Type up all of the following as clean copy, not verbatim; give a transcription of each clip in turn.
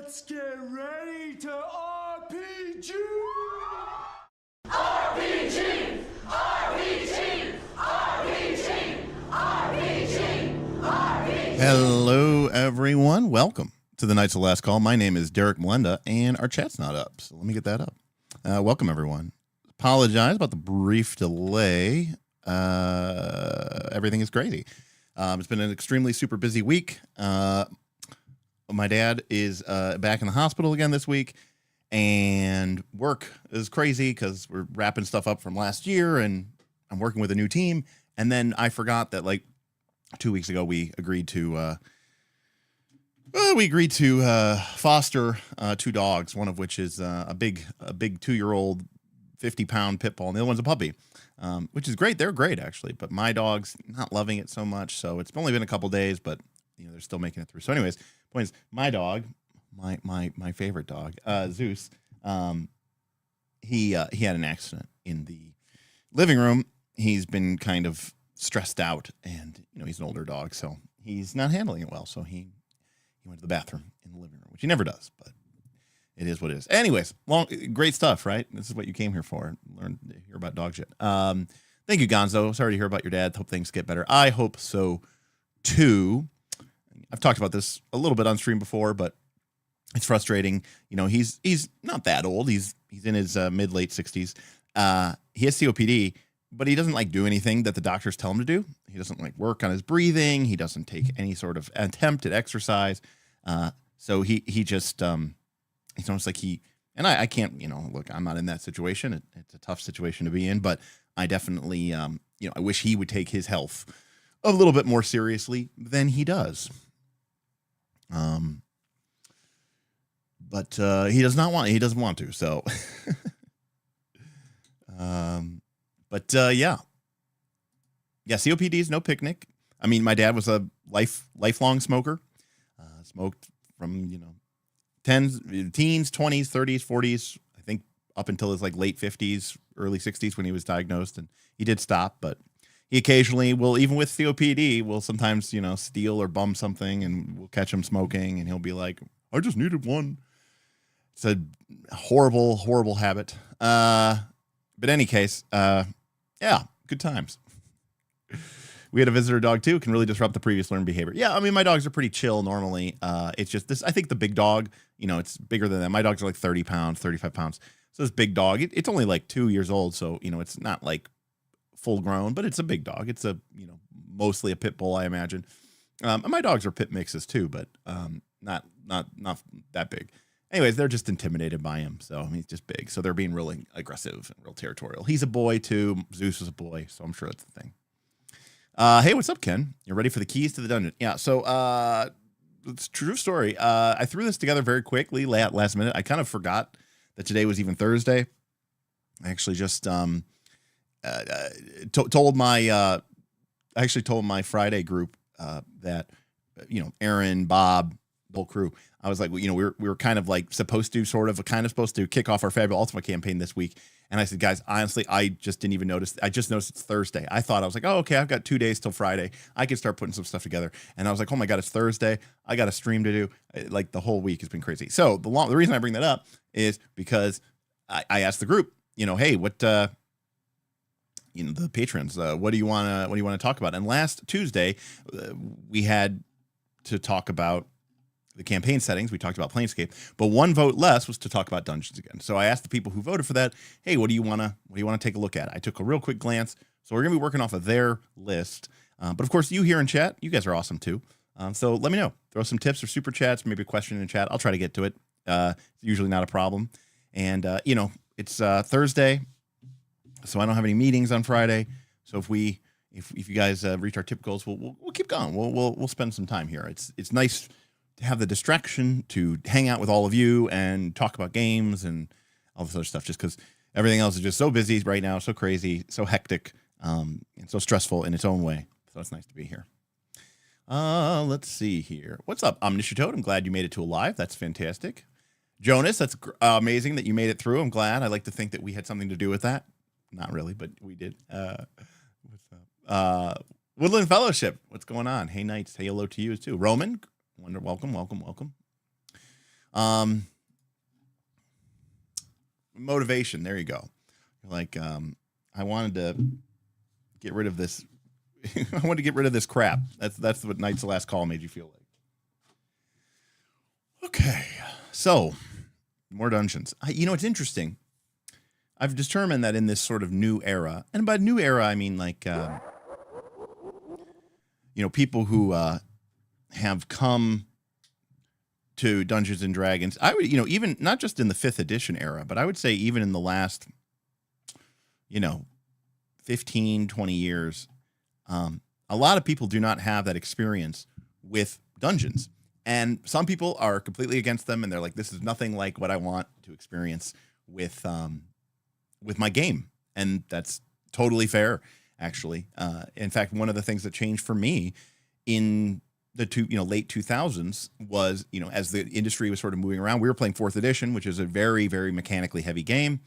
Let's get ready to RPG! RPG! RPG! RPG! RPG! RPG! Hello, everyone. Welcome to the Knights of Last Call. My name is Derek Melenda, and our chat's not up, so let me get that up. Welcome, everyone. Apologize about the brief delay. Everything is crazy. It's been an extremely super busy week. My dad is back in the hospital again this week, and work is crazy because we're wrapping stuff up from last year, and I'm working with a new team. And then I forgot that like 2 weeks ago we agreed to foster two dogs, one of which is a big 2-year-old 50-pound pit bull, and the other one's a puppy, which is great. They're great actually, but my dog's not loving it so much. So it's only been a couple days, but they're still making it through. So anyways, point is, my dog, my favorite dog, Zeus, he had an accident in the living room. He's been kind of stressed out, and he's an older dog, so he's not handling it well. So he went to the bathroom in the living room, which he never does, but it is what it is. Anyways, great stuff, right? This is what you came here for. Learn to hear about dog shit. Thank you, Gonzo. Sorry to hear about your dad. Hope things get better. I hope so too. I've talked about this a little bit on stream before, but it's frustrating. You know, he's not that old. He's in his mid late 60s. He has COPD, but he doesn't like do anything that the doctors tell him to do. He doesn't like work on his breathing. He doesn't take any sort of attempt at exercise. So he just it's almost like I can't, you know, look, I'm not in that situation. It's a tough situation to be in, but I definitely, you know, I wish he would take his health a little bit more seriously than he does. But he doesn't want to. So, yeah, COPD is no picnic. I mean, my dad was a lifelong smoker, smoked from, you know, teens, 20s, 30s, 40s, I think up until his like late 50s, early 60s when he was diagnosed, and he did stop, but he occasionally will, even with COPD, will sometimes, you know, steal or bum something, and we'll catch him smoking, and he'll be like, I just needed one. It's a horrible, horrible habit. But in any case, yeah, good times. We had a visitor dog too. Can really disrupt the previous learned behavior. Yeah, I mean, my dogs are pretty chill normally. It's just this. I think the big dog, you know, it's bigger than that. My dogs are like 30 pounds, 35 pounds. So this big dog, it's only like 2 years old. So, you know, it's not like full grown, but it's a big dog. It's a, you know, mostly a pit bull, I imagine. And my dogs are pit mixes too, but not that big. Anyways, they're just intimidated by him. So he's just big. So they're being really aggressive and real territorial. He's a boy too. Zeus is a boy. So I'm sure that's the thing. Hey, what's up, Ken? You're ready for the keys to the dungeon? Yeah. So it's a true story. I threw this together very quickly last minute. I kind of forgot that today was even Thursday. I actually just told my Friday group that, you know, Aaron, Bob, the whole crew. I was like, well, you know, we were kind of like supposed to kick off our Fabulous Ultimate campaign this week. And I said, guys, honestly, I just didn't even notice. I just noticed it's Thursday. I was like, oh, okay, I've got 2 days till Friday. I can start putting some stuff together. And I was like, oh my God, it's Thursday. I got a stream to do. Like the whole week has been crazy. So the reason I bring that up is because I asked the group, you know, hey, what, you know, the patrons, what do you want to talk about? And last Tuesday, we had to talk about the campaign settings. We talked about Planescape, but one vote less was to talk about dungeons again. So I asked the people who voted for that, hey, what do you want to take a look at? I took a real quick glance. So we're going to be working off of their list. But of course, you here in chat, you guys are awesome too. So let me know. Throw some tips or super chats, maybe a question in chat. I'll try to get to it. It's usually not a problem. And, you know, it's Thursday, so I don't have any meetings on Friday. So if you guys reach our tip goals, we'll keep going. We'll spend some time here. It's nice to have the distraction to hang out with all of you and talk about games and all this other stuff, just because everything else is just so busy right now, so crazy, so hectic, and so stressful in its own way. So it's nice to be here. Let's see here. What's up, Omniscient Toad? I'm glad you made it to Alive. That's fantastic. Jonas, that's amazing that you made it through. I'm glad. I like to think that we had something to do with that. Not really, but we did. What's up? Woodland Fellowship. What's going on? Hey, Knights. Hey, hello to you too. Roman. Welcome. Motivation. There you go. Like, I wanted to get rid of this. I wanted to get rid of this crap. That's what Knight's Last Call made you feel like. Okay, so more dungeons. You know, it's interesting. I've determined that in this sort of new era, and by new era I mean like, you know, people who have come to Dungeons and Dragons. I would, you know, even not just in the 5th edition era, but I would say even in the last, you know, 15, 20 years, a lot of people do not have that experience with dungeons. And some people are completely against them, and they're like, this is nothing like what I want to experience with my game. And that's totally fair, actually. In fact, one of the things that changed for me in the late 2000s was, you know, as the industry was sort of moving around, we were playing 4th edition, which is a very, very mechanically heavy game,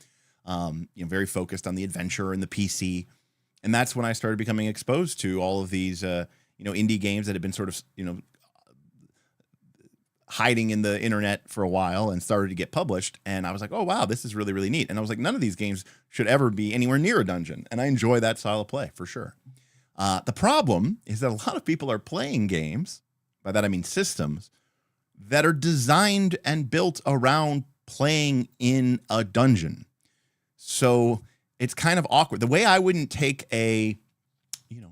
you know, very focused on the adventure and the PC. And that's when I started becoming exposed to all of these, you know, indie games that had been sort of, you know, hiding in the internet for a while and started to get published. And I was like, oh, wow, this is really, really neat. And I was like, none of these games should ever be anywhere near a dungeon. And I enjoy that style of play for sure. The problem is that a lot of people are playing games, by that I mean systems, that are designed and built around playing in a dungeon. So it's kind of awkward. The way I wouldn't take a,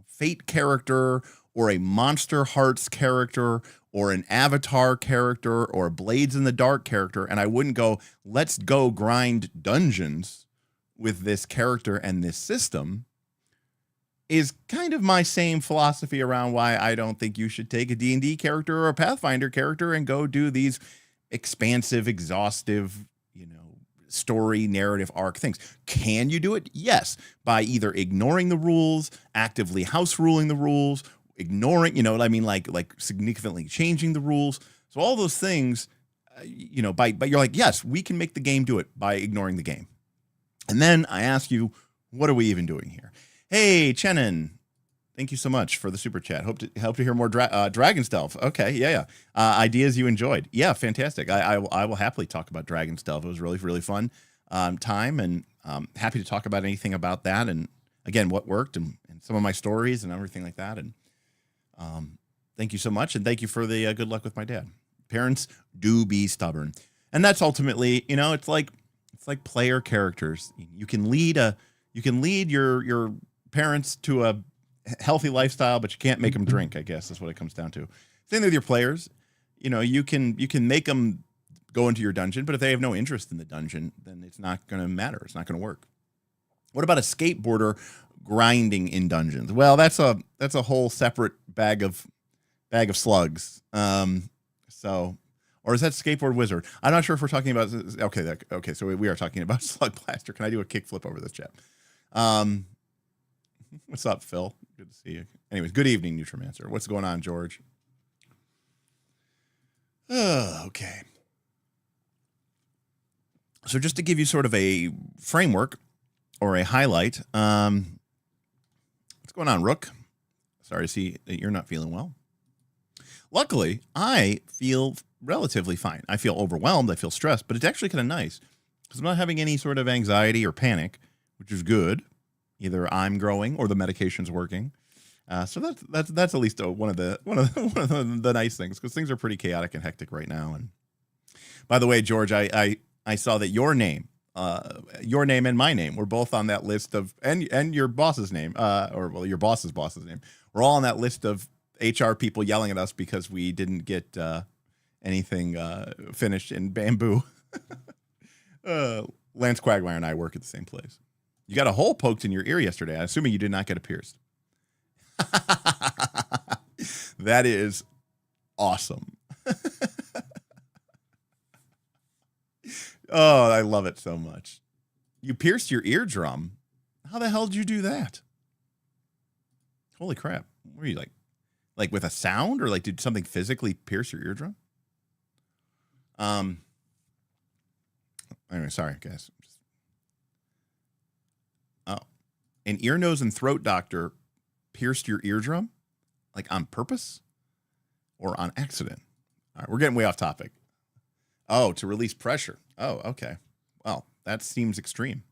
Fate character or a Monster Hearts character or an Avatar character or a Blades in the Dark character, and I wouldn't go, let's go grind dungeons with this character and this system, is kind of my same philosophy around why I don't think you should take a D&D character or a Pathfinder character and go do these expansive, exhaustive, story, narrative arc things. Can you do it? Yes. By either ignoring the rules, actively house ruling the rules, ignoring, like significantly changing the rules. So all those things, but you're like, yes, we can make the game do it by ignoring the game. And then I ask you, what are we even doing here? Hey, Chenin, thank you so much for the super chat. Hope to hear more Dragon Stealth. Okay, yeah. Ideas you enjoyed. Yeah, fantastic. I will happily talk about Dragon Stealth. It was really, really fun time, and happy to talk about anything about that. And again, what worked and some of my stories and everything like that. And thank you so much, and thank you for the good luck with my dad. Parents do be stubborn, and that's ultimately, it's like player characters. You can lead your parents to a healthy lifestyle, but you can't make them drink, I guess is what it comes down to. Same with your players. You can make them go into your dungeon, but if they have no interest in the dungeon, then it's not going to matter. It's not going to work. What about a skateboarder grinding in dungeons? Well, that's a whole separate bag of slugs. Or is that Skateboard Wizard? I'm not sure if we're talking about. Okay. So we are talking about Slug Blaster. Can I do a kickflip over this chat? What's up, Phil? Good to see you. Anyways, good evening, Nutrimancer. What's going on, George? Okay. So just to give you sort of a framework or a highlight, what's going on, Rook? Sorry to see that you're not feeling well. Luckily, I feel relatively fine. I feel overwhelmed. I feel stressed, but it's actually kind of nice because I'm not having any sort of anxiety or panic, which is good. Either I'm growing or the medication's working. So that's at least one of the nice things, because things are pretty chaotic and hectic right now. And by the way, George, I saw that your name and my name were both on that list of, and your boss's name, your boss's name. We're all on that list of HR people yelling at us because we didn't get anything finished in Bamboo. Lance Quagmire and I work at the same place. You got a hole poked in your ear yesterday. I'm assuming you did not get it pierced. That is awesome. Oh, I love it so much. You pierced your eardrum. How the hell did you do that? Holy crap. What were you like with a sound, or did something physically pierce your eardrum? Anyway, sorry, guys. An ear, nose, and throat doctor pierced your eardrum? On purpose? Or on accident? All right, we're getting way off topic. Oh, to release pressure. Oh, okay. Well, that seems extreme.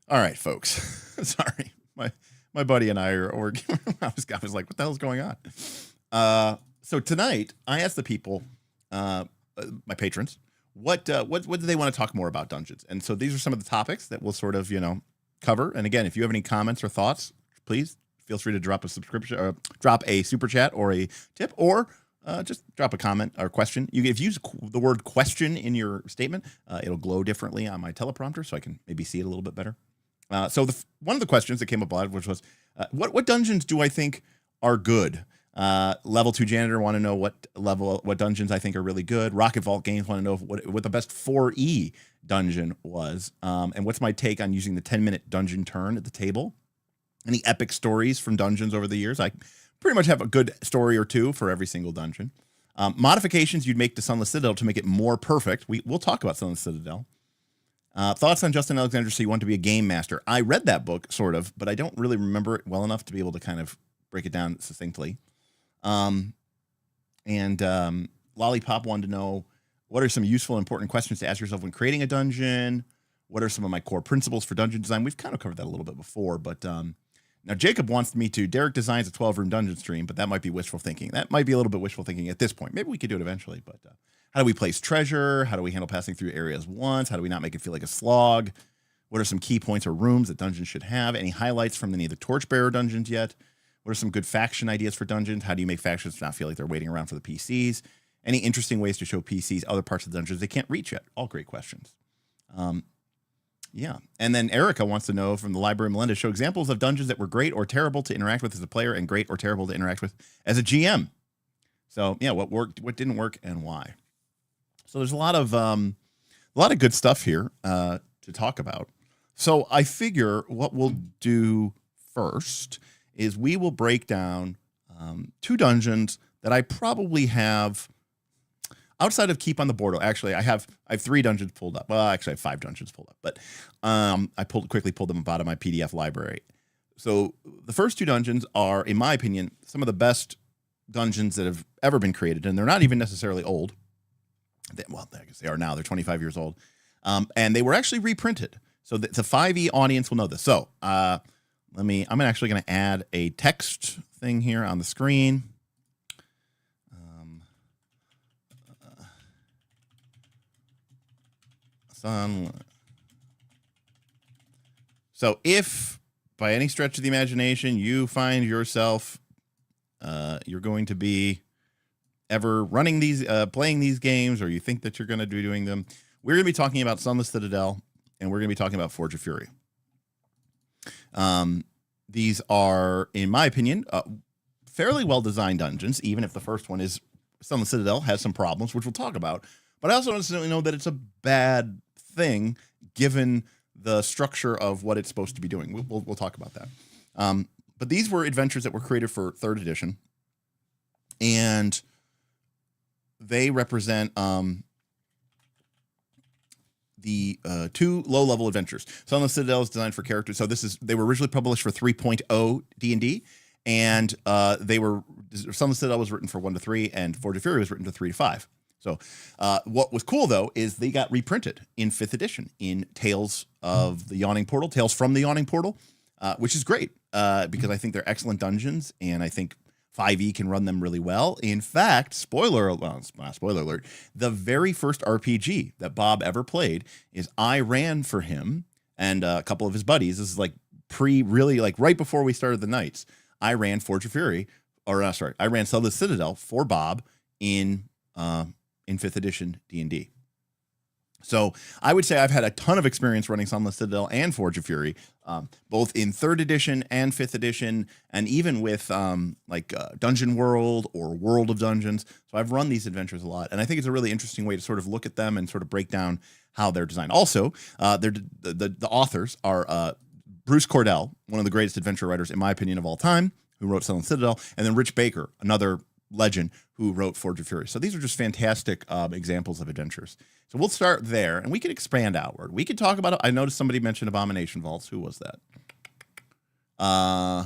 All right, folks. Sorry. My buddy and I are I was like, what the hell's going on? So tonight, I asked the people, my patrons, what do they want to talk more about dungeons? And so these are some of the topics that we'll sort of, cover. And again, if you have any comments or thoughts, please feel free to drop a subscription, drop a super chat or a tip, or just drop a comment or question. If you use the word question in your statement, it'll glow differently on my teleprompter, so I can maybe see it a little bit better. So one of the questions that came up a lot, which was, what dungeons do I think are good? Level 2 Janitor want to know what dungeons I think are really good. Rocket Vault Games want to know what the best 4E dungeon was. And what's my take on using the 10-minute dungeon turn at the table? Any epic stories from dungeons over the years? I pretty much have a good story or two for every single dungeon. Modifications you'd make to Sunless Citadel to make it more perfect. We'll talk about Sunless Citadel. Thoughts on Justin Alexander, So You Want to Be a Game Master? I read that book, sort of, but I don't really remember it well enough to be able to kind of break it down succinctly. And Lollipop wanted to know, what are some useful and important questions to ask yourself when creating a dungeon? What are some of my core principles for dungeon design? We've kind of covered that a little bit before, but now Jacob wants me to, Derek designs a 12-room dungeon stream, but that might be wishful thinking. That might be a little bit wishful thinking at this point. Maybe we could do it eventually, but how do we place treasure? How do we handle passing through areas once? How do we not make it feel like a slog? What are some key points or rooms that dungeons should have? Any highlights from any of the Torchbearer dungeons yet? What are some good faction ideas for dungeons? How do you make factions not feel like they're waiting around for the PCs? Any interesting ways to show PCs other parts of the dungeons they can't reach yet? All great questions. Yeah. And then Erica wants to know from the Library of Melinda, show examples of dungeons that were great or terrible to interact with as a player and great or terrible to interact with as a GM. So yeah, what worked, what didn't work, and why. So there's a lot of good stuff here to talk about. So I figure what we'll do first is we will break down 2 dungeons that I probably have outside of Keep on the Board. Actually, I have 3 dungeons pulled up. Well, actually, I have 5 dungeons pulled up, but I quickly pulled them up out of my PDF library. So the first 2 dungeons are, in my opinion, some of the best dungeons that have ever been created, and they're not even necessarily old. Well, I guess they are now. They're 25 years old, and they were actually reprinted. So the 5e audience will know this. So I'm actually going to add a text thing here on the screen. So if by any stretch of the imagination you find yourself you're going to be ever running these playing these games, or you think that you're going to be doing them, we're going to be talking about Sunless Citadel, and we're going to be talking about Forge of Fury. These are, in my opinion, fairly well designed dungeons, even if the first one is Sunless Citadel has some problems, which we'll talk about. But I also don't necessarily know that it's a bad thing given the structure of what it's supposed to be doing. We'll talk about that. But these were adventures that were created for 3rd edition, and they represent the 2 low-level adventures. Sunless Citadel is designed for characters. So they were originally published for 3.0 D&D, and Sunless Citadel was written for 1 to 3, and Forge of Fury was written to 3 to 5. So what was cool, though, is they got reprinted in 5th edition in Tales of the Yawning Portal, Tales from the Yawning Portal, which is great because I think they're excellent dungeons, and I think 5e can run them really well. In fact, spoiler alert, the very first RPG that Bob ever played is I ran for him and a couple of his buddies. This is like right before we started the Knights. I ran Forge of Fury, I ran Sunless Citadel for Bob in 5th edition D&D. So I would say I've had a ton of experience running Sunless Citadel and Forge of Fury, both in 3rd edition and 5th edition, and even with Dungeon World or World of Dungeons. So I've run these adventures a lot, and I think it's a really interesting way to sort of look at them and sort of break down how they're designed. Also, the authors are Bruce Cordell, one of the greatest adventure writers, in my opinion, of all time, who wrote Sunless Citadel, and then Rich Baker, another legend who wrote Forge of Fury. So these are just fantastic examples of adventures. So we'll start there, and we can expand outward. We could talk about it. I noticed somebody mentioned Abomination Vaults. Who was that?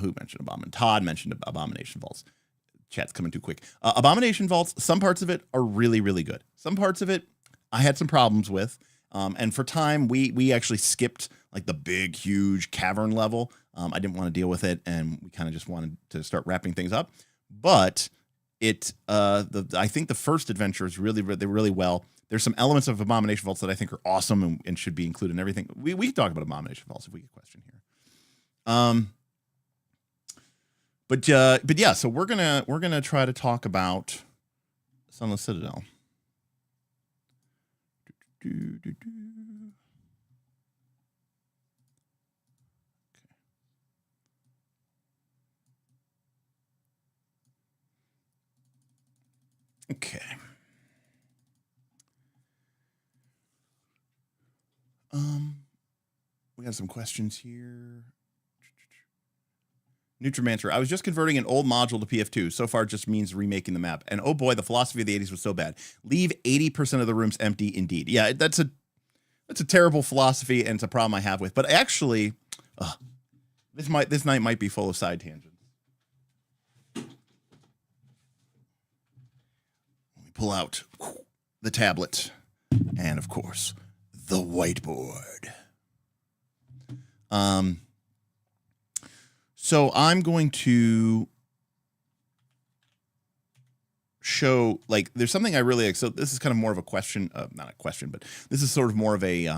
Who mentioned Abomination? Todd mentioned Abomination Vaults. Chat's coming too quick. Abomination Vaults, some parts of it are really, really good. Some parts of it I had some problems with. And for time, we actually skipped like the big, huge cavern level. I didn't want to deal with it, and we kind of just wanted to start wrapping things up. But I think the first adventure is really well. There's some elements of Abomination Vaults that I think are awesome and should be included in everything. We can talk about Abomination Vaults if we get a question here. But yeah, so we're gonna try to talk about Sunless Citadel. Okay. We got some questions here. Nutrimancer, I was just converting an old module to PF2. So far, it just means remaking the map. And oh boy, the philosophy of the 80s was so bad. Leave 80% of the rooms empty. Indeed, yeah, that's a terrible philosophy, and it's a problem I have with. But actually, this night might be full of side tangents. Let me pull out the tablet and, of course, the whiteboard. So I'm going to show, like, there's something I really, so this is kind of more of a question, not a question, but this is sort of more of a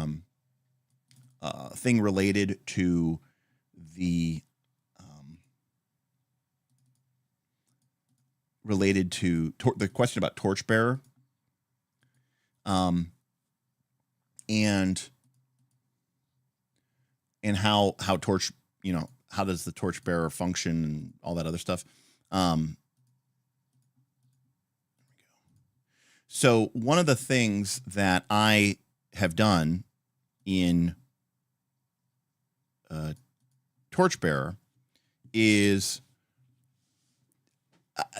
thing related to the, the question about Torchbearer. And how torch, how does the Torchbearer function and all that other stuff. So one of the things that I have done in Torchbearer is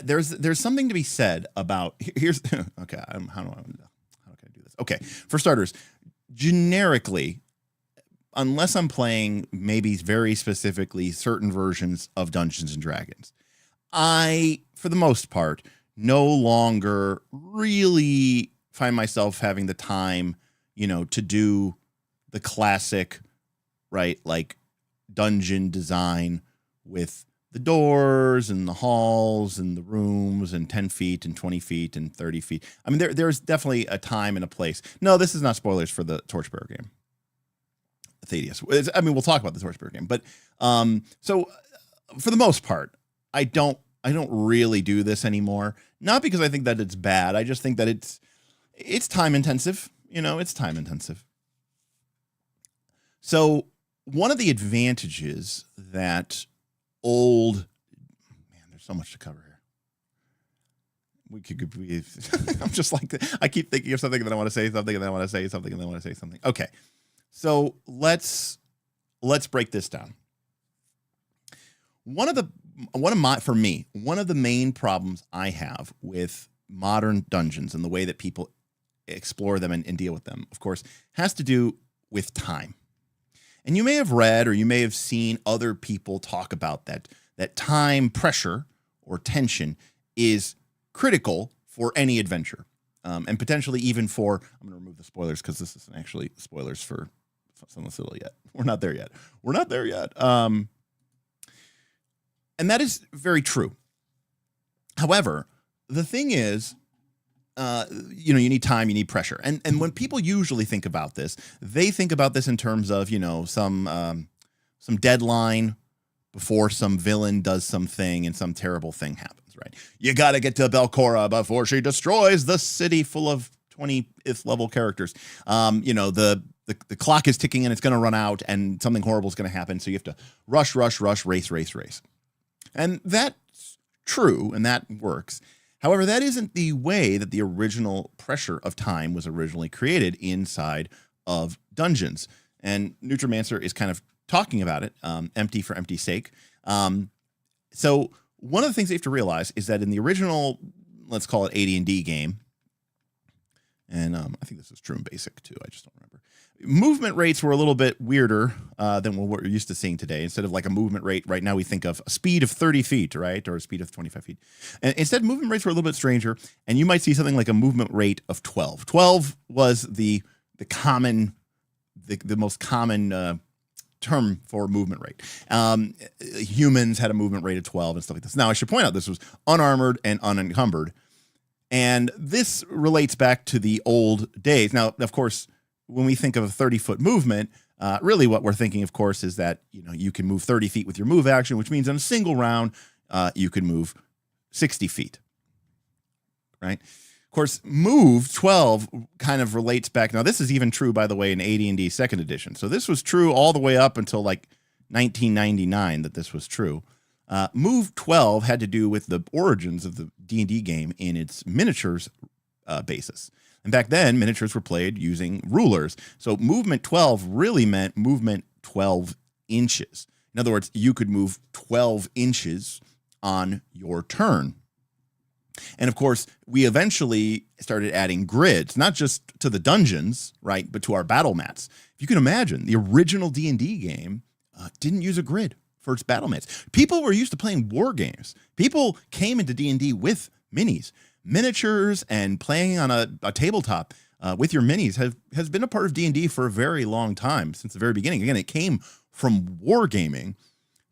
there's something to be said about here's okay. How can I do this? Okay, for starters, generically, unless I'm playing maybe very specifically certain versions of Dungeons and Dragons, I, for the most part, no longer really find myself having the time, to do the classic, right, like dungeon design with the doors and the halls and the rooms and 10 feet and 20 feet and 30 feet. I mean, there's definitely a time and a place. No, this is not spoilers for the Torchbearer game. Thaddeus. I mean, we'll talk about the Torchbearer game, but so for the most part, I don't really do this anymore. Not because I think that it's bad. I just think that it's time intensive. It's time intensive. So one of the advantages that there's so much to cover here. I'm just like, I keep thinking of something and then I want to say something and then I want to say something and then I want to say something. Okay. So let's break this down. One of the main problems I have with modern dungeons and the way that people explore them and deal with them, of course, has to do with time. And you may have read or you may have seen other people talk about that time pressure or tension is critical for any adventure. And potentially even for, I'm going to remove the spoilers because this isn't actually spoilers for Sunless Citadel yet. We're not there yet. And that is very true. However, the thing is, you need time, you need pressure. And when people usually think about this, they think about this in terms of, some deadline before some villain does something and some terrible thing happens, right? You got to get to Belcora before she destroys the city full of 20th level characters. The clock is ticking and it's going to run out and something horrible is going to happen. So you have to rush, race. And that's true and that works. However, that isn't the way that the original pressure of time was originally created inside of dungeons. And Nutrimancer is kind of talking about it, empty for empty's sake. So one of the things that you have to realize is that in the original, let's call it AD&D game, and I think this is true in basic too, I just don't remember. Movement rates were a little bit weirder than what we're used to seeing today. Instead of like a movement rate, right now we think of a speed of 30 feet, right? Or a speed of 25 feet. And instead, movement rates were a little bit stranger. And you might see something like a movement rate of 12. 12 was the most common term for movement rate. Humans had a movement rate of 12 and stuff like this. Now, I should point out this was unarmored and unencumbered. And this relates back to the old days. Now, of course, when we think of a 30-foot movement, really what we're thinking, of course, is that you can move 30 feet with your move action, which means in a single round, you can move 60 feet, right? Of course, move 12 kind of relates back. Now, this is even true, by the way, in AD&D 2nd edition. So this was true all the way up until like 1999 that this was true. Move 12 had to do with the origins of the D&D game in its miniatures basis. And back then, miniatures were played using rulers. So movement 12 really meant movement 12 inches. In other words, you could move 12 inches on your turn. And of course, we eventually started adding grids, not just to the dungeons, right, but to our battle mats. If you can imagine, the original D&D game didn't use a grid for its battle mats. People were used to playing war games. People came into D&D with minis. miniatures and playing on a tabletop with your minis has been a part of D&D for a very long time, since the very beginning. Again, it came from wargaming,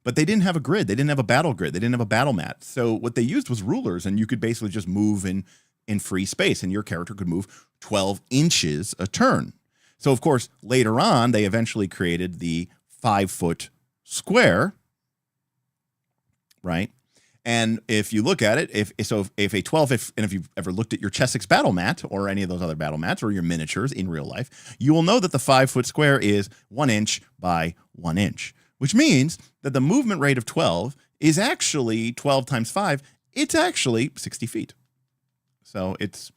but they didn't have a grid. They didn't have a battle grid. They didn't have a battle mat. So what they used was rulers, and you could basically just move in free space, and your character could move 12 inches a turn. So, of course, later on, they eventually created the 5-foot square, right? And if you look at it, if you've ever looked at your Chessex battle mat or any of those other battle mats or your miniatures in real life, you will know that the 5-foot square is 1 inch by 1 inch, which means that the movement rate of 12 is actually 12 times 5. It's actually 60 feet. So it's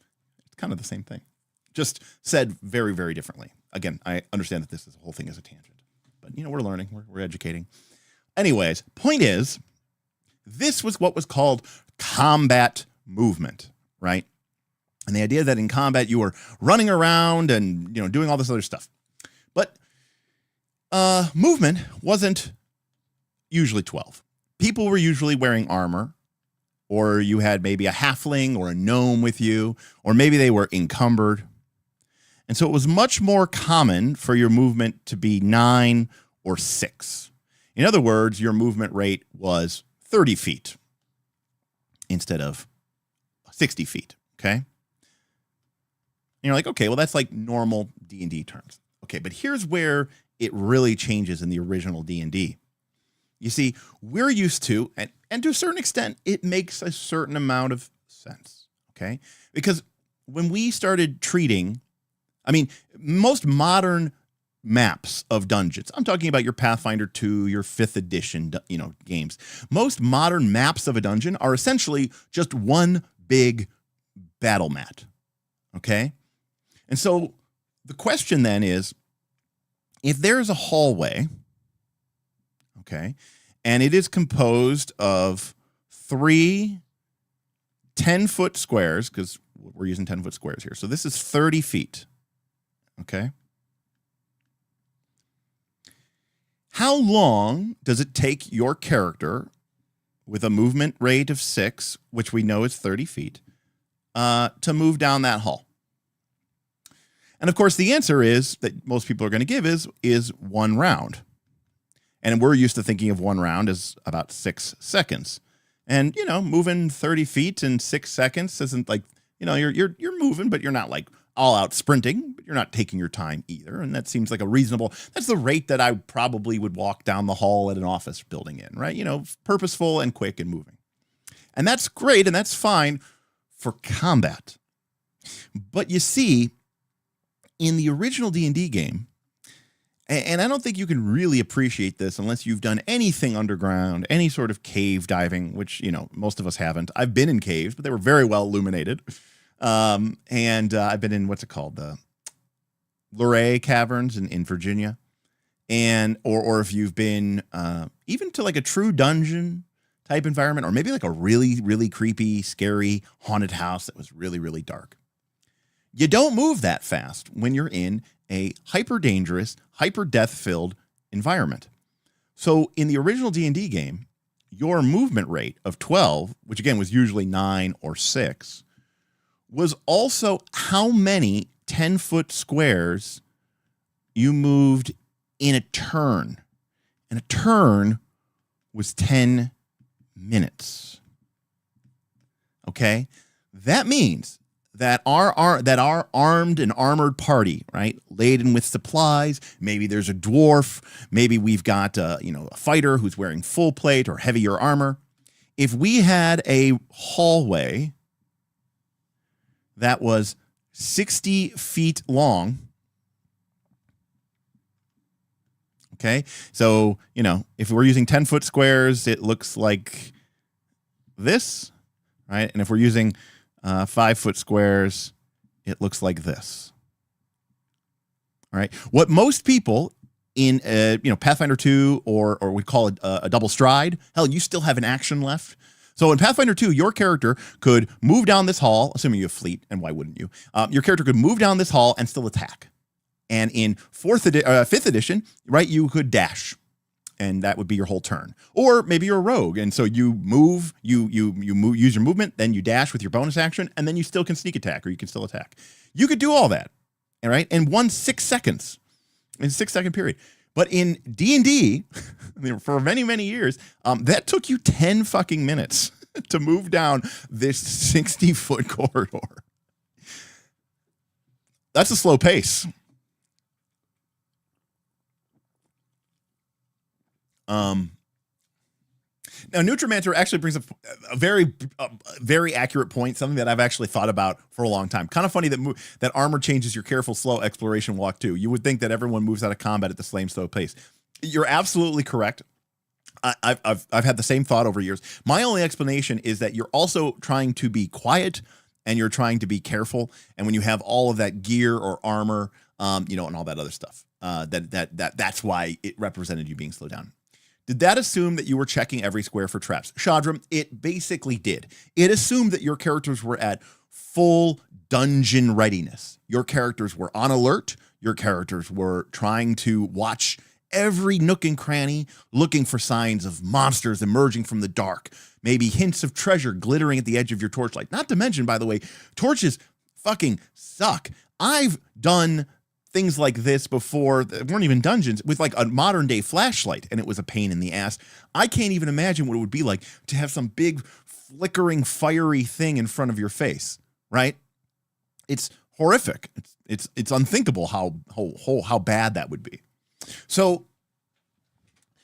kind of the same thing, just said very, very differently. Again, I understand that this whole thing is a tangent, but we're learning, we're educating. Anyways, point is, this was what was called combat movement, right? And the idea that in combat you were running around and doing all this other stuff. But movement wasn't usually 12. People were usually wearing armor, or you had maybe a halfling or a gnome with you, or maybe they were encumbered. And so it was much more common for your movement to be 9 or 6. In other words, your movement rate was 30 feet instead of 60 feet, okay? And you're like, okay, well, that's like normal D&D terms. Okay, but here's where it really changes in the original D&D. You see, we're used to, and to a certain extent, it makes a certain amount of sense, okay? Because when we started treating, most modern maps of dungeons, I'm talking about your Pathfinder 2, your 5th edition, games. Most modern maps of a dungeon are essentially just one big battle mat, okay? And so the question then is, if there's a hallway, okay, and it is composed of 3 10-foot squares, because we're using 10-foot squares here. So this is 30 feet, okay? How long does it take your character with a movement rate of 6, which we know is 30 feet, to move down that hall? And of course, the answer is that most people are going to give is 1 round. And we're used to thinking of 1 round as about 6 seconds. And, moving 30 feet in 6 seconds isn't like, you're moving, but you're not like all out sprinting, but you're not taking your time either. And that seems like that's the rate that I probably would walk down the hall at an office building in, right? Purposeful and quick and moving. And that's great. And that's fine for combat. But you see, in the original D&D game, and I don't think you can really appreciate this unless you've done anything underground, any sort of cave diving, which, most of us haven't. I've been in caves, but they were very well illuminated. And I've been in, what's it called? The Luray Caverns in Virginia. And, or if you've been, even to like a true dungeon type environment, or maybe like a really, really creepy, scary haunted house that was really, really dark. You don't move that fast when you're in a hyper dangerous, hyper death filled environment. So in the original D&D game, your movement rate of 12, which again was usually 9 or 6, was also how many 10-foot squares you moved in a turn. And a turn was 10 minutes. Okay? That means that our armed and armored party, right, laden with supplies, maybe there's a dwarf, maybe we've got a fighter who's wearing full plate or heavier armor. If we had a hallway that was 60 feet long, okay, so, if we're using 10-foot squares, it looks like this, right? And if we're using 5-foot squares, it looks like this. All right. What most people in Pathfinder 2 or we call it a double stride, hell, you still have an action left. So in Pathfinder 2, your character could move down this hall, assuming you have fleet, and why wouldn't you? Your character could move down this hall and still attack. And in 5th edition, right, you could dash. and that would be your whole turn. Or maybe you're a rogue, and so you move, you move, use your movement, then you dash with your bonus action, and then you still can sneak attack, or you can still attack. You could do all that, all right, in 6 seconds, in a 6-second period. But in D&D, for many, many years, that took you 10 fucking minutes to move down this 60-foot corridor. That's a slow pace. Now, Nutrimancer actually brings up a very accurate point, something that I've actually thought about for a long time. Kind of funny that armor changes your careful, slow exploration walk too. You would think that everyone moves out of combat at the same slow pace. You're absolutely correct. I've had the same thought over years. My only explanation is that you're also trying to be quiet and you're trying to be careful. And when you have all of that gear or armor, and all that other stuff, that's why it represented you being slowed down. Did that assume that you were checking every square for traps? Shadram, it basically did. It assumed that your characters were at full dungeon readiness. Your characters were on alert. Your characters were trying to watch every nook and cranny, looking for signs of monsters emerging from the dark, maybe hints of treasure glittering at the edge of your torchlight. Not to mention, by the way, torches fucking suck. I've done things like this before that weren't even dungeons with like a modern day flashlight, and it was a pain in the ass. I can't even imagine what it would be like to have some big flickering fiery thing in front of your face, right? It's horrific. It's unthinkable how bad that would be. So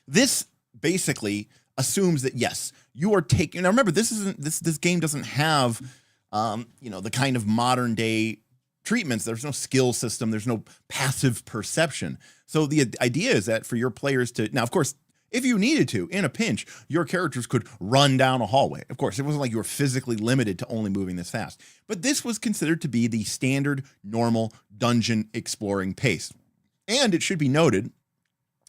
this basically assumes that yes, you are taking. Now remember, this game doesn't have the kind of modern day treatments. There's no skill system. There's no passive perception. So the idea is that for your players to, now of course, if you needed to, in a pinch, your characters could run down a hallway. Of course, it wasn't like you were physically limited to only moving this fast, but this was considered to be the standard normal dungeon exploring pace. And it should be noted,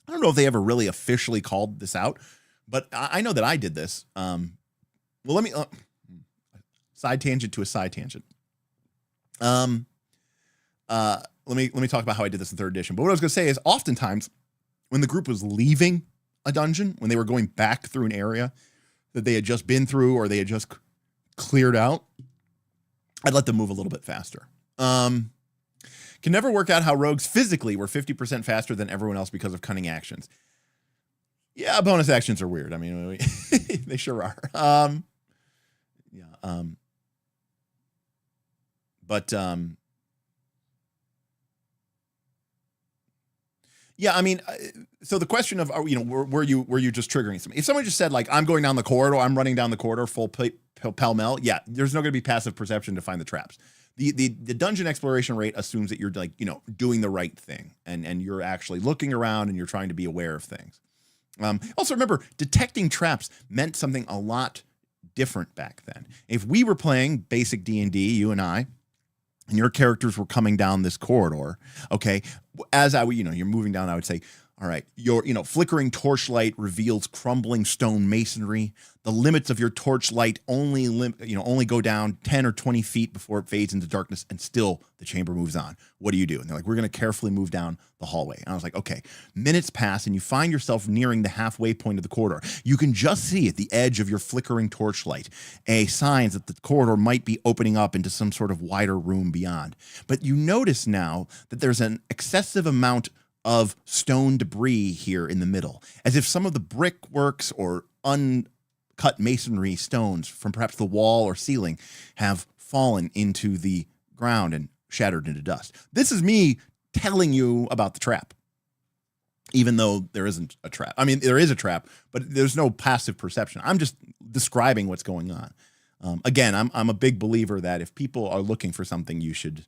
I don't know if they ever really officially called this out, but I know that I did this. Let me side tangent to a side tangent. Let me talk about how I did this in 3rd edition. But what I was going to say is oftentimes when the group was leaving a dungeon, when they were going back through an area that they had just been through or they had just cleared out, I'd let them move a little bit faster. Can never work out how rogues physically were 50% faster than everyone else because of cunning actions. Yeah, bonus actions are weird. I mean, they sure are. Yeah, I mean, so the question of, were you just triggering something? If someone just said, like, I'm going down the corridor, I'm running down the corridor full pell-mell, yeah, there's not going to be passive perception to find the traps. The dungeon exploration rate assumes that you're, like, doing the right thing, and you're actually looking around and you're trying to be aware of things. Also, remember, detecting traps meant something a lot different back then. If we were playing basic D&D, you and I, and your characters were coming down this corridor, okay, as you're moving down, I would say, all right, your, flickering torchlight reveals crumbling stone masonry. The limits of your torchlight only go down 10 or 20 feet before it fades into darkness, and still the chamber moves on. What do you do? And they're like, we're going to carefully move down the hallway. And I was like, okay, minutes pass, and you find yourself nearing the halfway point of the corridor. You can just see at the edge of your flickering torchlight signs that the corridor might be opening up into some sort of wider room beyond. But you notice now that there's an excessive amount of stone debris here in the middle, as if some of the brickworks or uncut masonry stones from perhaps the wall or ceiling have fallen into the ground and shattered into dust. This is me telling you about the trap, even though there isn't a trap. I mean, there is a trap, but there's no passive perception. I'm just describing what's going on. Again, I'm a big believer that if people are looking for something, you should,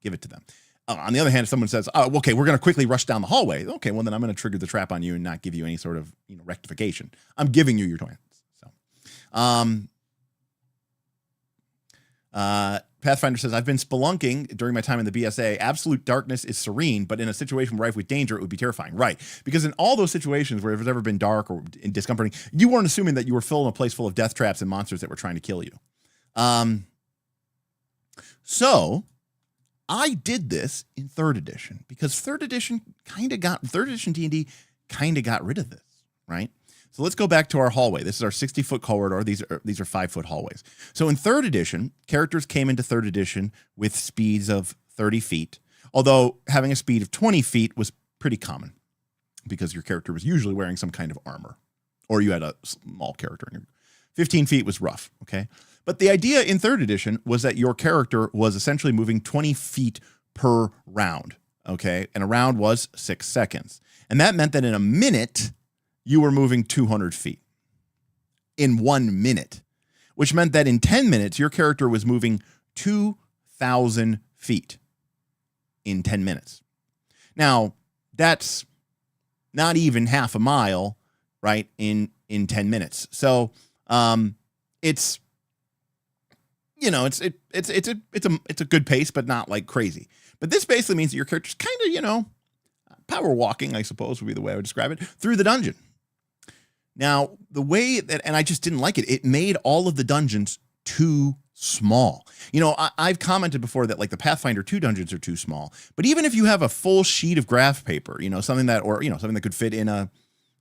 give it to them. On the other hand, if someone says, oh, okay, we're going to quickly rush down the hallway. Okay, well, then I'm going to trigger the trap on you and not give you any sort of rectification. I'm giving you your chance. So, Pathfinder says, I've been spelunking during my time in the BSA. Absolute darkness is serene, but in a situation rife with danger, it would be terrifying. Right. Because in all those situations where it's ever been dark or discomforting, you weren't assuming that you were filling a place full of death traps and monsters that were trying to kill you. So I did this in 3rd edition because 3rd edition D&D kind of got rid of this. right? So let's go back to our hallway. This is our 60-foot corridor. These are 5-foot hallways. So in 3rd edition, characters came into 3rd edition with speeds of 30 feet, although having a speed of 20 feet was pretty common because your character was usually wearing some kind of armor, or you had a small character. 15 feet was rough, okay? But the idea in 3rd edition was that your character was essentially moving 20 feet per round, okay? And a round was 6 seconds. And that meant that in a minute, you were moving 200 feet in 1 minute, which meant that in 10 minutes, your character was moving 2,000 feet in 10 minutes. Now, that's not even half a mile, right, in 10 minutes. So it's, you know, it's a good pace, but not like crazy. But this basically means that your character's kind of, you know, power walking, I suppose would be the way I would describe it, through the dungeon. Now, the way that, and I just didn't like it, it made all of the dungeons too small. You know, I've commented before that like the Pathfinder 2 dungeons are too small, but even if you have a full sheet of graph paper, you know, something that, or, you know, something that could fit in a,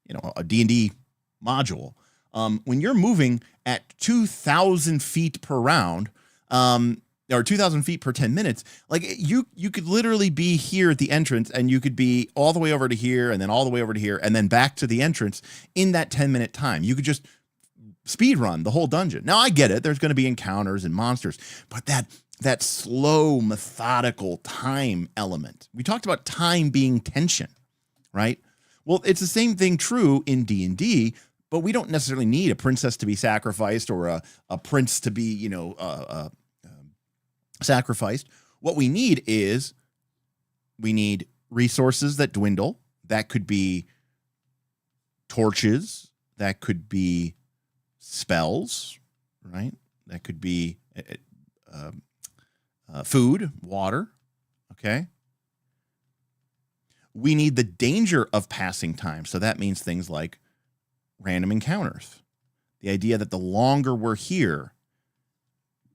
you know, a D&D module, when you're moving at 2,000 feet per round, or 2,000 feet per 10 minutes, like you could literally be here at the entrance and you could be all the way over to here and then all the way over to here and then back to the entrance in that 10-minute time. You could just speed run the whole dungeon. Now I get it. There's going to be encounters and monsters, but that slow, methodical time element. We talked about time being tension, right? Well, it's the same thing true in D&D, but we don't necessarily need a princess to be sacrificed or a prince to be, you know, sacrificed. What we need is resources that dwindle. That could be torches. That could be spells, right? That could be food, water. Okay. We need the danger of passing time. So that means things like random encounters. The idea that the longer we're here,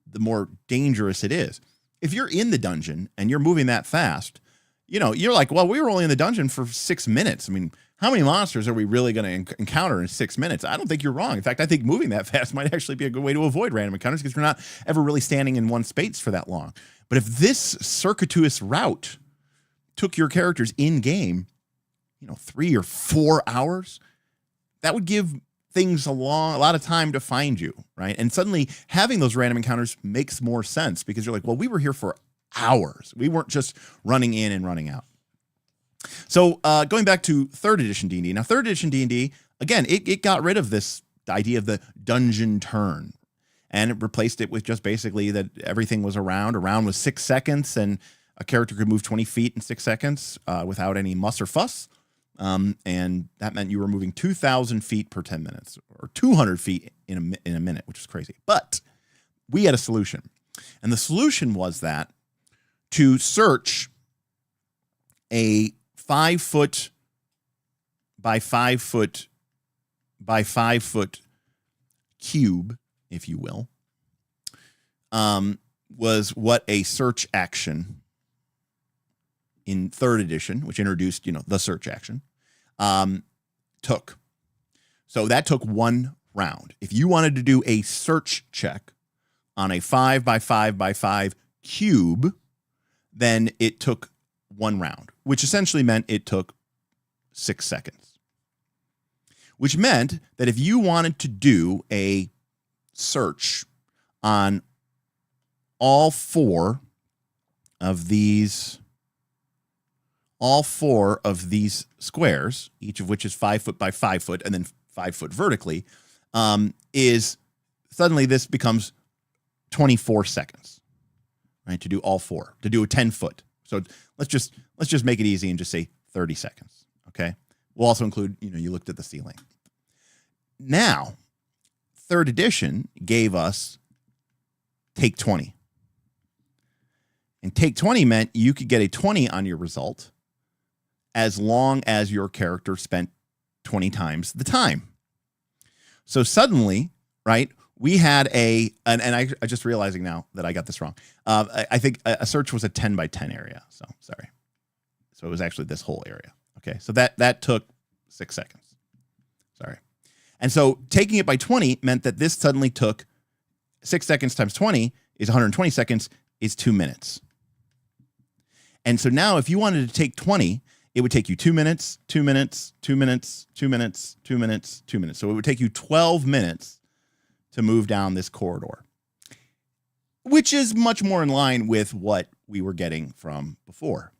the more dangerous it is. If you're in the dungeon and you're moving that fast, you know, you're like, well, we were only in the dungeon for 6 minutes. I mean, how many monsters are we really going to encounter in 6 minutes? I don't think you're wrong. In fact, I think moving that fast might actually be a good way to avoid random encounters because you're not ever really standing in one space for that long. But if this circuitous route took your characters in game, you know, 3 or 4 hours, that would give things a lot of time to find you, right? And suddenly having those random encounters makes more sense because you're like, well, we were here for hours. We weren't just running in and running out. So going back to 3rd edition D&D. Now, 3rd edition D&D, again, it got rid of this idea of the dungeon turn, and it replaced it with just basically that everything was around. A round was 6 seconds, and a character could move 20 feet in 6 seconds without any muss or fuss. And that meant you were moving 2,000 feet per 10 minutes or 200 feet in a minute, which is crazy. But we had a solution. And the solution was that to search a 5 foot by 5 foot by 5 foot cube, if you will, was what a search action in 3rd edition, which introduced, you know, the search action, took. So that took 1 round. If you wanted to do a search check on a 5 by 5 by 5 cube, then it took 1 round, which essentially meant it took 6 seconds. Which meant that if you wanted to do a search on all 4 of these squares, each of which is 5 foot by 5 foot and then 5 foot vertically, is suddenly this becomes 24 seconds, right? To do all 4, to do a 10 foot. So let's just make it easy and just say 30 seconds. Okay. We'll also include, you know, you looked at the ceiling. Now, 3rd edition gave us take 20. And take 20 meant you could get a 20 on your result as long as your character spent 20 times the time. So suddenly, right, we had and I just realizing now that I got this wrong. I think a search was a 10 by 10 area. So sorry. So it was actually this whole area. Okay. So that took 6 seconds. Sorry. And so taking it by 20 meant that this suddenly took 6 seconds times 20 is 120 seconds, is 2 minutes. And so now if you wanted to take 20, it would take you 2 minutes, 2 minutes, 2 minutes, 2 minutes, 2 minutes, 2 minutes. So it would take you 12 minutes to move down this corridor, which is much more in line with what we were getting from before.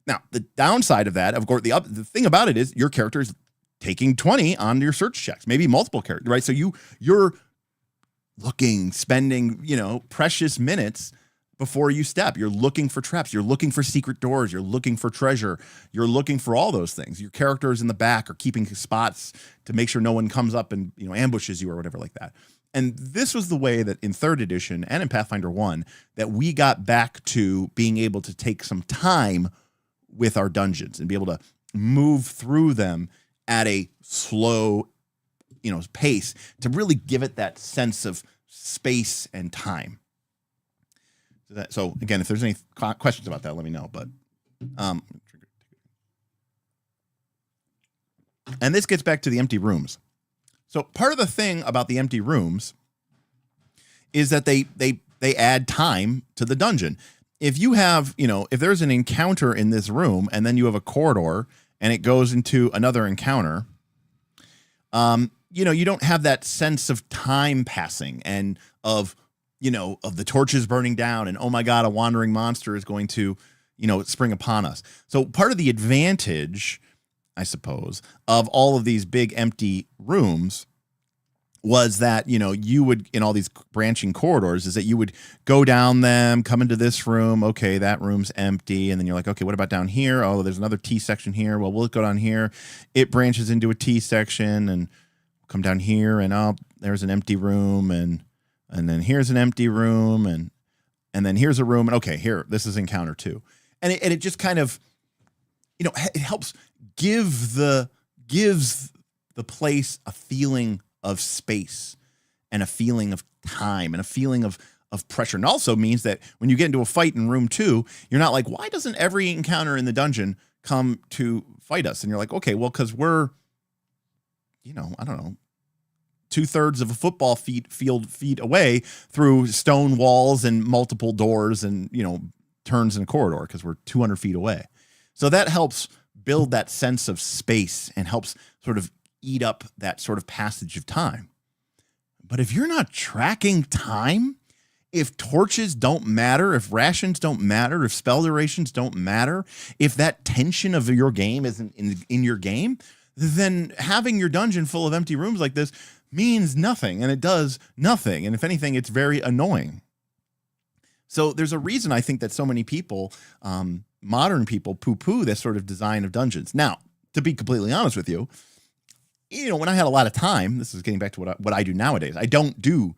Now, the downside of that, of course, the thing about it is your character is taking 20 on your search checks, maybe multiple characters, right? So you're spending, precious minutes before you step. You're looking for traps. You're looking for secret doors. You're looking for treasure. You're looking for all those things. Your characters in the back are keeping spots to make sure no one comes up and, ambushes you or whatever like that. And this was the way that in 3rd edition and in Pathfinder 1 that we got back to being able to take some time with our dungeons and be able to move through them at a slow, pace to really give it that sense of space and time. So again, if there's any questions about that, let me know. But, and this gets back to the empty rooms. So part of the thing about the empty rooms is that they add time to the dungeon. If you have, if there's an encounter in this room and then you have a corridor and it goes into another encounter, you don't have that sense of time passing and of the torches burning down and, oh my God, a wandering monster is going to, spring upon us. So part of the advantage, I suppose, of all of these big empty rooms was that, you would, in all these branching corridors, is that you would go down them, come into this room. Okay, that room's empty. And then you're like, okay, what about down here? Oh, there's another T section here. Well, we'll go down here. It branches into a T section and come down here and oh, there's an empty room. And then here's an empty room and then here's a room. And okay, here, this is encounter 2. And it just kind of, it helps gives the place a feeling of space and a feeling of time and a feeling of pressure. And also means that when you get into a fight in room 2, you're not like, why doesn't every encounter in the dungeon come to fight us? And you're like, okay, well, because we're, I don't know, 2/3 of a football field feet away through stone walls and multiple doors and, turns in a corridor because we're 200 feet away. So that helps build that sense of space and helps sort of eat up that sort of passage of time. But if you're not tracking time, if torches don't matter, if rations don't matter, if spell durations don't matter, if that tension of your game isn't in your game, then having your dungeon full of empty rooms like this means nothing, and it does nothing. And if anything, it's very annoying. So there's a reason I think that so many people, modern people, poo-poo this sort of design of dungeons. Now, to be completely honest with you, when I had a lot of time, this is getting back to what I do nowadays. I don't do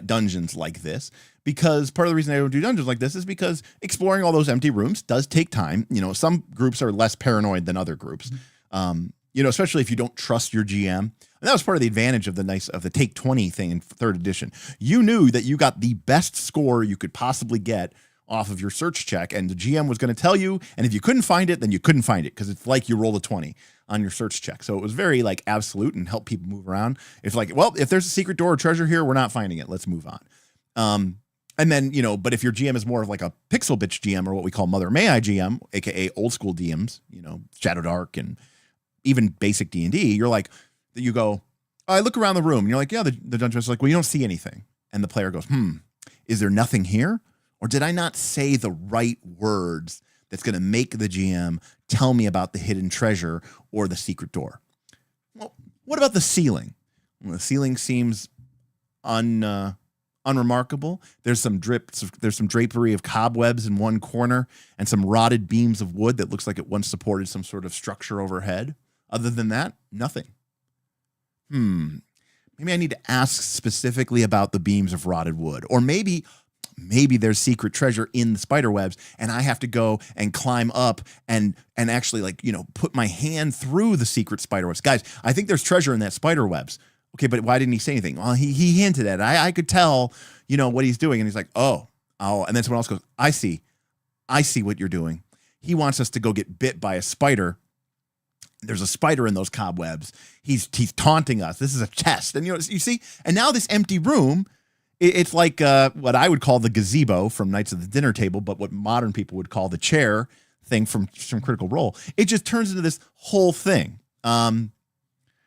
dungeons like this because part of the reason I don't do dungeons like this is because exploring all those empty rooms does take time. Some groups are less paranoid than other groups. Especially if you don't trust your GM. And that was part of the advantage of the take 20 thing in 3rd edition. You knew that you got the best score you could possibly get off of your search check, and the GM was going to tell you, and if you couldn't find it, then you couldn't find it because it's like you roll a 20 on your search check. So it was very absolute and helped people move around. It's like, well, if there's a secret door or treasure here, we're not finding it. Let's move on. And then, but if your GM is more of like a pixel bitch GM or what we call Mother May I GM, aka old school DMs, Shadow Dark and even basic D&D, you're like, you go, I look around the room and you're like, yeah, the dungeon master's like, well, you don't see anything. And the player goes, is there nothing here? Or did I not say the right words that's going to make the GM tell me about the hidden treasure or the secret door? Well, what about the ceiling? Well, the ceiling seems unremarkable. There's some drapery of cobwebs in one corner and some rotted beams of wood that looks like it once supported some sort of structure overhead. Other than that, nothing. Maybe I need to ask specifically about the beams of rotted wood. Or maybe there's secret treasure in the spider webs and I have to go and climb up and actually put my hand through the secret spider webs. Guys, I think there's treasure in that spider webs. Okay, but why didn't he say anything? Well, he hinted at it. I could tell, what he's doing. And he's like, oh. And then someone else goes, I see what you're doing. He wants us to go get bit by a spider There's a spider in those cobwebs. He's taunting us. This is a test. And you see, and now this empty room, it's like what I would call the gazebo from Knights of the Dinner Table, but what modern people would call the chair thing from Critical Role. It just turns into this whole thing.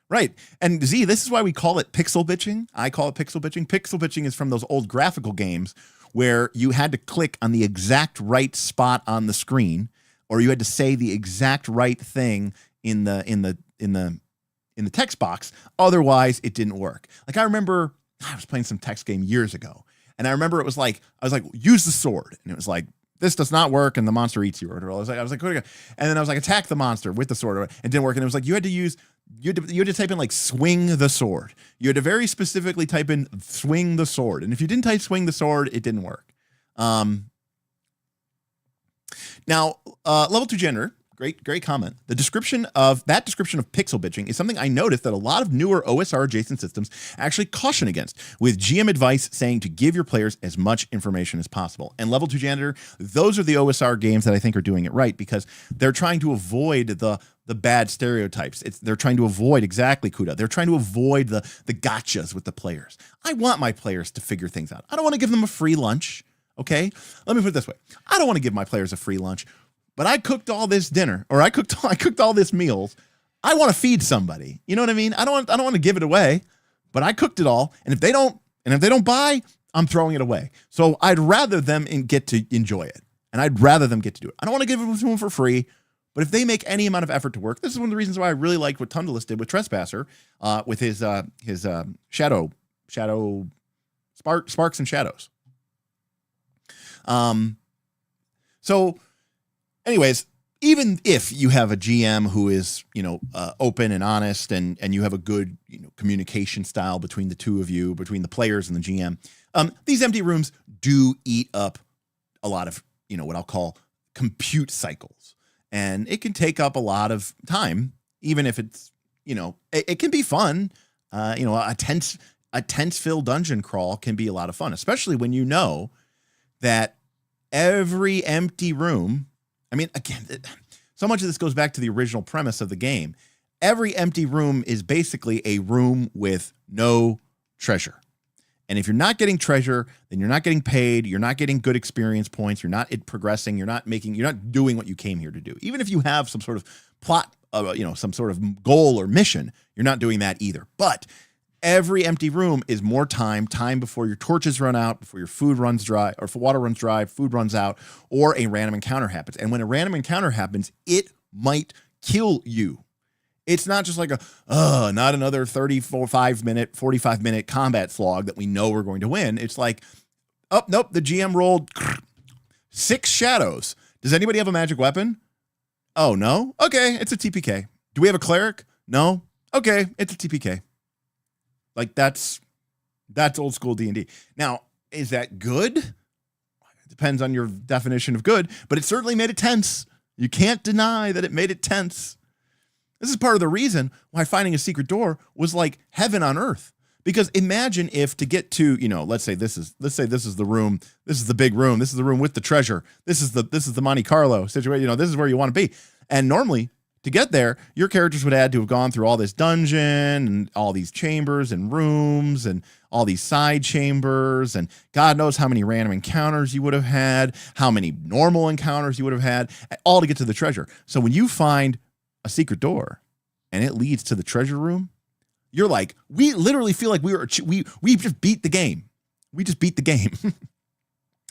Right. And Z, this is why we call it pixel bitching. I call it pixel bitching. Pixel bitching is from those old graphical games where you had to click on the exact right spot on the screen, or you had to say the exact right thing in the text box. Otherwise, it didn't work. Like I remember I was playing some text game years ago, and I remember I was like, use the sword, and it was like, this does not work, and the monster eats you. Or I was like, and then I was like, attack the monster with the sword, and it didn't work. And it was like you had to type in like swing the sword. You had to very specifically type in swing the sword, and if you didn't type swing the sword, it didn't work. Now, level 2 gender. Great comment. The description of pixel bitching is something I noticed that a lot of newer OSR adjacent systems actually caution against, with GM advice saying to give your players as much information as possible. And level 2 janitor, those are the OSR games that I think are doing it right, because they're trying to avoid the bad stereotypes. They're trying to avoid exactly Kuda. They're trying to avoid the gotchas with the players. I want my players to figure things out. I don't want to give them a free lunch. Okay, let me put it this way: I don't want to give my players a free lunch. But I cooked all this dinner, or I cooked all this meals. I want to feed somebody. You know what I mean? I don't want to give it away, but I cooked it all. And if they don't buy, I'm throwing it away. So I'd rather them get to enjoy it, and I'd rather them get to do it. I don't want to give it to them for free, but if they make any amount of effort to work, this is one of the reasons why I really liked what Tundalus did with Trespasser, with his shadow sparks and shadows. So. Anyways, even if you have a GM who is, open and honest, and you have a good, communication style between the two of you, between the players and the GM, these empty rooms do eat up a lot of, what I'll call compute cycles. And it can take up a lot of time, even if it's, it can be fun. A tense-filled dungeon crawl can be a lot of fun, especially when you know that every empty room. I mean, again, so much of this goes back to the original premise of the game. Every empty room is basically a room with no treasure. And if you're not getting treasure, then you're not getting paid. You're not getting good experience points. You're not progressing. You're not doing what you came here to do. Even if you have some sort of plot, some sort of goal or mission, you're not doing that either. But every empty room is more time before your torches run out, before your food runs dry, or if water runs dry, food runs out, or a random encounter happens. And when a random encounter happens, it might kill you. It's not just like not another 45 minute combat slog that we know we're going to win. It's like, oh, nope, the GM rolled 6 shadows. Does anybody have a magic weapon? Oh, no? Okay, it's a TPK. Do we have a cleric? No? Okay, it's a TPK. Like that's old school D&D. Now, is that good? It depends on your definition of good, but it certainly made it tense. You can't deny that it made it tense. This is part of the reason why finding a secret door was like heaven on earth. Because imagine if to get to, let's say this is the room, this is the big room, this is the room with the treasure, this is the Monte Carlo situation, this is where you want to be. And normally, to get there, your characters would have to have gone through all this dungeon and all these chambers and rooms and all these side chambers, and God knows how many random encounters you would have had, how many normal encounters you would have had, all to get to the treasure. So when you find a secret door and it leads to the treasure room, you're like, we literally feel like we just beat the game. We just beat the game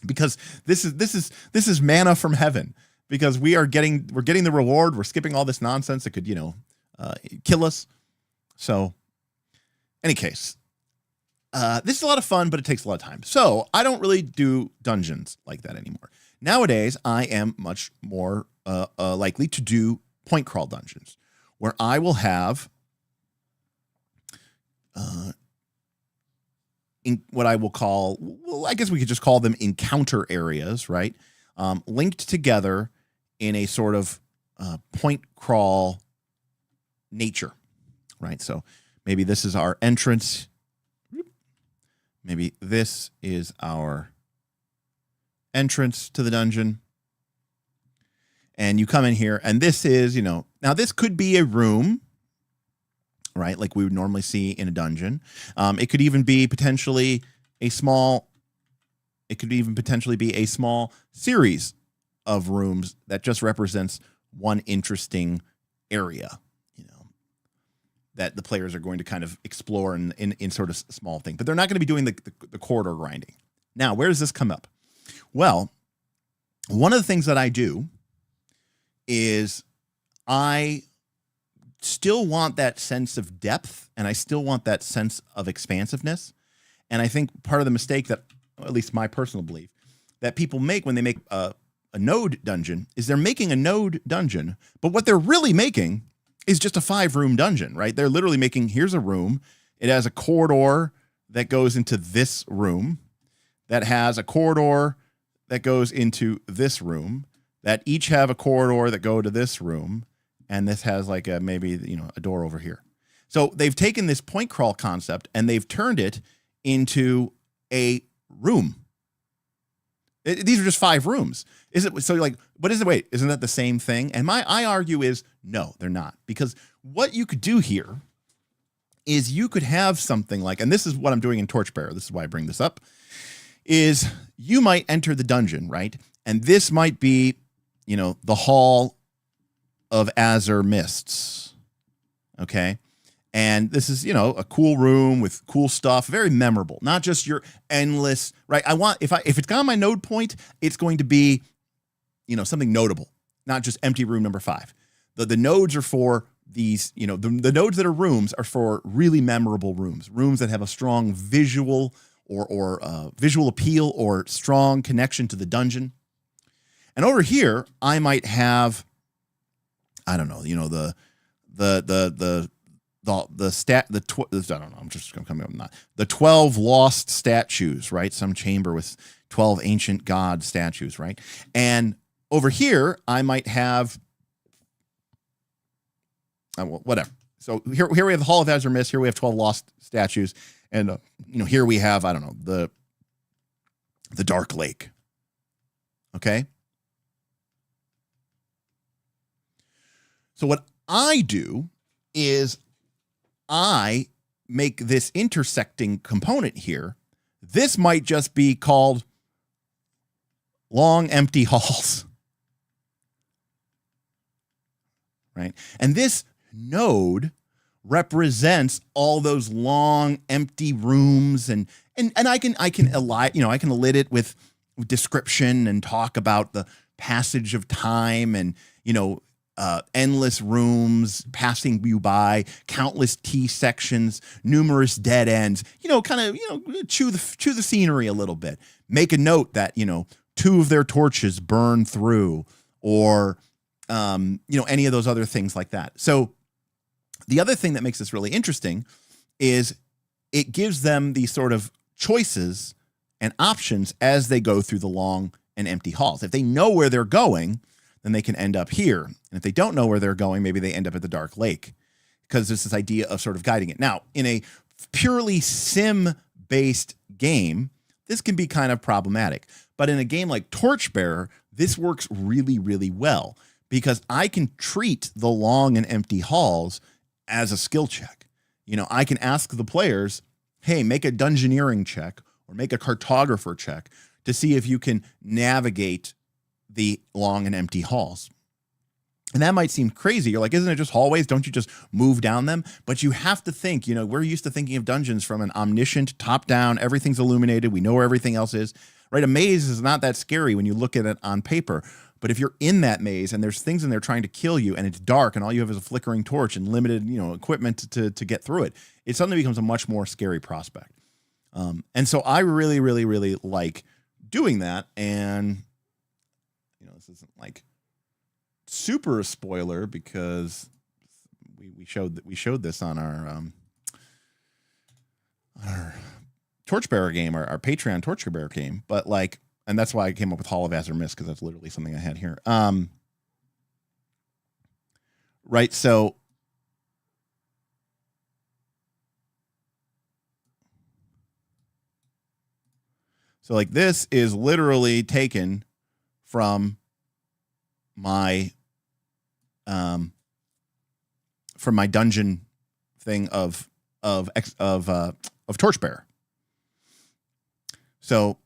because this is manna from heaven. Because we're getting the reward. We're skipping all this nonsense that could, kill us. So, any case, this is a lot of fun, but it takes a lot of time. So I don't really do dungeons like that anymore. Nowadays, I am much more likely to do point crawl dungeons, where I will have in what I will call, I guess we could just call them encounter areas, right? Linked together in a sort of point crawl nature, right? So maybe this is our entrance. Maybe this is our entrance to the dungeon. And you come in here, and this is, now this could be a room, right? Like we would normally see in a dungeon. It could even be potentially a small series of rooms that just represents one interesting area, that the players are going to kind of explore in sort of small thing. But they're not going to be doing the corridor grinding. Now, where does this come up? Well, one of the things that I do is I still want that sense of depth, and I still want that sense of expansiveness. And I think part of the mistake that, at least my personal belief, that people make when they make a node dungeon is they're making a node dungeon, but what they're really making is just a 5-room dungeon, right? They're literally making, here's a room. It has a corridor that goes into this room, that has a corridor that goes into this room, that each have a corridor that go to this room, and this has like maybe a door over here. So they've taken this point crawl concept and they've turned it into a room. These are just 5 rooms. Is it so? Like, what is it? Wait, isn't that the same thing? And I argue is no, they're not, because what you could do here is you could have something like, and this is what I'm doing in Torchbearer. This is why I bring this up. Is you might enter the dungeon, right? And this might be, the Hall of Azure Mists. Okay. And this is, a cool room with cool stuff, very memorable, not just your endless, right? I want, if it's got my node point, it's going to be, something notable, not just empty room number 5. The nodes are for these, the nodes that are rooms are for really memorable rooms that have a strong visual or visual appeal or strong connection to the dungeon. And over here, I might have, I don't know, I don't know, I'm just going to come up with that. The 12 lost statues, right? Some chamber with 12 ancient god statues, right? And over here, I might have, whatever. So here we have the Hall of Azure Mist. Here we have 12 lost statues. And, here we have, I don't know, the Dark Lake. Okay? So what I do is I make this intersecting component here. This might just be called long empty halls. Right? And this node represents all those long empty rooms and I can lit it with description and talk about the passage of time and endless rooms passing you by, countless T sections, numerous dead ends, chew the scenery a little bit. Make a note that, 2 of their torches burn through, or, any of those other things like that. So the other thing that makes this really interesting is it gives them these sort of choices and options as they go through the long and empty halls. If they know where they're going, then they can end up here. And if they don't know where they're going, maybe they end up at the Dark Lake, because there's this idea of sort of guiding it. Now, in a purely sim-based game, this can be kind of problematic. But in a game like Torchbearer, this works really, really well, because I can treat the long and empty halls as a skill check. I can ask the players, hey, make a dungeoneering check or make a cartographer check to see if you can navigate the long and empty halls. And that might seem crazy. You're like, isn't it just hallways? Don't you just move down them? But you have to think, we're used to thinking of dungeons from an omniscient top down, everything's illuminated. We know where everything else is, right? A maze is not that scary when you look at it on paper. But if you're in that maze and there's things in there trying to kill you and it's dark and all you have is a flickering torch and limited, equipment to get through it, it suddenly becomes a much more scary prospect. And so I really, really, really like doing that. And, this isn't like super a spoiler because we showed this on our Torchbearer game, our Patreon Torchbearer game, but like, and that's why I came up with Hall of Azure Mist, because that's literally something I had here. Right. So like this is literally taken from my dungeon thing of Torchbearer. So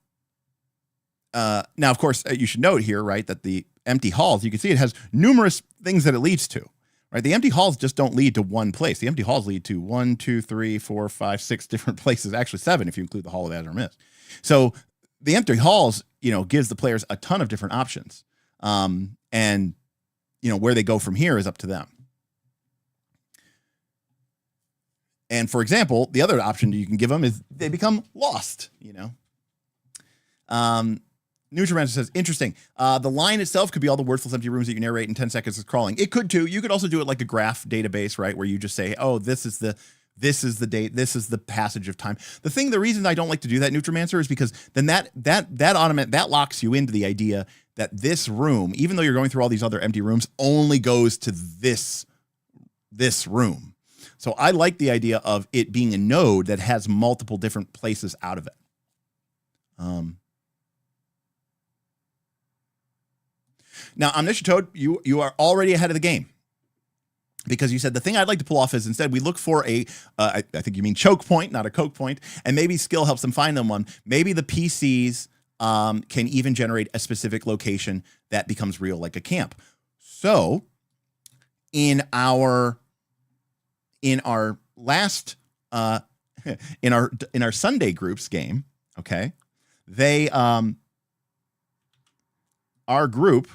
now, of course, you should note here, right, that the empty halls, you can see it has numerous things that it leads to, right? The empty halls just don't lead to one place. The empty halls lead to 1, 2, 3, 4, 5, 6 different places, actually 7 if you include the Hall of Azure Mist. So the empty halls, gives the players a ton of different options. And, where they go from here is up to them. And for example, the other option you can give them is they become lost, Nutrimancer says, interesting. The line itself could be all the worthless empty rooms that you narrate in 10 seconds of crawling. It could too. You could also do it like a graph database, right? Where you just say, oh, this is the date, this is the passage of time. The reason I don't like to do that, Nutrimancer, is because then that locks you into the idea that this room, even though you're going through all these other empty rooms, only goes to this room. So I like the idea of it being a node that has multiple different places out of it. Now, Omniscient Toad, you are already ahead of the game, because you said the thing I'd like to pull off is instead we look for I think you mean choke point, not a coke point, and maybe skill helps them find them one. Maybe the PCs can even generate a specific location that becomes real, like a camp. So in our last in our Sunday groups game, okay, they our group.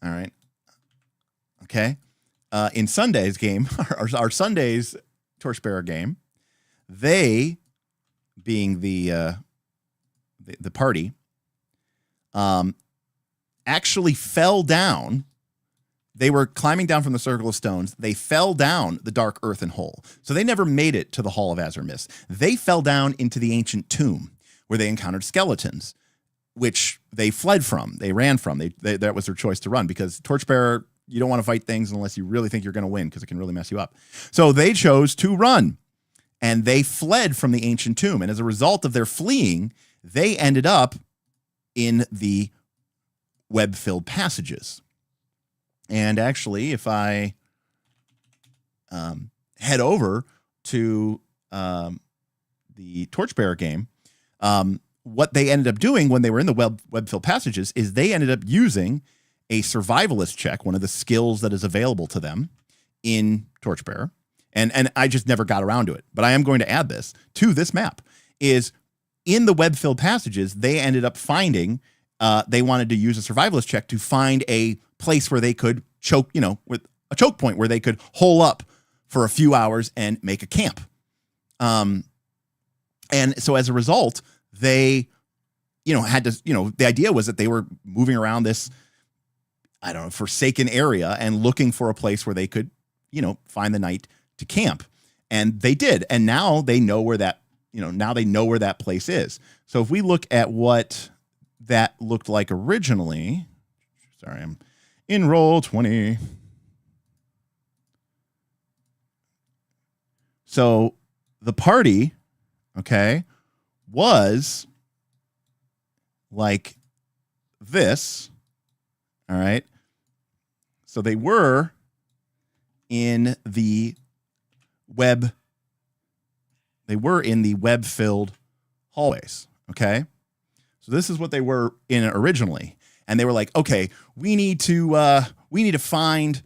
All right. Okay. In Sunday's game, our Sunday's Torchbearer game, they, being the party, actually fell down. They were climbing down from the Circle of Stones. They fell down the dark earthen hole. So they never made it to the Hall of Azure Mist. They fell down into the ancient tomb where they encountered skeletons, which they fled from. They ran from. That was their choice to run, because Torchbearer, you don't want to fight things unless you really think you're going to win, because it can really mess you up. So they chose to run, and they fled from the ancient tomb. And as a result of their fleeing, they ended up in the web-filled passages. And actually, if I head over to the Torchbearer game, what they ended up doing when they were in the web-filled passages is they ended up using a survivalist check, one of the skills that is available to them in Torchbearer. And I just never got around to it. But I am going to add this to this map, is in the web-filled passages, they ended up finding, they wanted to use a survivalist check to find a place where they could choke, with a choke point where they could hole up for a few hours and make a camp. And so as a result, they, had to, the idea was that they were moving around this, I don't know, forsaken area and looking for a place where they could, find the night to camp. And they did. And now they know where that, now they know where that place is. So if we look at what that looked like originally, sorry, I'm in Roll20. So the party, okay, was like this. All right. So they were in the web-filled hallways. Okay. So this is what they were in originally. And they were like, okay, we need to find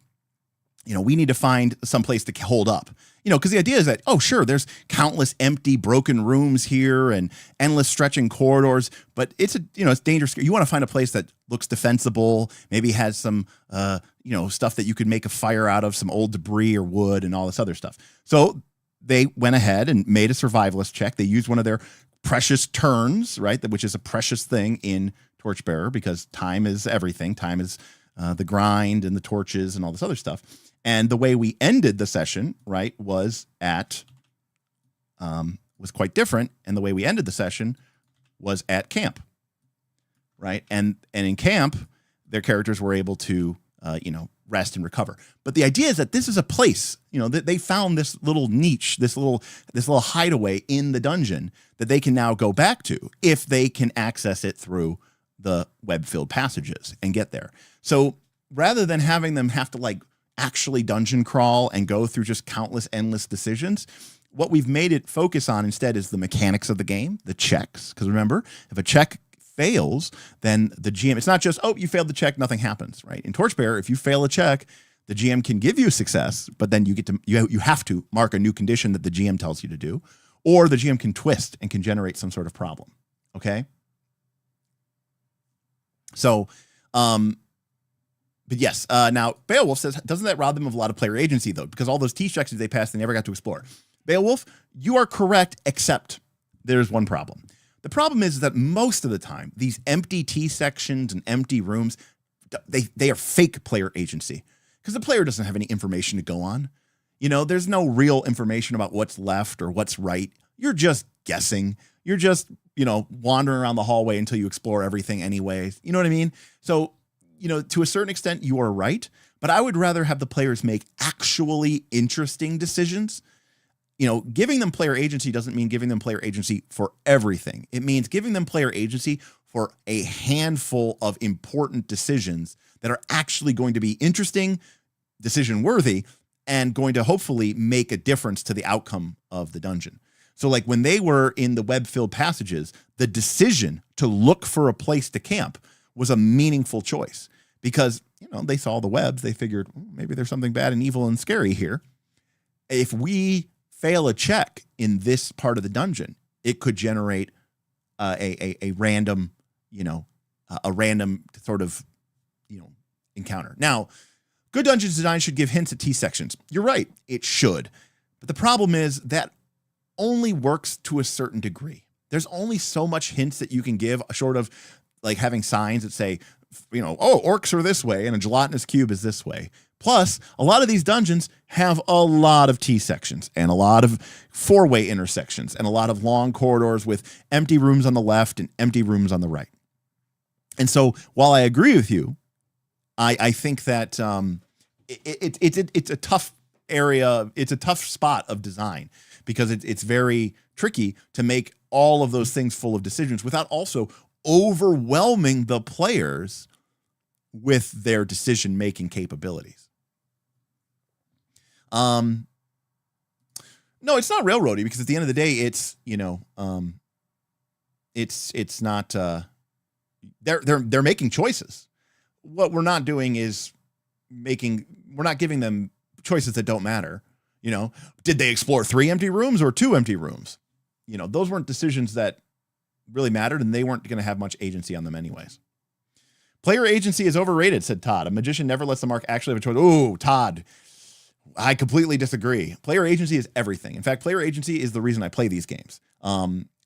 some place to hold up. Because the idea is that, oh, sure, there's countless empty, broken rooms here and endless stretching corridors, but it's dangerous. You want to find a place that looks defensible, maybe has some, stuff that you could make a fire out of, some old debris or wood and all this other stuff. So they went ahead and made a survivalist check. They used one of their precious turns, right, which is a precious thing in Torchbearer, because time is everything. Time is the grind and the torches and all this other stuff. And the way we ended the session, right, was quite different. And the way we ended the session was at camp, right? And in camp, their characters were able to, rest and recover. But the idea is that this is a place, that they found this little niche, this little hideaway in the dungeon that they can now go back to if they can access it through the web-filled passages and get there. So rather than having them have to like actually dungeon crawl and go through just countless endless decisions, what we've made it focus on instead is the mechanics of the game, the checks. Because remember, if a check fails, then the GM, it's not just, oh, you failed the check, nothing happens, right? In Torchbearer, if you fail a check, the GM can give you success, but then you have to mark a new condition that the GM tells you to do, or the GM can twist and can generate some sort of problem. Okay. So, but yes, now Beowulf says, doesn't that rob them of a lot of player agency though? Because all those T sections they passed, they never got to explore. Beowulf, you are correct, except there's one problem. The problem is that most of the time, these empty T sections and empty rooms, they are fake player agency because the player doesn't have any information to go on. You know, there's no real information about what's left or what's right. You're just guessing. You're just, you know, wandering around the hallway until you explore everything anyways. You know what I mean? So, you know, to a certain extent, you are right, but I would rather have the players make actually interesting decisions. You know, giving them player agency doesn't mean giving them player agency for everything. It means giving them player agency for a handful of important decisions that are actually going to be interesting, decision worthy, and going to hopefully make a difference to the outcome of the dungeon. So like when they were in the web-filled passages, the decision to look for a place to camp was a meaningful choice because, you know, they saw the webs. They figured maybe there's something bad and evil and scary here. If we fail a check in this part of the dungeon, it could generate a random, you know, a random sort of, you know, encounter. Now, good dungeons design should give hints at T sections. You're right, it should. But the problem is that only works to a certain degree. There's only so much hints that you can give, short of like having signs that say, you know, oh, orcs are this way and a gelatinous cube is this way. Plus, a lot of these dungeons have a lot of T sections and a lot of four-way intersections and a lot of long corridors with empty rooms on the left and empty rooms on the right. And so while I agree with you, I think that it's a tough area. It's a tough spot of design because it's very tricky to make all of those things full of decisions without also overwhelming the players with their decision-making capabilities. No, it's not railroady because at the end of the day, it's, you know, it's not, they're making choices. What we're not doing is we're not giving them choices that don't matter. You know, did they explore 3 empty rooms or 2 empty rooms? You know, those weren't decisions that really mattered and they weren't going to have much agency on them anyways. Player agency is overrated, said Todd. A magician never lets the mark actually have a choice. Ooh, Todd, I completely disagree. Player agency is everything. In fact, player agency is the reason I play these games.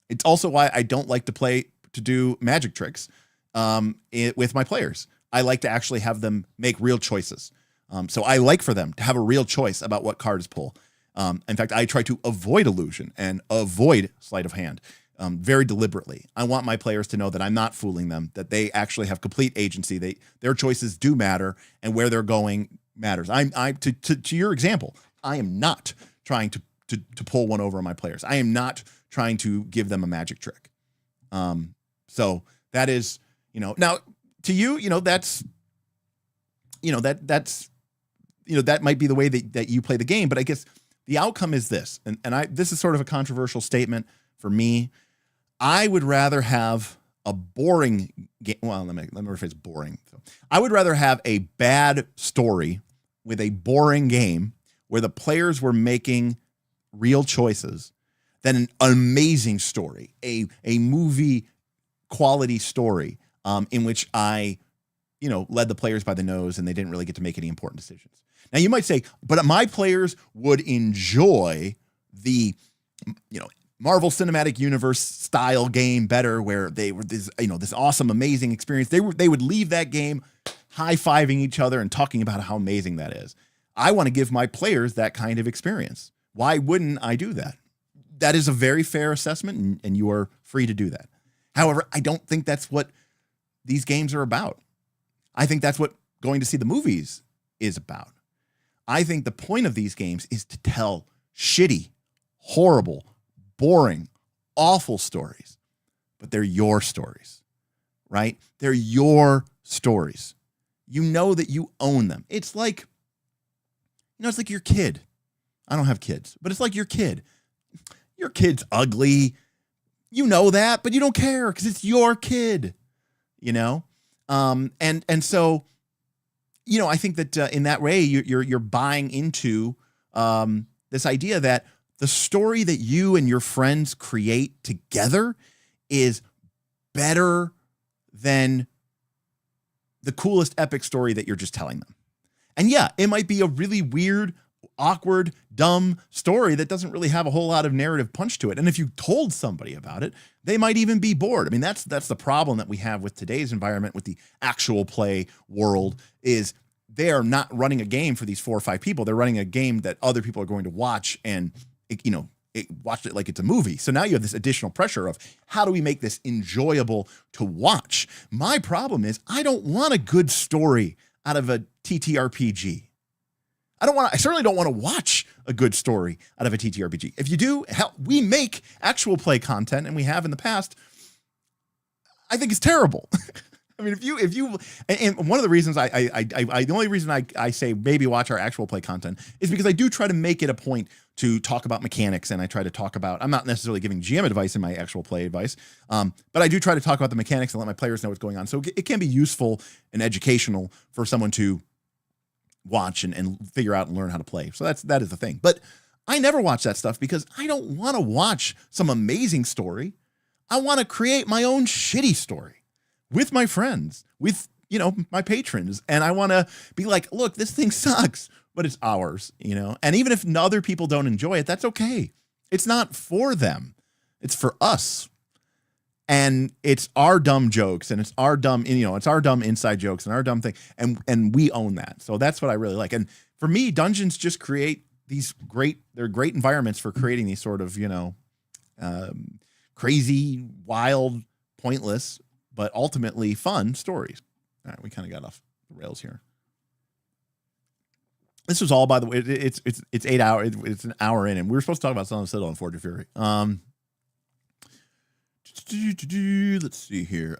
It's also why I don't like to do magic tricks with my players. I like to actually have them make real choices. So I like for them to have a real choice about what cards pull. In fact, I try to avoid illusion and avoid sleight of hand very deliberately. I want my players to know that I'm not fooling them, that they actually have complete agency. Their choices do matter, and where they're going matters. To your example, I am not trying to pull one over on my players. I am not trying to give them a magic trick. So that is, you know, now to you, you know, that's, you know, that's, you know, that might be the way that you play the game, but I guess the outcome is this, and this is sort of a controversial statement for me. I would rather have a boring game. Well, let me rephrase boring. I would rather have a bad story with a boring game where the players were making real choices than an amazing story, a movie quality story in which I, you know, led the players by the nose and they didn't really get to make any important decisions. Now you might say, but my players would enjoy the, you know, Marvel Cinematic Universe style game better, where they were this, you know, this awesome, amazing experience. They would leave that game high-fiving each other and talking about how amazing that is. I want to give my players that kind of experience. Why wouldn't I do that? That is a very fair assessment, and you are free to do that. However, I don't think that's what these games are about. I think that's what going to see the movies is about. I think the point of these games is to tell shitty, horrible, boring, awful stories, but they're your stories, right? They're your stories. You know that you own them. It's like, it's like your kid. I don't have kids, but it's like your kid. Your kid's ugly. You know that, but you don't care because it's your kid, And so, I think that in that way, you're buying into this idea that the story that you and your friends create together is better than the coolest epic story that you're just telling them. And yeah, it might be a really weird, awkward, dumb story that doesn't really have a whole lot of narrative punch to it. And if you told somebody about it, they might even be bored. I mean, that's the problem that we have with today's environment with the actual play world is they are not running a game for these 4 or 5 people. They're running a game that other people are going to watch and, watch it like it's a movie. So now you have this additional pressure of how do we make this enjoyable to watch? My problem is I don't want a good story out of a TTRPG. I certainly don't want to watch a good story out of a TTRPG. If you do, hell, we make actual play content and we have in the past. I think it's terrible. I mean, if you, and one of the reasons the only reason I say maybe watch our actual play content is because I do try to make it a point to talk about mechanics, and I try to talk about, I'm not necessarily giving GM advice in my actual play advice, but I do try to talk about the mechanics and let my players know what's going on. So it can be useful and educational for someone to watch and figure out and learn how to play. So that is the thing. But I never watch that stuff because I don't want to watch some amazing story. I want to create my own shitty story with my friends, with, my patrons. And I want to be like, look, this thing sucks, but it's ours, And even if other people don't enjoy it, that's okay. It's not for them. It's for us. And it's our dumb jokes and it's our dumb, it's our dumb inside jokes and our dumb thing. And we own that. So that's what I really like. And for me, dungeons just create they're great environments for creating these sort of, crazy, wild, pointless, but ultimately fun stories. All right, we kind of got off the rails here. This was all, by the way, it's 8 hours. It's an hour in, and we were supposed to talk about Sunless Citadel and Forge of Fury. Let's see here.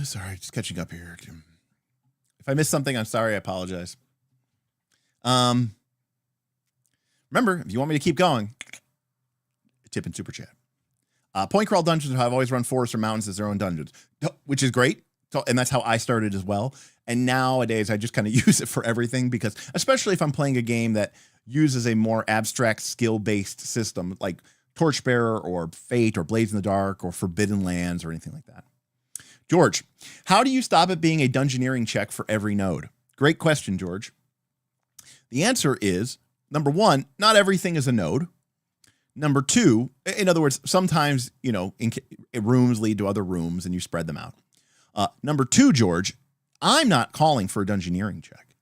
Sorry, just catching up here. If I missed something, I'm sorry. I apologize. Remember, if you want me to keep going, tip and super chat. Point crawl dungeons have always run forests or mountains as their own dungeons, which is great. So, and that's how I started as well. And nowadays, I just kind of use it for everything because, especially if I'm playing a game that uses a more abstract skill-based system like Torchbearer or Fate or Blades in the Dark or Forbidden Lands or anything like that. George, how do you stop it being a dungeoneering check for every node? Great question, George. The answer is, number one, not everything is a node. Number two, in other words, sometimes, rooms lead to other rooms and you spread them out. Number two, George, I'm not calling for a dungeoneering check.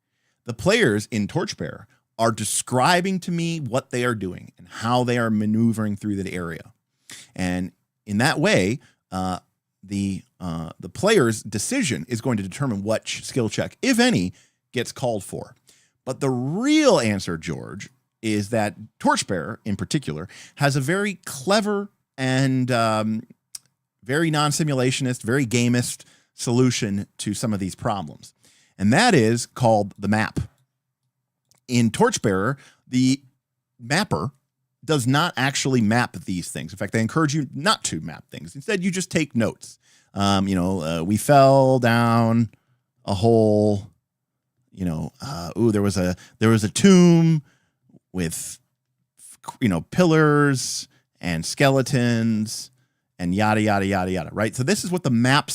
The players in Torchbearer are describing to me what they are doing and how they are maneuvering through that area. And in that way, the player's decision is going to determine what skill check, if any, gets called for. But the real answer, George, is that Torchbearer, in particular, has a very clever and very non-simulationist, very gamist solution to some of these problems. And that is called the map. In Torchbearer, the mapper does not actually map these things. In fact, they encourage you not to map things. Instead, you just take notes. We fell down a hole. There was a tomb with, pillars and skeletons and yada, yada, yada, yada, right? So this is what the map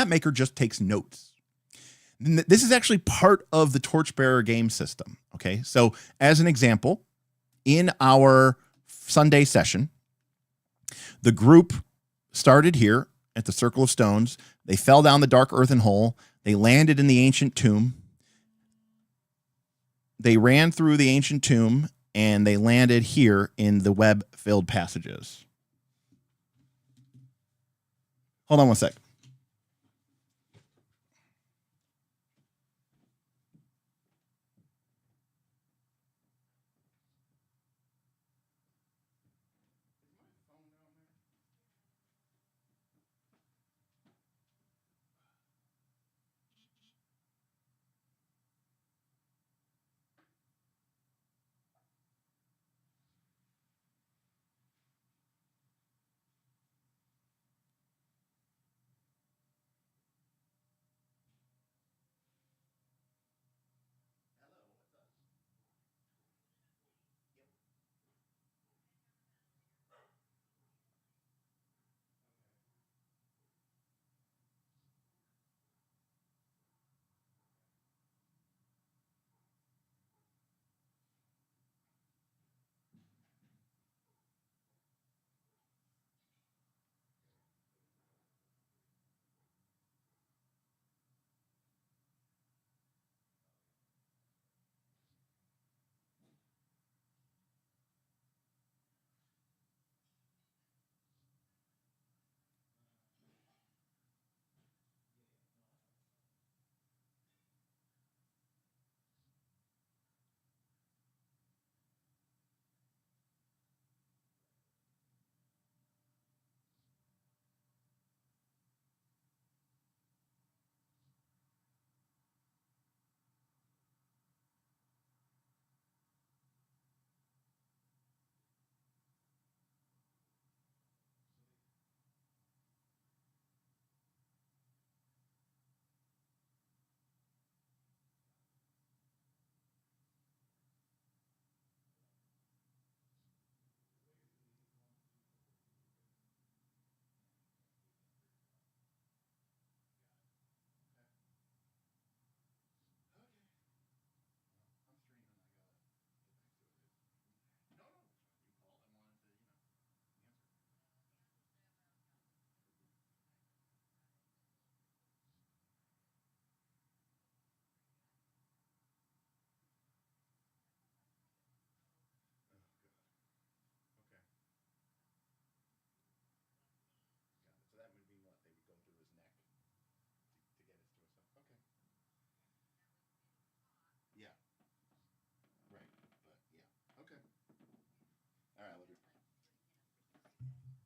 maker just takes notes. This is actually part of the Torchbearer game system, okay? So as an example, in our Sunday session, the group started here at the Circle of Stones. They fell down the dark earthen hole. They landed in the ancient tomb. They ran through the ancient tomb, and they landed here in the web-filled passages. Hold on one sec.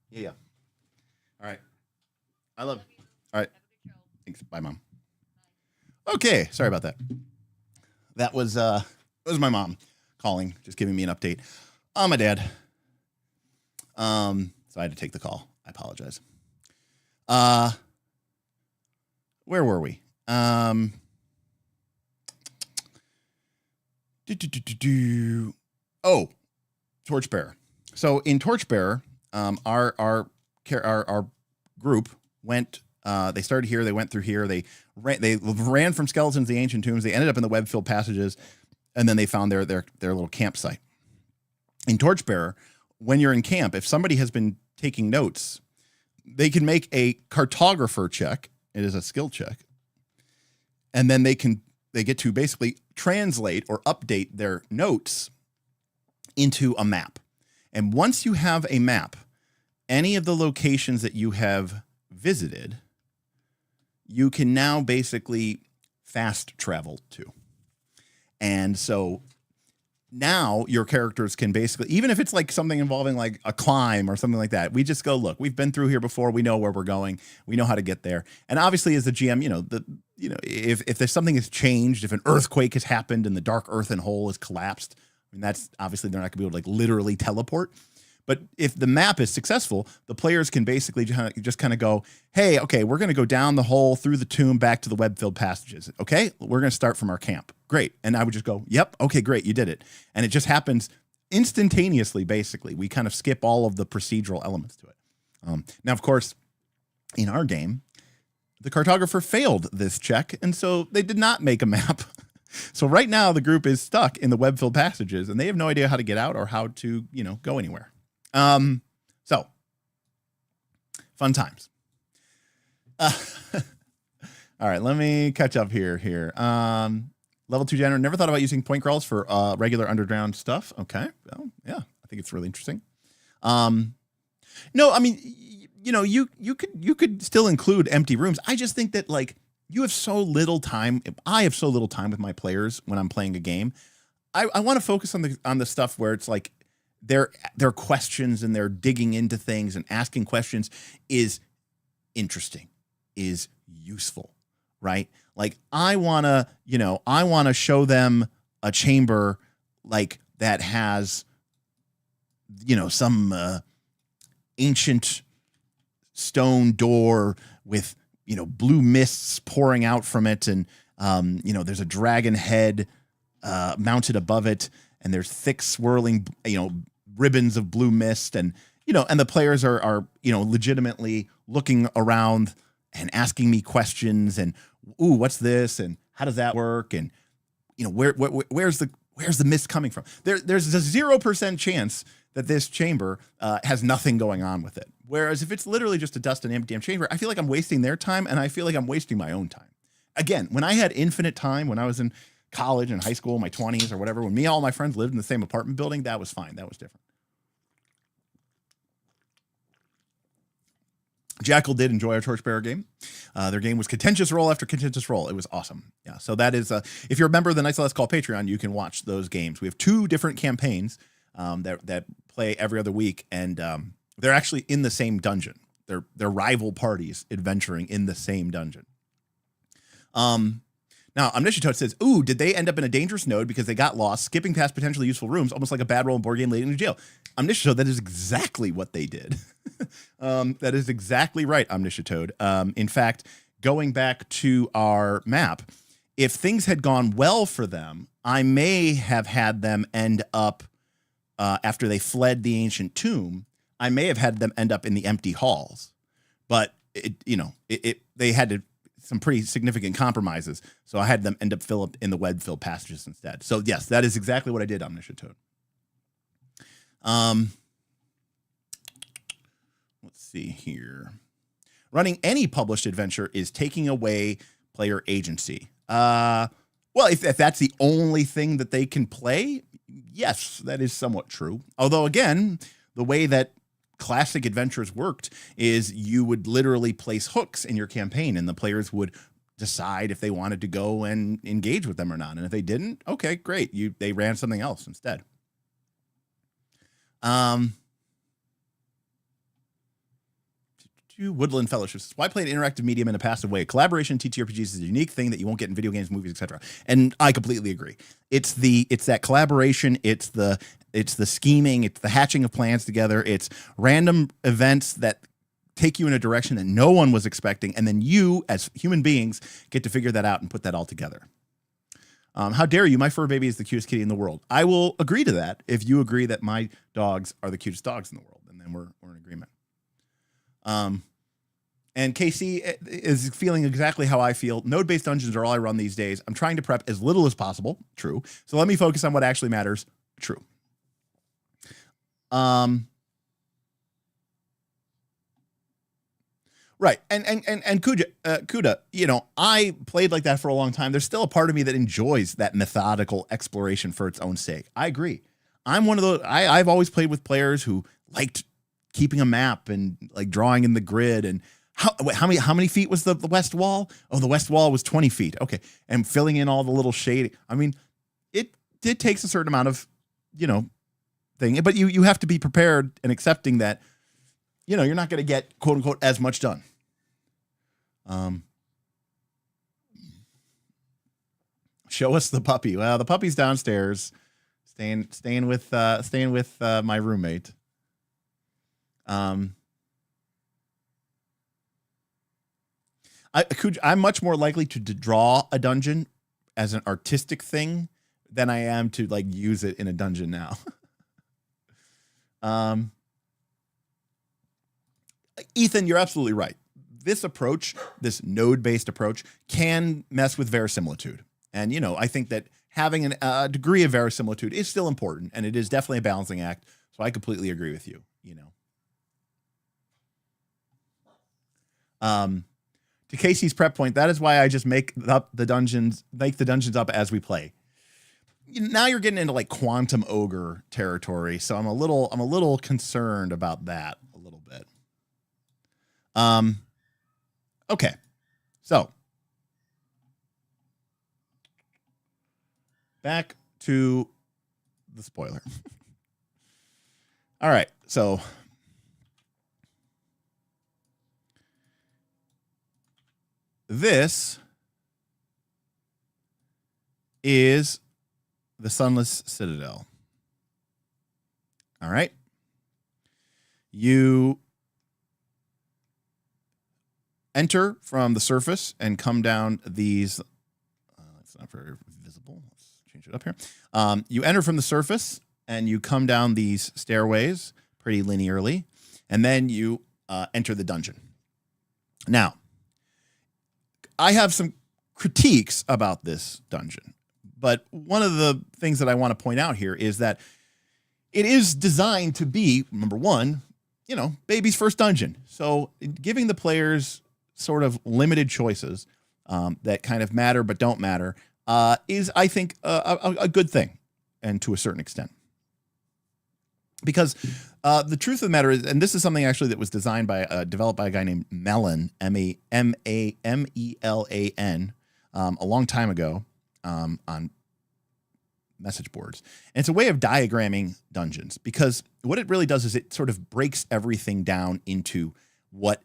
Yeah. All right. I love. All right. Thanks. Bye, Mom. Okay. Sorry about that. That was my mom calling, just giving me an update on my dad. So I had to take the call. I apologize. Where were we? Oh, Torchbearer. So in Torchbearer, our group went. They started here. They went through here. They ran from skeletons to the ancient tombs. They ended up in the web-filled passages, and then they found their little campsite. In Torchbearer, when you're in camp, if somebody has been taking notes, they can make a cartographer check. It is a skill check, and then they get to basically translate or update their notes into a map. And once you have a map, any of the locations that you have visited, you can now basically fast travel to. And so now your characters can basically, even if it's like something involving like a climb or something like that, we just go, look, we've been through here before. We know where we're going. We know how to get there. And obviously as the GM, if there's something has changed, if an earthquake has happened and the dark earthen hole has collapsed, I mean, that's obviously they're not gonna be able to like literally teleport. But if the map is successful, the players can basically just kind of go, hey, okay, we're going to go down the hole through the tomb back to the web-filled passages. Okay, we're going to start from our camp. Great. And I would just go, yep, okay, great, you did it. And it just happens instantaneously, basically. We kind of skip all of the procedural elements to it. Now, of course, in our game, the cartographer failed this check, and so they did not make a map. So right now, the group is stuck in the web-filled passages, and they have no idea how to get out or how to, go anywhere. So fun times. All right, let me catch up here. Level 2 general. Never thought about using point crawls for regular underground stuff. Okay. Well, yeah, I think it's really interesting. No, I mean, you could still include empty rooms. I just think that like you have so little time. I have so little time with my players when I'm playing a game. I want to focus on the stuff where it's like their questions and they're digging into things and asking questions is interesting, is useful, right? Like I want to show them a chamber like that has, some ancient stone door with, blue mists pouring out from it. And, there's a dragon head mounted above it. And there's thick swirling, ribbons of blue mist, and and the players are legitimately looking around and asking me questions, and ooh, what's this, and how does that work, and where's the mist coming from? There's a 0% chance that this chamber has nothing going on with it. Whereas if it's literally just a dust and empty chamber, I feel like I'm wasting their time, and I feel like I'm wasting my own time. Again, when I had infinite time, when I was in college and high school, my 20s or whatever, when all my friends lived in the same apartment building, that was fine. That was different. Jackal did enjoy our Torchbearer game. Their game was contentious roll after contentious roll. It was awesome. Yeah. So that is, if you're a member of the Nights Last Call Patreon, you can watch those games. We have 2 different campaigns that play every other week, and they're actually in the same dungeon. They're rival parties adventuring in the same dungeon. Now, Omniscient Toad says, ooh, did they end up in a dangerous node because they got lost, skipping past potentially useful rooms, almost like a bad roll in board game leading to jail? Omniscient Toad, that is exactly what they did. That is exactly right, Omniscient Toad. In fact, going back to our map, if things had gone well for them, I may have had them end up, after they fled the ancient tomb, I may have had them end up in the empty halls. But, they had to some pretty significant compromises. So I had them end up in the web-filled passages instead. So yes, that is exactly what I did, Omniscient Toad. Let's see here. Running any published adventure is taking away player agency. Well, if that's the only thing that they can play, yes, that is somewhat true. Although again, the way that classic adventures worked is you would literally place hooks in your campaign, and the players would decide if they wanted to go and engage with them or not. And if they didn't, okay, great. They ran something else instead. Woodland Fellowships. Why play an interactive medium in a passive way? Collaboration in TTRPGs is a unique thing that you won't get in video games, movies, etc. And I completely agree. It's that collaboration. It's the scheming. It's the hatching of plans together. It's random events that take you in a direction that no one was expecting, and then you, as human beings, get to figure that out and put that all together. How dare you? My fur baby is the cutest kitty in the world. I will agree to that if you agree that my dogs are the cutest dogs in the world, and then we're in agreement. And Casey is feeling exactly how I feel. Node-based dungeons are all I run these days. I'm trying to prep as little as possible. True. So let me focus on what actually matters. True. Right. And Kuda, you know, I played like that for a long time. There's still a part of me that enjoys that methodical exploration for its own sake. I agree. I'm one of those. I've always played with players who liked keeping a map and like drawing in the grid. And how many feet was the west wall? Oh, the west wall was 20 feet. Okay. And filling in all the little shading. I mean, it takes a certain amount of, you know, thing, but you have to be prepared and accepting that, you know, you're not going to get quote unquote as much done. Show us the puppy. Well, the puppy's downstairs, staying with my roommate. I'm much more likely to draw a dungeon as an artistic thing than I am to like use it in a dungeon now. Ethan, you're absolutely right. This approach, this node-based approach, can mess with verisimilitude. And, you know, I think that having a degree of verisimilitude is still important, and it is definitely a balancing act. So I completely agree with you, you know. To Casey's prep point, that is why I just make the dungeons up as we play. Now you're getting into like quantum ogre territory, so I'm a little concerned about that a little bit. Okay, so back to the spoiler. All right, so this is the Sunless Citadel. All right. You enter from the surface and come down these. It's not very visible. Let's change it up here. You enter from the surface and you come down these stairways pretty linearly, and then you enter the dungeon. Now, I have some critiques about this dungeon, but one of the things that I want to point out here is that it is designed to be, number one, you know, baby's first dungeon. So giving the players sort of limited choices that kind of matter but don't matter is, I think, a good thing, and to a certain extent. Because the truth of the matter is, and this is something actually that was designed by, developed by a guy named Melan, M-E-L-A-N, a long time ago on message boards. And it's a way of diagramming dungeons, because what it really does is it sort of breaks everything down into what,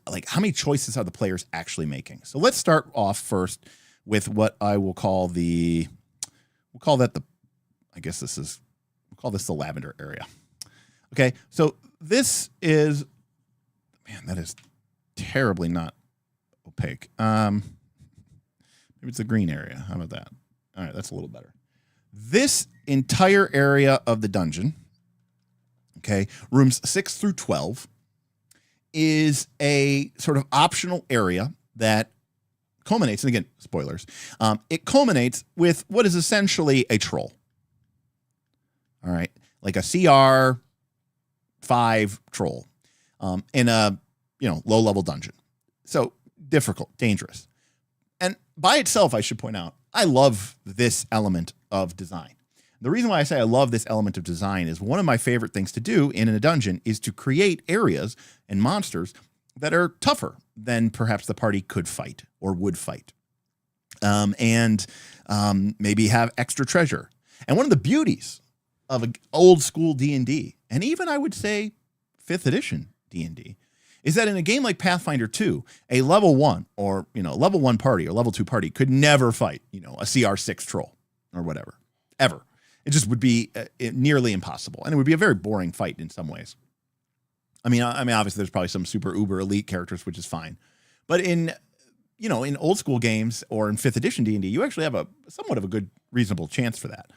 like, how many choices are the players actually making. So let's start off first with what I will call we'll call this the lavender area. Okay, so this is, man, that is terribly not opaque. Maybe it's the green area. How about that? All right, that's a little better. This entire area of the dungeon, okay, rooms 6 through 12, is a sort of optional area that culminates, and again, spoilers, it culminates with what is essentially a troll. All right, like a CR 5 troll in a, you know, low-level dungeon. So difficult, dangerous. And by itself, I should point out, I love this element of design. The reason why I say I love this element of design is one of my favorite things to do in a dungeon is to create areas and monsters that are tougher than perhaps the party could fight or would fight. And maybe have extra treasure. And one of the beauties of an old school D&D, and even I would say 5th edition D&D, is that in a game like Pathfinder 2, a level 1 or, level 1 party or level 2 party could never fight, a CR6 troll or whatever, ever. It just would be nearly impossible. And it would be a very boring fight in some ways. I mean, obviously there's probably some super uber elite characters, which is fine. But in old school games or in 5th edition D&D, you actually have somewhat of a good, reasonable chance for that.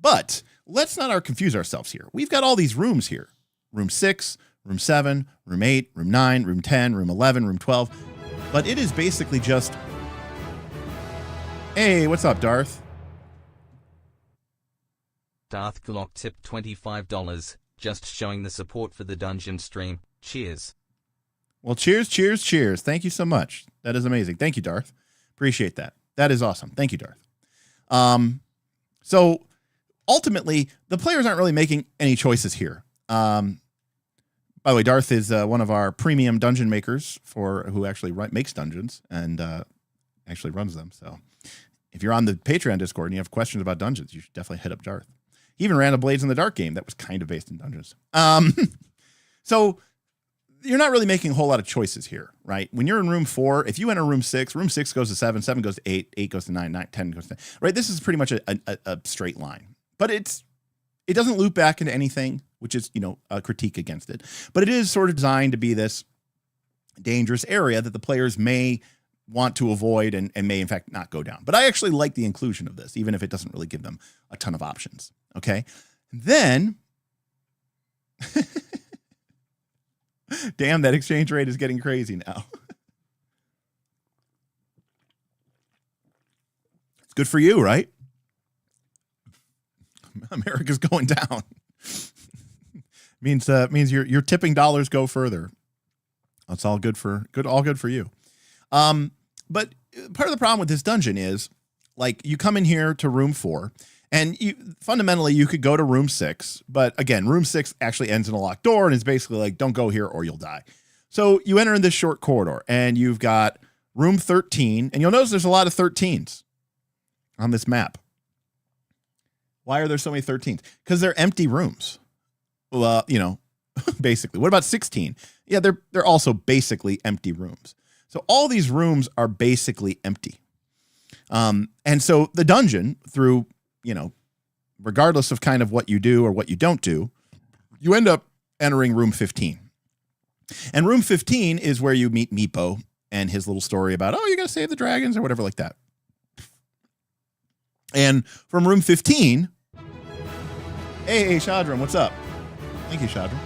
But let's not confuse ourselves here. We've got all these rooms here. Room 6, room 7, room 8, room 9, room 10, room 11, room 12. But it is basically just, hey, what's up, Darth? Darth Glock tipped $25, just showing the support for the dungeon stream. Cheers. Well, cheers, cheers, cheers. Thank you so much. That is amazing. Thank you, Darth. Appreciate that. That is awesome. Thank you, Darth. So ultimately, the players aren't really making any choices here. By the way, Darth is one of our premium dungeon makers who actually makes dungeons and actually runs them. So if you're on the Patreon Discord and you have questions about dungeons, you should definitely hit up Darth. He even ran a Blades in the Dark game that was kind of based in dungeons. So you're not really making a whole lot of choices here, right? When you're in room 4, if you enter room 6 goes to 7, 7 goes to 8, 8 goes to 9, 10 goes to 10, right? This is pretty much a straight line. But it doesn't loop back into anything, which is, a critique against it. But it is sort of designed to be this dangerous area that the players may want to avoid and may, in fact, not go down. But I actually like the inclusion of this, even if it doesn't really give them a ton of options. Okay? Then, damn, that exchange rate is getting crazy now. It's good for you, right? America's going down. means your tipping dollars go further. That's all good for you. But part of the problem with this dungeon is, like, you come in here to room 4, and fundamentally you could go to room 6, but again, room 6 actually ends in a locked door and is basically like, don't go here or you'll die. So you enter in this short corridor, and you've got room 13, and you'll notice there's a lot of 13s on this map. Why are there so many 13s? Because they're empty rooms. Well, basically. What about 16? Yeah, they're also basically empty rooms. So all these rooms are basically empty. And so the dungeon, through, regardless of kind of what you do or what you don't do, you end up entering room 15. And room 15 is where you meet Meepo and his little story about, you got to save the dragons or whatever like that. And from room 15, hey, Shadram, what's up? Thank you, Shadram.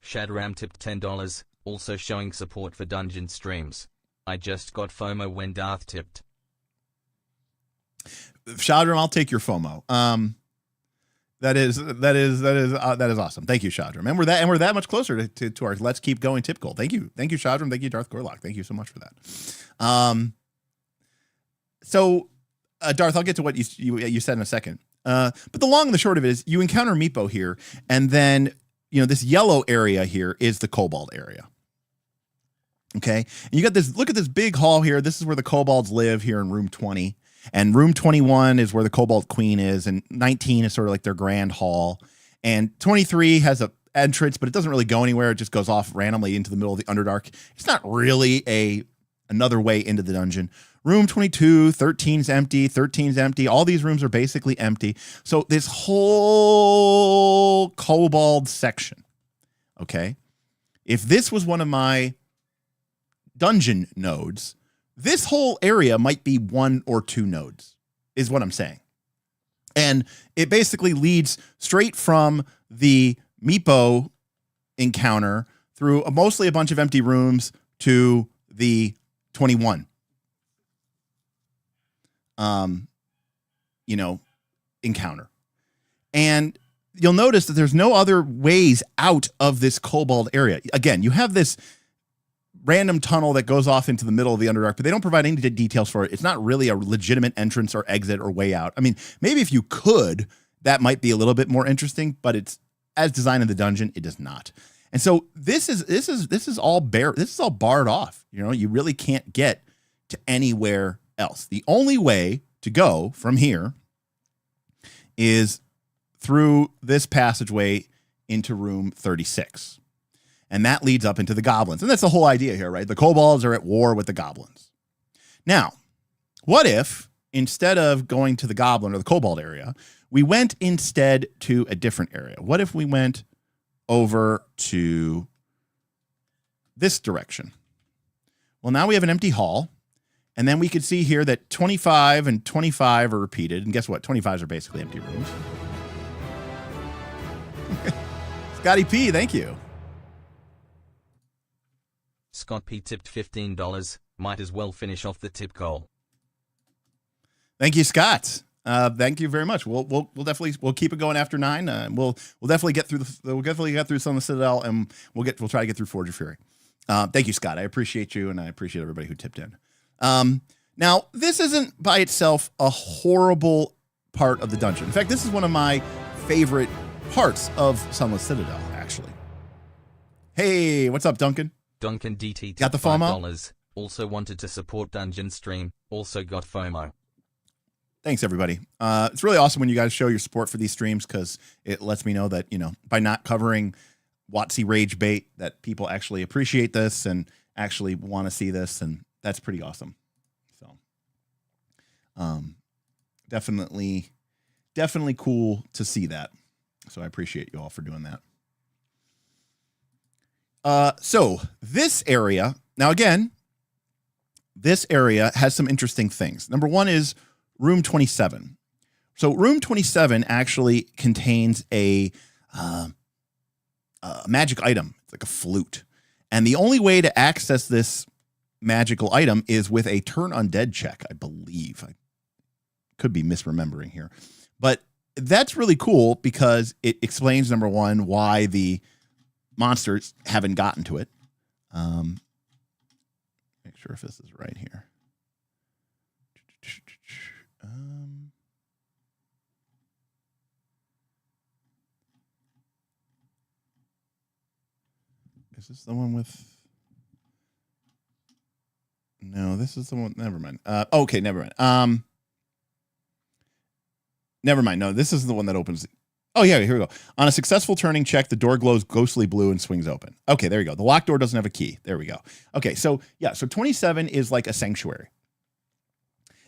Shadram tipped $10, also showing support for dungeon streams. I just got FOMO when Darth tipped. Shadram, I'll take your FOMO. That is awesome. Thank you, Shadram. And we're that much closer to our Let's Keep Going tip goal. Thank you, Shadram. Thank you, Darth Gorlock. Thank you so much for that. So, Darth, I'll get to what you said in a second. But the long and the short of it is, you encounter Meepo here, and then this yellow area here is the kobold area. Okay. And you got this, look at this big hall here. This is where the kobolds live here in room 20. And room 21 is where the kobold queen is. And 19 is sort of like their grand hall. And 23 has a entrance, but it doesn't really go anywhere. It just goes off randomly into the middle of the Underdark. It's not really another way into the dungeon. Room 22, 13's empty, 13's empty. All these rooms are basically empty. So this whole kobold section, okay, if this was one of my dungeon nodes, this whole area might be 1 or 2 nodes, is what I'm saying. And it basically leads straight from the Meepo encounter through mostly a bunch of empty rooms to the 21. Encounter. And you'll notice that there's no other ways out of this kobold area. Again, you have this random tunnel that goes off into the middle of the Underdark, but they don't provide any details for it. It's not really a legitimate entrance or exit or way out. I mean, maybe if you could, that might be a little bit more interesting, but it's as designed in the dungeon, it does not. And so this is all barred off. You really can't get to anywhere else. The only way to go from here is through this passageway into room 36. And that leads up into the goblins. And that's the whole idea here, right? The kobolds are at war with the goblins. Now, what if instead of going to the goblin or the kobold area, we went instead to a different area? What if we went over to this direction? Well, now we have an empty hall. And then we could see here that 25 and 25 are repeated. And guess what? 25s are basically empty rooms. Scotty P, thank you. Scott P tipped $15. Might as well finish off the tip goal. Thank you, Scott. Thank you very much. We'll definitely keep it going after 9. We'll definitely get through Sunless Citadel, and we'll try to get through Forge of Fury. Thank you, Scott. I appreciate you, and I appreciate everybody who tipped in. Now, this isn't by itself a horrible part of the dungeon. In fact, this is one of my favorite parts of Sunless Citadel, actually. Hey, what's up, Duncan? Duncan DT Got the FOMO? $5. Also wanted to support Dungeon Stream. Also got FOMO. Thanks, everybody. It's really awesome when you guys show your support for these streams because it lets me know that, by not covering WotC Rage Bait, that people actually appreciate this and actually want to see this, and that's pretty awesome. So, definitely cool to see that. So I appreciate you all for doing that. So this area, now again, this area has some interesting things. Number one is room 27. So room 27 actually contains a magic item. It's like a flute. And the only way to access this magical item is with a turn undead check, I believe. I could be misremembering here. But that's really cool because it explains, number one, why the monsters haven't gotten to it. Make sure if this is right here. Is this the one with... No, this is the one... Never mind. Okay, never mind. Never mind. No, this is the one that opens... Oh, yeah, here we go. On a successful turning check, the door glows ghostly blue and swings open. Okay, there you go. The locked door doesn't have a key. There we go. Okay, so 27 is like a sanctuary.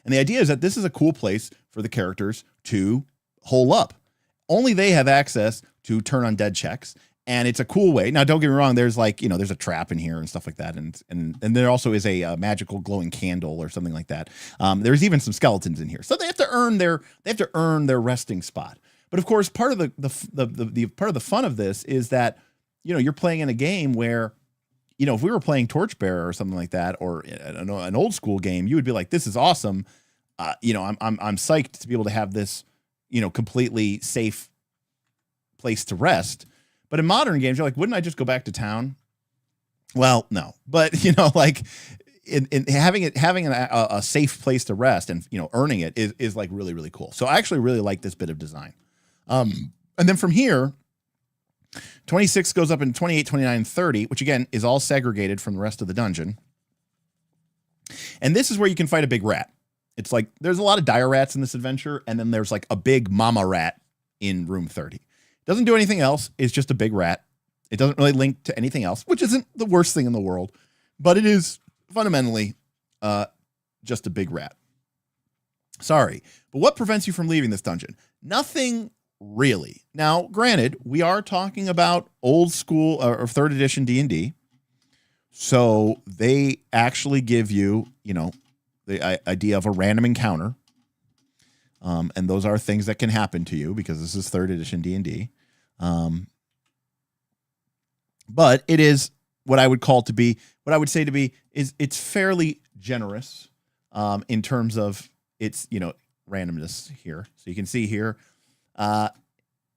And the idea is that this is a cool place for the characters to hole up. Only they have access to turn undead checks, and it's a cool way. Now, don't get me wrong. There's there's a trap in here and stuff like that, and there also is a magical glowing candle or something like that. There's even some skeletons in here, so they have to earn their resting spot. But of course, part of the fun of this is that you're playing in a game where if we were playing Torchbearer or something like that, or an old school game, you would be like, this is awesome. I'm psyched to be able to have this completely safe place to rest. But in modern games, you're like, wouldn't I just go back to town? Well, no. But in having a safe place to rest and earning it is like really, really cool. So I actually really like this bit of design. And then from here, 26 goes up in 28, 29, and 30, which again is all segregated from the rest of the dungeon. And this is where you can fight a big rat. It's like there's a lot of dire rats in this adventure, and then there's like a big mama rat in room 30. Doesn't do anything else. It's just a big rat. It doesn't really link to anything else, which isn't the worst thing in the world, but it is fundamentally just a big rat. Sorry, but what prevents you from leaving this dungeon? Nothing really. Now, granted, we are talking about old school or 3rd edition D&D, so they actually give you, the idea of a random encounter. And those are things that can happen to you because this is 3rd edition D&D. But it is what I would say to be is it's fairly generous in terms of its, randomness here. So you can see here,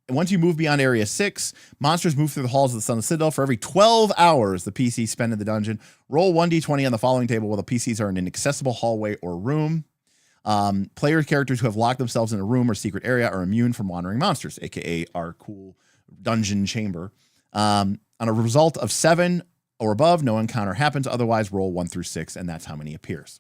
once you move beyond Area 6, monsters move through the halls of the Sunless Citadel. For every 12 hours the PCs spend in the dungeon, roll 1d20 on the following table while the PCs are in an accessible hallway or room. Player characters who have locked themselves in a room or secret area are immune from wandering monsters, aka our cool dungeon chamber. On a result of 7 or above, no encounter happens. Otherwise, roll 1 through 6, and that's how many appears.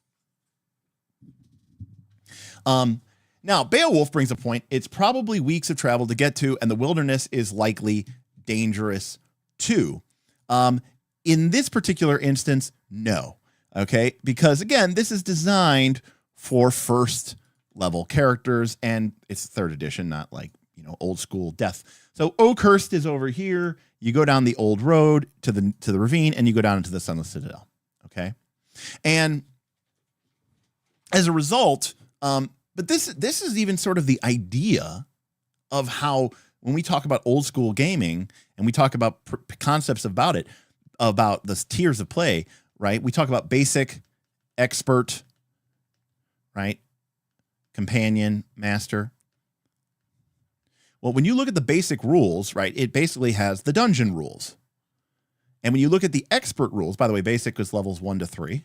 Now, Beowulf brings a point. It's probably weeks of travel to get to, and the wilderness is likely dangerous too. In this particular instance, no. Okay, because again, this is designed for first level characters, and it's 3rd edition, not like, you know, old school death. So Oakhurst is over here. You go down the old road to the ravine, and you go down into the Sunless Citadel. Okay, and as a result, but this is even sort of the idea of how, when we talk about old school gaming and we talk about concepts about it, about the tiers of play, right? We talk about basic, expert, right? Companion, master. Well, when you look at the basic rules, right, it basically has the dungeon rules. And when you look at the expert rules, by the way, basic was levels 1 to 3.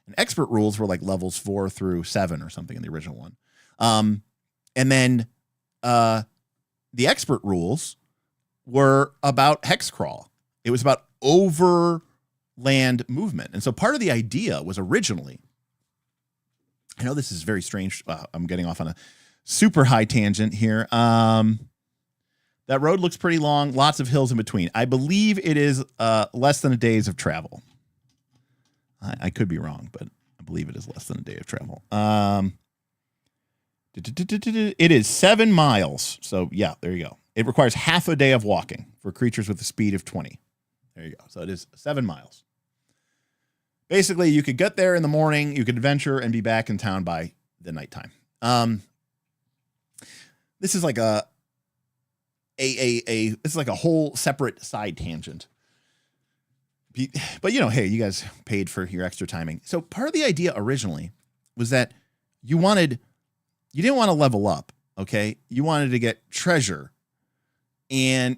And expert rules were like levels 4 through 7 or something in the original one. And then the expert rules were about hex crawl. It was about overland movement. And so part of the idea was originally, I know this is very strange. I'm getting off on a super high tangent here. That road looks pretty long, lots of hills in between. I believe it is less than a day's of travel. I could be wrong, but I believe it is less than a day of travel. It is 7 miles. So yeah, there you go. It requires half a day of walking for creatures with a speed of 20. There you go. So it is 7 miles. Basically, you could get there in the morning, you could adventure and be back in town by the nighttime. This is like it's like a whole separate side tangent. But you know, hey, you guys paid for your extra timing. So part of the idea originally was that you didn't want to level up, okay? You wanted to get treasure, and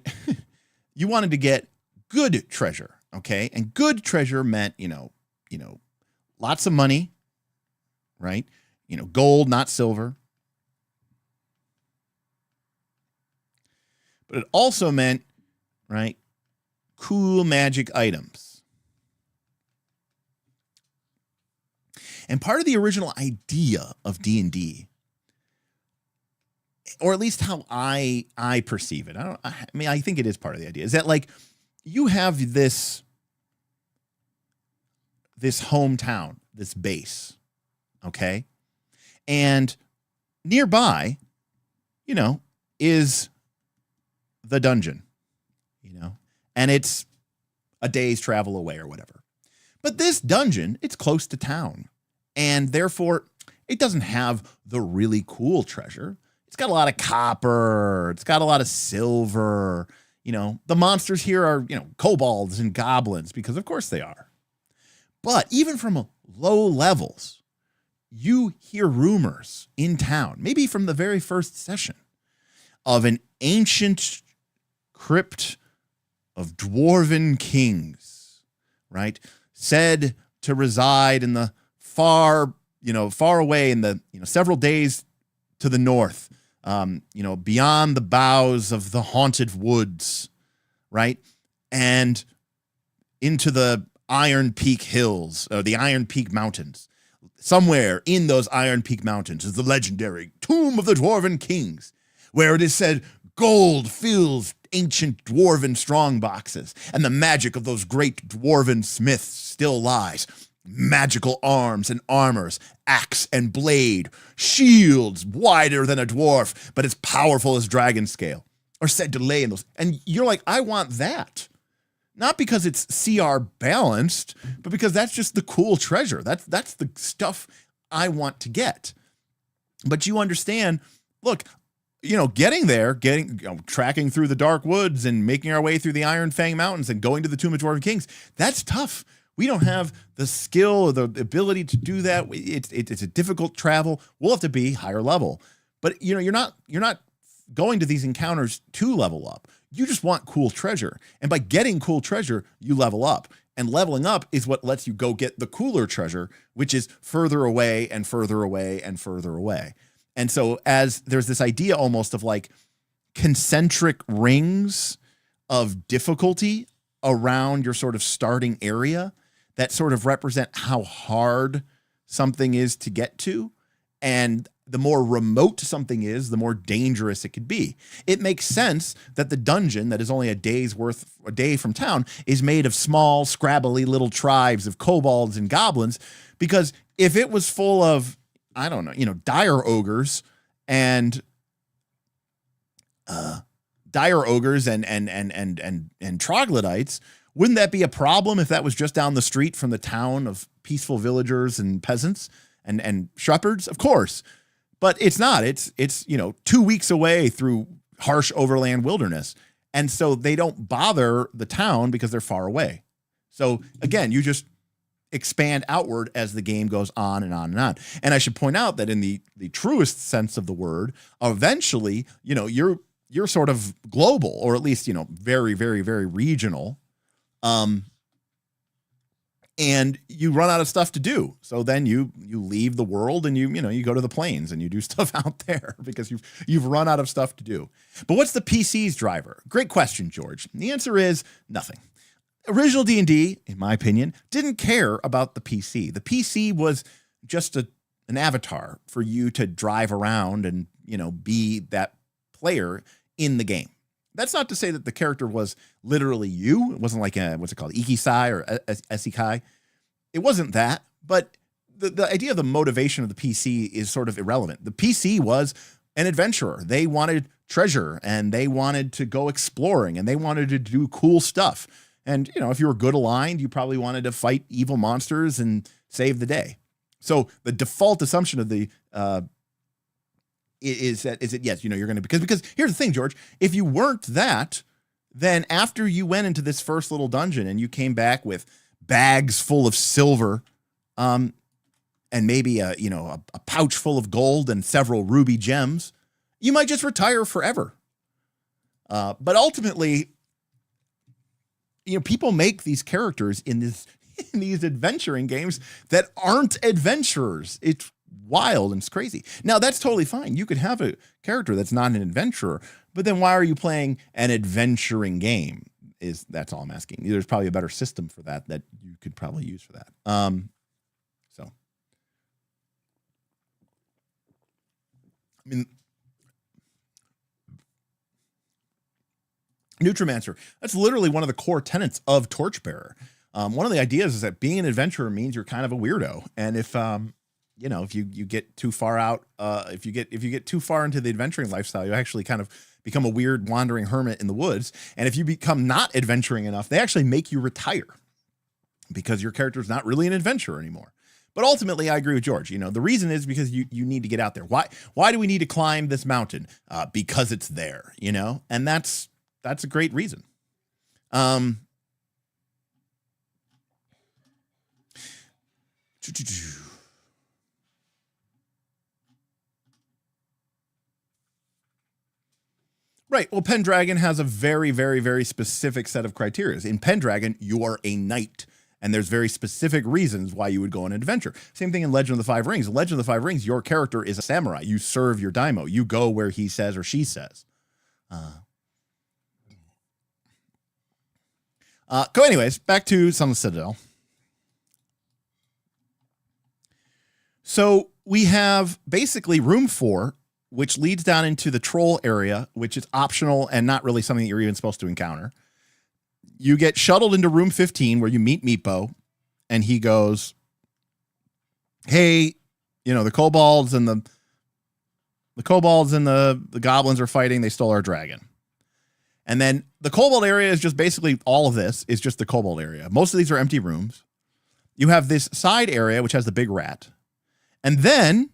you wanted to get good treasure, okay? And good treasure meant, you know, lots of money, right? You know, gold, not silver. But it also meant, right, cool magic items. And part of the original idea of D&D, or at least how I perceive it, I think it is part of the idea, is that like you have this hometown, this base, okay? And nearby, you know, is the dungeon, you know, and it's a day's travel away or whatever. But this dungeon, it's close to town, and therefore it doesn't have the really cool treasure. It's got a lot of copper. It's got a lot of silver. You know, the monsters here are, you know, kobolds and goblins, because of course they are. But even from low levels, you hear rumors in town, maybe from the very first session, of an ancient crypt of dwarven kings, right? Said to reside in the far away in the, you know, several days to the north, you know, beyond the boughs of the haunted woods, right? And into the Iron Peak Hills, or the Iron Peak Mountains. Somewhere in those Iron Peak Mountains is the legendary Tomb of the Dwarven Kings, where it is said gold fills ancient dwarven strongboxes, and the magic of those great dwarven smiths still lies. Magical arms and armors, axe and blade, shields wider than a dwarf, but as powerful as dragon scale, are said to lay in those. And you're like, I want that. Not because it's CR balanced, but because that's just the cool treasure. That's the stuff I want to get. But you understand, look, you know, getting there, tracking through the dark woods and making our way through the Iron Fang Mountains and going to the Tomb of Dwarven Kings, that's tough. We don't have the skill or the ability to do that. It's a difficult travel. We'll have to be higher level. But you know, you're not going to these encounters to level up. You just want cool treasure. And by getting cool treasure, you level up. And leveling up is what lets you go get the cooler treasure, which is further away and further away and further away. And so as there's this idea almost of like concentric rings of difficulty around your sort of starting area that sort of represent how hard something is to get to. And the more remote something is, the more dangerous it could be. It makes sense that the dungeon that is only a day from town is made of small, scrabbly little tribes of kobolds and goblins, because if it was full of, I don't know, dire ogres and troglodytes, wouldn't that be a problem if that was just down the street from the town of peaceful villagers and peasants and shepherds? Of course. But it's not. It's 2 weeks away through harsh overland wilderness. And so they don't bother the town because they're far away. So again, you just expand outward as the game goes on and on and on. And I should point out that in the truest sense of the word, eventually, you're sort of global, or at least, very, very, very regional. And you run out of stuff to do. So then you leave the world and you go to the plains and you do stuff out there because you've run out of stuff to do. But what's the PC's driver? Great question, George. The answer is nothing. Original D&D, in my opinion, didn't care about the PC. The PC was just an avatar for you to drive around and, be that player in the game. That's not to say that the character was literally you. It wasn't like what's it called, Ikisai or Esikai. It wasn't that, but the idea of the motivation of the PC is sort of irrelevant. The PC was an adventurer. They wanted treasure and they wanted to go exploring and they wanted to do cool stuff. And, if you were good aligned, you probably wanted to fight evil monsters and save the day. So the default assumption of the is that yes, you're going to, because here's the thing, George, if you weren't that, then after you went into this first little dungeon and you came back with bags full of silver, and maybe a pouch full of gold and several ruby gems, you might just retire forever. But ultimately, people make these characters in these adventuring games that aren't adventurers. It's wild and it's crazy. Now, that's totally fine. You could have a character that's not an adventurer, but then why are you playing an adventuring game? That's all I'm asking. There's probably a better system for that you could probably use for that. So, I mean, Nutrimancer, that's literally one of the core tenets of Torchbearer. One of the ideas is that being an adventurer means you're kind of a weirdo. And if you get too far out, if you get too far into the adventuring lifestyle, you actually kind of become a weird wandering hermit in the woods. And if you become not adventuring enough, they actually make you retire because your character is not really an adventurer anymore. But ultimately, I agree with George. The reason is because you need to get out there. Why do we need to climb this mountain? Because it's there, and that's a great reason. Right. Well, Pendragon has a very, very, very specific set of criteria. In Pendragon, you are a knight, and there's very specific reasons why you would go on an adventure. Same thing in Legend of the Five Rings. In Legend of the Five Rings, your character is a samurai. You serve your daimyo. You go where he says or she says. Anyways, back to Sunless Citadel. So we have basically room 4, which leads down into the troll area, which is optional and not really something that you're even supposed to encounter. You get shuttled into room 15 where you meet Meepo, and he goes, hey, the kobolds and the goblins are fighting. They stole our dragon. And then the kobold area is just basically all of this is just the kobold area. Most of these are empty rooms. You have this side area, which has the big rat. And then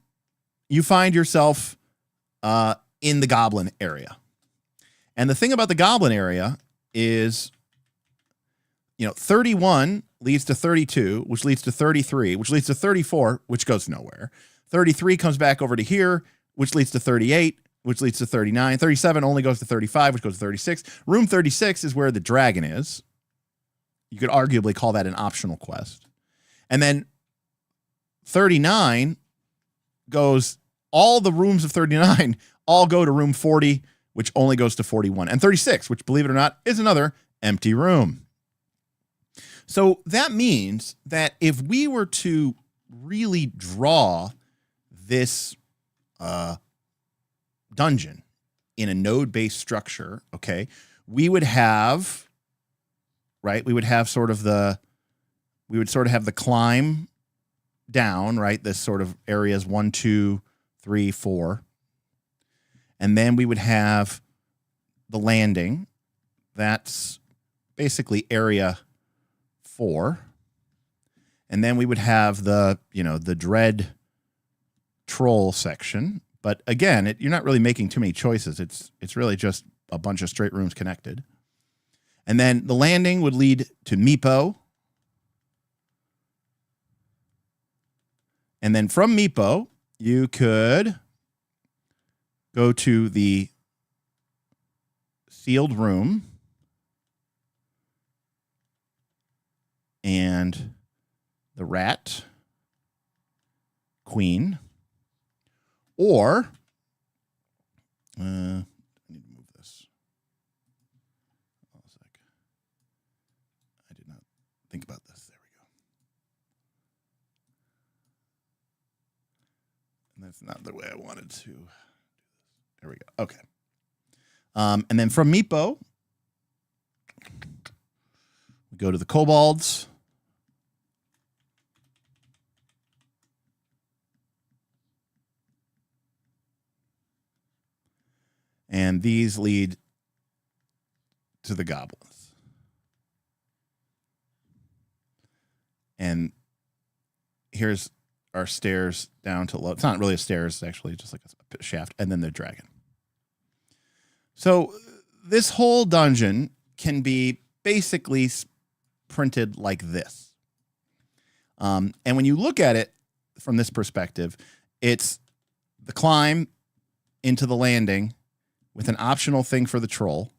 you find yourself in the goblin area. And the thing about the goblin area is, 31 leads to 32, which leads to 33, which leads to 34, which goes nowhere. 33 comes back over to here, which leads to 38, which leads to 39. 37 only goes to 35, which goes to 36. Room 36 is where the dragon is. You could arguably call that an optional quest. And then 39 goes, all the rooms of 39 all go to room 40, which only goes to 41. And 36, which, believe it or not, is another empty room. So that means that if we were to really draw this dungeon in a node-based structure, okay, we would have, right? We would sort of have the climb down, right? This sort of areas 1, 2, 3, 4. And then we would have the landing. That's basically area 4. And then we would have the dread troll section. But again, you're not really making too many choices. It's really just a bunch of straight rooms connected. And then the landing would lead to Meepo. And then from Meepo, you could go to the sealed room and the rat queen, or I need to move this. Hold on a sec. I did not think about this. There we go. And that's not the way I wanted to. There we go. Okay. And then from Meepo, we go to the kobolds. And these lead to the goblins. And here's our stairs down to low. It's not really a stairs, it's actually just like a shaft. And then the dragon. So this whole dungeon can be basically printed like this. And when you look at it from this perspective, it's the climb into the landing with an optional thing for the troll.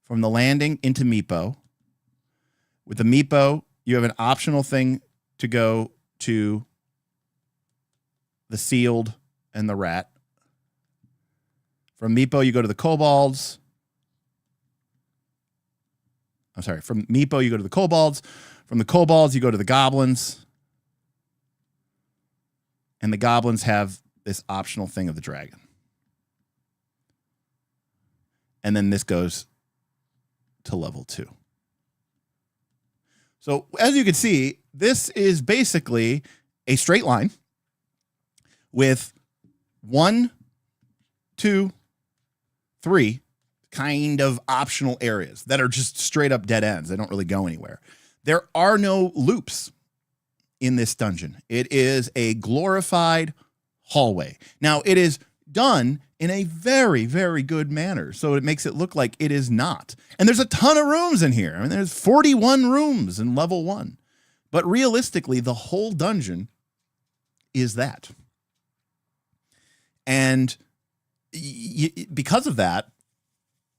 From the landing into Meepo. With the Meepo, you have an optional thing to go to the sealed and the rat. From Meepo, you go to the kobolds. I'm sorry. From Meepo, you go to the kobolds. From the kobolds, you go to the goblins. And the goblins have this optional thing of the dragon. And then this goes to level 2. So as you can see, this is basically a straight line with 1, 2, 3 kind of optional areas that are just straight up dead ends. They don't really go anywhere. There are no loops in this dungeon. It is a glorified hallway. Now, it is done in a very, very good manner, so it makes it look like it is not. And there's a ton of rooms in here. I mean, there's 41 rooms in level 1. But realistically, the whole dungeon is that. And because of that,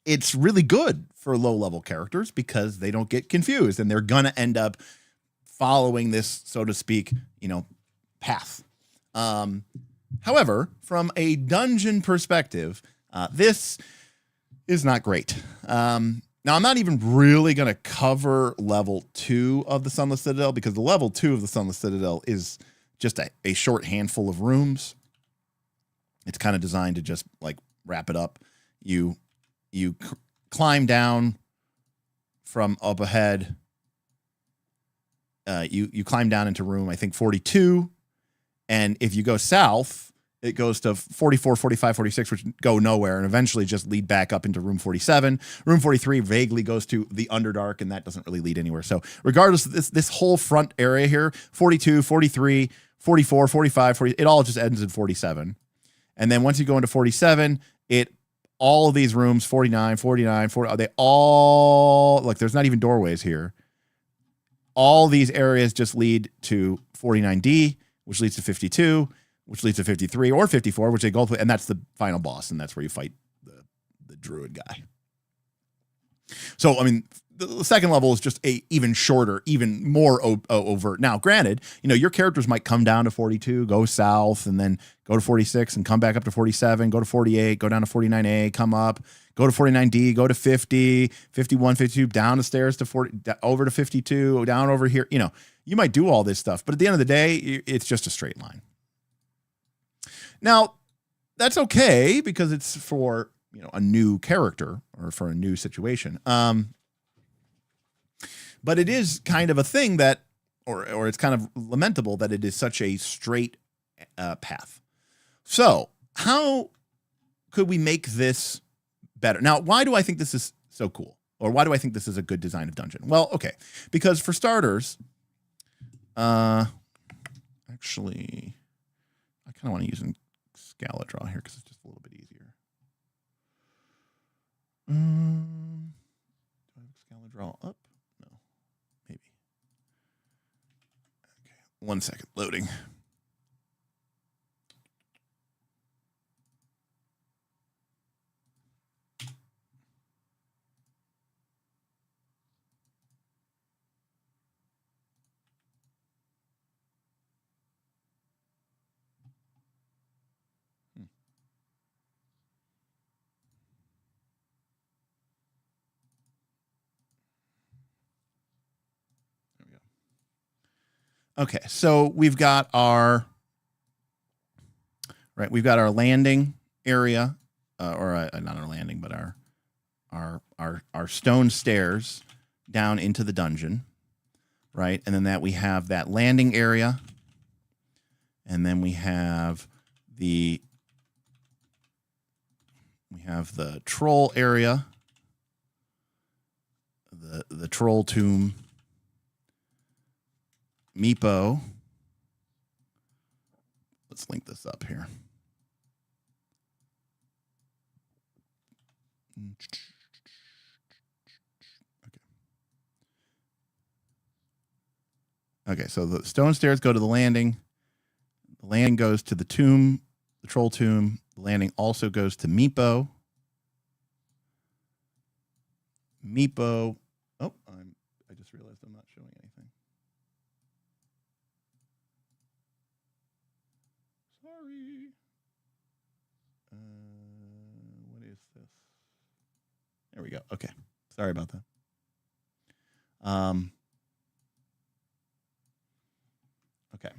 it's really good for low-level characters because they don't get confused and they're going to end up following this, so to speak, path. However, from a dungeon perspective, this is not great. Now, I'm not even really going to cover level 2 of the Sunless Citadel because the level 2 of the Sunless Citadel is just a short handful of rooms. It's kind of designed to just like wrap it up. You climb down from up ahead. You climb down into room, I think, 42. And if you go south, it goes to 44, 45, 46, which go nowhere and eventually just lead back up into room 47. Room 43 vaguely goes to the Underdark, and that doesn't really lead anywhere. So regardless, this whole front area here, 42, 43, 44, 45, 40, it all just ends in 47. And then once you go into 47, all of these rooms, 49, 49, 40, they all, look, there's not even doorways here. All these areas just lead to 49D, which leads to 52, which leads to 53 or 54, which they go through, and that's the final boss, and that's where you fight the druid guy. So, I mean, the second level is just a even shorter, even more overt. Now, granted, your characters might come down to 42, go south, and then go to 46, and come back up to 47, go to 48, go down to 49A, come up, go to 49D, go to 50, 51, 52, down the stairs to 40, over to 52, down over here. You might do all this stuff, but at the end of the day, it's just a straight line. Now, that's okay because it's for, you know, a new character or for a new situation. But it is kind of a thing that, or it's kind of lamentable that it is such a straight path. So how could we make this better? Now, why do I think this is so cool? Or why do I think this is a good design of dungeon? Well, okay, because for starters, actually, I kind of want to use Scaladraw here because it's just a little bit easier. Do I have Scaladraw up? No, maybe. Okay, 1 second, loading. Okay, so we've got our landing area, or not our landing, but our stone stairs down into the dungeon, right? And then that we have that landing area, and then we have the troll area, the troll tomb. Meepo. Let's link this up here. Okay, so the stone stairs go to the landing. The landing goes to the tomb, the troll tomb. The landing also goes to Meepo. Meepo. Oh, I just realized I'm not showing anything. Sorry. What is this? There we go. Okay. Sorry about that. Okay.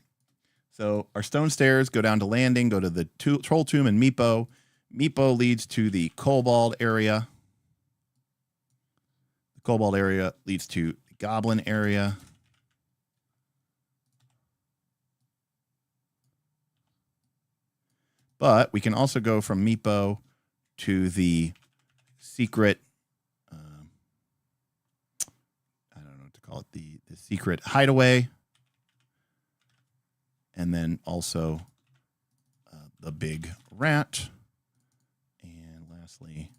So our stone stairs go down to landing, go to the troll tomb and Meepo. Meepo leads to the kobold area. The kobold area leads to the goblin area. But we can also go from Meepo to the secret, I don't know what to call it, the secret hideaway. And then also the big rat. And lastly,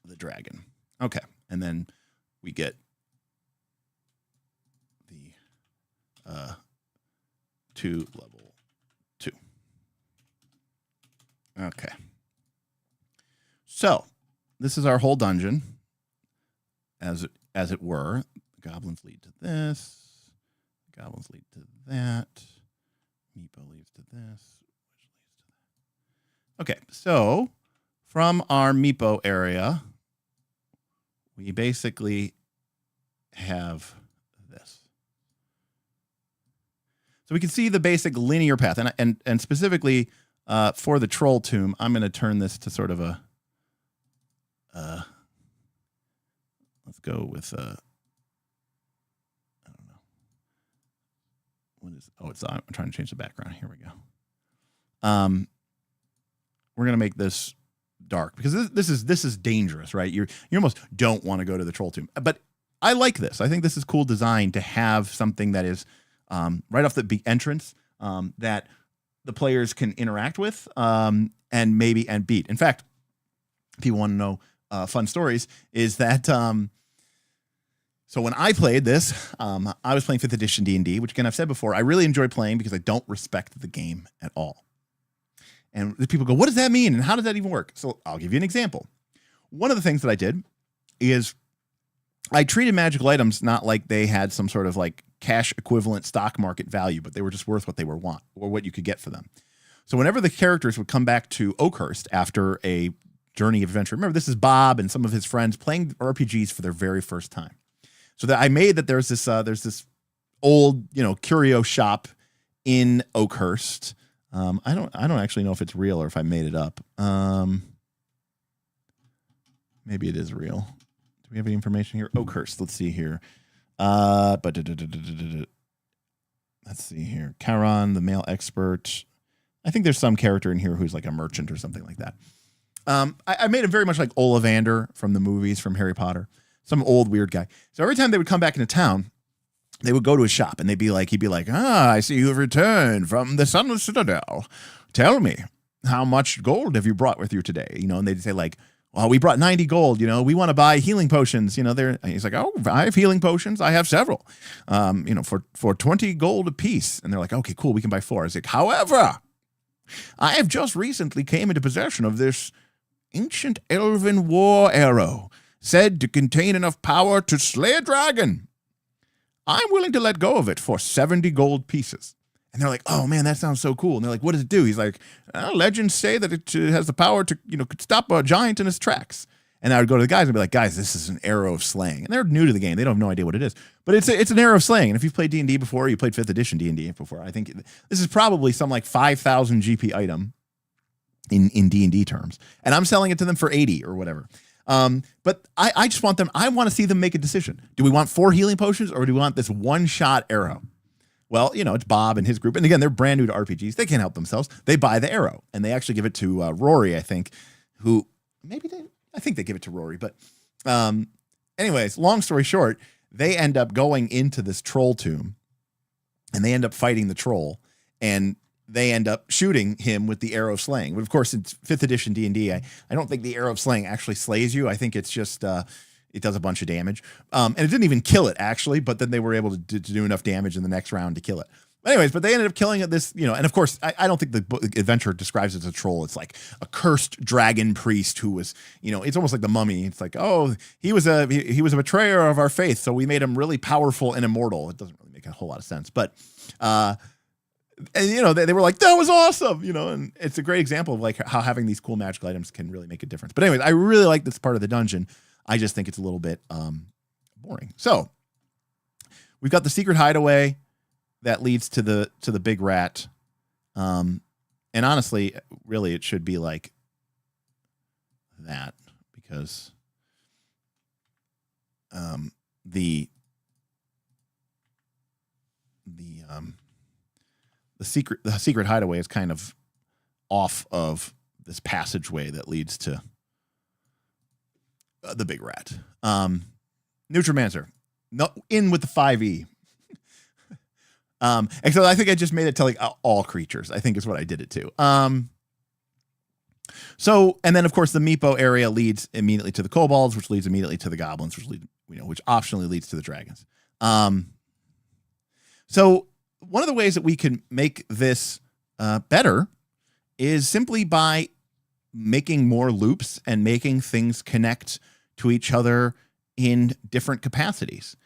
the dragon. Okay. And then we get the to level 2. Okay. So this is our whole dungeon, as it were. The goblins lead to this. The goblins lead to that. Meepo leads to this. Which leads to that. Okay, so from our Meepo area, we basically have this. So we can see the basic linear path, and specifically for the troll tomb, I'm going to turn this to sort of a. Let's go with I don't know. What is? Oh, it's. I'm trying to change the background. Here we go. We're going to make this dark because this is dangerous, right? You almost don't want to go to the troll tomb, but I like this. I think this is cool design to have something that is right off the entrance that the players can interact with and beat. In fact, if you want to know fun stories, is that so when I played this, I was playing 5th edition D&D, which again I've said before, I really enjoy playing because I don't respect the game at all. And people go, what does that mean? And how does that even work? So I'll give you an example. One of the things that I did is I treated magical items not like they had some sort of like cash equivalent stock market value, but they were just worth what they were or what you could get for them. So whenever the characters would come back to Oakhurst after a journey of adventure, remember this is Bob and some of his friends playing RPGs for their very first time. So that I made that there's this old, curio shop in Oakhurst. I don't actually know if it's real or if I made it up. Maybe it is real. Do we have any information here? Oh, curse. Let's see here. Let's see here. Charon, the male expert. I think there's some character in here who's like a merchant or something like that. I made him very much like Ollivander from the movies from Harry Potter. Some old weird guy. So every time they would come back into town, they would go to his shop and he'd be like, I see you have returned from the Sunless Citadel. Tell me, how much gold have you brought with you today? You know, and they'd say like, well, we brought 90 gold. You know, we want to buy healing potions. You know, he's like, oh, I have healing potions. I have several, you know, for 20 gold apiece. And they're like, okay, cool. We can buy 4. I was like, however, I have just recently came into possession of this ancient elven war arrow said to contain enough power to slay a dragon. I'm willing to let go of it for 70 gold pieces. And they're like, oh, man, that sounds so cool. And they're like, what does it do? He's like, legends say that it has the power to, you know, could stop a giant in his tracks. And I would go to the guys and be like, guys, this is an arrow of slaying. And they're new to the game. They don't have no idea what it is. But it's an arrow of slaying. And if you've played D&D before, you played 5th edition D&D before, I think this is probably some like 5,000 GP item in D&D terms. And I'm selling it to them for 80 or whatever. But I just want I want to see them make a decision. Do we want 4 healing potions or do we want this one-shot arrow? Well, you know, it's Bob and his group. And again, they're brand new to RPGs. They can't help themselves. They buy the arrow and they actually give it to Rory, I think, who I think they give it to Rory. But anyways, long story short, they end up going into this troll tomb and they end up fighting the troll and they end up shooting him with the arrow of slaying. But of course, it's 5th edition D&D. I don't think the arrow of slaying actually slays you. I think it's just it does a bunch of damage. And it didn't even kill it, actually, but then they were able to do enough damage in the next round to kill it. Anyways, but they ended up killing it this, you know, and of course, I don't think the adventure describes it as a troll. It's like a cursed dragon priest who was, you know, it's almost like the Mummy. It's like, oh, he was a betrayer of our faith, so we made him really powerful and immortal. It doesn't really make a whole lot of sense, but and you know, they were like, that was awesome, you know, and it's a great example of like how having these cool magical items can really make a difference. But anyways, I really like this part of the dungeon. I just think it's a little bit boring. So we've got the secret hideaway that leads to the big rat. And honestly, really, it should be like that because the secret hideaway is kind of off of this passageway that leads to the big rat. Neutromancer, no, in with the 5e. And so I think I just made it to like all creatures, I think is what I did it to. So, and then of course the Meepo area leads immediately to the kobolds, which leads immediately to the goblins, which optionally leads to the dragons. So one of the ways that we can make this better is simply by making more loops and making things connect to each other in different capacities.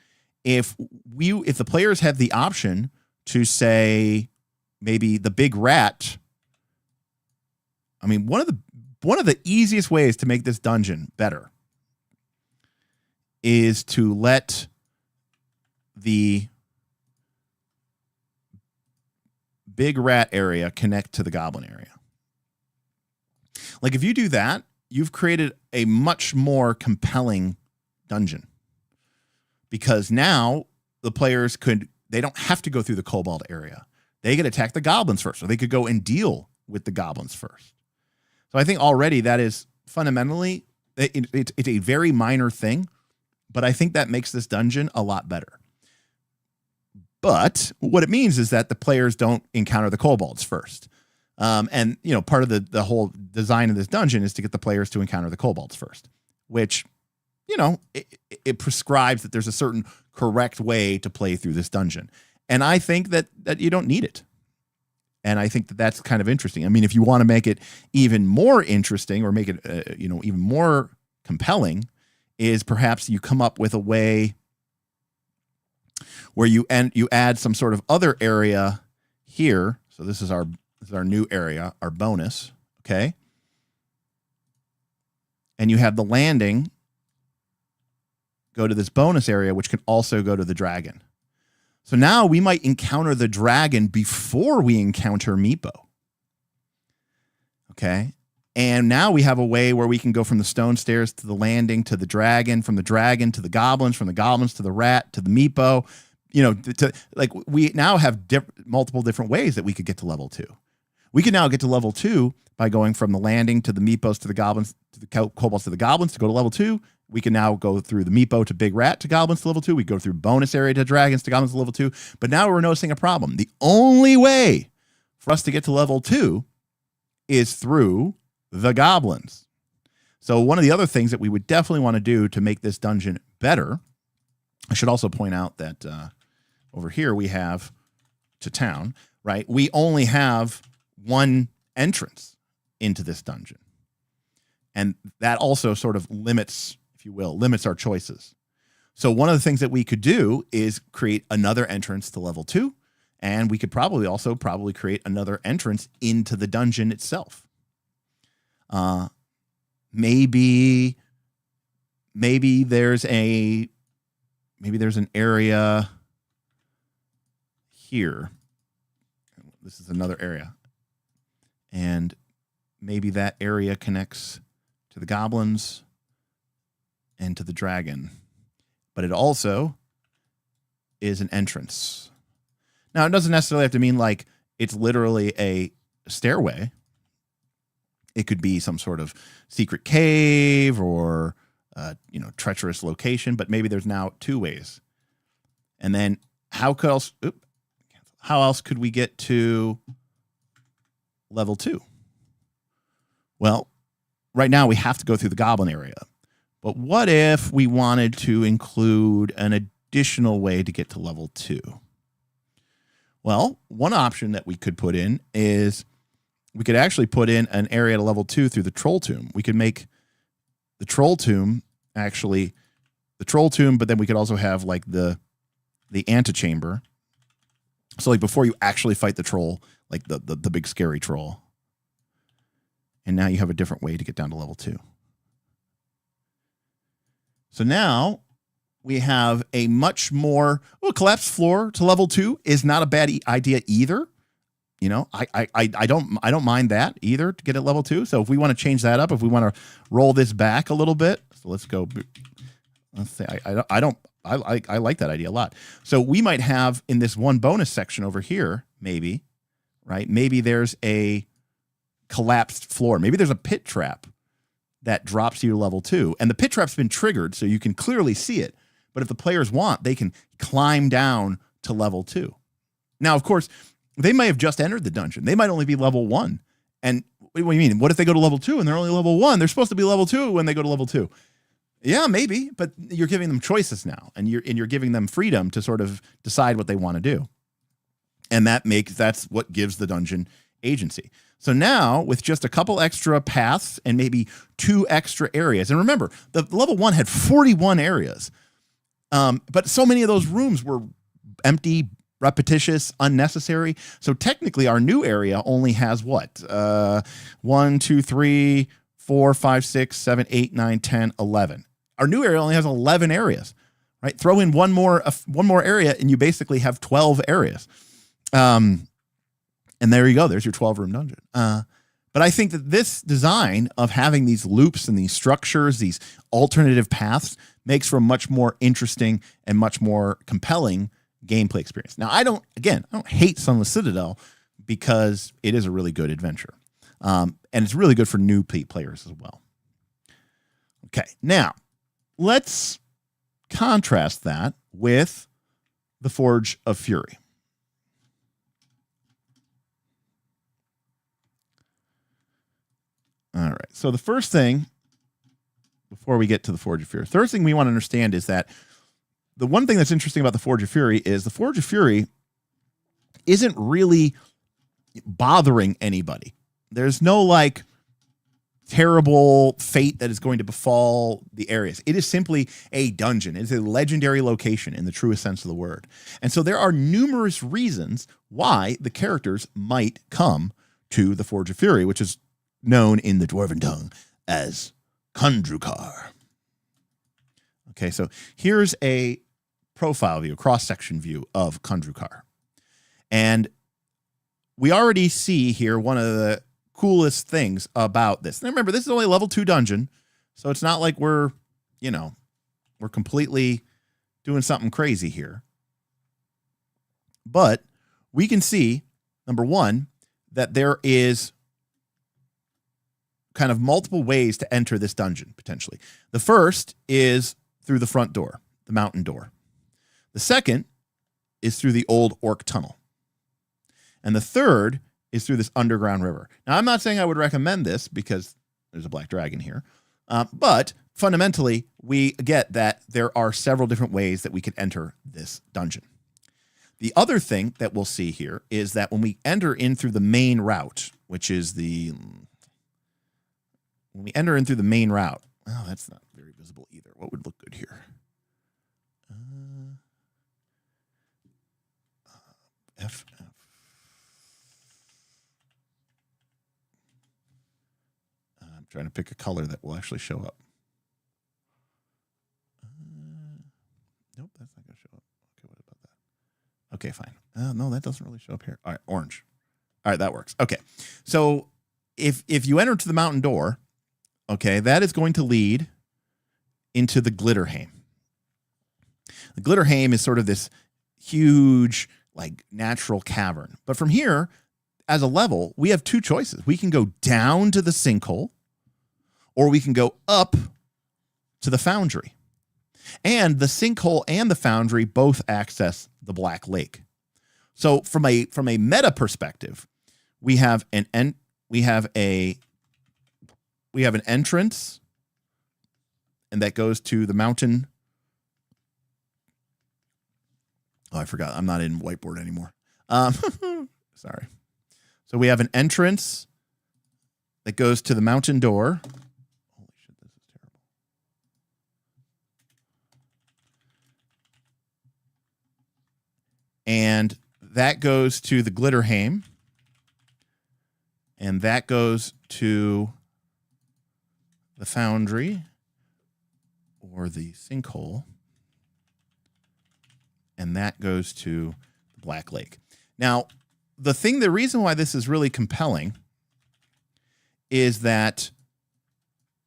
If the players have the option to say maybe the big rat, I mean, one of the easiest ways to make this dungeon better is to let the big rat area connect to the goblin area. Like if you do that, you've created a much more compelling dungeon because now the players they don't have to go through the kobold area. They could attack the goblins first, or they could go and deal with the goblins first. So I think already that is fundamentally, it's a very minor thing, but I think that makes this dungeon a lot better. But what it means is that the players don't encounter the kobolds first. And, you know, part of the whole design of this dungeon is to get the players to encounter the kobolds first, which, you know, it prescribes that there's a certain correct way to play through this dungeon. And I think that you don't need it. And I think that that's kind of interesting. I mean, if you want to make it even more interesting or make it, you know, even more compelling, is perhaps you come up with a way where you add some sort of other area here. So this is our new area, our bonus, okay? And you have the landing go to this bonus area, which can also go to the dragon. So now we might encounter the dragon before we encounter Meepo. Okay. And now we have a way where we can go from the stone stairs to the landing to the dragon, from the dragon to the goblins, from the goblins to the rat to the meepo. You know, like we now have multiple different ways that we could get to level 2. We can now get to level 2 by going from the landing to the meepos to the goblins to the kobolds to the goblins to go to level 2. We can now go through the meepo to big rat to goblins to level 2. We go through bonus area to dragons to goblins to level 2. But now we're noticing a problem. The only way for us to get to level 2 is through the goblins. So one of the other things that we would definitely want to do to make this dungeon better, I should also point out that over here we have to town, right? We only have one entrance into this dungeon. And that also sort of limits, if you will, limits our choices. So one of the things that we could do is create another entrance to level 2. And we could probably create another entrance into the dungeon itself. Maybe there's an area here. This is another area. And maybe that area connects to the goblins and to the dragon. But it also is an entrance. Now, it doesn't necessarily have to mean like it's literally a stairway. It could be some sort of secret cave or, treacherous location, but maybe there's now 2 ways. And then how else could we get to level 2? Well, right now we have to go through the goblin area. But what if we wanted to include an additional way to get to level 2? Well, one option that we could put in is we could actually put in an area to level 2 through the troll tomb. We could make the troll tomb actually the troll tomb, but then we could also have like the antechamber. So like before you actually fight the troll, like the big scary troll. And now you have a different way to get down to level 2. So now we have a much more collapsed floor to level 2 is not a bad idea either. You know, I don't mind that either to get at level 2. So if we want to change that up, if we want to roll this back a little bit, so let's go. Let's say I like that idea a lot. So we might have in this one bonus section over here, maybe, right? Maybe there's a collapsed floor. Maybe there's a pit trap that drops you to level 2, and the pit trap's been triggered, so you can clearly see it. But if the players want, they can climb down to level 2. Now, of course, they may have just entered the dungeon. They might only be level 1. And what do you mean? What if they go to level 2 and they're only level 1? They're supposed to be level 2 when they go to level 2. Yeah, maybe, but you're giving them choices now, and you're giving them freedom to sort of decide what they want to do. And that's what gives the dungeon agency. So now, with just a couple extra paths and maybe 2 extra areas, and remember, the level 1 had 41 areas, but so many of those rooms were empty, repetitious, unnecessary. So technically, our new area only has what? 1, 2, 3, 4, 5, 6, 7, 8, 9, 10, 11. Our new area only has 11 areas, right? Throw in one more area, and you basically have 12 areas. And there you go. There's your 12-room dungeon. But I think that this design of having these loops and these structures, these alternative paths, makes for a much more interesting and much more compelling gameplay experience. Now, I don't hate Sunless Citadel because it is a really good adventure. And it's really good for new players as well. Okay, now let's contrast that with the Forge of Fury. All right, so the first thing, before we get to the Forge of Fury, first thing we want to understand is that the one thing that's interesting about the Forge of Fury is the Forge of Fury isn't really bothering anybody. There's no like terrible fate that is going to befall the areas. It is simply a dungeon. It is a legendary location in the truest sense of the word. And so there are numerous reasons why the characters might come to the Forge of Fury, which is known in the Dwarven tongue as Kundrukar. Okay, so here's a profile view, cross-section view of Kundrukar. And we already see here one of the coolest things about this. Now remember, this is only a level 2 dungeon, so it's not like we're completely doing something crazy here. But we can see, number one, that there is kind of multiple ways to enter this dungeon, potentially. The first is through the front door, the mountain door. The second is through the old orc tunnel. And the third is through this underground river. Now, I'm not saying I would recommend this because there's a black dragon here, but fundamentally, we get that there are several different ways that we could enter this dungeon. The other thing that we'll see here is that when we enter in through the main route, which is when we enter in through the main route, oh, that's not very visible either. What would look good here? F. I'm trying to pick a color that will actually show up. Nope, that's not going to show up. Okay, what about that? Okay, fine. No, that doesn't really show up here. All right, orange. All right, that works. Okay, so if you enter to the mountain door, okay, that is going to lead into the Glitterhame. The Glitterhame is sort of this huge, like, natural cavern. But from here, as a level, we have two choices. We can go down to the sinkhole, or we can go up to the foundry. And the sinkhole and the foundry both access the Black Lake. So from a meta perspective, we have an entrance, and that goes to the mountain. Oh, I forgot. I'm not in whiteboard anymore. Sorry. So we have an entrance that goes to the mountain door. Holy shit, this is terrible. And that goes to the Glitterhame. And that goes to the foundry or the sinkhole. And that goes to the Black Lake. Now, the reason why this is really compelling is that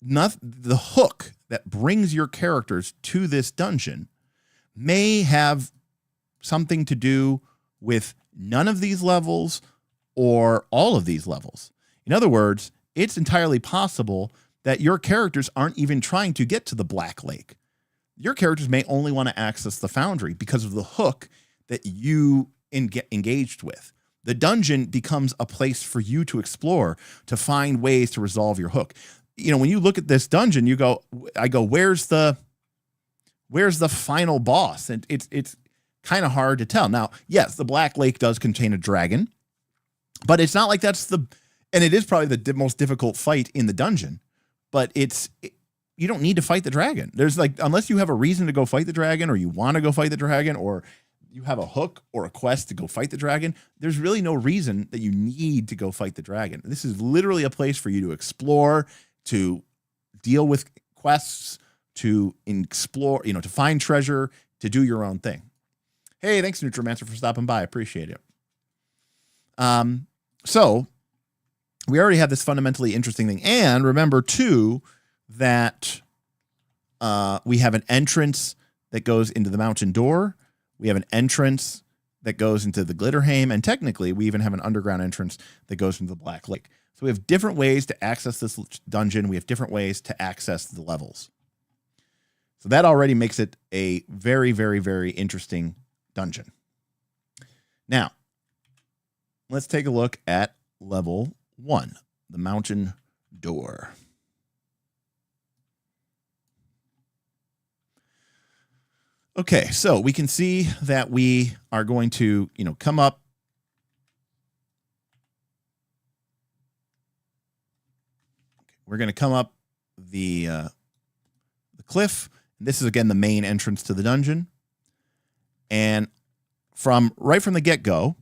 the hook that brings your characters to this dungeon may have something to do with none of these levels or all of these levels. In other words, it's entirely possible that your characters aren't even trying to get to the Black Lake. Your characters may only want to access the foundry because of the hook that you get engaged with. The dungeon becomes a place for you to explore, to find ways to resolve your hook. You know, when you look at this dungeon, I go, where's the final boss? And it's kind of hard to tell. Now, yes, the Black Lake does contain a dragon, but it's not like and it is probably the most difficult fight in the dungeon, but you don't need to fight the dragon. There's unless you have a reason to go fight the dragon, or you want to go fight the dragon, or you have a hook or a quest to go fight the dragon, there's really no reason that you need to go fight the dragon. This is literally a place for you to explore, to deal with quests, to explore, to find treasure, to do your own thing. Hey, thanks, Nutromancer, for stopping by. I appreciate it. So we already have this fundamentally interesting thing. And remember, too, that we have an entrance that goes into the mountain door. We have an entrance that goes into the Glitterhame. And technically, we even have an underground entrance that goes into the Black Lake. So we have different ways to access this dungeon. We have different ways to access the levels. So that already makes it a very, very, very interesting dungeon. Now, let's take a look at level 1, the mountain door. Okay, so we can see that we are going to, come up. We're going to come up the cliff. This is, again, the main entrance to the dungeon. And right from the get-go,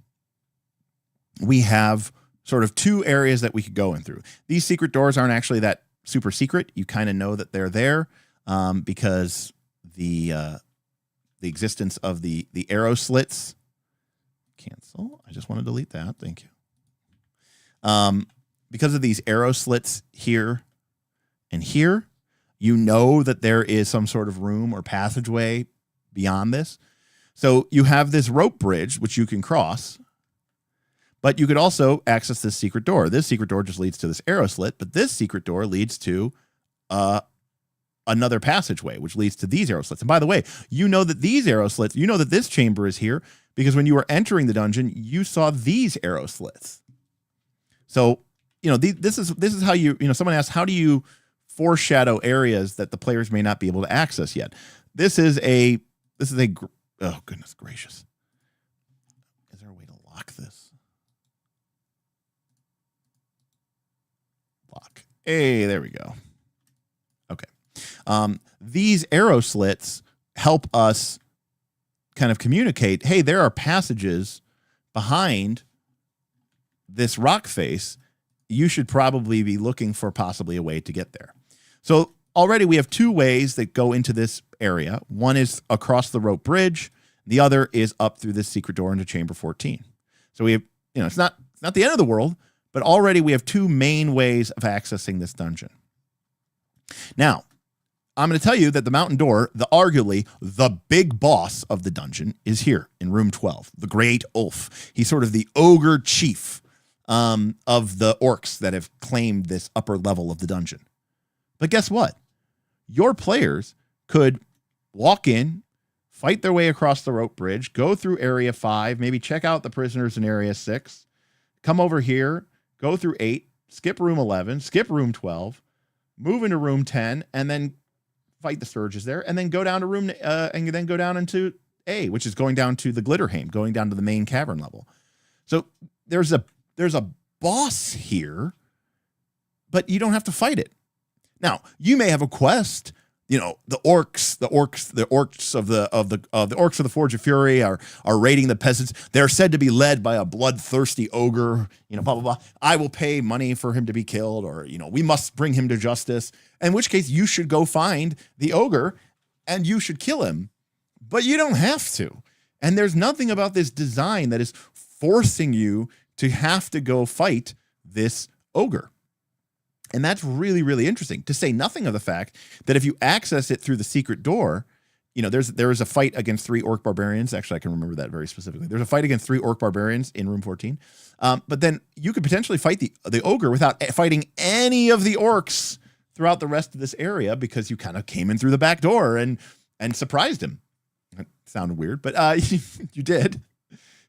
we have sort of two areas that we could go in through. These secret doors aren't actually that super secret. You kind of know that they're there because the existence of the arrow slits. Cancel. I just want to delete that. Thank you. because of these arrow slits here and here, you know that there is some sort of room or passageway beyond this. So you have this rope bridge, which you can cross, but you could also access this secret door. This secret door just leads to this arrow slit, but this secret door leads to another passageway, which leads to these arrow slits. And by the way, you know that these arrow slits, you know that this chamber is here because when you were entering the dungeon, you saw these arrow slits. So, you know, this is how you know, someone asked, how do you foreshadow areas that the players may not be able to access yet? This is a, oh, goodness gracious. Is there a way to lock this? Lock. Hey, there we go. Okay. These arrow slits help us kind of communicate, hey, there are passages behind this rock face. You should probably be looking for possibly a way to get there. So already we have two ways that go into this area. One is across the rope bridge. The other is up through this secret door into chamber 14. So we have, you know, it's not the end of the world, but already we have two main ways of accessing this dungeon. Now, I'm going to tell you that the mountain door, arguably the big boss of the dungeon, is here in room 12, the Great Ulf. He's sort of the ogre chief of the orcs that have claimed this upper level of the dungeon. But guess what? Your players could walk in, fight their way across the rope bridge, go through area 5, maybe check out the prisoners in area 6, come over here, go through 8, skip room 11, skip room 12, move into room 10, and then fight the Sturges there, and then go down to room, and then go down into A, which is going down to the Glitterhaim, going down to the main cavern level. So there's a boss here, but you don't have to fight it. Now, you may have a quest. You know, the orcs of the Forge of Fury are raiding the peasants. They're said to be led by a bloodthirsty ogre, you know, blah, blah, blah. I will pay money for him to be killed, or, you know, we must bring him to justice. In which case you should go find the ogre and you should kill him, but you don't have to. And there's nothing about this design that is forcing you to have to go fight this ogre. And that's really, really interesting, to say nothing of the fact that if you access it through the secret door, you know, there is a fight against 3 orc barbarians. Actually, I can remember that very specifically. There's a fight against 3 orc barbarians in room 14. But then you could potentially fight the ogre without fighting any of the orcs throughout the rest of this area, because you kind of came in through the back door and surprised him. That sounded weird, but you did.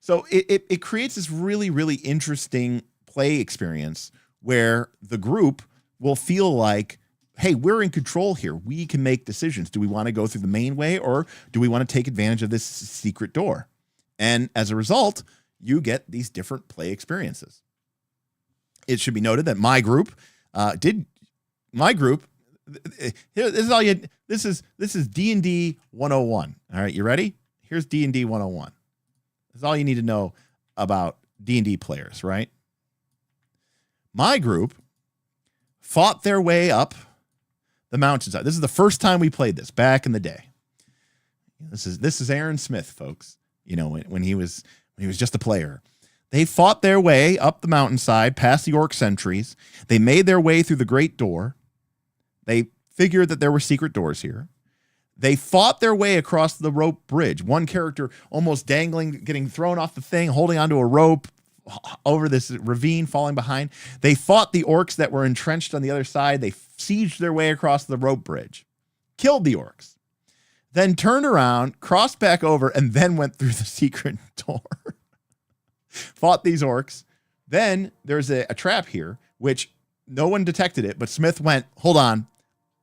So it creates this really, really interesting play experience where the group will feel like, hey, we're in control here. We can make decisions. Do we want to go through the main way, or do we want to take advantage of this secret door? And as a result, you get these different play experiences. It should be noted that my group this is D&D 101. All right, you ready? Here's D&D 101. This is all you need to know about D&D players, right? My group fought their way up the mountainside. This is the first time we played this back in the day. This is Aaron Smith, folks. You know, when he was just a player. They fought their way up the mountainside past the orc sentries. They made their way through the great door. They figured that there were secret doors here. They fought their way across the rope bridge. One character almost dangling, getting thrown off the thing, holding onto a rope over this ravine, falling behind. They fought the orcs that were entrenched on the other side. They sieged their way across the rope bridge, killed the orcs, then turned around, crossed back over, and then went through the secret door. Fought these orcs. Then there's a trap here, which no one detected it, but Smith went, hold on,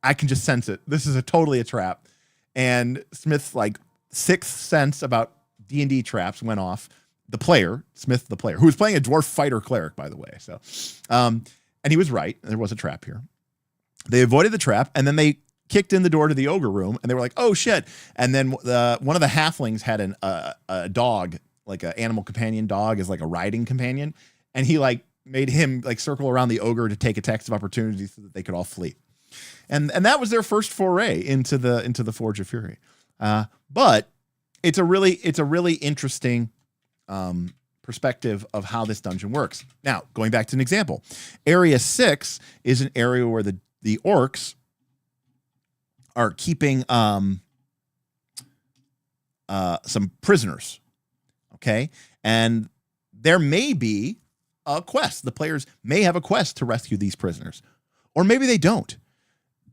I can just sense it. This is totally a trap. And Smith's like sixth sense about D&D traps went off. The player, Smith, the player, who was playing a dwarf fighter cleric, by the way. So, and he was right. There was a trap here. They avoided the trap, and then they kicked in the door to the ogre room, and they were like, oh shit. And then one of the halflings had a dog, like an animal companion dog, as like a riding companion. And he like made him like circle around the ogre to take attacks of opportunity so that they could all flee. And that was their first foray into the Forge of Fury. But it's a really interesting perspective of how this dungeon works. Now, going back to an example, Area 6 is an area where the orcs are keeping some prisoners, okay? And there may be a quest. The players may have a quest to rescue these prisoners, or maybe they don't,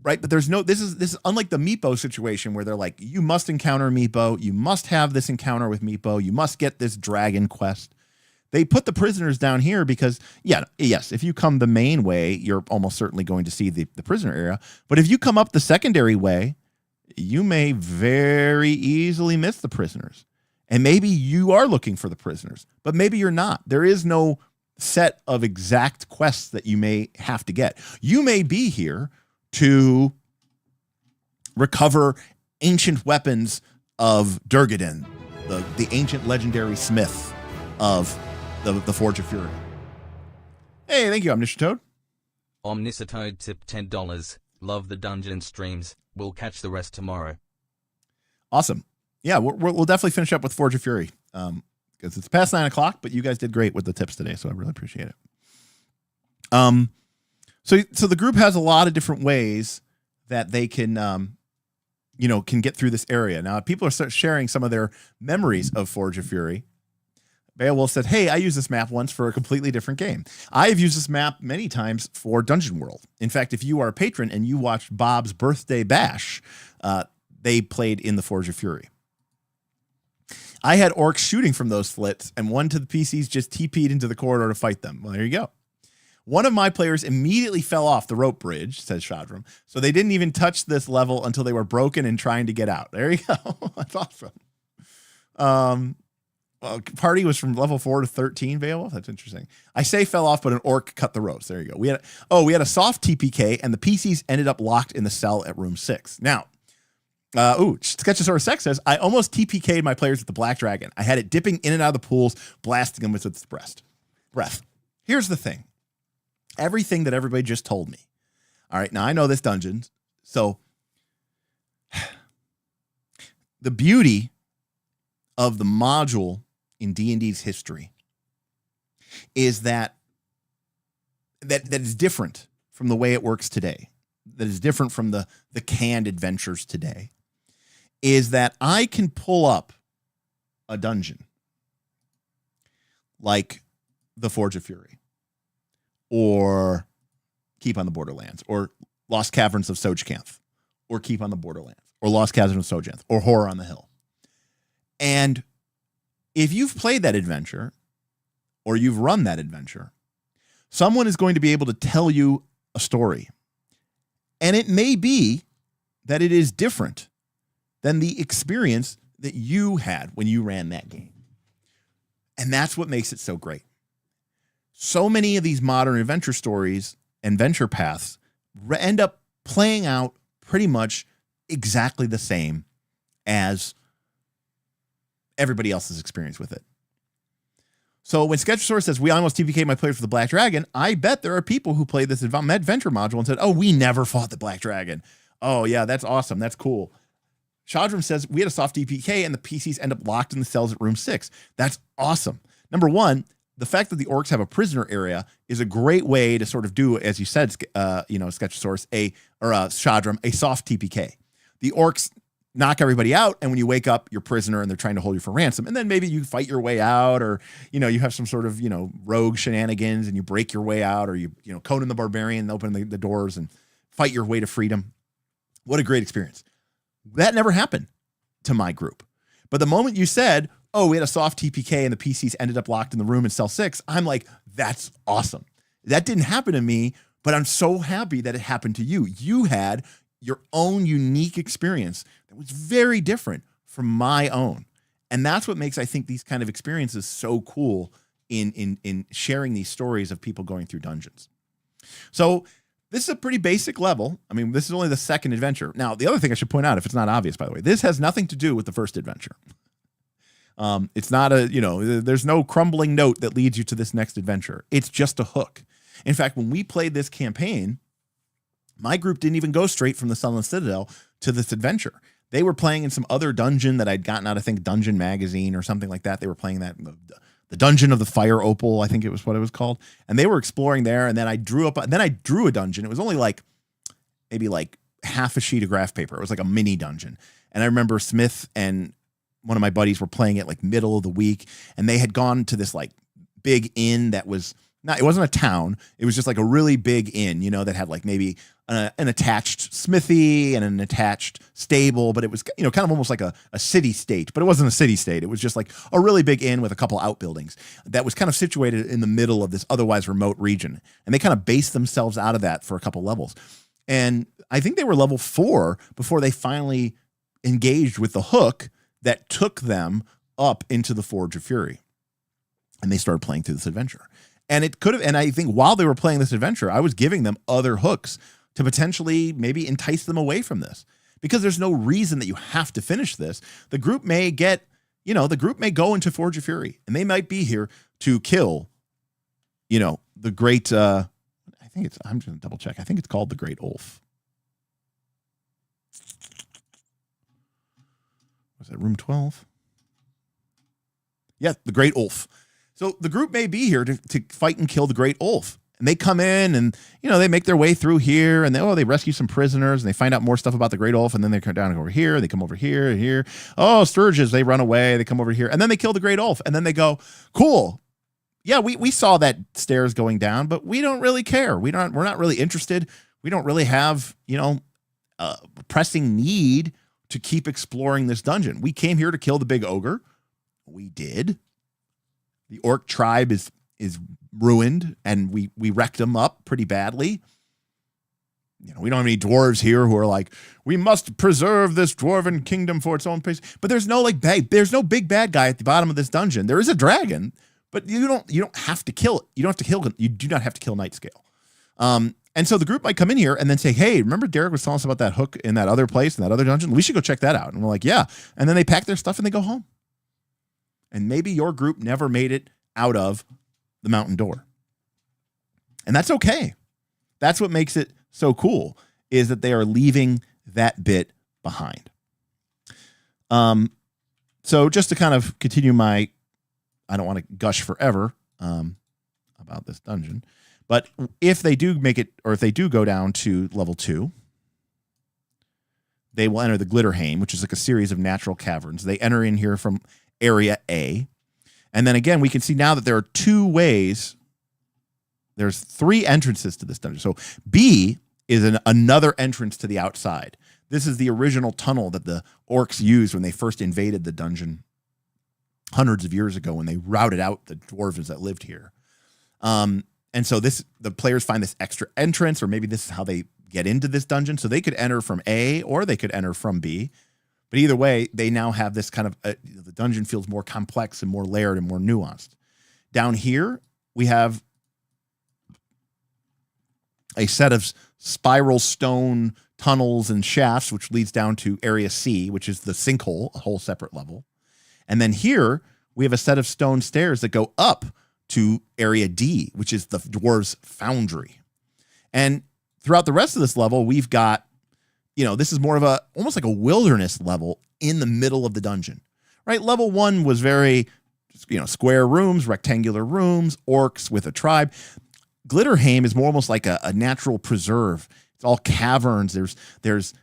right? But there's no, this is unlike the Meepo situation where they're like, you must encounter Meepo, you must have this encounter with Meepo, you must get this dragon quest. They put the prisoners down here because, yes, if you come the main way, you're almost certainly going to see the prisoner area. But if you come up the secondary way, you may very easily miss the prisoners. And maybe you are looking for the prisoners, but maybe you're not. There is no set of exact quests that you may have to get. You may be here to recover ancient weapons of Durgadin, the ancient legendary smith of the Forge of Fury. Hey, thank you, Omniscient Toad. Omniscient tipped $10. Love the dungeon streams. We'll catch the rest tomorrow. Awesome. Yeah, we'll definitely finish up with Forge of Fury because it's past 9 o'clock, but you guys did great with the tips today, so I really appreciate it. So the group has a lot of different ways that they can, can get through this area. Now, people are sharing some of their memories of Forge of Fury. Beowulf said, hey, I used this map once for a completely different game. I've used this map many times for Dungeon World. In fact, if you are a patron and you watched Bob's Birthday Bash, they played in the Forge of Fury. I had orcs shooting from those slits, and one to the PCs just TP'd into the corridor to fight them. Well, there you go. One of my players immediately fell off the rope bridge, says Shadram, so they didn't even touch this level until they were broken and trying to get out. There you go. That's awesome. Well, party was from level 4 to 13, Beowulf. That's interesting. I say fell off, but an orc cut the ropes. There you go. We had a soft TPK, and the PCs ended up locked in the cell at room 6. Now, Sketchosaurus Sex says, I almost TPK'd my players with the Black Dragon. I had it dipping in and out of the pools, blasting them with its breath. Here's the thing. Everything that everybody just told me. All right, now I know this dungeon, so the beauty of the module in D&D's history is that is different from the way it works today, that is different from the canned adventures today, is that I can pull up a dungeon like the Forge of Fury or Keep on the Borderlands or Lost Caverns of Sojkanth or Keep on the Borderlands or Lost Caverns of Sojkanth or Horror on the Hill. And if you've played that adventure or you've run that adventure, someone is going to be able to tell you a story. And it may be that it is different than the experience that you had when you ran that game. And that's what makes it so great. So many of these modern adventure stories and venture paths end up playing out pretty much exactly the same as everybody else's experience with it. So when Sketchosaurus says, we almost TPK'd my players for the Black Dragon, I bet there are people who played this adventure module and said, oh, we never fought the Black Dragon. Oh, yeah, that's awesome. That's cool. Shadram says, we had a soft TPK and the PCs end up locked in the cells at room 6. That's awesome. Number one, the fact that the orcs have a prisoner area is a great way to sort of do, as you said, Sketchosaurus, Shadram, a soft TPK. The orcs knock everybody out, and when you wake up, you're prisoner and they're trying to hold you for ransom. And then maybe you fight your way out, or you have some sort of rogue shenanigans and you break your way out, or you Conan the Barbarian, open the doors and fight your way to freedom. What a great experience. That never happened to my group. But the moment you said, oh, we had a soft TPK and the PCs ended up locked in the room in cell 6, I'm like, that's awesome. That didn't happen to me, but I'm so happy that it happened to you. You had your own unique experience that was very different from my own. And that's what makes, I think, these kind of experiences so cool in sharing these stories of people going through dungeons. So this is a pretty basic level. I mean, this is only the second adventure. Now, the other thing I should point out, if it's not obvious, by the way, this has nothing to do with the first adventure. It's not there's no crumbling note that leads you to this next adventure. It's just a hook. In fact, when we played this campaign, my group didn't even go straight from the Sunless Citadel to this adventure. They were playing in some other dungeon that I'd gotten out, I think, Dungeon Magazine or something like that. They were playing that the Dungeon of the Fire Opal, I think it was what it was called. And they were exploring there. And then I drew a dungeon. It was only like maybe like half a sheet of graph paper. It was like a mini dungeon. And I remember Smith and one of my buddies were playing it like middle of the week. And they had gone to this like big inn that was not, it wasn't a town. It was just like a really big inn, you know, that had like maybe an attached smithy and an attached stable, but it was, you know, kind of almost like a city state, but it wasn't a city state. It was just like a really big inn with a couple outbuildings that was kind of situated in the middle of this otherwise remote region. And they kind of based themselves out of that for a couple levels. And I think they were level 4 before they finally engaged with the hook that took them up into the Forge of Fury. And they started playing through this adventure. And it could have, and I think while they were playing this adventure, I was giving them other hooks to potentially maybe entice them away from this, because there's no reason that you have to finish this. The group may get, you know, the group may go into Forge of Fury and they might be here to kill, you know, the great, I think it's, I'm just gonna double check. I think it's called the Great Ulf. Was that room 12? Yeah, the Great Ulf. So the group may be here to fight and kill the Great Ulf. And they come in and, you know, they make their way through here and they rescue some prisoners and they find out more stuff about the Great Ulf. And then they come down and go over here. They come over here and here. Oh, Sturges, they run away. They come over here and then they kill the Great Ulf. And then they go, cool. Yeah, we saw that stairs going down, but we don't really care. We're not really interested. We don't really have, you know, a pressing need to keep exploring this dungeon. We came here to kill the big ogre. We did. The orc tribe is ruined, and we wrecked them up pretty badly. You know, we don't have any dwarves here who are like, we must preserve this dwarven kingdom for its own place. But there's no there's no big bad guy at the bottom of this dungeon. There is a dragon, but you don't have to kill it. You don't have to kill. You do not have to kill Nightscale. And so the group might come in here and then say, hey, remember Derek was telling us about that hook in that other place, in that other dungeon? We should go check that out. And we're like, yeah. And then they pack their stuff and they go home. And maybe your group never made it out of the mountain door. And that's okay. That's what makes it so cool, is that they are leaving that bit behind. So just to kind of continue my, I don't want to gush forever about this dungeon, but if they do make it, or if they do go down to level 2, they will enter the Glitterhaim, which is like a series of natural caverns. They enter in here from area A. And then again, we can see now that there are 2 ways. There's 3 entrances to this dungeon. So B is another entrance to the outside. This is the original tunnel that the orcs used when they first invaded the dungeon hundreds of years ago, when they routed out the dwarves that lived here. And so the players find this extra entrance, or maybe this is how they get into this dungeon. So they could enter from A or they could enter from B. But either way, they now have this kind of, the dungeon feels more complex and more layered and more nuanced. Down here, we have a set of spiral stone tunnels and shafts, which leads down to area C, which is the sinkhole, a whole separate level. And then here, we have a set of stone stairs that go up to area D, which is the dwarves' foundry. And throughout the rest of this level, we've got, you know, this is more of a, almost like a wilderness level in the middle of the dungeon, right? Level 1 was very, you know, square rooms, rectangular rooms, orcs with a tribe. Glitterhaim is more almost like a natural preserve. It's all caverns. There's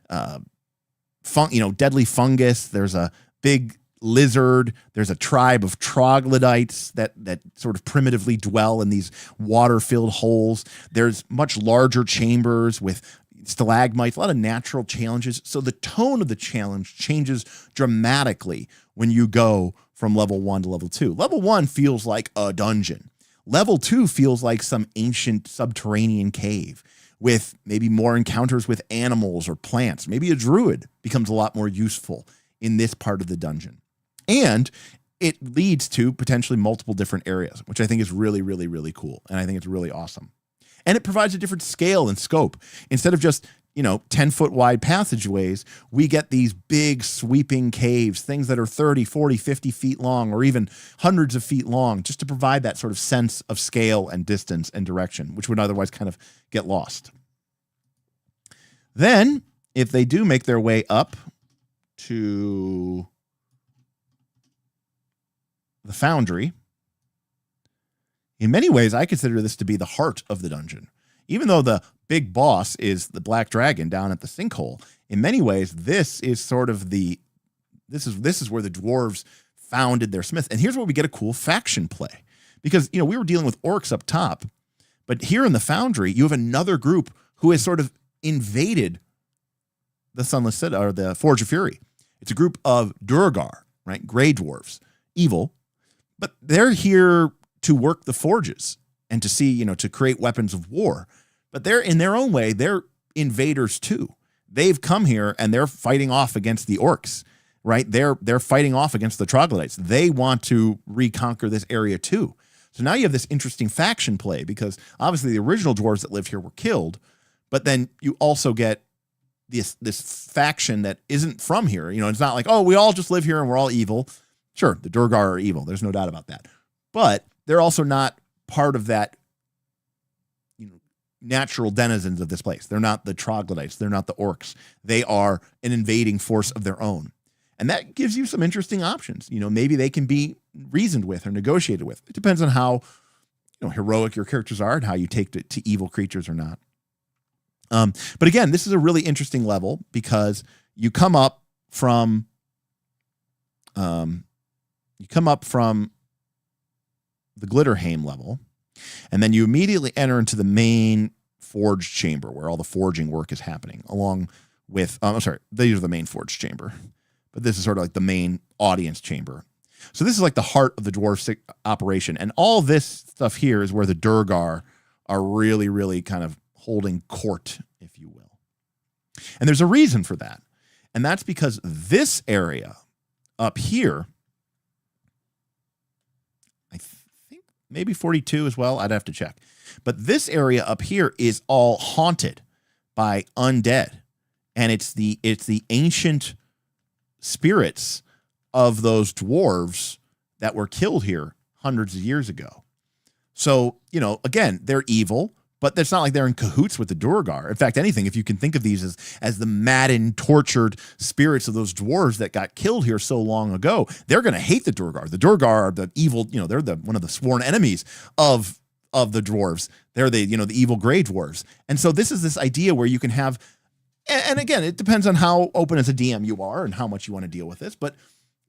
deadly fungus. There's a big lizard. There's a tribe of troglodytes that sort of primitively dwell in these water-filled holes. There's much larger chambers with stalagmites, a lot of natural challenges. So the tone of the challenge changes dramatically when you go from level 1 to level 2. Level 1 feels like a dungeon. Level 2 feels like some ancient subterranean cave with maybe more encounters with animals or plants. Maybe a druid becomes a lot more useful in this part of the dungeon. And it leads to potentially multiple different areas, which I think is really, really, really cool. And I think it's really awesome. And it provides a different scale and scope. Instead of just, 10-foot wide passageways, we get these big sweeping caves, things that are 30, 40, 50 feet long, or even hundreds of feet long, just to provide that sort of sense of scale and distance and direction, which would otherwise kind of get lost. Then, if they do make their way up to the foundry, In many ways, I consider this to be the heart of the dungeon. Even though the big boss is the black dragon down at the sinkhole, in many ways, this is sort of this is where the dwarves founded their smith. And here's where we get a cool faction play. Because, we were dealing with orcs up top, but here in the foundry, you have another group who has sort of invaded the Sunless Citadel, or the Forge of Fury. It's a group of Durgar, right? Gray dwarves, evil, but they're here to work the forges and to see, to create weapons of war. But they're, in their own way, they're invaders too. They've come here and they're fighting off against the orcs, right? They're fighting off against the troglodytes. They want to reconquer this area too. So now you have this interesting faction play, because obviously the original dwarves that lived here were killed, but then you also get this faction that isn't from here. It's not like, oh, we all just live here and we're all evil. Sure, the Durgar are evil. There's no doubt about that. But they're also not part of that natural denizens of this place. They're not the troglodytes. They're not the orcs. They are an invading force of their own. And that gives you some interesting options. Maybe they can be reasoned with or negotiated with. It depends on how heroic your characters are and how you take to evil creatures or not. But again, this is a really interesting level because you come up from the Glitterheim level, and then you immediately enter into the main forge chamber where all the forging work is happening, along with, these are the main forge chamber, but this is sort of like the main audience chamber. So this is like the heart of the dwarf operation. And all this stuff here is where the Durgar are really, really kind of holding court, if you will. And there's a reason for that. And that's because this area up here, I think maybe 42 as well. I'd have to check. But this area up here is all haunted by undead. And it's the ancient spirits of those dwarves that were killed here hundreds of years ago. So, again, they're evil, but it's not like they're in cahoots with the Durgar. In fact, anything, if you can think of these as the maddened, tortured spirits of those dwarves that got killed here so long ago, they're going to hate the Durgar. The Durgar are the evil, they're one of the sworn enemies of the dwarves. They're the evil gray dwarves. And so this is this idea where you can have, and again, it depends on how open as a DM you are and how much you want to deal with this, but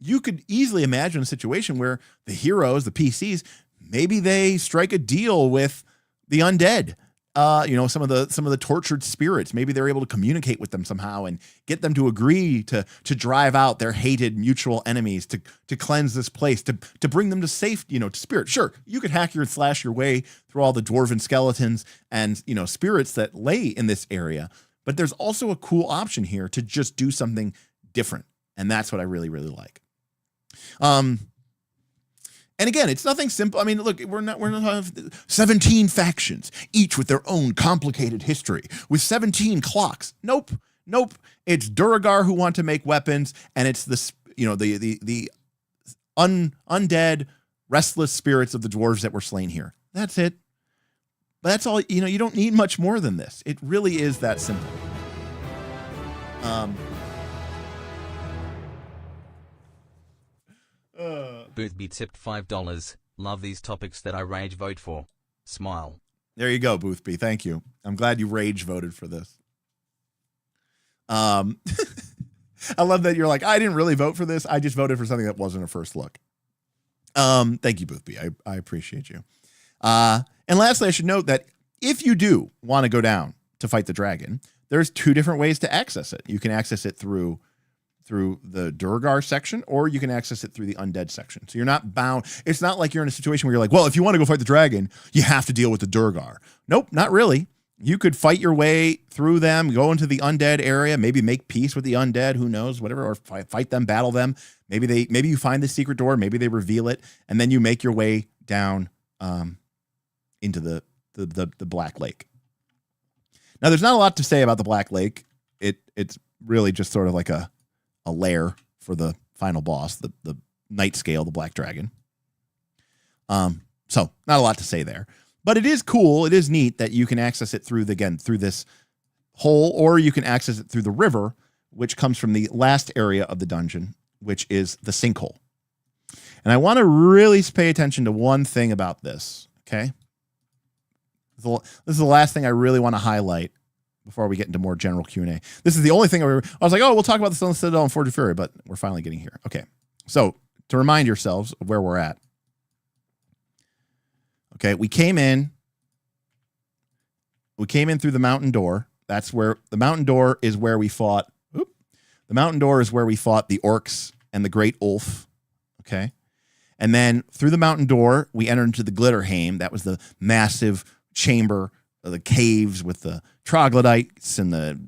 you could easily imagine a situation where the heroes, the PCs, maybe they strike a deal with the undead, some of the tortured spirits. Maybe they're able to communicate with them somehow and get them to agree to drive out their hated mutual enemies, to cleanse this place, to bring them to safe, to spirit. Sure, you could hack and slash your way through all the dwarven skeletons and, spirits that lay in this area. But there's also a cool option here to just do something different. And that's what I really, really like. And again, it's nothing simple. I mean, look, we're not 17 factions, each with their own complicated history, with 17 clocks. Nope. It's Durgar who want to make weapons, and it's the undead, restless spirits of the dwarves that were slain here. That's it. That's all. You don't need much more than this. It really is that simple. Boothby tipped $5. Love these topics that I rage vote for. Smile. There you go, Boothby. Thank you. I'm glad you rage voted for this. I love that you're like, I didn't really vote for this. I just voted for something that wasn't a first look. Thank you, Boothby. I appreciate you. And lastly, I should note that if you do want to go down to fight the dragon, there's two different ways to access it. You can access it through the Durgar section, or you can access it through the undead section. So you're not bound. It's not like you're in a situation where you're like, well, if you want to go fight the dragon, you have to deal with the Durgar. Nope, not really. You could fight your way through them, go into the undead area, maybe make peace with the undead, who knows, whatever, or fight them, battle them. Maybe you find the secret door, maybe they reveal it, and then you make your way down into the Black Lake. Now, there's not a lot to say about the Black Lake. It's really just sort of like a lair for the final boss, the Night Scale, the Black Dragon. So not a lot to say there, but it is cool. It is neat that you can access it through this hole, or you can access it through the river, which comes from the last area of the dungeon, which is the sinkhole. And I want to really pay attention to one thing about this. Okay. This is the last thing I really want to highlight before we get into more general Q&A. This is the only thing I was like, oh, we'll talk about the Sunless Citadel and Forge of Fury, but we're finally getting here. Okay. So to remind yourselves of where we're at. Okay. We came in through the mountain door. That's where the mountain door is where we fought. The mountain door is where we fought the orcs and the great Ulf. Okay. And then through the mountain door, we entered into the Glitterhame. That was the massive chamber, the caves with the troglodytes and the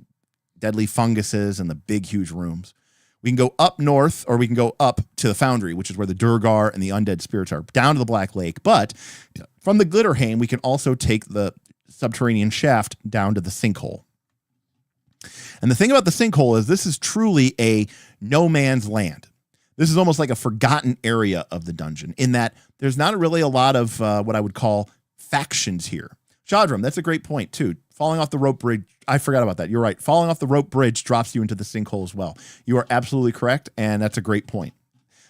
deadly funguses and the big, huge rooms. We can go up north, or we can go up to the Foundry, which is where the Durgar and the undead spirits are, down to the Black Lake. But from the Glitterhame, we can also take the subterranean shaft down to the Sinkhole. And the thing about the Sinkhole is this is truly a no man's land. This is almost like a forgotten area of the dungeon in that there's not really a lot of what I would call factions here. Shadram, that's a great point too. Falling off the rope bridge. I forgot about that. You're right. Falling off the rope bridge drops you into the sinkhole as well. You are absolutely correct. And that's a great point.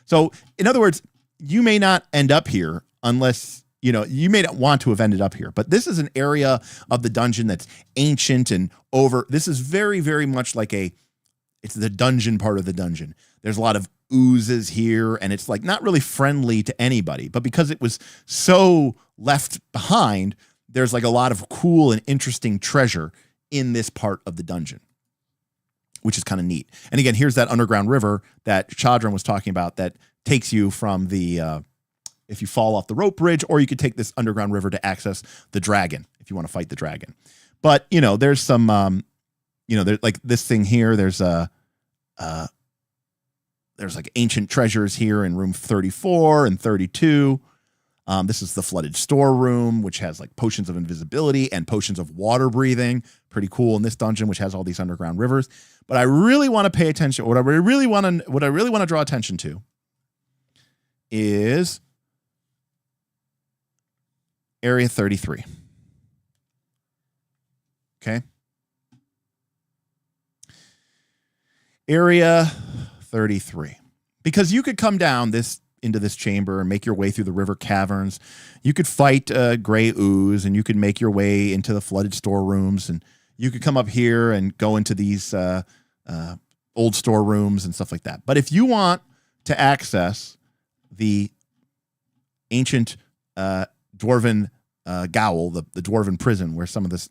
So in other words, you may not end up here unless, you may not want to have ended up here, but this is an area of the dungeon that's ancient and over. This is very, very much like it's the dungeon part of the dungeon. There's a lot of oozes here, and it's like not really friendly to anybody, but because it was so left behind, there's like a lot of cool and interesting treasure in this part of the dungeon, which is kind of neat. And again, here's that underground river that Chadran was talking about that takes you from the, if you fall off the rope bridge, or you could take this underground river to access the dragon if you want to fight the dragon. But, there's some, there's like this thing here. There's like ancient treasures here in room 34 and 32. This is the flooded storeroom, which has like potions of invisibility and potions of water breathing. Pretty cool in this dungeon, which has all these underground rivers. But I really want to pay attention. What I really want to draw attention to is Area 33. Okay. Area 33. Because you could come down into this chamber and make your way through the river caverns. You could fight gray ooze, and you could make your way into the flooded storerooms, and you could come up here and go into these old storerooms and stuff like that. But if you want to access the ancient dwarven gaol, the dwarven prison, where some of this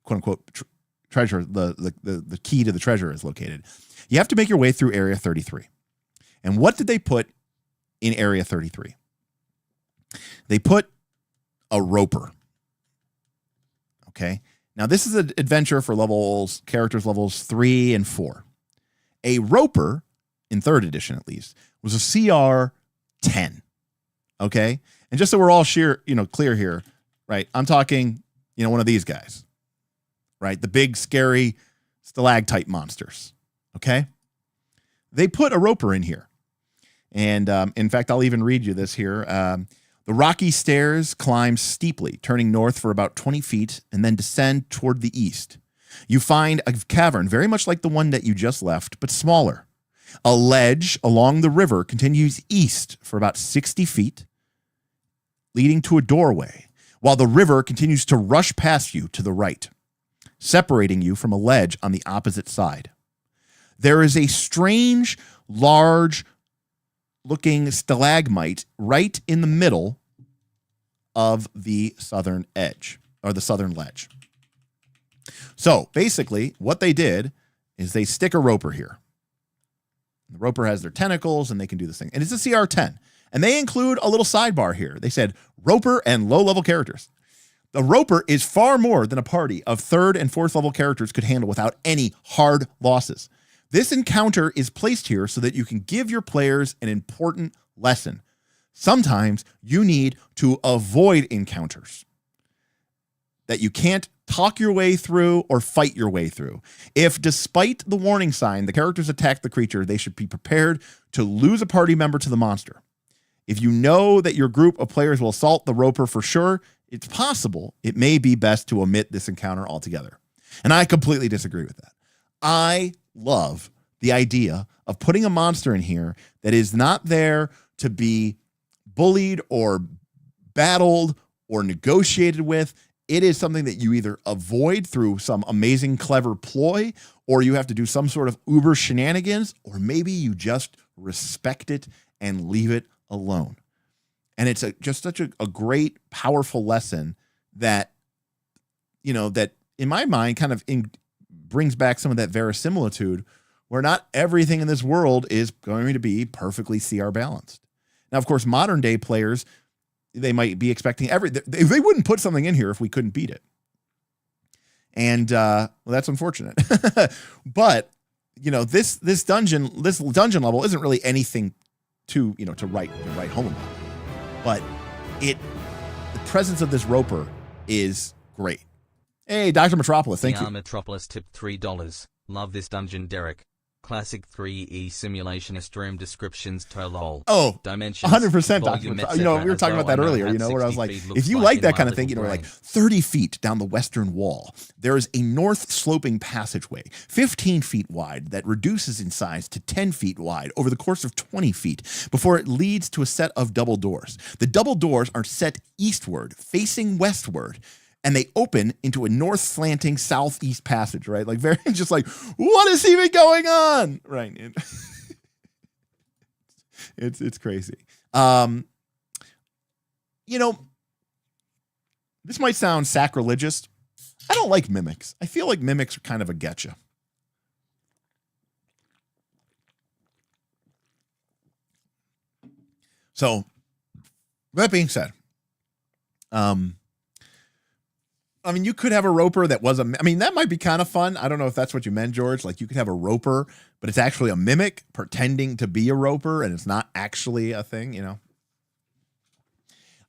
quote unquote treasure, the key to the treasure is located, you have to make your way through Area 33. And what did they put in Area 33? They put a roper. Okay. Now this is an adventure for characters levels 3 and 4. A roper, in 3rd edition at least, was a CR 10. Okay. And just so we're all clear here, right? I'm talking, one of these guys, right? The big, scary stalactite monsters. Okay. They put a roper in here. And in fact, I'll even read you this here. The rocky stairs climb steeply, turning north for about 20 feet and then descend toward the east. You find a cavern very much like the one that you just left, but smaller. A ledge along the river continues east for about 60 feet, leading to a doorway, while the river continues to rush past you to the right, separating you from a ledge on the opposite side. There is a strange, large looking stalagmite right in the middle of the southern edge, or the southern ledge. So basically what they did is they stick a roper here. The roper has their tentacles and they can do this thing. And it's a CR10. And they include a little sidebar here. They said roper and low-level characters. The roper is far more than a party of 3rd and 4th level characters could handle without any hard losses. This encounter is placed here so that you can give your players an important lesson. Sometimes you need to avoid encounters that you can't talk your way through or fight your way through. If, despite the warning sign, the characters attack the creature, they should be prepared to lose a party member to the monster. If you know that your group of players will assault the roper for sure, it's possible it may be best to omit this encounter altogether. And I completely disagree with that. I love the idea of putting a monster in here that is not there to be bullied or battled or negotiated with. It is something that you either avoid through some amazing, clever ploy, or you have to do some sort of uber shenanigans, or maybe you just respect it and leave it alone. And it's just such a great, powerful lesson that, that in my mind kind of brings back some of that verisimilitude where not everything in this world is going to be perfectly CR balanced. Now, of course, modern day players, they might be expecting they wouldn't put something in here if we couldn't beat it. And well, that's unfortunate. But this dungeon level isn't really anything to write home about. But the presence of this roper is great. Hey, Dr. Metropolis, thank you. Metropolis tipped $3. Love this dungeon, Derek. Classic 3E simulation stream descriptions to lol. Oh, dimensions, 100%, Dr. We were talking about that earlier, where I was like, if you like that kind of thing, like 30 feet down the western wall, there is a north sloping passageway, 15 feet wide, that reduces in size to 10 feet wide over the course of 20 feet before it leads to a set of double doors. The double doors are set eastward, facing westward, and they open into a north slanting southeast passage, right? Like very just like, what is even going on? Right. It's crazy. This might sound sacrilegious. I don't like mimics. I feel like mimics are kind of a getcha. So that being said, you could have a roper that was that might be kind of fun. I don't know if that's what you meant, George. Like you could have a roper, but it's actually a mimic pretending to be a roper and it's not actually a thing,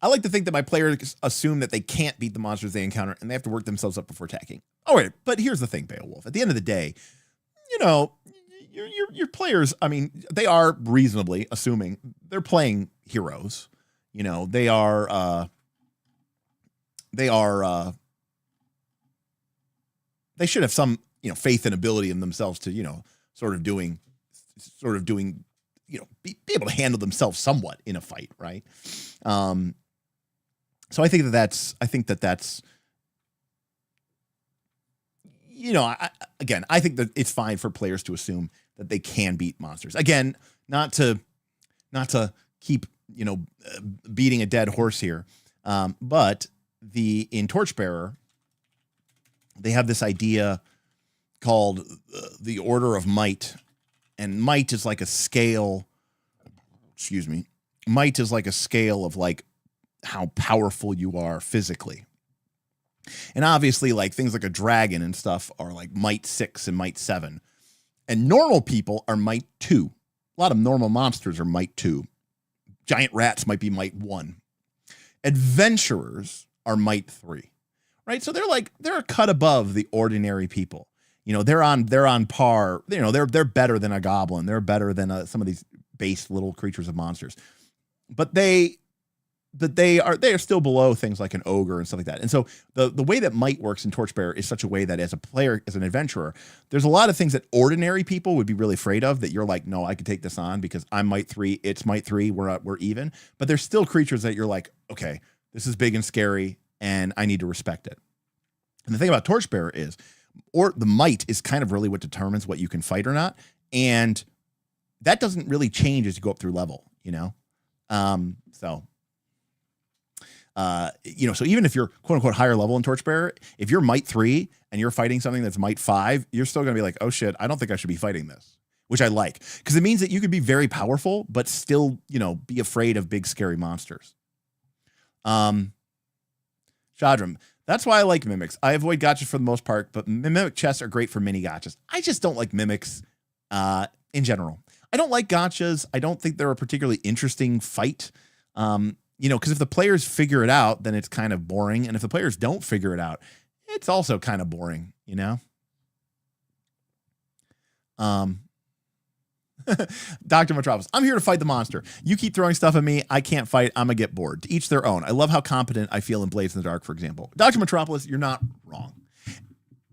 I like to think that my players assume that they can't beat the monsters they encounter and they have to work themselves up before attacking. All right, but here's the thing, Beowulf. At the end of the day, your players, they are reasonably assuming they're playing heroes. They should have some, faith and ability in themselves to, be able to handle themselves somewhat in a fight. Right. So I think that's, I think that it's fine for players to assume that they can beat monsters. Again, not to keep, beating a dead horse here. But in Torchbearer, they have this idea called the Order of Might, and might is like a scale. Excuse me. Might is like a scale of like how powerful you are physically. And obviously like things like a dragon and stuff are like might 6 and might 7. And normal people are might 2. A lot of normal monsters are might 2. Giant rats might be might 1. Adventurers are might 3. Right? So they're a cut above the ordinary people. They're on par. They're better than a goblin. They're better than some of these base little creatures of monsters. But they are still below things like an ogre and stuff like that. And so the way that might works in Torchbearer is such a way that as a player, as an adventurer, there's a lot of things that ordinary people would be really afraid of that you're like, no, I could take this on because I'm might 3, it's might 3, we're even. But there's still creatures that you're like, okay, this is big and scary and I need to respect it. And the thing about Torchbearer is, or the might is kind of really what determines what you can fight or not. And that doesn't really change as you go up through level, So even if you're quote unquote higher level in Torchbearer, if you're might 3 and you're fighting something that's might 5, you're still going to be like, oh shit, I don't think I should be fighting this, which I like because it means that you could be very powerful, but still, be afraid of big, scary monsters. Shadram, that's why I like mimics. I avoid gotchas for the most part, but mimic chests are great for mini gotchas. I just don't like mimics in general. I don't like gotchas. I don't think they're a particularly interesting fight. Because if the players figure it out, then it's kind of boring. And if the players don't figure it out, it's also kind of boring, Dr. Metropolis, I'm here to fight the monster. You keep throwing stuff at me. I can't fight. I'm going to get bored. To each their own. I love how competent I feel in Blades in the Dark, for example. Dr. Metropolis, you're not wrong.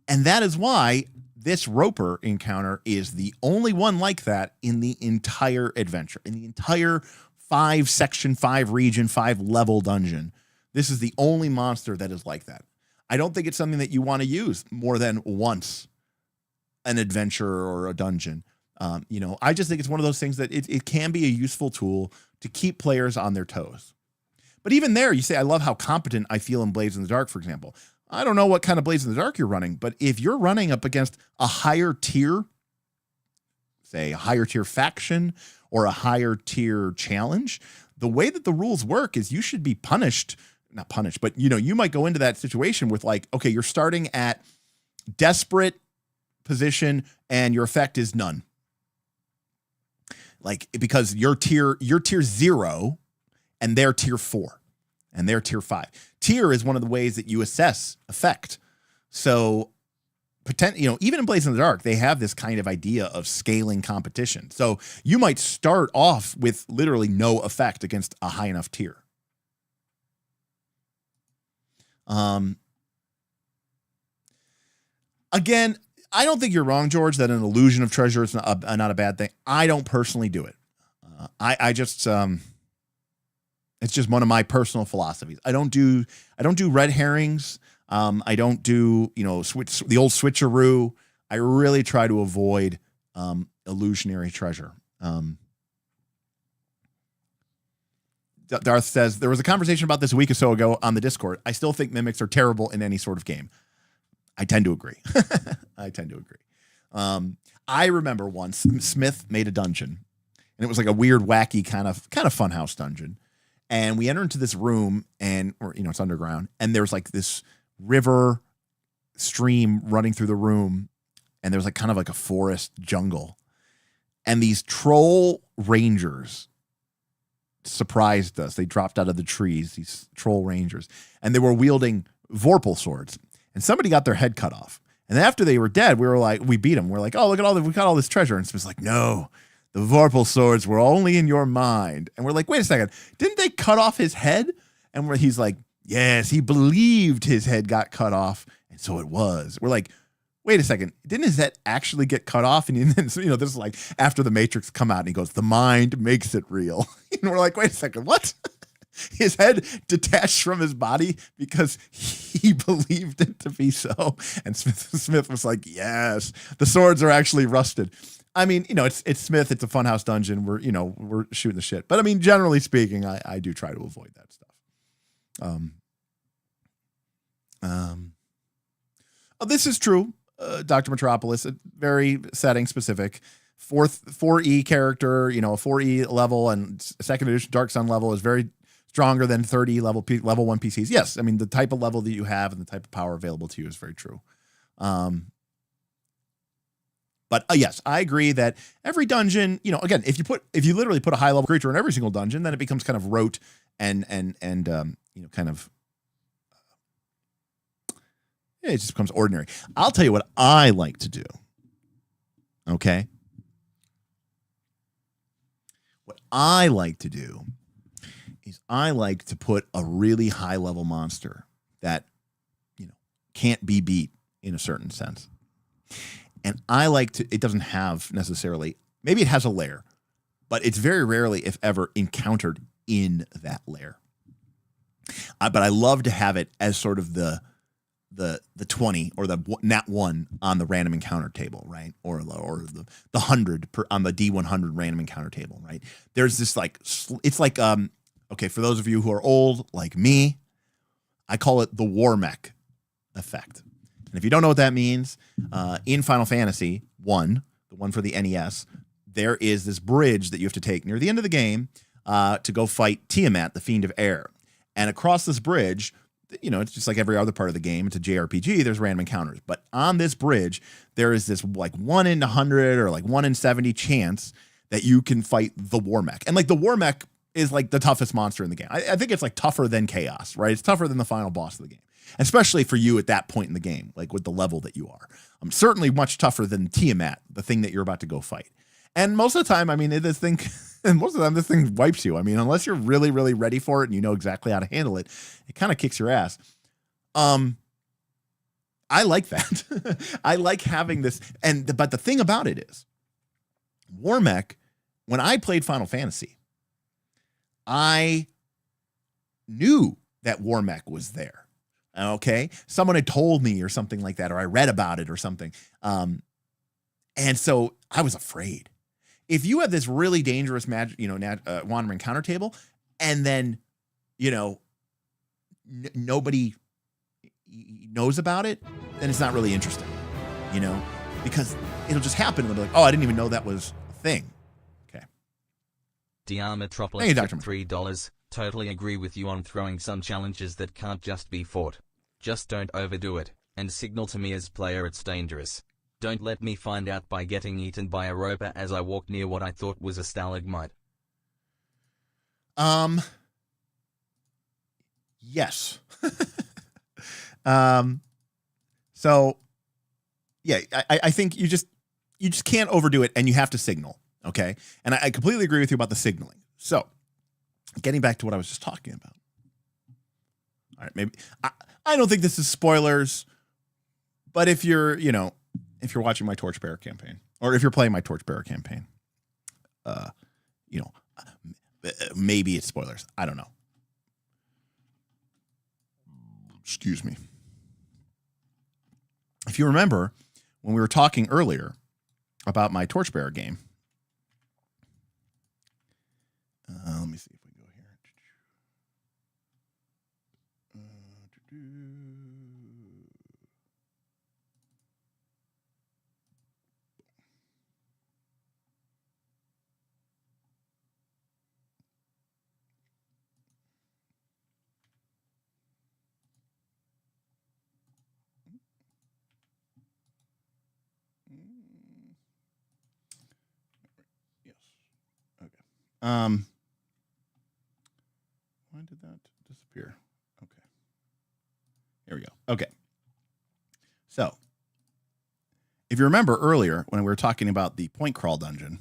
And that is why this Roper encounter is the only one like that in the entire adventure, in the entire 5 section, 5 region, 5 level dungeon. This is the only monster that is like that. I don't think it's something that you want to use more than once an adventure or a dungeon. I just think it's one of those things that it can be a useful tool to keep players on their toes. But even there, you say, I love how competent I feel in Blades in the Dark, for example. I don't know what kind of Blades in the Dark you're running, but if you're running up against a higher tier, say a higher tier faction or a higher tier challenge, the way that the rules work is you should be not punished, but you might go into that situation with like, okay, you're starting at desperate position and your effect is none. Like, because you're tier 0 and they're tier 4 and they're tier 5. Tier is one of the ways that you assess effect. So even in Blades in the Dark, they have this kind of idea of scaling competition. So you might start off with literally no effect against a high enough tier. Again, I don't think you're wrong, George, that an illusion of treasure is not a bad thing. I don't personally do it. It's just one of my personal philosophies. I don't do red herrings. I don't do, the old switcheroo. I really try to avoid illusionary treasure. Darth says, there was a conversation about this a week or so ago on the Discord. I still think mimics are terrible in any sort of game. I tend to agree. I remember once Smith made a dungeon, and it was like a weird, wacky kind of funhouse dungeon. And we enter into this room, it's underground, and there's like this river stream running through the room, and there's like kind of like a forest jungle. And these troll rangers surprised us. They dropped out of the trees, these troll rangers, and they were wielding Vorpal swords. And somebody got their head cut off. And after they were dead, we beat them. We're like, oh, look at we got all this treasure. And Smith's like, no, the Vorpal swords were only in your mind. And we're like, wait a second, didn't they cut off his head? And he's like, yes, he believed his head got cut off. And so it was. We're like, wait a second, didn't his head actually get cut off? And then, this is like after the Matrix come out and he goes, the mind makes it real. And we're like, wait a second, what? His head detached from his body because he believed it to be so. And Smith was like, yes, the swords are actually rusted. I mean, it's Smith. It's a funhouse dungeon. We're shooting the shit. But I mean, generally speaking, I do try to avoid that stuff. This is true. Dr. Metropolis, very setting specific. 4E character, a 4E level and second edition Dark Sun level is very stronger than 30 level 1 PCs. Yes, I mean, the type of level that you have and the type of power available to you is very true. But yes, I agree that every dungeon, again, if you literally put a high level creature in every single dungeon, then it becomes kind of rote and kind of, it just becomes ordinary. I'll tell you what I like to do. Okay. What I like to do is I like to put a really high level monster that, can't be beat in a certain sense. And I like to, it doesn't have necessarily, maybe it has a lair, but it's very rarely, if ever, encountered in that lair. But I love to have it as sort of the 20 or the nat 1 on the random encounter table, right? Or the 100 on the D100 random encounter table, right? There's this it's like, okay, for those of you who are old like me, I call it the war mech effect. And if you don't know what that means, in Final Fantasy 1, the one for the NES, there is this bridge that you have to take near the end of the game to go fight Tiamat, the Fiend of Air. And across this bridge, it's just like every other part of the game. It's a JRPG. There's random encounters. But on this bridge, there is this like 1 in 100 or like 1 in 70 chance that you can fight the war mech. And like the war mech is like the toughest monster in the game. I think it's like tougher than Chaos, right? It's tougher than the final boss of the game, especially for you at that point in the game, like with the level that you are. Certainly much tougher than Tiamat, the thing that you're about to go fight. And most of the time, I mean, this thing wipes you. I mean, unless you're really, really ready for it and you know exactly how to handle it, it kind of kicks your ass. I like that. I like having this. But the thing about it is, war mech, when I played Final Fantasy, I knew that Warmech was there. Okay, someone had told me or something like that, or I read about it or something. And so I was afraid. If you have this really dangerous magic, wandering counter table, and then, nobody knows about it, then it's not really interesting, because it'll just happen. And they'll be like, oh, I didn't even know that was a thing. Okay. DR Metropolis, Thank you, Dr. $3. Totally agree with you on throwing some challenges that can't just be fought. Just don't overdo it, and signal to me as player it's dangerous. Don't let me find out by getting eaten by a roper as I walked near what I thought was a stalagmite. Yes. So yeah, I think you just can't overdo it, and you have to signal. Okay. And I completely agree with you about the signaling. So getting back to what I was just talking about. All right. Maybe I don't think this is spoilers, but if you're watching my Torchbearer campaign, or if you're playing my Torchbearer campaign, maybe it's spoilers. I don't know. Excuse me. If you remember when we were talking earlier about my Torchbearer game, let me see if we go here. Yes. Okay. Why did that disappear? Okay. Here we go. Okay. So, if you remember earlier when we were talking about the point crawl dungeon,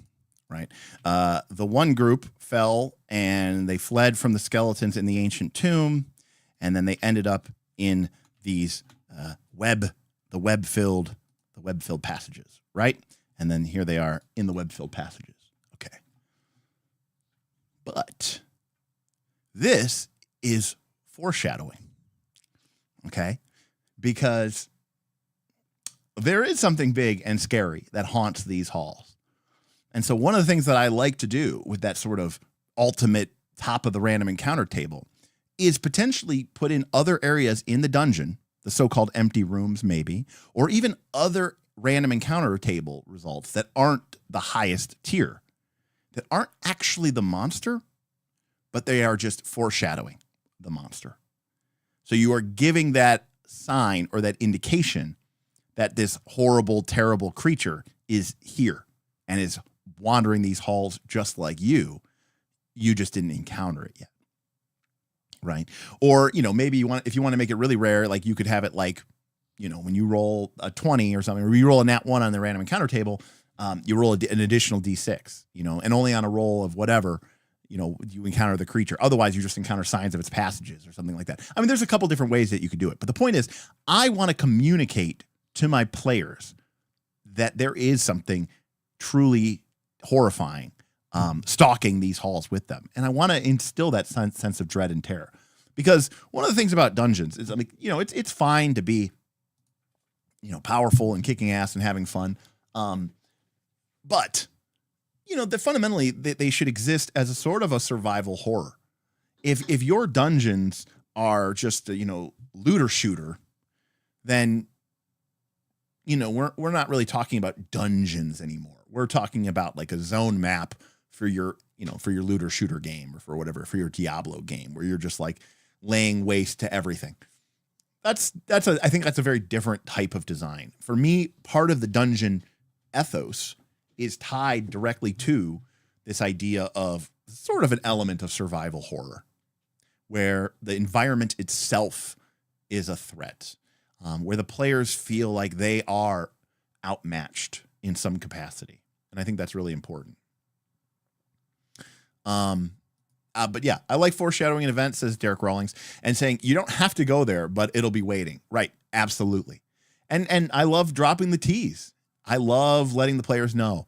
right? The one group fell and they fled from the skeletons in the ancient tomb, and then they ended up in these web-filled passages, right? And then here they are in the web-filled passages. Okay. But this is foreshadowing, okay? Because there is something big and scary that haunts these halls. And so one of the things that I like to do with that sort of ultimate top of the random encounter table is potentially put in other areas in the dungeon, the so-called empty rooms maybe, or even other random encounter table results that aren't the highest tier, that aren't actually the monster, but they are just foreshadowing the monster. So you are giving that sign or that indication that this horrible, terrible creature is here and is wandering these halls just like you. You just didn't encounter it yet. Right. Or, maybe if you want to make it really rare, like you could have it like, when you roll a 20 or something, or you roll a nat 1 on the random encounter table, you roll an additional D6, and only on a roll of whatever, you encounter the creature. Otherwise, you just encounter signs of its passages or something like that. I mean, there's a couple different ways that you could do it. But the point is, I want to communicate to my players that there is something truly horrifying stalking these halls with them. And I want to instill that sense of dread and terror. Because one of the things about dungeons is, it's fine to be, powerful and kicking ass and having fun. But that fundamentally they should exist as a sort of a survival horror. If your dungeons are just a, looter shooter, then, we're not really talking about dungeons anymore. We're talking about like a zone map for your looter shooter game, or for your Diablo game, where you're just like laying waste to everything. I think that's a very different type of design. For me, part of the dungeon ethos is tied directly to this idea of sort of an element of survival horror, where the environment itself is a threat, where the players feel like they are outmatched in some capacity. And I think that's really important. But yeah, I like foreshadowing an event, says Derek Rawlings, and saying you don't have to go there, but it'll be waiting. Right. Absolutely. And I love dropping the tease. I love letting the players know,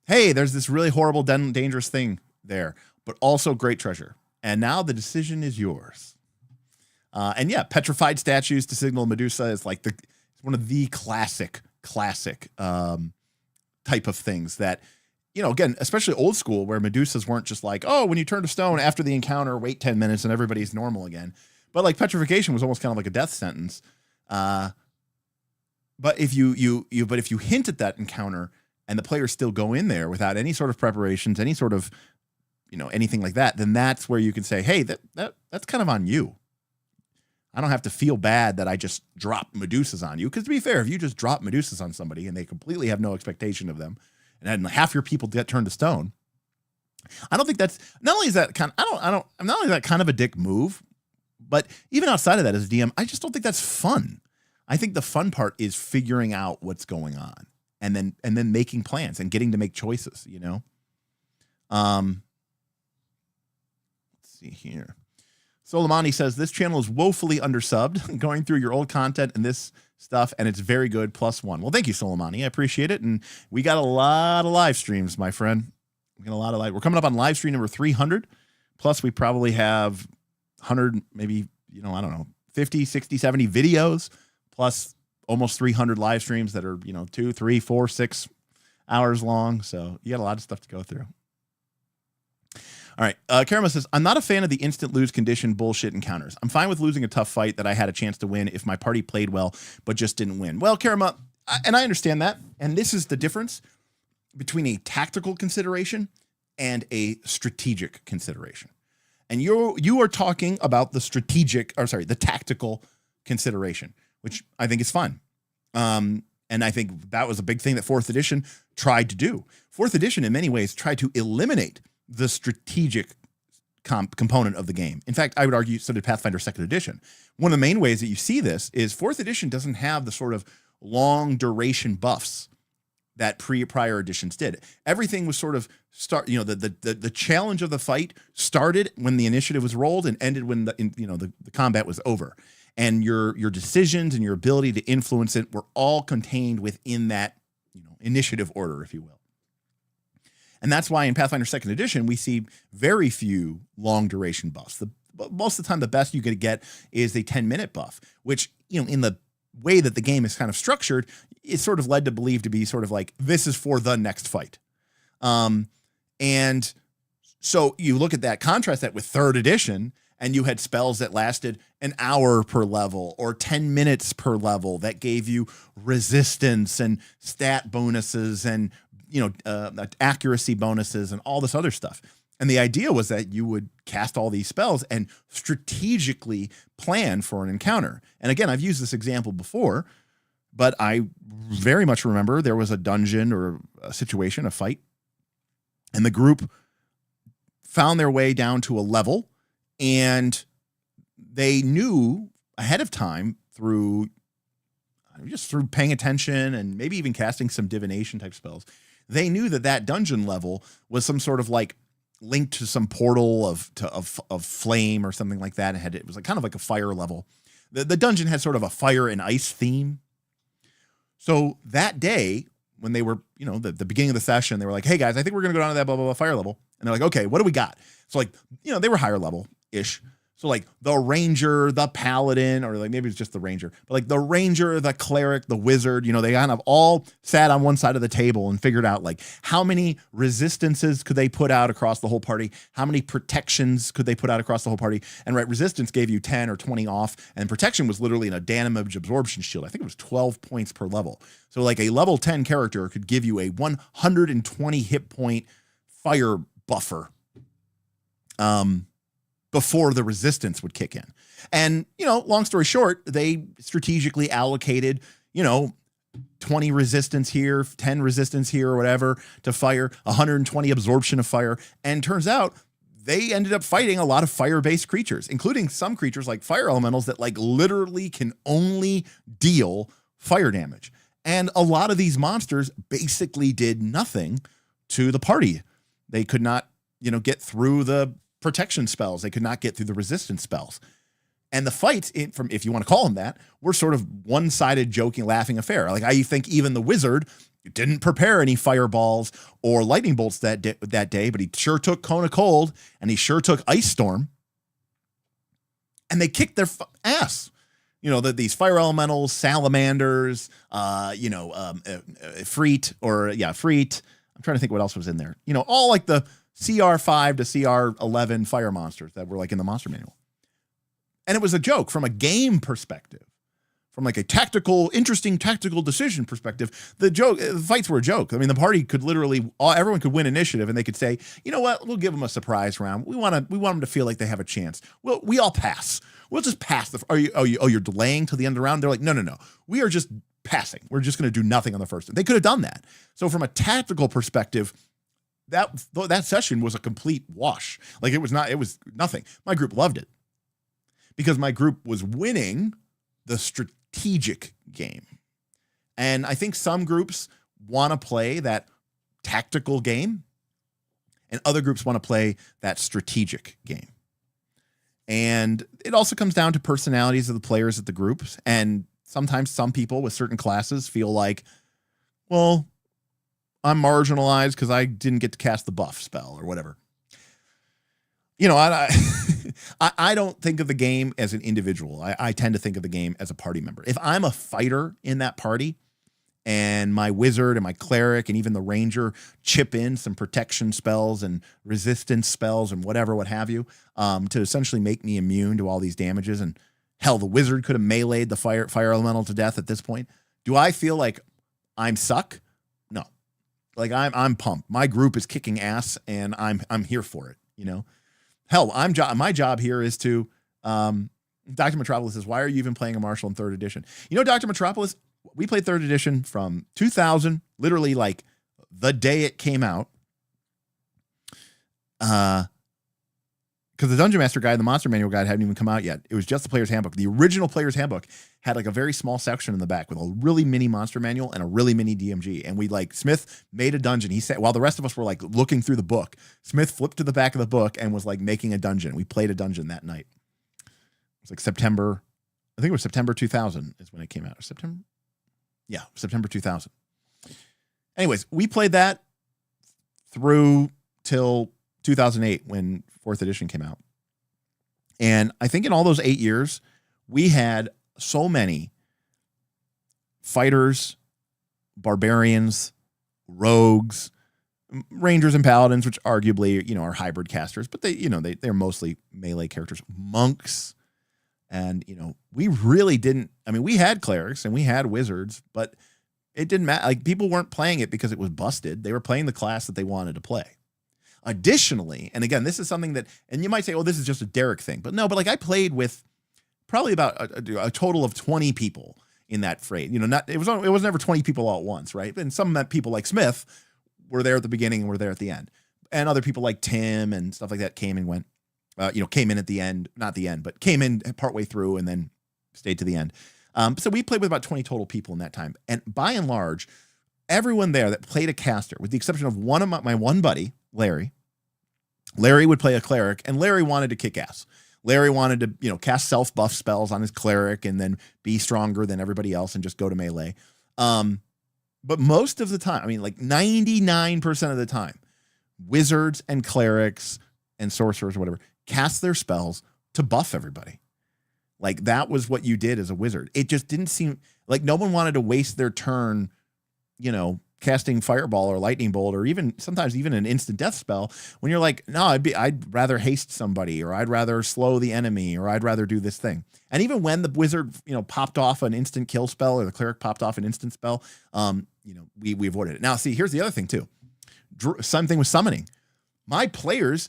hey, there's this really horrible, dangerous thing there, but also great treasure. And now the decision is yours. And yeah, petrified statues to signal Medusa is like it's one of the classic type of things that, you know, again, especially old school where Medusas weren't just like, oh, when you turn to stone after the encounter, wait 10 minutes and everybody's normal again. But like petrification was almost kind of like a death sentence. But if you hint at that encounter and the players still go in there without any sort of preparations, any sort of, you know, anything like that, then that's where you can say, hey, that's kind of on you. I don't have to feel bad that I just dropped Medusas on you. Because to be fair, if you just drop Medusas on somebody and they completely have no expectation of them, and then half your people get turned to stone, I don't think that's not only is that kind. Not only is that kind of a dick move, but even outside of that, as a DM, I just don't think that's fun. I think the fun part is figuring out what's going on and then making plans and getting to make choices. You know. Let's see here. Soleimani says, this channel is woefully undersubbed, going through your old content and this stuff, and it's very good, +1. Well, thank you, Soleimani. I appreciate it. And we got a lot of live streams, my friend. We got a lot of live. We're coming up on live stream number 300. Plus, we probably have 100, maybe, you know, I don't know, 50, 60, 70 videos, plus almost 300 live streams that are, you know, 2, 3, 4, 6 hours long. So you got a lot of stuff to go through. All right. Karama says, I'm not a fan of the instant lose condition bullshit encounters. I'm fine with losing a tough fight that I had a chance to win if my party played well, but just didn't win. Well, Karama, and I understand that. And this is the difference between a tactical consideration and a strategic consideration. And you are talking about the tactical consideration, which I think is fine. And I think that was a big thing that 4th edition tried to do. 4th edition, in many ways, tried to eliminate the strategic component of the game. In fact, I would argue so did Pathfinder 2nd edition. One of the main ways that you see this is 4th edition doesn't have the sort of long duration buffs that prior editions did. Everything was sort of the challenge of the fight started when the initiative was rolled and ended when the combat was over. And your decisions and your ability to influence it were all contained within that, you know, initiative order, if you will. And that's why in Pathfinder 2nd edition, we see very few long duration buffs. Most of the time, the best you could get is a 10-minute buff, which, you know, in the way that the game is kind of structured, it's sort of led to believe to be sort of like, this is for the next fight. And so you look at that, contrast that with 3rd edition, and you had spells that lasted an hour per level or 10 minutes per level that gave you resistance and stat bonuses and, you know, accuracy bonuses and all this other stuff. And the idea was that you would cast all these spells and strategically plan for an encounter. And again, I've used this example before, but I very much remember there was a dungeon or a situation, a fight, and the group found their way down to a level, and they knew ahead of time through paying attention and maybe even casting some divination type spells. They knew that dungeon level was some sort of like linked to some portal of flame or something like that. It was like kind of like a fire level. The dungeon had sort of a fire and ice theme. So that day when they were, you know, the beginning of the session, they were like, hey guys, I think we're going to go down to that blah, blah, blah fire level. And they're like, okay, what do we got? So like, you know, they were higher level ish. So like the ranger, the paladin, or like maybe it's just the ranger, but like the ranger, the cleric, the wizard, you know, they kind of all sat on one side of the table and figured out like how many resistances could they put out across the whole party? How many protections could they put out across the whole party? And right, resistance gave you 10 or 20 off, and protection was literally an damage absorption shield. I think it was 12 points per level. So like a level 10 character could give you a 120 hit point fire buffer. Before the resistance would kick in. And, you know, long story short, they strategically allocated, you know, 20 resistance here, 10 resistance here or whatever to fire, 120 absorption of fire. And turns out they ended up fighting a lot of fire-based creatures, including some creatures like fire elementals that like literally can only deal fire damage. And a lot of these monsters basically did nothing to the party. They could not, you know, get through the protection spells. They could not get through the resistance spells. And the fights, if you want to call them that, were sort of one-sided, joking, laughing affair. Like I think even the wizard didn't prepare any fireballs or lightning bolts that day, but he sure took Cone of Cold and he sure took Ice Storm. and they kicked their ass. You know, these fire elementals, salamanders, Freet. I'm trying to think what else was in there. You know, all like the CR5 to CR11 fire monsters that were like in the monster manual. And it was a joke from a game perspective, from like a interesting tactical decision perspective. The fights were a joke. I mean, the party could literally, everyone could win initiative, and they could say, you know what, we'll give them a surprise round. We want them to feel like they have a chance. We all pass. We'll just pass. You're delaying till the end of the round? They're like, no. We are just passing. We're just going to do nothing on the first. They could have done that. So from a tactical perspective, that session was a complete wash. Like it was nothing. My group loved it because my group was winning the strategic game. And I think some groups want to play that tactical game and other groups want to play that strategic game. And it also comes down to personalities of the players at the groups. And sometimes some people with certain classes feel like, well, I'm marginalized because I didn't get to cast the buff spell or whatever. You know, I don't think of the game as an individual. I tend to think of the game as a party member. If I'm a fighter in that party and my wizard and my cleric and even the ranger chip in some protection spells and resistance spells and whatever, what have you, to essentially make me immune to all these damages. And hell, the wizard could have meleeed the fire elemental to death at this point. Do I feel like I'm suck? No. Like I'm pumped. My group is kicking ass and I'm here for it, you know? Hell, my job here is to, Dr. Metropolis says, why are you even playing a martial in 3rd edition? You know, Dr. Metropolis, we played 3rd edition from 2000, literally like the day it came out. Because the Dungeon Master Guide and the Monster Manual Guide hadn't even come out yet. It was just the Player's Handbook. The original Player's Handbook had like a very small section in the back with a really mini Monster Manual and a really mini DMG. And Smith made a dungeon. He said, while the rest of us were like looking through the book, Smith flipped to the back of the book and was like making a dungeon. We played a dungeon that night. It was like September 2000 is when it came out. September 2000. Anyways, we played that through till 2008 when 4th edition came out. And I think in all those 8 years, we had so many fighters, barbarians, rogues, rangers and paladins, which arguably, you know, are hybrid casters, but they're mostly melee characters, monks. And, you know, we really didn't, I mean, we had clerics and we had wizards, but it didn't matter. Like people weren't playing it because it was busted. They were playing the class that they wanted to play. Additionally, and again, this is something that, and you might say, well, this is just a Derek thing, but no, but like I played with probably about a total of 20 people in that fray. You know, it was never 20 people all at once, right? And some people like Smith were there at the beginning and were there at the end. And other people like Tim and stuff like that came and went, came in at the end, not the end, but came in partway through and then stayed to the end. So we played with about 20 total people in that time. And by and large, everyone there that played a caster, with the exception of one of my one buddy, Larry would play a cleric, and Larry wanted to kick ass. Larry wanted to, you know, cast self-buff spells on his cleric and then be stronger than everybody else and just go to melee. But most of the time, I mean, like 99% of the time, wizards and clerics and sorcerers or whatever cast their spells to buff everybody. Like that was what you did as a wizard. It just didn't seem like no one wanted to waste their turn, you know, casting fireball or lightning bolt or sometimes even an instant death spell when you're like, no, I'd rather haste somebody, or I'd rather slow the enemy, or I'd rather do this thing. And even when the wizard, you know, popped off an instant kill spell or the cleric popped off an instant spell, you know, we avoided it. Now, see, here's the other thing too. Same thing with summoning. My players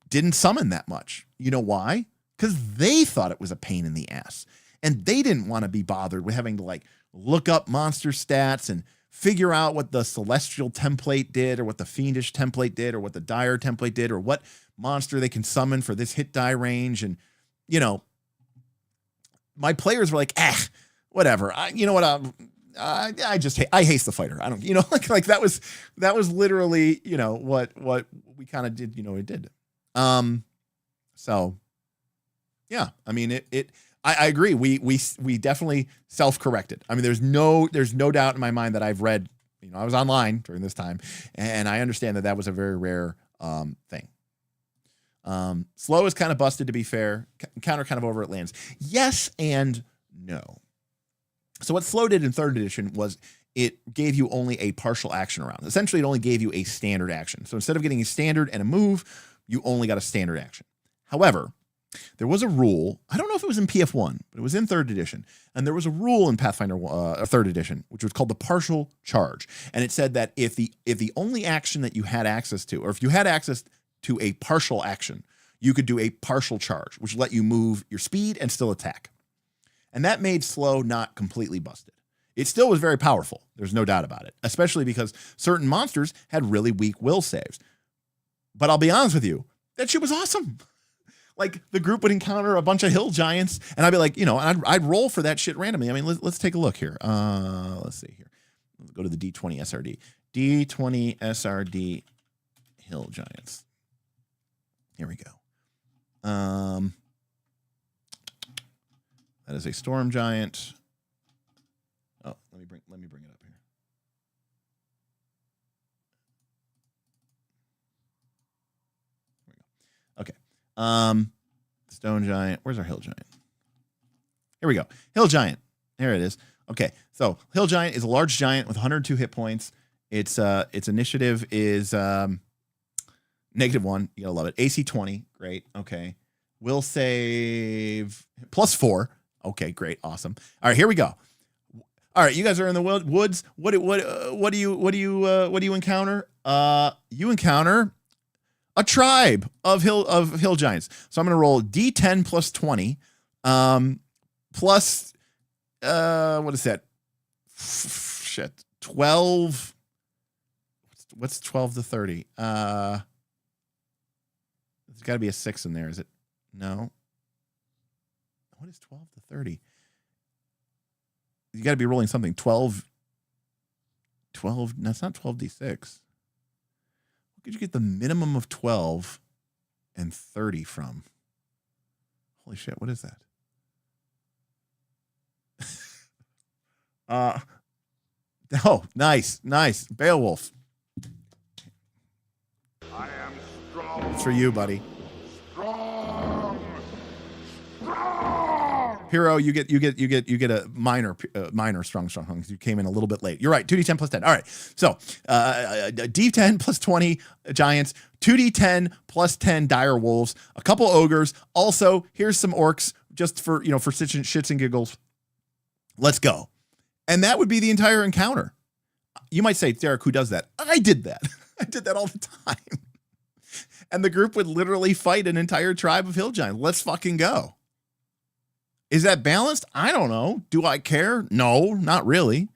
didn't summon that much. You know why? Because they thought it was a pain in the ass, and they didn't want to be bothered with having to like look up monster stats and figure out what the celestial template did, or what the fiendish template did, or what the dire template did, or what monster they can summon for this hit die range. And, you know, my players were like, whatever. You know what? I haste the fighter. I don't, you know, like that was literally, you know, what we kind of did, you know, it did. So yeah, I mean, I agree. We definitely self-corrected. I mean, there's no doubt in my mind that I've read, you know, I was online during this time, and I understand that was a very rare thing. Slow is kind of busted, to be fair. Encounter kind of over it lands. Yes and no. So what slow did in 3rd edition was it gave you only a partial action around. Essentially, it only gave you a standard action. So instead of getting a standard and a move, you only got a standard action. However, there was a rule. I don't know if it was in PF1, but it was in 3rd edition. And there was a rule in Pathfinder 3rd edition, which was called the partial charge. And it said that if the only action that you had access to, or if you had access to a partial action, you could do a partial charge, which let you move your speed and still attack. And that made slow not completely busted. It still was very powerful. There's no doubt about it, especially because certain monsters had really weak will saves. But I'll be honest with you, that shit was awesome. Like, the group would encounter a bunch of hill giants, and I'd be like, I'd roll for that shit randomly. I mean, let's take a look here. Let's see here. Let's go to the D20 SRD. D20 SRD hill giants. Here we go. That is a storm giant. Oh, let me bring it up here. There we go. Okay. Stone giant. Where's our hill giant? Here we go. Hill giant. There it is. Okay. So hill giant is a large giant with 102 hit points. Its initiative is -1. You gotta love it. AC 20. Great. Okay. Will save +4. Okay, great, awesome. All right, here we go. All right, you guys are in the woods. What do you encounter? You encounter a tribe of hill giants. So I'm going to roll D10 plus 20, plus what is that? Shit, 12. What's 12 to 30? There's got to be a 6 in there. Is it? No. What is 12 to 30? You got to be rolling something. 12. That's not 12d6. What could you get the minimum of 12 and 30 from? Holy shit, what is that? Oh, nice. Beowulf. I am strong. It's for you, buddy. Strong. Hero, you get a minor strong because you came in a little bit late. You're right. 2d10 plus 10. All right. So D10 plus 20 giants, 2d10 plus 10 dire wolves, a couple ogres. Also, here's some orcs just for shits and giggles. Let's go. And that would be the entire encounter. You might say, Derek, who does that? I did that. I did that all the time. And the group would literally fight an entire tribe of hill giants. Let's fucking go. Is that balanced? I don't know. Do I care? No, not really.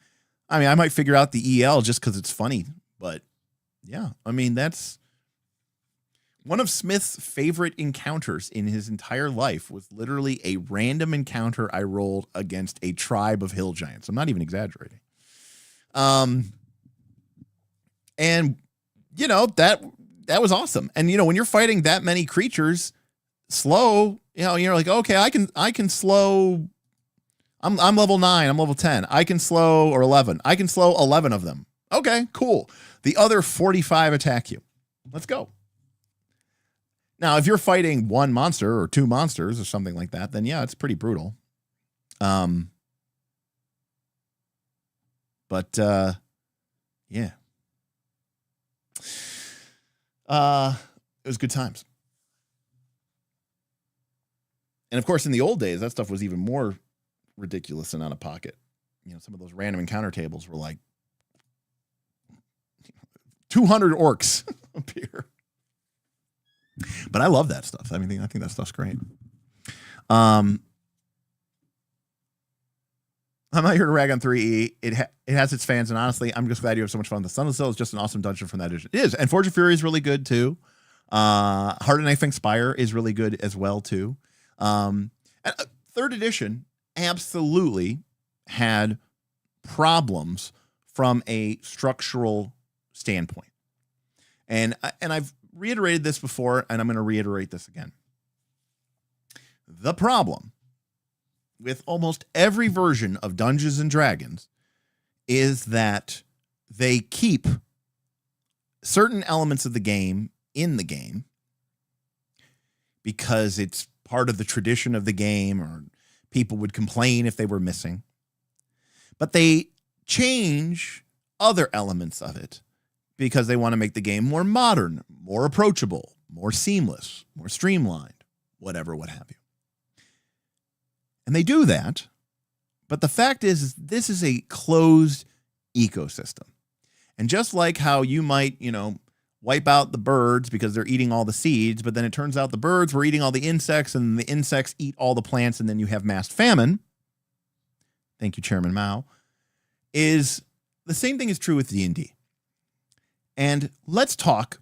I mean, I might figure out the EL just because it's funny. But yeah, I mean, that's one of Smith's favorite encounters in his entire life was literally a random encounter I rolled against a tribe of hill giants. I'm not even exaggerating. And that was awesome. And when you're fighting that many creatures slow, you're like, okay, I can slow. I'm level 9. I'm level 10. I can slow, or 11. I can slow 11 of them. Okay, cool. The other 45 attack you. Let's go. Now, if you're fighting one monster or two monsters or something like that, then yeah, it's pretty brutal. Yeah. It was good times. And of course, in the old days, that stuff was even more ridiculous and out of pocket. Some of those random encounter tables were like 200 orcs appear. But I love that stuff. I think that stuff's great. I'm not here to rag on 3E. It has its fans, and honestly, I'm just glad you have so much fun. The Sunless Citadel is just an awesome dungeon from that edition. It is, and Forge of Fury is really good too. Heart and Knife Spire is really good as well too. And third edition absolutely had problems from a structural standpoint, and I've reiterated this before, and I'm going to reiterate this again. The problem with almost every version of Dungeons and Dragons is that they keep certain elements of the game in the game, because it's part of the tradition of the game, or people would complain if they were missing. But they change other elements of it because they want to make the game more modern, more approachable, more seamless, more streamlined, whatever, what have you. And they do that. But the fact is, this is a closed ecosystem. And just like how you might, wipe out the birds because they're eating all the seeds, but then it turns out the birds were eating all the insects, and the insects eat all the plants, and then you have mass famine. Thank you, Chairman Mao. Is the same thing is true with D&D. And let's talk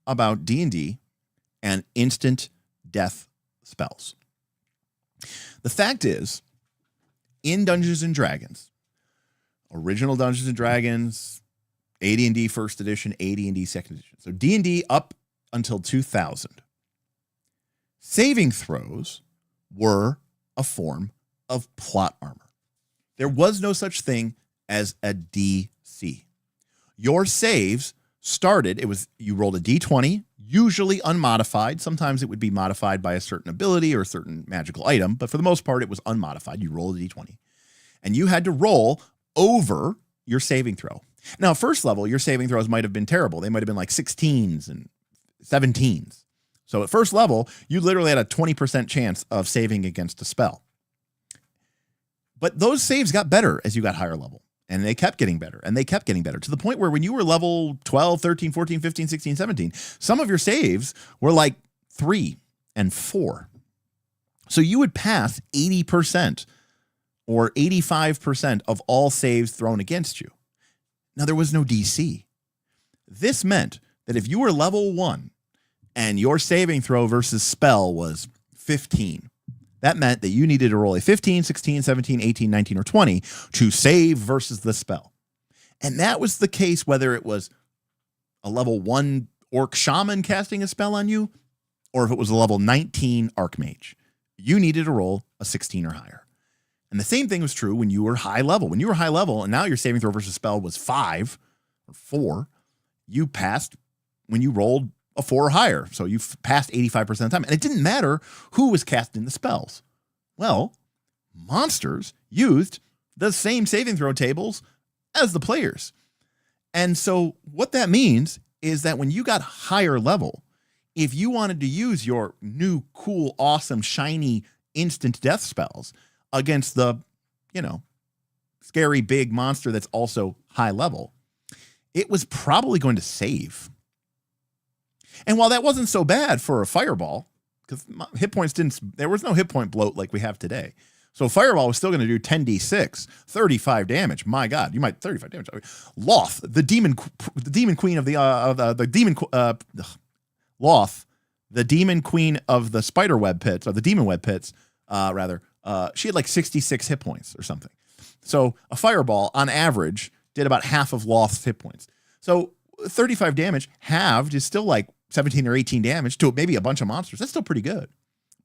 about D&D and instant death spells. The fact is, in Dungeons & Dragons, original Dungeons & Dragons, AD&D First Edition, AD&D Second Edition, so D&D up until 2000, saving throws were a form of plot armor. There was no such thing as a DC. Your saves started, you rolled a D20, usually unmodified. Sometimes it would be modified by a certain ability or a certain magical item, but for the most part, it was unmodified. You rolled a D20, and you had to roll over your saving throw. Now, first level, your saving throws might have been terrible. They might have been like 16s and 17s. So at first level, you literally had a 20% chance of saving against a spell. But those saves got better as you got higher level. And they kept getting better, and they kept getting better, to the point where when you were level 12, 13, 14, 15, 16, 17, some of your saves were like 3 and 4. So you would pass 80% or 85% of all saves thrown against you. Now, there was no DC. This meant that if you were level 1 and your saving throw versus spell was 15, that meant that you needed to roll a 15, 16, 17, 18, 19, or 20 to save versus the spell. And that was the case whether it was a level 1 orc shaman casting a spell on you, or if it was a level 19 archmage. You needed to roll a 16 or higher. And the same thing was true when you were high level. When you were high level and now your saving throw versus spell was 5 or 4, you passed when you rolled a 4 or higher. So you passed 85% of the time. And it didn't matter who was casting the spells. Well, monsters used the same saving throw tables as the players. And so what that means is that when you got higher level, if you wanted to use your new, cool, awesome, shiny, instant death spells against the, scary big monster that's also high level, it was probably going to save. And while that wasn't so bad for a fireball, because hit points there was no hit point bloat like we have today. So fireball was still going to do 10d6, 35 damage. My God, 35 damage. Loth, the demon queen of Loth, the demon queen of the spider web pits, or the demon web pits, she had like 66 hit points or something. So a fireball on average did about half of Loth's hit points. So 35 damage halved is still like 17 or 18 damage to maybe a bunch of monsters. That's still pretty good.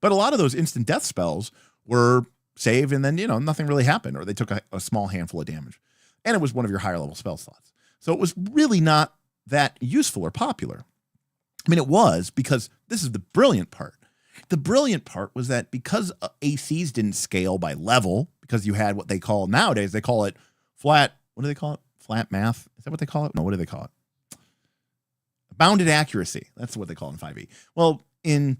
But a lot of those instant death spells were saved and then, nothing really happened, or they took a small handful of damage. And it was one of your higher level spell slots. So it was really not that useful or popular. I mean, it was, because this is the brilliant part. The brilliant part was that because ACs didn't scale by level, because you had what they call nowadays, they call it flat, what do they call it? Flat math? Is that what they call it? No, what do they call it? Bounded accuracy. That's what they call it in 5e. Well, in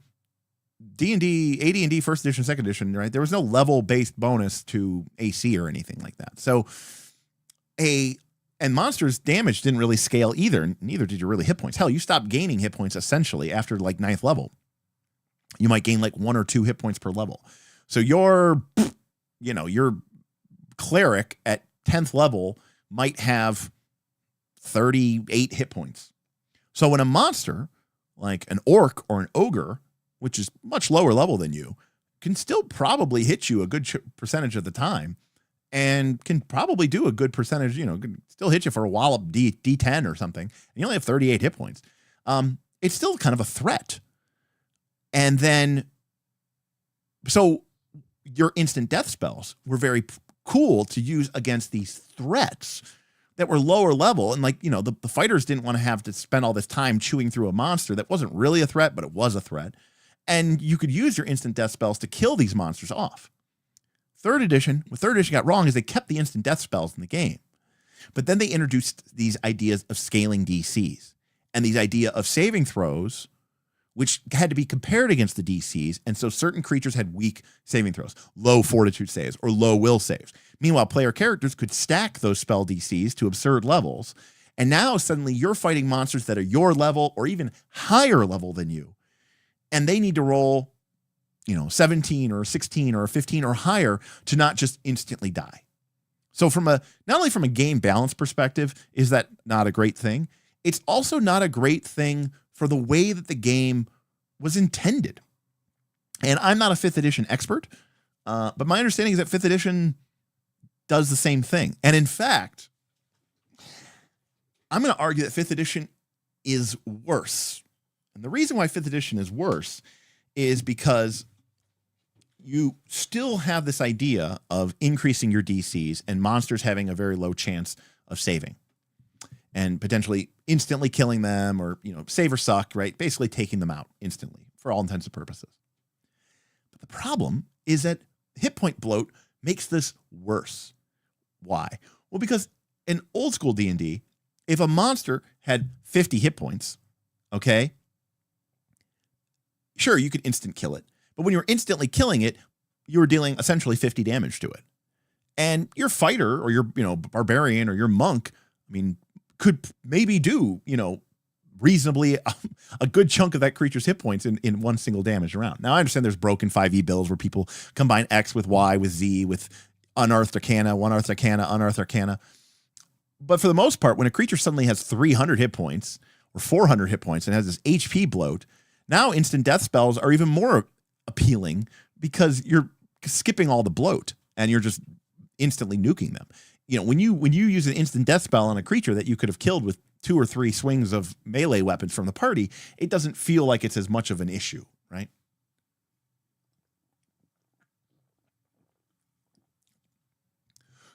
D&D, AD&D First Edition, Second Edition, right, there was no level-based bonus to AC or anything like that. So and monsters' damage didn't really scale either. Neither did your really hit points. Hell, you stopped gaining hit points essentially after like 9th level. You might gain like 1 or 2 hit points per level. So your cleric at 10th level might have 38 hit points. So when a monster, like an orc or an ogre, which is much lower level than you, can still probably hit you a good percentage of the time, and can probably do a good percentage, can still hit you for a wallop D10 or something, and you only have 38 hit points, it's still kind of a threat. And then, so your instant death spells were very cool to use against these threats that were lower level. And the fighters didn't want to have to spend all this time chewing through a monster that wasn't really a threat, but it was a threat. And you could use your instant death spells to kill these monsters off. Third edition, what third edition got wrong is they kept the instant death spells in the game. But then they introduced these ideas of scaling DCs and these idea of saving throws, which had to be compared against the DCs. And so certain creatures had weak saving throws, low fortitude saves or low will saves. Meanwhile, player characters could stack those spell DCs to absurd levels. And now suddenly you're fighting monsters that are your level or even higher level than you. And they need to roll, 17 or 16 or 15 or higher to not just instantly die. So not only from a game balance perspective, is that not a great thing? It's also not a great thing for the way that the game was intended. And I'm not a 5th edition expert, but my understanding is that 5th edition does the same thing. And in fact, I'm going to argue that 5th edition is worse. And the reason why 5th edition is worse is because you still have this idea of increasing your DCs and monsters having a very low chance of saving and potentially instantly killing them or, save or suck, right? Basically taking them out instantly for all intents and purposes. But the problem is that hit point bloat makes this worse. Why? Well, because in old school D&D, if a monster had 50 hit points, okay, sure, you could instant kill it. But when you were instantly killing it, you were dealing essentially 50 damage to it. And your fighter or your, barbarian or your monk, could maybe do, reasonably a good chunk of that creature's hit points in one single damage round. Now, I understand there's broken 5e builds where people combine X with Y with Z with unearthed arcana, unearthed arcana. But for the most part, when a creature suddenly has 300 hit points or 400 hit points and has this HP bloat, now instant death spells are even more appealing because you're skipping all the bloat and you're just instantly nuking them. When you use an instant death spell on a creature that you could have killed with 2 or 3 swings of melee weapons from the party, it doesn't feel like it's as much of an issue, right?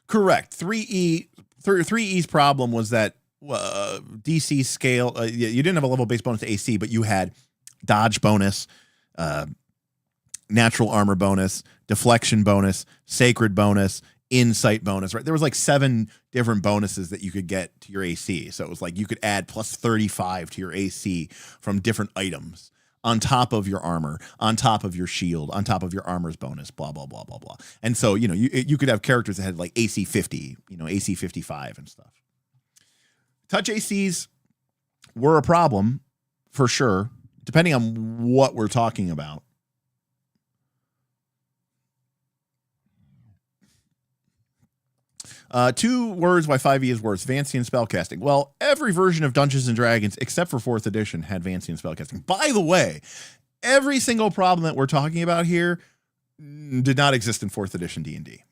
Correct. 3E's problem was that DC scale, you didn't have a level-based bonus to AC, but you had dodge bonus, natural armor bonus, deflection bonus, sacred bonus, insight bonus, right? There was like 7 different bonuses that you could get to your AC. So it was like you could add plus 35 to your AC from different items on top of your armor, on top of your shield, on top of your armor's bonus, blah, blah, blah, blah, blah. And so, you could have characters that had like AC 50, AC 55 and stuff. Touch ACs were a problem for sure, depending on what we're talking about. Two words why 5e is worse. Vancian spellcasting. Well, every version of Dungeons & Dragons, except for 4th edition, had Vancian spellcasting. By the way, every single problem that we're talking about here did not exist in 4th edition D&D.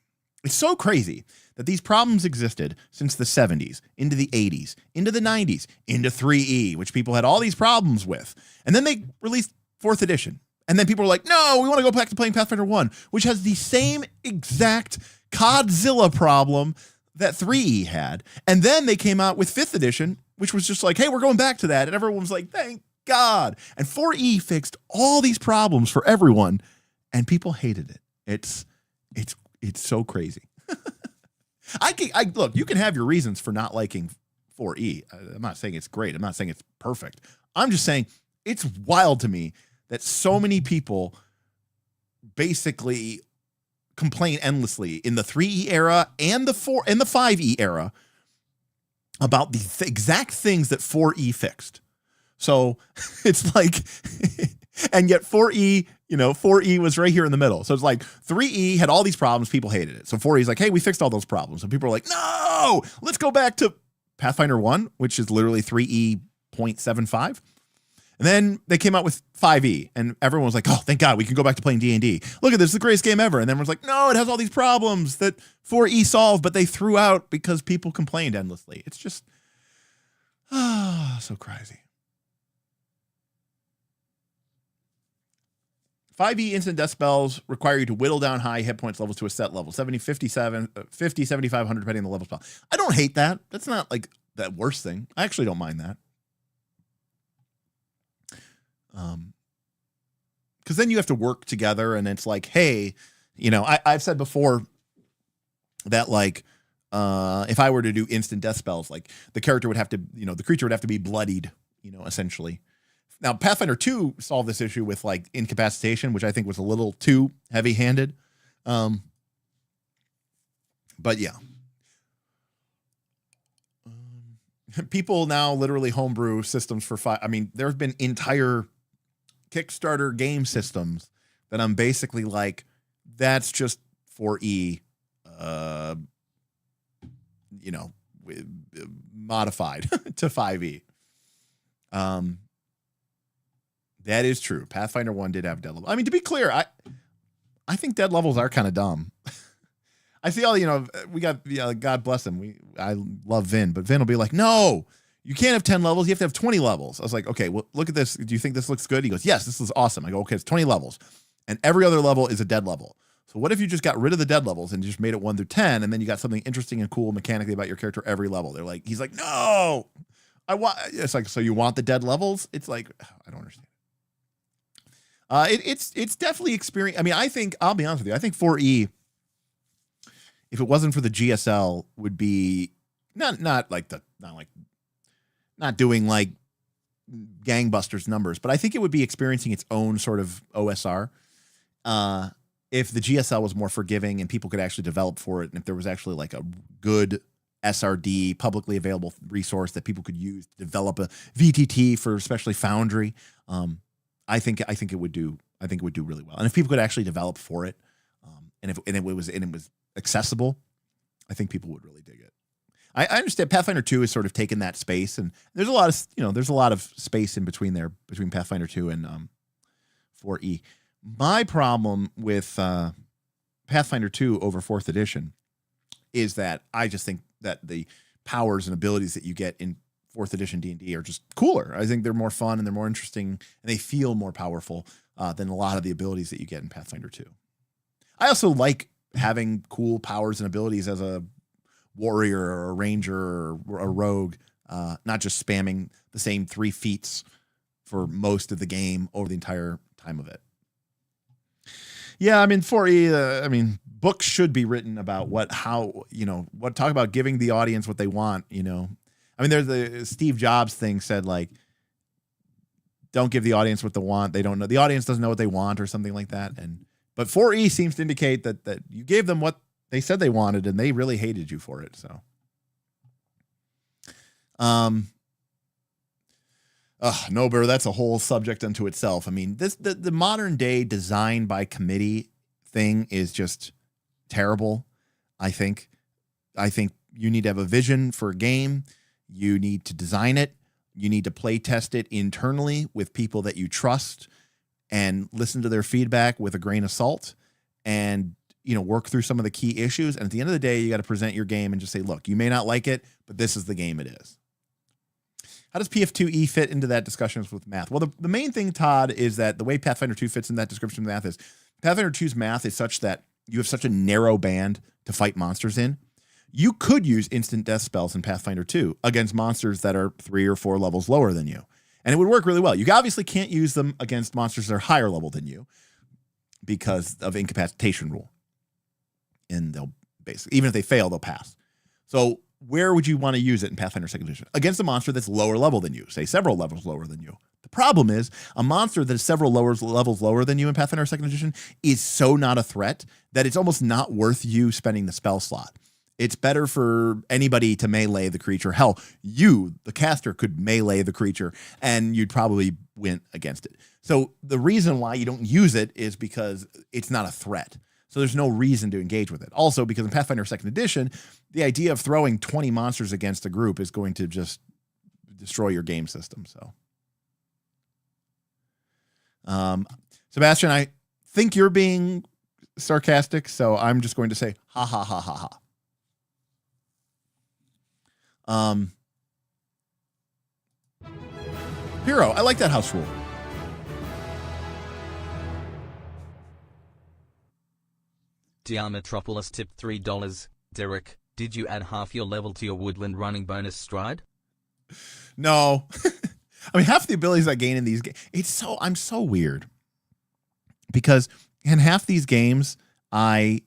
It's so crazy that these problems existed since the 70s, into the 80s, into the 90s, into 3e, which people had all these problems with. And then they released 4th edition. And then people were like, no, we want to go back to playing Pathfinder 1, which has the same exact Codzilla problem that 3E had. And then they came out with 5th edition, which was just like, hey, we're going back to that. And everyone was like, thank God. And 4E fixed all these problems for everyone. And people hated it. It's so crazy. Look, you can have your reasons for not liking 4E. I'm not saying it's great. I'm not saying it's perfect. I'm just saying it's wild to me that so many people basically complain endlessly in the 3E era and the 5E era about the exact things that 4E fixed. So it's like, and yet 4E, 4E was right here in the middle. So it's like 3E had all these problems. People hated it. So 4E is like, hey, we fixed all those problems. And people are like, no, let's go back to Pathfinder 1, which is literally 3E.75. And then they came out with 5E, and everyone was like, oh, thank God, we can go back to playing D&D. Look at this, it's the greatest game ever. And then everyone's like, no, it has all these problems that 4E solved, but they threw out because people complained endlessly. It's just, so crazy. 5E instant death spells require you to whittle down high hit points levels to a set level, 70, 57, 50, 7,500, depending on the level spell. I don't hate that. That's not like that worst thing. I actually don't mind that. because then you have to work together, and it's like, hey, you know, I've said before that like if I were to do instant death spells, like the character would have to, you know, the creature would have to be bloodied, you know, essentially. Now Pathfinder 2 solved this issue with like incapacitation, which I think was a little too heavy-handed. But yeah. People now literally homebrew systems for I mean, there have been entire Kickstarter game systems that I'm basically like, that's just 4E, you know, modified to 5E. That is true. Pathfinder 1 did have dead level. I mean, to be clear, I think dead levels are kind of dumb. I see all, you know, we got, God bless him. I love Vin, but Vin will be like, no, you can't have 10 levels. You have to have 20 levels. I was like, okay, well, look at this. Do you think this looks good? He goes, yes, this is awesome. I go, okay, it's 20 levels. And every other level is a dead level. So what if you just got rid of the dead levels and just made it 1 through 10, and then you got something interesting and cool mechanically about your character every level? They're like, he's like, no, it's like, so you want the dead levels? It's like, I don't understand. It's definitely experience. I mean, I think, I'll be honest with you, I think 4E, if it wasn't for the GSL, would be not doing like gangbusters numbers, but I think it would be experiencing its own sort of OSR. If the GSL was more forgiving and people could actually develop for it, and if there was actually like a good SRD publicly available resource that people could use to develop a VTT for especially Foundry, I think it would do really well. And if people could actually develop for it, and it was accessible, I think people would really dig it. I understand Pathfinder 2 has sort of taken that space, and there's a lot of space in between there, between Pathfinder 2 and 4E. My problem with Pathfinder 2 over 4th edition is that I just think that the powers and abilities that you get in 4th edition D&D are just cooler. I think they're more fun and they're more interesting, and they feel more powerful than a lot of the abilities that you get in Pathfinder 2. I also like having cool powers and abilities as a warrior or a ranger or a rogue, not just spamming the same 3 feats for most of the game over the entire time of it. Yeah, I mean, 4E, books should be written about talk about giving the audience what they want, you know. I mean, there's the Steve Jobs thing said, like, don't give the audience what they want. They don't know. The audience doesn't know what they want or something like that. But 4E seems to indicate that you gave them what they said they wanted, and they really hated you for it. So, Nober, that's a whole subject unto itself. I mean, the modern day design by committee thing is just terrible. I think you need to have a vision for a game. You need to design it. You need to play test it internally with people that you trust, and listen to their feedback with a grain of salt, and, you know, work through some of the key issues. And at the end of the day, you got to present your game and just say, look, you may not like it, but this is the game it is. How does PF2E fit into that discussion with math? Well, the main thing, Todd, is that the way Pathfinder 2 fits in that description of math is Pathfinder 2's math is such that you have such a narrow band to fight monsters in. You could use instant death spells in Pathfinder 2 against monsters that are 3 or 4 levels lower than you, and it would work really well. You obviously can't use them against monsters that are higher level than you because of incapacitation rule. And they'll basically, even if they fail, they'll pass. So where would you want to use it in Pathfinder 2nd edition? Against a monster that's lower level than you, say several levels lower than you. The problem is a monster that is several levels lower than you in Pathfinder 2nd edition is so not a threat that it's almost not worth you spending the spell slot. It's better for anybody to melee the creature. Hell, you, the caster, could melee the creature, and you'd probably win against it. So the reason why you don't use it is because it's not a threat. So there's no reason to engage with it. Also, because in Pathfinder 2nd edition, the idea of throwing 20 monsters against a group is going to just destroy your game system. So, Sebastian, I think you're being sarcastic, so I'm just going to say, ha, ha, ha, ha, ha. Hero, I like that house rule. Diametropolis tipped $3. Derek, did you add half your level to your woodland running bonus stride? No. I mean, half the abilities I gain in these games, I'm so weird. because in half these games, I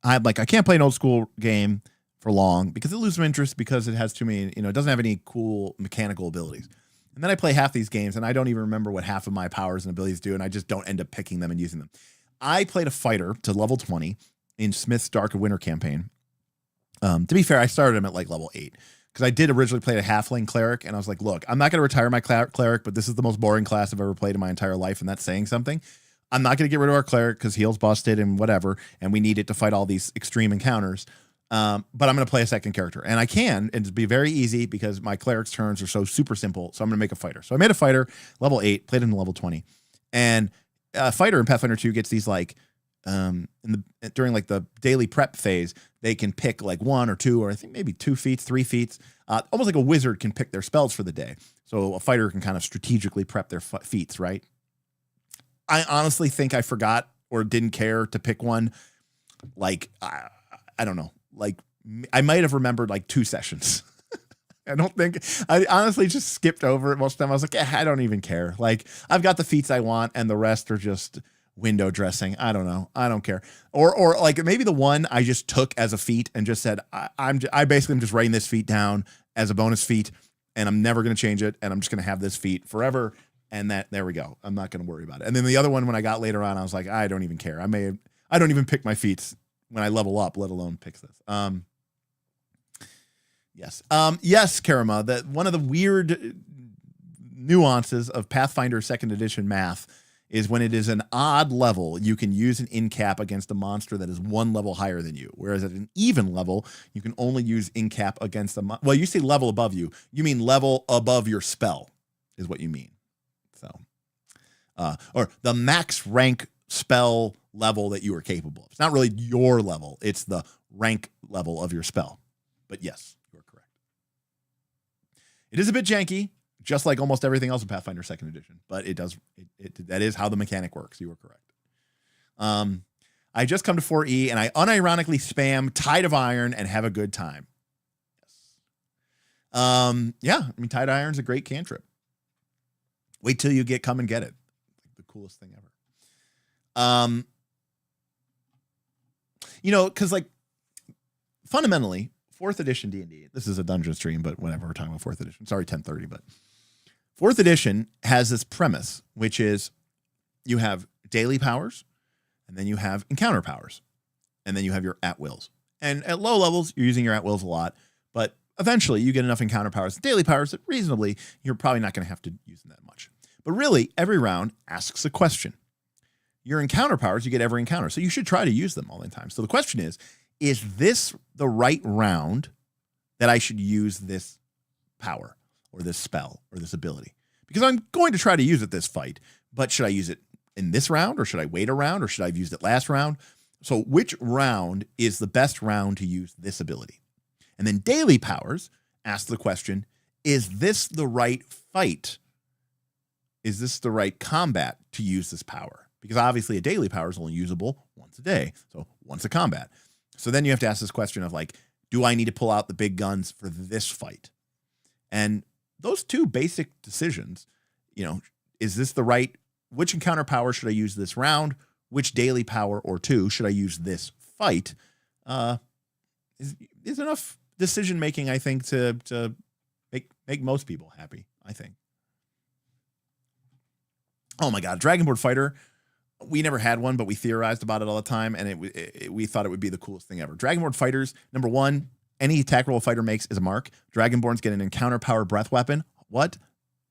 can't play an old school game for long because it loses interest because it has too many, it doesn't have any cool mechanical abilities. And then I play half these games and I don't even remember what half of my powers and abilities do, and I just don't end up picking them and using them. I played a fighter to level 20 in Smith's Dark of Winter campaign. To be fair, I started him at like level 8 because I did originally play a halfling cleric, and I was like, look, I'm not going to retire my cleric, but this is the most boring class I've ever played in my entire life, and that's saying something. I'm not going to get rid of our cleric because heal's busted and whatever, and we need it to fight all these extreme encounters. But I'm going to play a second character, and I can, and it'll be very easy because my cleric's turns are so super simple. So I'm going to make a fighter. So I made a fighter, level 8, played him to level 20, and a fighter in Pathfinder 2 gets these like during like the daily prep phase, they can pick like 1 or 2, or I think maybe 2 feats, 3 feats, almost like a wizard can pick their spells for the day. So a fighter can kind of strategically prep their feats, right? I honestly think I forgot or didn't care to pick one. Like, I don't know. Like, I might have remembered like 2 sessions. I honestly just skipped over it most of the time. I was like, I don't even care. Like, I've got the feats I want and the rest are just window dressing. I don't know. I don't care. Or like maybe the one I just took as a feat and just said, I basically am just writing this feat down as a bonus feat and I'm never going to change it. And I'm just going to have this feat forever. And there we go. I'm not going to worry about it. And then the other one, when I got later on, I was like, I don't even care. I don't even pick my feats when I level up, let alone pick this. Yes. Yes, Karama, that one of the weird nuances of Pathfinder 2nd edition math is when it is an odd level, you can use an in cap against a monster that is 1 level higher than you. Whereas at an even level, you can only use in cap against well, you say level above you. You mean level above your spell is what you mean. So, or the max rank spell level that you are capable of. It's not really your level. It's the rank level of your spell. But yes, you are correct. It is a bit janky, just like almost everything else in Pathfinder 2nd edition, but it does, that is how the mechanic works. You are correct. I just come to 4E and I unironically spam Tide of Iron and have a good time. Yes. Yeah, I mean, Tide of Iron's a great cantrip. Wait till you come and get it. The coolest thing ever. Because like fundamentally, 4th edition D&D, this is a dungeon stream, but whatever, we're talking about 4th edition. Sorry, 1030, but 4th edition has this premise, which is you have daily powers, and then you have encounter powers, and then you have your at-wills. And at low levels, you're using your at-wills a lot, but eventually you get enough encounter powers, daily powers, that reasonably, you're probably not going to have to use them that much. But really, every round asks a question. Your encounter powers, you get every encounter, so you should try to use them all the time. So the question is this the right round that I should use this power or this spell or this ability? Because I'm going to try to use it this fight, but should I use it in this round, or should I wait a round, or should I have used it last round? So which round is the best round to use this ability? And then daily powers ask the question, is this the right fight? Is this the right combat to use this power? Because obviously a daily power is only usable once a day. So once a combat. So then you have to ask this question of like, do I need to pull out the big guns for this fight? And those 2 basic decisions, is this the right, which encounter power should I use this round? Which daily power or 2 should I use this fight? Is enough decision making, I think, to make most people happy, I think. Oh my God, Dragonborn Fighter. We never had one, but we theorized about it all the time, and we thought it would be the coolest thing ever. Dragonborn Fighters, number 1, any attack roll a fighter makes is a mark. Dragonborns get an encounter power breath weapon. What?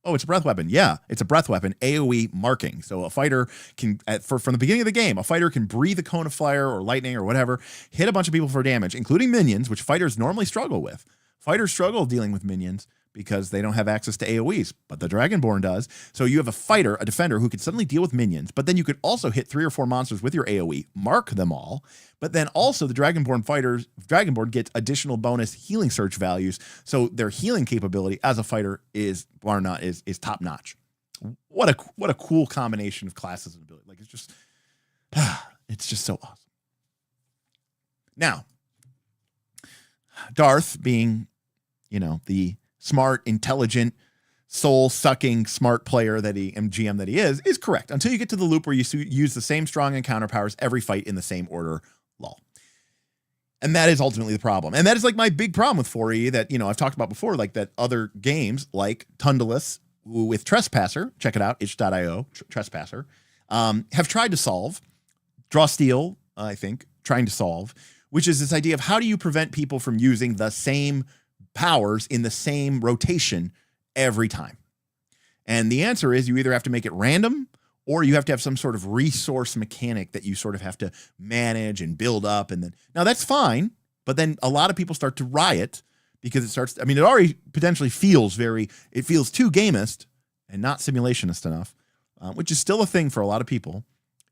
Oh, it's a breath weapon. Yeah, it's a breath weapon, AoE marking. So a fighter can, from the beginning of the game, a fighter can breathe a cone of fire or lightning or whatever, hit a bunch of people for damage, including minions, which fighters normally struggle with. Fighters struggle dealing with minions because they don't have access to AoEs, but the Dragonborn does. So you have a fighter, a defender, who can suddenly deal with minions, but then you could also hit 3 or 4 monsters with your AoE, mark them all, but then also the Dragonborn gets additional bonus healing search values, so their healing capability as a fighter is top notch. What a cool combination of classes and ability. Like, it's just so awesome. Now, Darth being, the smart, intelligent, soul-sucking smart player that he and GM that he is correct until you get to the loop where you use the same strong and counter powers every fight in the same order. Lol. And that is ultimately the problem. And that is like my big problem with 4E that, you know, I've talked about before, like that other games like Tundalus with Trespasser, check it out, itch.io, Trespasser, have tried to solve. Draw Steel, I think, trying to solve, which is this idea of how do you prevent people from using the same powers in the same rotation every time? And the answer is you either have to make it random or you have to have some sort of resource mechanic that you sort of have to manage and build up. And then, now that's fine, but then a lot of people start to riot because it starts, I mean, it already potentially feels it feels too gamist and not simulationist enough, which is still a thing for a lot of people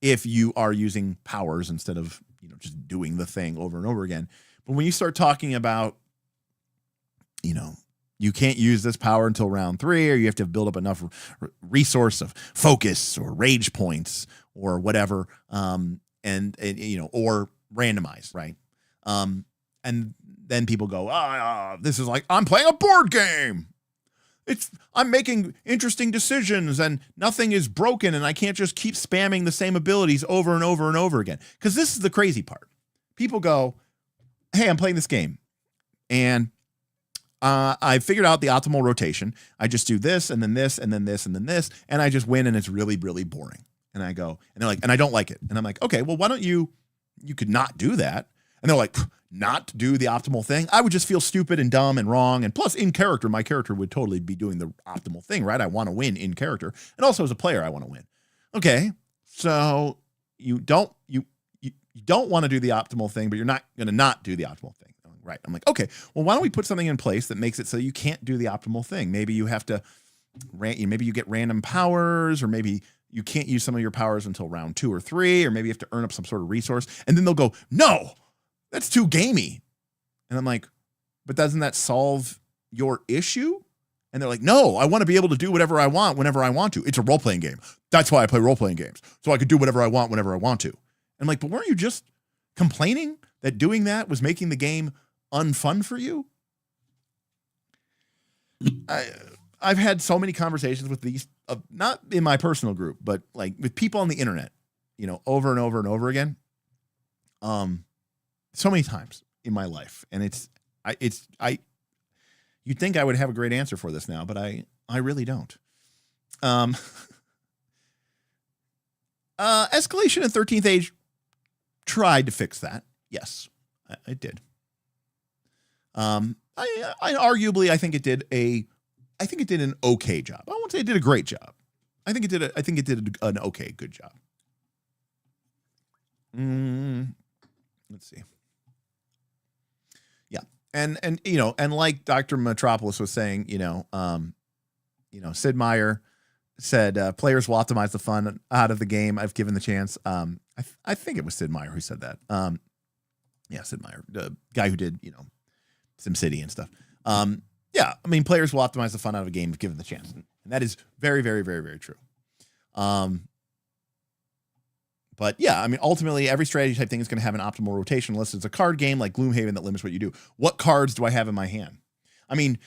if you are using powers instead of, you know, just doing the thing over and over again. But when you start talking about, you know, you can't use this power until round 3, or you have to build up enough resource of focus or rage points or whatever, and you know, or randomize, right? And then people go, this is like I'm playing a board game. I'm making interesting decisions and nothing is broken, and I can't just keep spamming the same abilities over and over and over again. Because this is the crazy part. People go, hey, I'm playing this game, and I figured out the optimal rotation. I just do this and then this and then this and then this, and I just win, and it's really, really boring. And I go, and they're like, and I don't like it. And I'm like, okay, well, why don't you could not do that. And they're like, not do the optimal thing? I would just feel stupid and dumb and wrong. And plus, in character, my character would totally be doing the optimal thing, right? I want to win in character. And also as a player, I want to win. Okay, so you don't want to do the optimal thing, but you're not going to not do the optimal thing. Right. I'm like, okay, well, why don't we put something in place that makes it so you can't do the optimal thing? Maybe you have to, maybe you get random powers, or maybe you can't use some of your powers until round 2 or 3, or maybe you have to earn up some sort of resource. And then they'll go, no, that's too gamey. And I'm like, but doesn't that solve your issue? And they're like, no, I want to be able to do whatever I want whenever I want to. It's a role-playing game. That's why I play role-playing games. So I could do whatever I want whenever I want to. And I'm like, but weren't you just complaining that doing that was making the game unfun for you? I've had so many conversations with these, not in my personal group, but like with people on the internet, you know, over and over and over again. So many times in my life. And you'd think I would have a great answer for this now, but I really don't. Escalation in 13th Age tried to fix that. Yes, it did. I arguably, I think it did an okay job. I won't say it did a great job. I think it did an okay, good job. Let's see. Yeah. And, you know, and like Dr. Metropolis was saying, Sid Meier said, players will optimize the fun out of the game. I've given the chance. I think it was Sid Meier who said that. Yeah, Sid Meier, the guy who did, SimCity and stuff. Yeah, I mean, players will optimize the fun out of a game if given the chance. And that is very, very, very, very true. But yeah, I mean, ultimately, every strategy type thing is going to have an optimal rotation unless it's a card game like Gloomhaven that limits what you do. What cards do I have in my hand? I mean,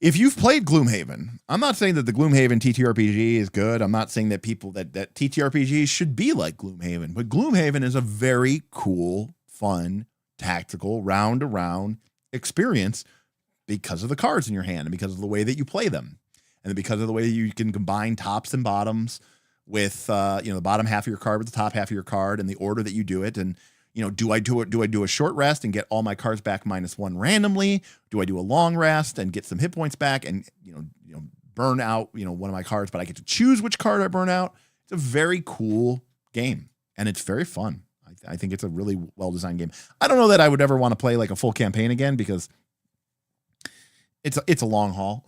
if you've played Gloomhaven, I'm not saying that the Gloomhaven TTRPG is good. I'm not saying that that TTRPGs should be like Gloomhaven. But Gloomhaven is a very cool, fun, tactical, round-to-round experience because of the cards in your hand and because of the way that you play them. And because of the way you can combine tops and bottoms with, the bottom half of your card with the top half of your card and the order that you do it. And, do I do a short rest and get all my cards back -1 randomly? Do I do a long rest and get some hit points back and, burn out, one of my cards, but I get to choose which card I burn out? It's a very cool game and it's very fun. I think it's a really well-designed game. I don't know that I would ever want to play like a full campaign again because it's a long haul,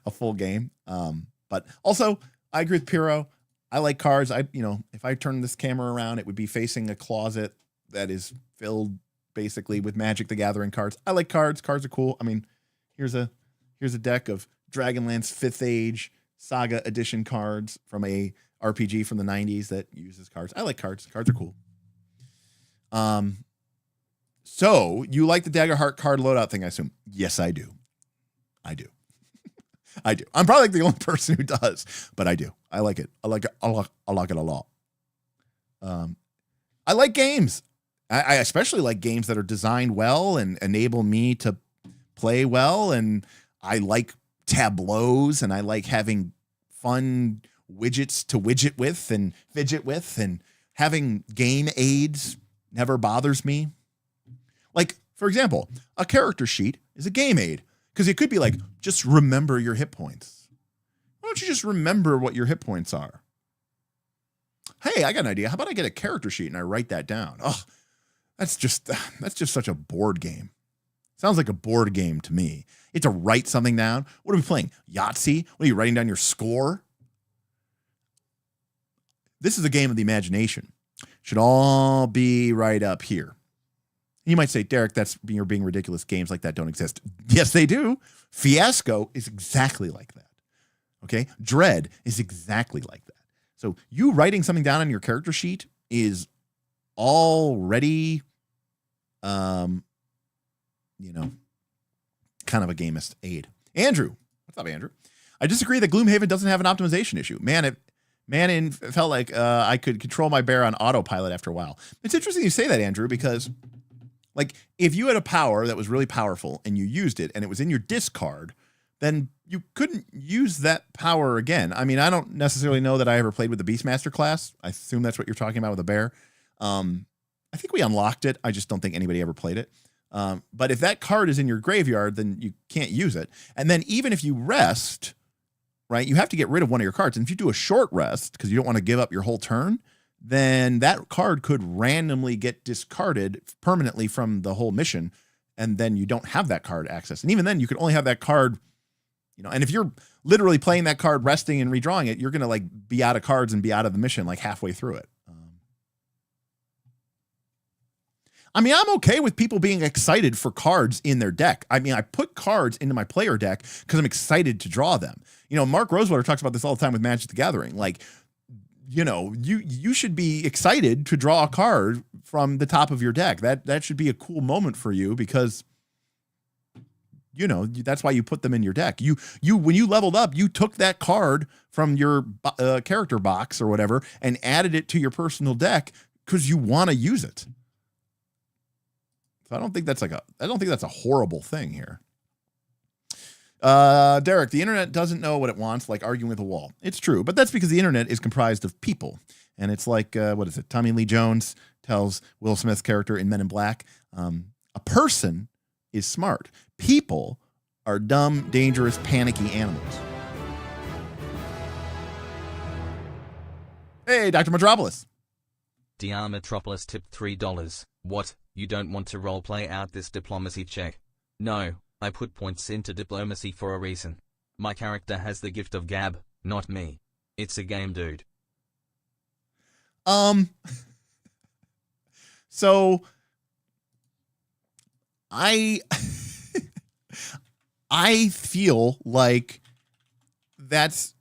a full game. But also I agree with Piro. I like cards. If I turn this camera around, it would be facing a closet that is filled basically with Magic the Gathering cards. I like cards. Cards are cool. I mean, here's a deck of Dragonlance 5th Age Saga Edition cards from a RPG from the 90s that uses cards. I like cards. Cards are cool. So you like the Daggerheart card loadout thing, I assume? Yes, I do. I do. I do. I'm probably like the only person who does, but I do. I like it. I like it. I like it a lot. I like games. I especially like games that are designed well and enable me to play well. And I like tableaus, and I like having fun widgets to widget with and fidget with, and having game aids never bothers me. Like, for example, a character sheet is a game aid, because it could be like, just remember your hit points. Why don't you just remember what your hit points are? Hey, I got an idea. How about I get a character sheet and I write that down? Oh, that's just such a board game. Sounds like a board game to me. You have to write something down. What are we playing? Yahtzee? What are you writing down your score? This is a game of the imagination. Should all be right up here. You might say, Derek, you're being ridiculous. Games like that don't exist. Yes, they do. Fiasco is exactly like that. Okay? Dread is exactly like that. So you writing something down on your character sheet is already, kind of a gamist aid. Andrew. What's up, Andrew? I disagree that Gloomhaven doesn't have an optimization issue. It felt like I could control my bear on autopilot after a while. It's interesting you say that, Andrew, because like if you had a power that was really powerful and you used it and it was in your discard, then you couldn't use that power again. I mean, I don't necessarily know that I ever played with the Beastmaster class. I assume that's what you're talking about with a bear. I think we unlocked it. I just don't think anybody ever played it. But if that card is in your graveyard, then you can't use it. And then even if you rest, right, you have to get rid of one of your cards. And if you do a short rest because you don't want to give up your whole turn, then that card could randomly get discarded permanently from the whole mission. And then you don't have that card access. And even then you could only have that card, and if you're literally playing that card, resting and redrawing it, you're going to like be out of cards and be out of the mission like halfway through it. I mean, I'm okay with people being excited for cards in their deck. I mean, I put cards into my player deck because I'm excited to draw them. Mark Rosewater talks about this all the time with Magic the Gathering. Like, you should be excited to draw a card from the top of your deck. That should be a cool moment for you because, that's why you put them in your deck. When you leveled up, you took that card from your character box or whatever and added it to your personal deck because you want to use it. So I don't think that's a horrible thing here. Derek, the internet doesn't know what it wants, like arguing with a wall. It's true, but that's because the internet is comprised of people. And it's like, what is it? Tommy Lee Jones tells Will Smith's character in Men in Black, a person is smart. People are dumb, dangerous, panicky animals. Hey, Dr. Metropolis. DR Metropolis tipped $3. What? You don't want to roleplay out this diplomacy check? No, I put points into diplomacy for a reason. My character has the gift of gab, not me. It's a game, dude. So I feel like that's,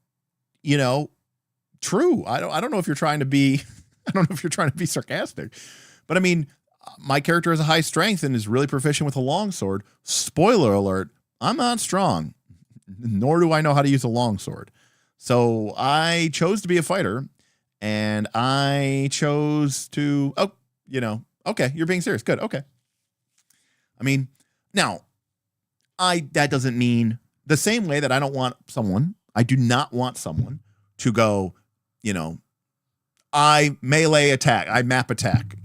true. I don't know if you're trying to be sarcastic, but I mean, my character has a high strength and is really proficient with a longsword. Spoiler alert, I'm not strong, nor do I know how to use a longsword. So I chose to be a fighter, and I chose to, okay, you're being serious. Good. Okay. I mean, now, that doesn't mean the same way that I do not want someone to go, I melee attack, I map attack,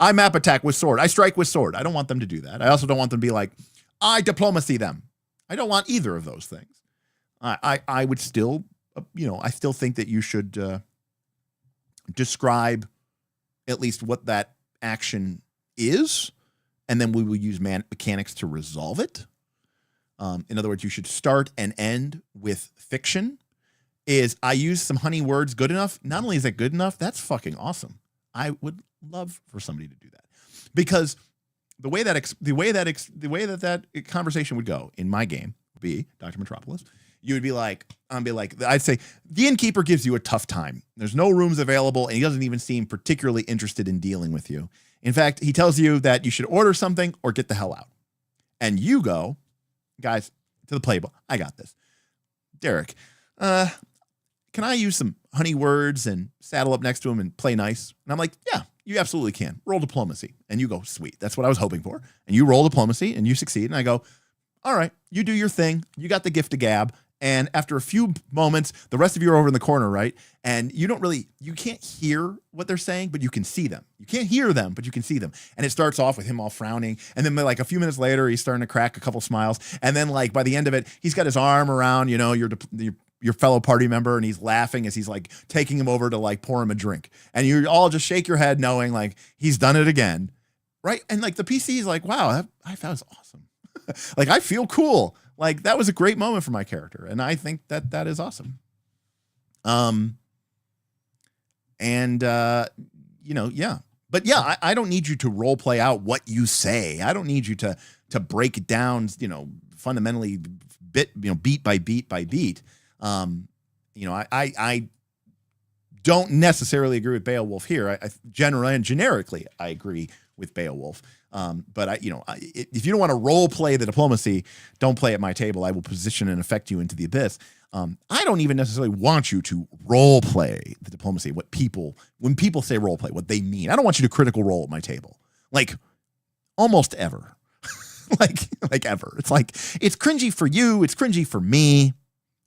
I map attack with sword, I strike with sword. I don't want them to do that. I also don't want them to be like, I diplomacy them. I don't want either of those things. I would still, I still think that you should describe at least what that action is, and then we will use mechanics to resolve it. In other words, you should start and end with fiction. Is I use some honey words good enough? Not only is that good enough, that's fucking awesome. I would love for somebody to do that, because the way that conversation would go in my game would be, Dr. Metropolis, you would be like, I'd say the innkeeper gives you a tough time. There's no rooms available, and he doesn't even seem particularly interested in dealing with you. In fact, he tells you that you should order something or get the hell out. And you go, guys, to the playbook. I got this. Derek, can I use some honey words and saddle up next to him and play nice? And I'm like, yeah, you absolutely can. Roll diplomacy. And you go, sweet. That's what I was hoping for. And you roll diplomacy and you succeed. And I go, all right, you do your thing. You got the gift of gab. And after a few moments, the rest of you are over in the corner, right? And you can't hear what they're saying, but you can see them. You can't hear them, but you can see them. And it starts off with him all frowning. And then like a few minutes later, he's starting to crack a couple smiles. And then like by the end of it, he's got his arm around, your fellow party member, and he's laughing as he's like taking him over to like pour him a drink. And you all just shake your head knowing like he's done it again, right? And like the PC is like, wow, that was awesome. Like I feel cool. Like that was a great moment for my character. And I think that is awesome. Yeah. But yeah, I don't need you to role play out what you say. I don't need you to break it down, fundamentally beat by beat by beat. I don't necessarily agree with Beowulf here. I generally and generically, I agree with Beowulf. But if you don't want to role play the diplomacy, don't play at my table. I will position and affect you into the abyss. I don't even necessarily want you to role play the diplomacy. When people say role play, what they mean. I don't want you to critical role at my table. Like almost ever. like ever. It's like, it's cringy for you. It's cringy for me.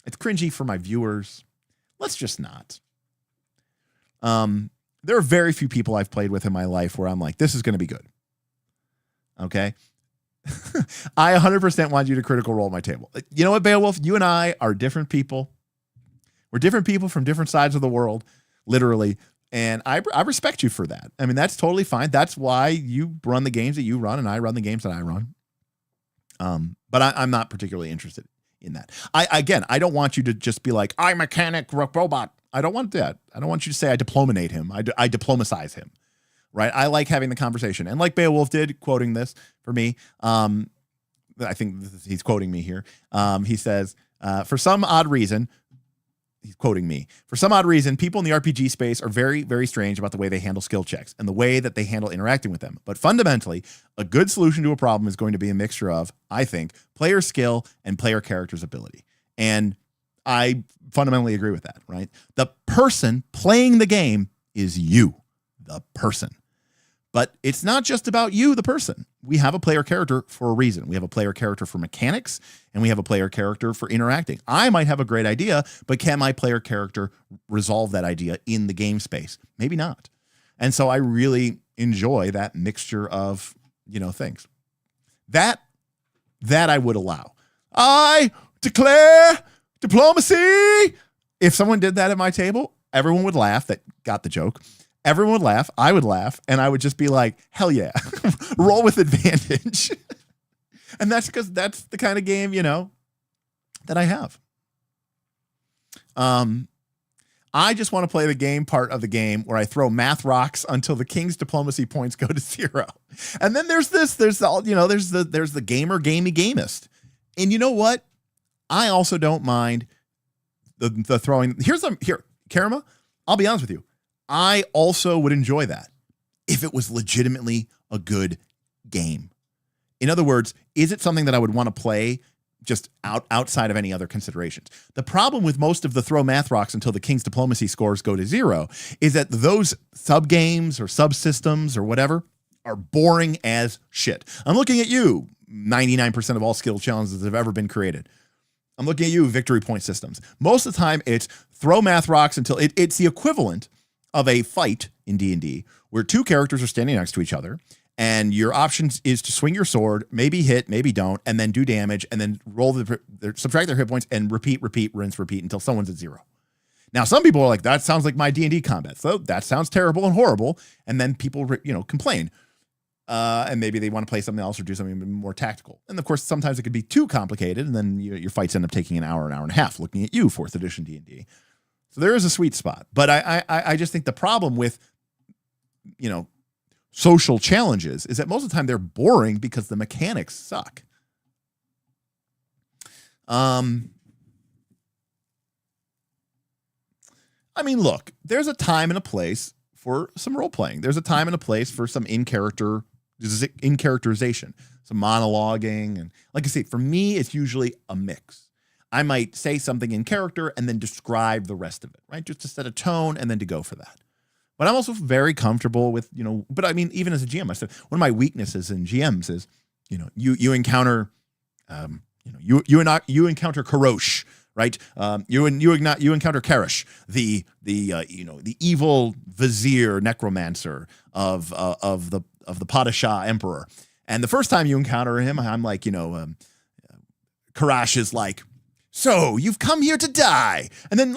It's cringy for my viewers. Let's just not. There are very few people I've played with in my life where I'm like, this is going to be good. Okay. I 100% want you to critical role at my table. You know what, Beowulf? You and I are different people. We're different people from different sides of the world, literally. And I respect you for that. I mean, that's totally fine. That's why you run the games that you run and I run the games that I run. But I'm not particularly interested in that. I don't want you to just be like, I mechanic robot. I don't want that. I don't want you to say I diplominate him. I diplomacize him. Right. I like having the conversation. And like Beowulf did, quoting this for me, I think he's quoting me here. He says, for some odd reason, he's quoting me, for some odd reason, people in the RPG space are very, very strange about the way they handle skill checks and the way that they handle interacting with them. But fundamentally, a good solution to a problem is going to be a mixture of, I think, player skill and player character's ability. And I fundamentally agree with that, right? The person playing the game is you, the person. But it's not just about you, the person. We have a player character for a reason. We have a player character for mechanics, and we have a player character for interacting. I might have a great idea, but can my player character resolve that idea in the game space? Maybe not. And so I really enjoy that mixture of, things. That I would allow. I declare diplomacy. If someone did that at my table, everyone would laugh that got the joke. Everyone would laugh. I would laugh. And I would just be like, hell yeah, roll with advantage. And that's because that's the kind of game, that I have. I just want to play the game part of the game where I throw math rocks until the king's diplomacy points go to 0. And then there's the gamer gamey gamist. And you know what? I also don't mind the throwing. Here, Karama, I'll be honest with you. I also would enjoy that if it was legitimately a good game. In other words, is it something that I would want to play just outside of any other considerations? The problem with most of the throw math rocks until the king's diplomacy scores go to 0 is that those sub games or subsystems or whatever are boring as shit. I'm looking at you, 99% of all skill challenges that have ever been created. I'm looking at you, victory point systems. Most of the time, it's throw math rocks until it's the equivalent of a fight in D&D where two characters are standing next to each other, and your options is to swing your sword, maybe hit, maybe don't, and then do damage, and then subtract their hit points and repeat, rinse, repeat until someone's at 0. Now, some people are like, that sounds like my D&D combat. So that sounds terrible and horrible. And then people, complain. And maybe they want to play something else or do something more tactical. And of course, sometimes it could be too complicated, and then your fights end up taking an hour and a half looking at you, 4th edition D&D. So there is a sweet spot. But I just think the problem with, social challenges is that most of the time they're boring because the mechanics suck. Look, there's a time and a place for some role playing. There's a time and a place for some in-characterization, some monologuing. And like I say, for me, it's usually a mix. I might say something in character and then describe the rest of it, right? Just to set a tone and then to go for that. But I'm also very comfortable with, but I mean, even as a GM, I said one of my weaknesses in GMs is, you encounter, you encounter Karosh, right? You encounter Karish, the evil vizier necromancer of the Padishah emperor. And the first time you encounter him, I'm like, Karash is like, so you've come here to die. And then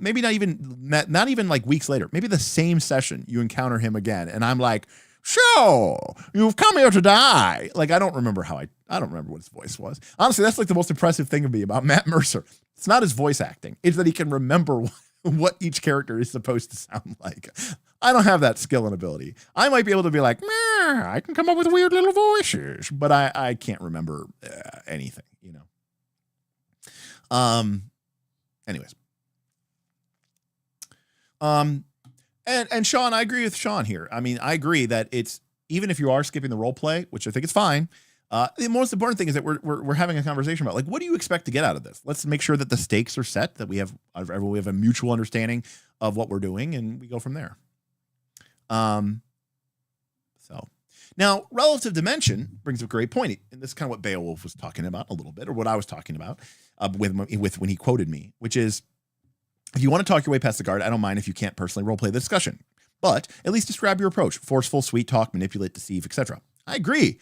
maybe not even like weeks later, maybe the same session you encounter him again. And I'm like, so you've come here to die. Like, I don't remember what his voice was. Honestly, that's like the most impressive thing of me about Matt Mercer. It's not his voice acting. It's that he can remember what each character is supposed to sound like. I don't have that skill and ability. I might be able to be like, I can come up with weird little voices, but I can't remember anything, Anyways. And Sean, I agree with Sean here. I mean, I agree that it's, even if you are skipping the role play, which I think is fine, the most important thing is that we're having a conversation about, like, what do you expect to get out of this? Let's make sure that the stakes are set, that we have a mutual understanding of what we're doing, and we go from there. So now, relative dimension brings up a great point, and this is kind of what Beowulf was talking about a little bit, or what I was talking about with when he quoted me, which is, if you want to talk your way past the guard, I don't mind if you can't personally roleplay the discussion, but at least describe your approach: forceful, sweet talk, manipulate, deceive, etc. I agree.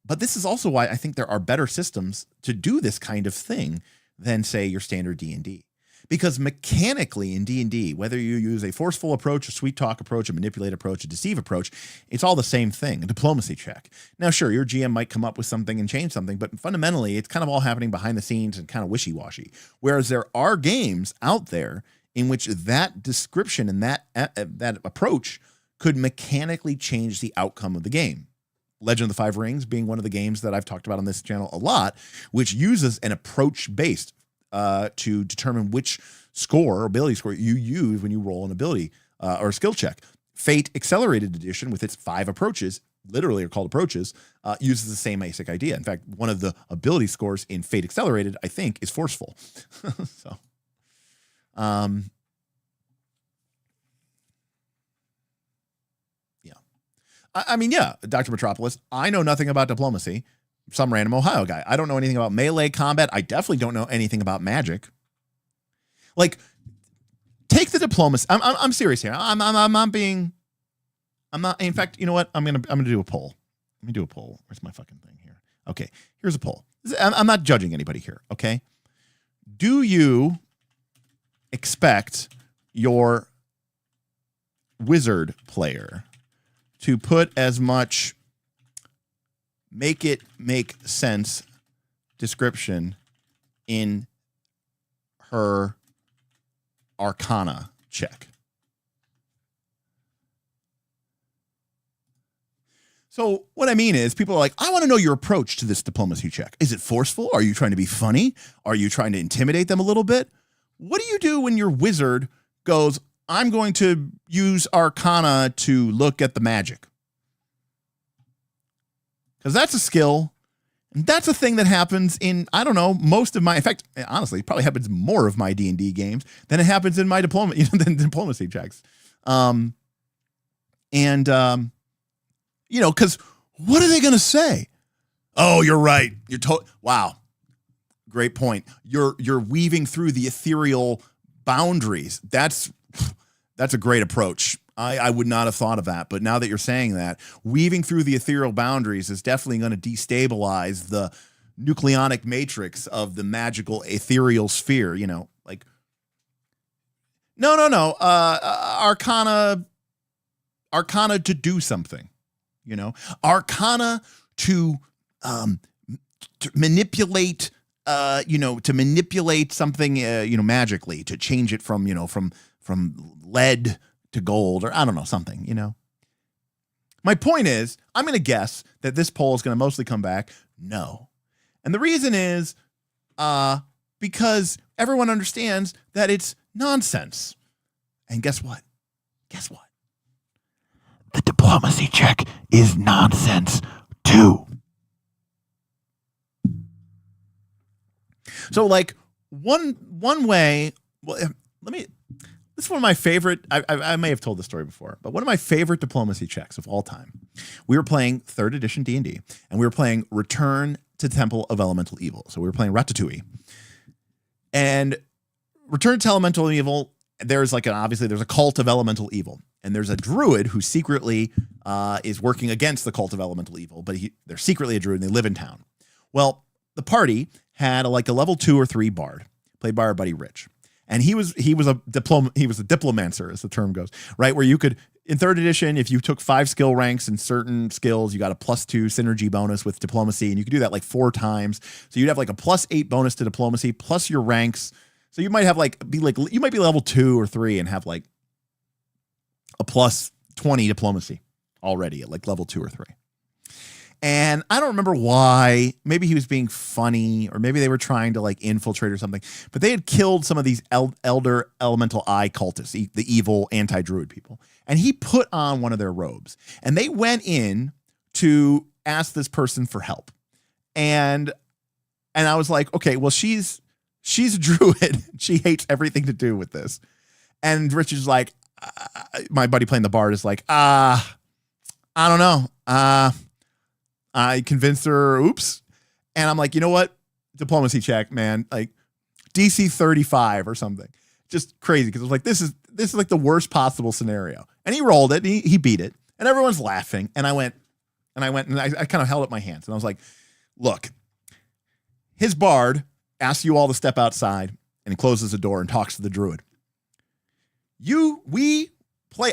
But this is also why I think there are better systems to do this kind of thing than, say, your standard D&D. Because mechanically in D&D, whether you use a forceful approach, a sweet talk approach, a manipulate approach, a deceive approach, it's all the same thing, a diplomacy check. Now, sure, your GM might come up with something and change something, but fundamentally, it's kind of all happening behind the scenes and kind of wishy-washy. Whereas there are games out there in which that description and that approach could mechanically change the outcome of the game. Legend of the Five Rings being one of the games that I've talked about on this channel a lot, which uses an approach-based to determine which score or ability score you use when you roll an ability or a skill check. Fate Accelerated Edition, with its 5 approaches, literally are called approaches, uses the same basic idea. In fact, one of the ability scores in Fate Accelerated, I think, is forceful. So, yeah. I mean, yeah, Dr. Metropolis, I know nothing about diplomacy. Some random Ohio guy. I don't know anything about melee combat. I definitely don't know anything about magic. Like, take the diplomacy. I'm serious here. I'm not. In fact, you know what? I'm gonna do a poll. Let me do a poll. Where's my fucking thing here? Okay, here's a poll. I'm not judging anybody here. Okay. Do you expect your wizard player to put as much make it make sense description in her Arcana check? So what I mean is, people are like, I want to know your approach to this diplomacy check. Is it forceful? Are you trying to be funny? Are you trying to intimidate them a little bit? What do you do when your wizard goes, I'm going to use Arcana to look at the magic? Because that's a skill. And that's a thing that happens in, I don't know, most of my, in fact, honestly, it probably happens more of my D&D games than it happens in my than diplomacy checks. Because what are they going to say? Oh, you're right. Wow. Great point. You're weaving through the ethereal boundaries. That's a great approach. I would not have thought of that, but now that you're saying that, weaving through the ethereal boundaries is definitely going to destabilize the nucleonic matrix of the magical ethereal sphere. Like, no. Arcana to do something. Arcana to manipulate. To manipulate something. Magically, to change it from lead to gold, or I don't know, something, My point is, I'm going to guess that this poll is going to mostly come back no. And the reason is because everyone understands that it's nonsense. And guess what? The diplomacy check is nonsense too. So, like, one way. Well, let me. This is one of my favorite. I may have told the story before, but one of my favorite diplomacy checks of all time. We were playing 3rd edition D&D, and we were playing Return to Temple of Elemental Evil. So we were playing Ratatouille, and Return to Elemental Evil. There's obviously there's a cult of elemental evil, and there's a druid who secretly is working against the cult of elemental evil, but they're secretly a druid and they live in town. Well, the party had a level 2 or 3 bard played by our buddy Rich. And he was a diplomancer, as the term goes, right? Where you could, in 3rd edition, if you took 5 skill ranks in certain skills, you got a +2 synergy bonus with diplomacy, and you could do that 4 times. So you'd have a +8 bonus to diplomacy plus your ranks. So you might have you might be level 2 or 3 and have a +20 diplomacy already at level 2 or 3. And I don't remember why. Maybe he was being funny, or maybe they were trying to infiltrate or something. But they had killed some of these elder elemental eye cultists, the evil anti-druid people. And he put on one of their robes. And they went in to ask this person for help. And I was like, okay, well, she's a druid. She hates everything to do with this. And Rich is like, my buddy playing the bard is like, I don't know. I convinced her, oops. And I'm like, you know what? Diplomacy check, man. DC 35 or something. Just crazy. Because it was this is the worst possible scenario. And he rolled it. And he beat it. And everyone's laughing. And I went and I kind of held up my hands. And I was like, look, his bard asks you all to step outside, and he closes the door and talks to the druid.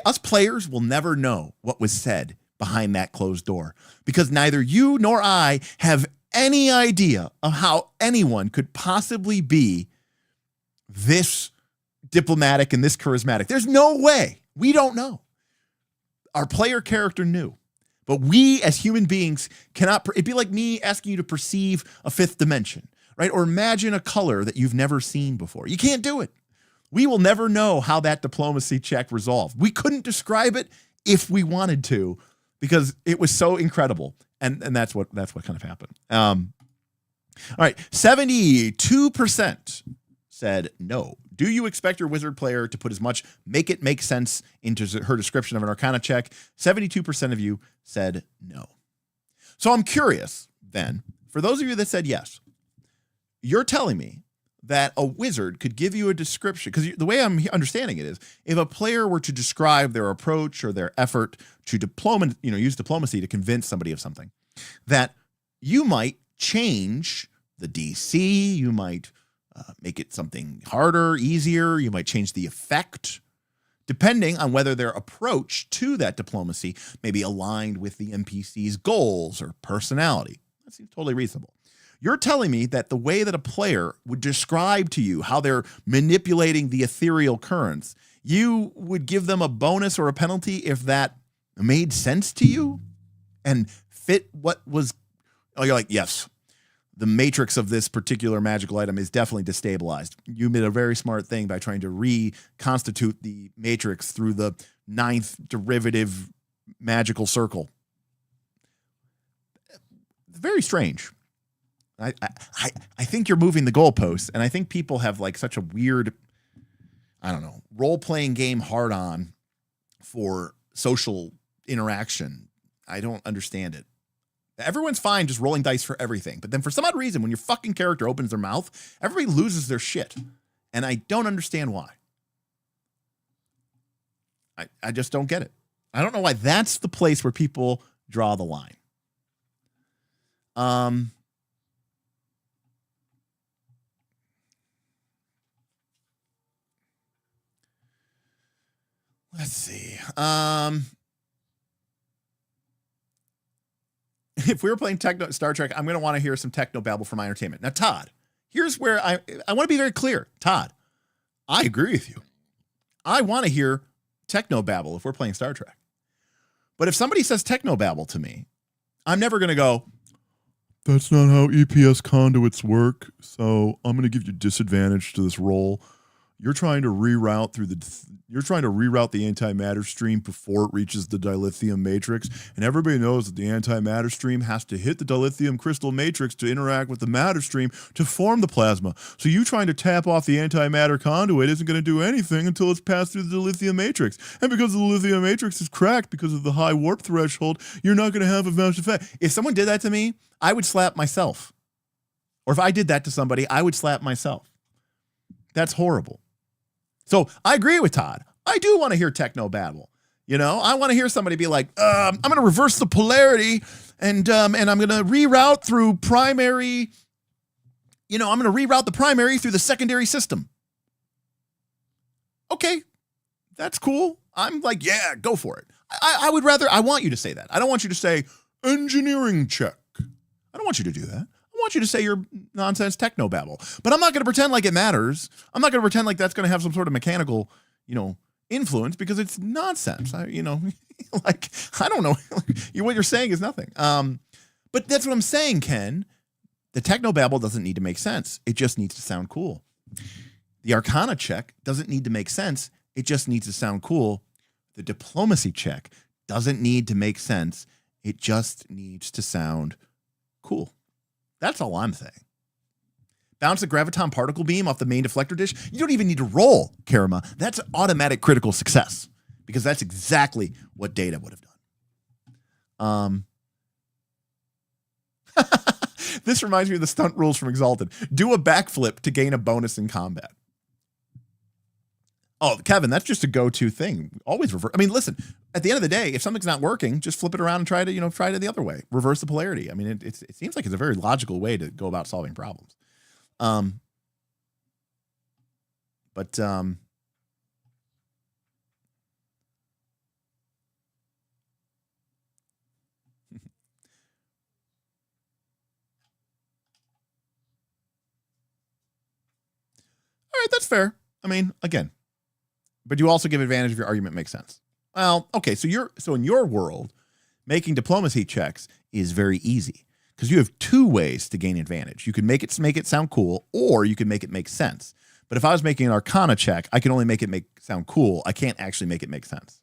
Us players will never know what was said behind that closed door, because neither you nor I have any idea of how anyone could possibly be this diplomatic and this charismatic. There's no way. We don't know. Our player character knew, but we as human beings cannot. It'd be like me asking you to perceive a 5th dimension, right? Or imagine a color that you've never seen before. You can't do it. We will never know how that diplomacy check resolved. We couldn't describe it if we wanted to, because it was so incredible. And that's what kind of happened. All right. 72% said no. Do you expect your wizard player to put as much make it make sense into her description of an arcana check? 72% of you said no. So I'm curious then, for those of you that said yes, you're telling me that a wizard could give you a description, because the way I'm understanding it is, if a player were to describe their approach or their effort to use diplomacy to convince somebody of something, that you might change the DC, you might make it something harder, easier, you might change the effect, depending on whether their approach to that diplomacy may be aligned with the NPC's goals or personality. That seems totally reasonable. You're telling me that the way that a player would describe to you how they're manipulating the ethereal currents, you would give them a bonus or a penalty if that made sense to you and fit what was. Oh, you're like, yes, the matrix of this particular magical item is definitely destabilized. You made a very smart thing by trying to reconstitute the matrix through the 9th derivative magical circle. Very strange. I think you're moving the goalposts, and I think people have such a weird, I don't know, role-playing game hard-on for social interaction. I don't understand it. Everyone's fine just rolling dice for everything, but then for some odd reason, when your fucking character opens their mouth, everybody loses their shit, and I don't understand why. I just don't get it. I don't know why that's the place where people draw the line. Let's see. If we were playing Star Trek, I'm going to want to hear some techno babble for my entertainment. Now, Todd, here's where I want to be very clear. Todd, I agree with you. I want to hear techno babble if we're playing Star Trek. But if somebody says techno babble to me, I'm never going to go, that's not how EPS conduits work, so I'm going to give you disadvantage to this roll. you're trying to reroute the antimatter stream before it reaches the dilithium matrix, and everybody knows that the antimatter stream has to hit the dilithium crystal matrix to interact with the matter stream to form the plasma. So you trying to tap off the antimatter conduit isn't going to do anything until it's passed through the dilithium matrix. And because the lithium matrix is cracked because of the high warp threshold, you're not going to have a much effect. If someone did that to me, I would slap myself. Or if I did that to somebody, I would slap myself. That's horrible. So I agree with Todd. I do want to hear techno babble. You know, I want to hear somebody be like, I'm going to reverse the polarity and I'm going to reroute through primary. I'm going to reroute the primary through the secondary system. Okay, that's cool. I'm like, yeah, go for it. I want you to say that. I don't want you to say engineering check. I don't want you to do that. I want you to say your nonsense techno babble, but I'm not going to pretend like it matters. I'm not going to pretend like that's going to have some sort of mechanical, influence because it's nonsense. I don't know. What you're saying is nothing. But that's what I'm saying, Ken. The techno babble doesn't need to make sense. It just needs to sound cool. The arcana check doesn't need to make sense. It just needs to sound cool. The diplomacy check doesn't need to make sense. It just needs to sound cool. That's all I'm saying. Bounce the graviton particle beam off the main deflector dish. You don't even need to roll, Karama. That's automatic critical success because that's exactly what Data would have done. This reminds me of the stunt rules from Exalted. Do a backflip to gain a bonus in combat. Oh, Kevin, that's just a go-to thing. Always reverse. I mean, listen, at the end of the day, if something's not working, just flip it around and try it the other way. Reverse the polarity. I mean, it seems like it's a very logical way to go about solving problems. All right, that's fair. I mean, again, but you also give advantage if your argument makes sense. Well, okay, so in your world, making diplomacy checks is very easy because you have two ways to gain advantage. You can make it sound cool, or you can make it make sense. But if I was making an arcana check, I can only make it sound cool. I can't actually make it make sense.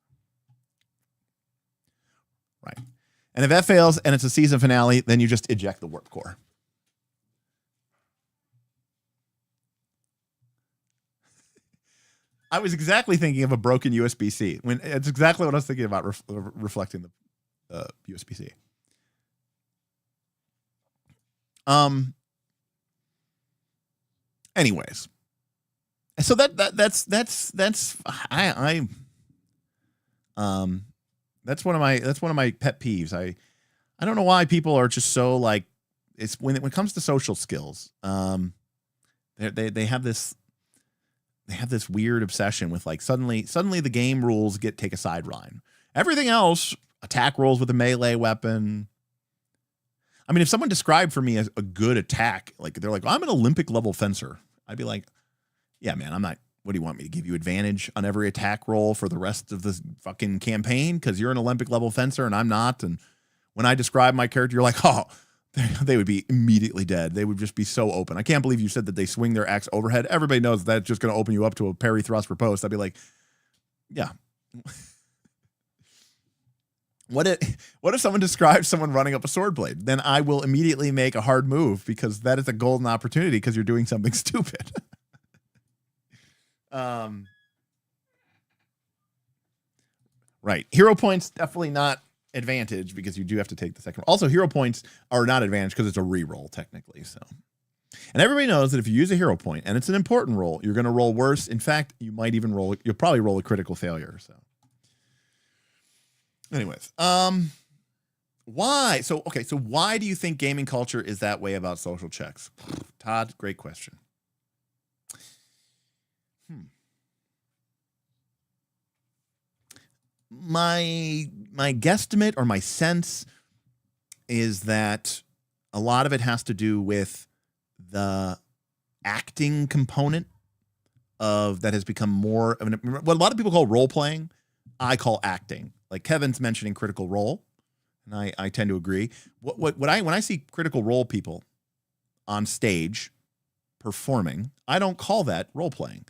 Right. And if that fails and it's a season finale, then you just eject the warp core. I was exactly thinking of a broken USB-C. It's exactly what I was thinking about reflecting the USB-C. Anyways, so that's one of my pet peeves. I don't know why people are just so like, it's when it comes to social skills. They have this weird obsession with like suddenly the game rules take a sideline. Everything else, attack rolls with a melee weapon. I mean, if someone described for me as a good attack, like they're like, I'm an Olympic level fencer, I'd be like, yeah, man, I'm not. What do you want me to give you advantage on every attack roll for the rest of this fucking campaign? Because you're an Olympic level fencer and I'm not. And when I describe my character, you're like, oh, they would be immediately dead. They would just be so open. I can't believe you said that they swing their axe overhead. Everybody knows that's just going to open you up to a parry thrust riposte. I'd be like, yeah. What if someone describes someone running up a sword blade? Then I will immediately make a hard move because that is a golden opportunity because you're doing something stupid. Right. Hero points, definitely not advantage because you do have to take the second. Also, hero points are not advantage because it's a reroll technically. So, and everybody knows that if you use a hero point and it's an important roll, you're going to roll worse. In fact, you'll probably roll a critical failure. So, anyways, why? So why do you think gaming culture is that way about social checks? Todd, great question. My guesstimate or my sense is that a lot of it has to do with the acting component of that has become more of what a lot of people call role playing. I call acting. Like Kevin's mentioning Critical Role, and I tend to agree. When I see Critical Role people on stage performing, I don't call that role playing.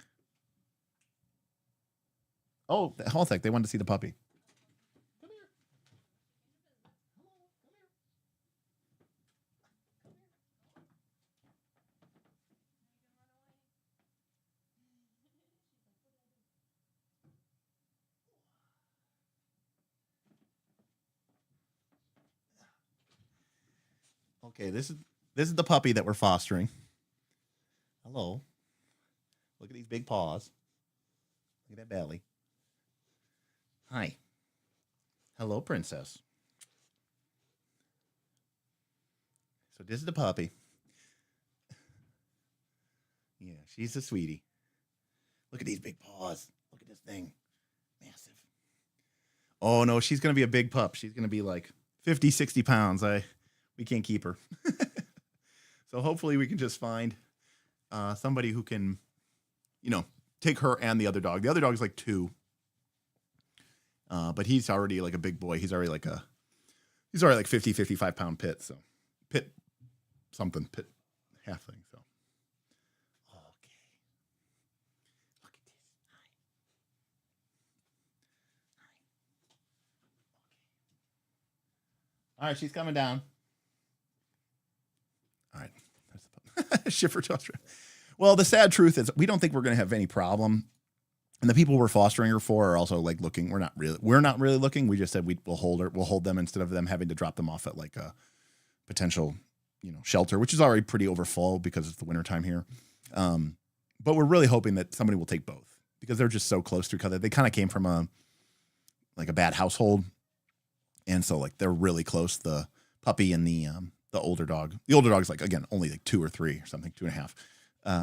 Oh, hold on a sec. They wanted to see the puppy. Okay, this is the puppy that we're fostering. Hello. Look at these big paws. Look at that belly. Hi. Hello, princess. So this is the puppy. Yeah, she's a sweetie. Look at these big paws. Look at this thing. Massive. Oh, no, she's going to be a big pup. She's going to be like 50, 60 pounds. We can't keep her. So hopefully we can just find somebody who can, take her and the other dog. The other dog is like 2. But he's already like a big boy. He's already like 50, 55 pound pit. So pit halfling. So, okay. Look at this. Hi. All right. She's coming down. All right. Schiffer toaster. Well, the sad truth is we don't think we're going to have any problem. And the people we're fostering her for are also like looking. We're not really looking. We just said we'll hold them instead of them having to drop them off at like a potential, shelter, which is already pretty overfull because it's the wintertime here. But we're really hoping that somebody will take both because they're just so close to each other. They kind of came from a bad household. And so like they're really close, the puppy and the older dog. The older dog's like, again, only like 2 or 3 or something, 2.5.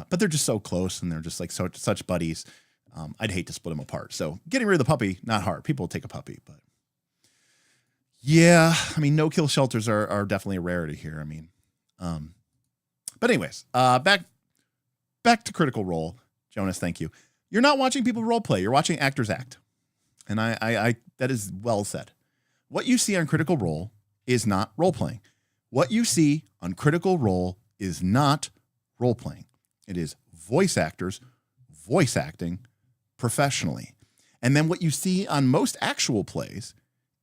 But they're just so close and they're just like such buddies. I'd hate to split them apart. So getting rid of the puppy, not hard. People will take a puppy, but yeah, I mean, no-kill shelters are definitely a rarity here. I mean, but anyways, back to Critical Role. Jonas, thank you. You're not watching people role play. You're watching actors act. And I that is well said. What you see on Critical Role is not role playing. What you see on Critical Role is not role playing. It is voice actors voice acting professionally. And then what you see on most actual plays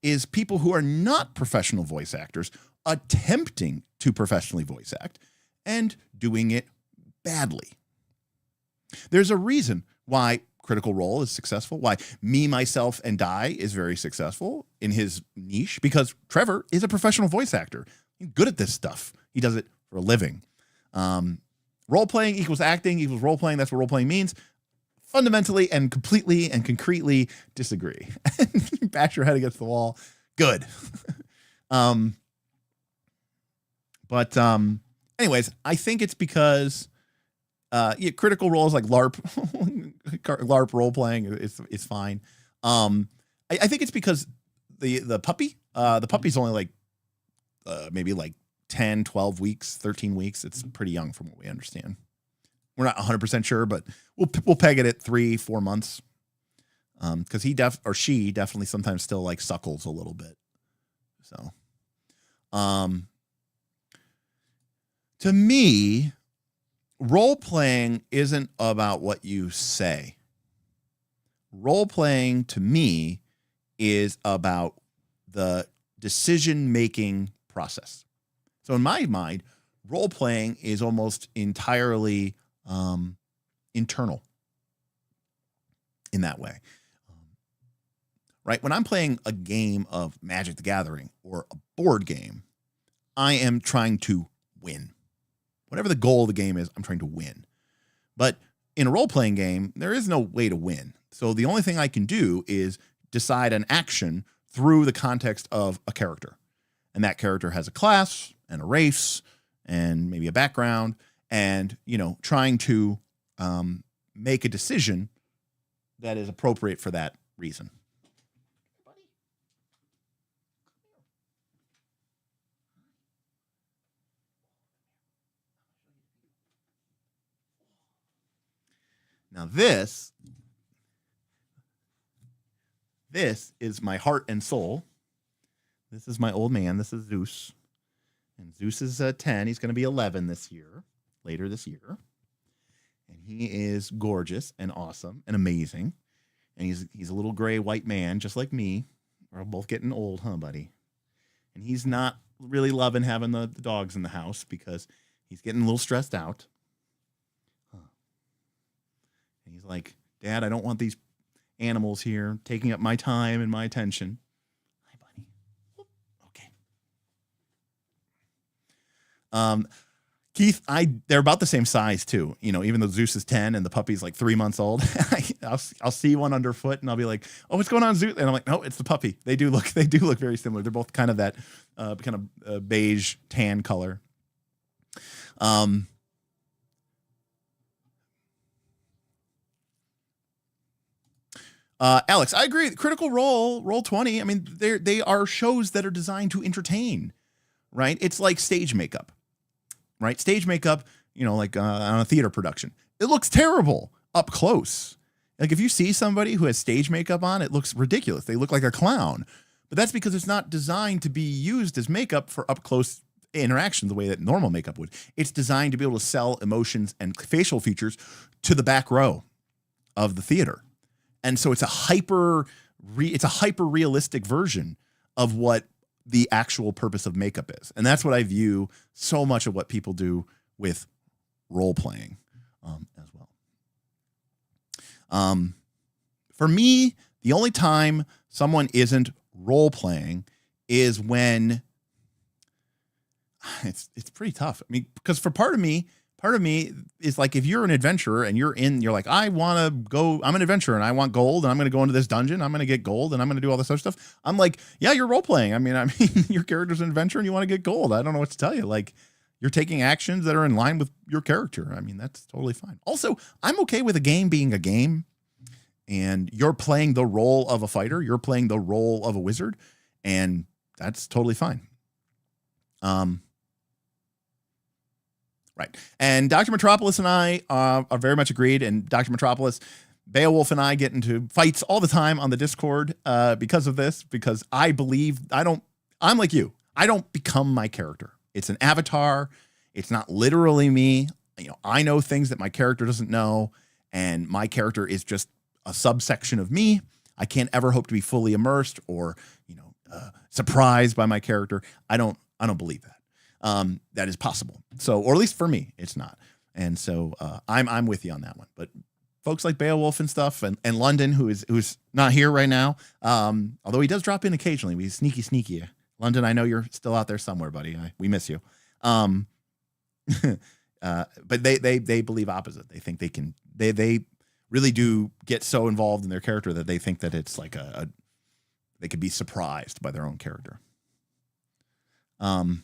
is people who are not professional voice actors attempting to professionally voice act and doing it badly. There's a reason why Critical Role is successful, why Me, Myself, and Die is very successful in his niche, because Trevor is a professional voice actor. He's good at this stuff. He does it for a living. Role playing equals acting equals role playing. That's what role playing means. Fundamentally and completely and concretely disagree. Bash your head against the wall. Good. But anyways, I think it's because Critical Role is like LARP role playing. It's fine. I think it's because the puppy's only like maybe like 10, 12 weeks, 13 weeks. It's pretty young from what we understand. We're not 100% sure, but we'll peg it at 3-4 months. Because she definitely sometimes still like suckles a little bit. So, to me, role playing isn't about what you say. Role playing to me is about the decision making process. So in my mind, role playing is almost entirely internal in that way. Right? When I'm playing a game of Magic the Gathering or a board game, I am trying to win. Whatever the goal of the game is, I'm trying to win. But in a role-playing game, there is no way to win. So the only thing I can do is decide an action through the context of a character. And that character has a class and a race and maybe a background, and, trying to make a decision that is appropriate for that reason. Now this is my heart and soul. This is my old man. This is Zeus. And Zeus is 10. He's going to be 11 later this year. And he is gorgeous and awesome and amazing. and he's a little gray white man, just like me. We're both getting old, huh, buddy? And he's not really loving having the dogs in the house because he's getting a little stressed out. Huh. And he's like, Dad, I don't want these animals here taking up my time and my attention. Hi, buddy. Okay. Keith, they're about the same size too. You know, even though Zeus is 10 and the puppy's like 3 months old, I'll see one underfoot and I'll be like, "Oh, what's going on, Zeus?" And I'm like, "No, it's the puppy." They do look very similar. They're both kind of that beige tan color. Alex, I agree. Critical Role, Roll20. I mean, they are shows that are designed to entertain, right? It's like stage makeup. Right? Stage makeup, you know, like on a theater production. It looks terrible up close. Like if you see somebody who has stage makeup on, it looks ridiculous. They look like a clown. But that's because it's not designed to be used as makeup for up close interaction the way that normal makeup would. It's designed to be able to sell emotions and facial features to the back row of the theater. And so it's a hyper realistic version of what the actual purpose of makeup is. And that's what I view so much of what people do with role playing as well. For me, the only time someone isn't role playing is when it's pretty tough. I mean, because for part of me is like, if you're an adventurer and you're like, I'm an adventurer and I want gold and I'm going to go into this dungeon. I'm going to get gold and I'm going to do all this other stuff. I'm like, yeah, you're role playing. I mean, your character's an adventurer and you want to get gold. I don't know what to tell you. Like, you're taking actions that are in line with your character. I mean, that's totally fine. Also, I'm okay with a game being a game and you're playing the role of a fighter. You're playing the role of a wizard, and that's totally fine. Right. And Dr. Metropolis and I are very much agreed. And Dr. Metropolis, Beowulf and I get into fights all the time on the Discord because of this, because I believe I'm like you. I don't become my character. It's an avatar. It's not literally me. You know, I know things that my character doesn't know, and my character is just a subsection of me. I can't ever hope to be fully immersed or, surprised by my character. I don't believe that. That is possible. So, or at least for me, it's not. And so I'm with you on that one. But folks like Beowulf and stuff, and London, who's not here right now, although he does drop in occasionally. We sneaky. London, I know you're still out there somewhere, buddy. We miss you. But they believe opposite. They think they can. They really do get so involved in their character that they think that it's like they could be surprised by their own character. No.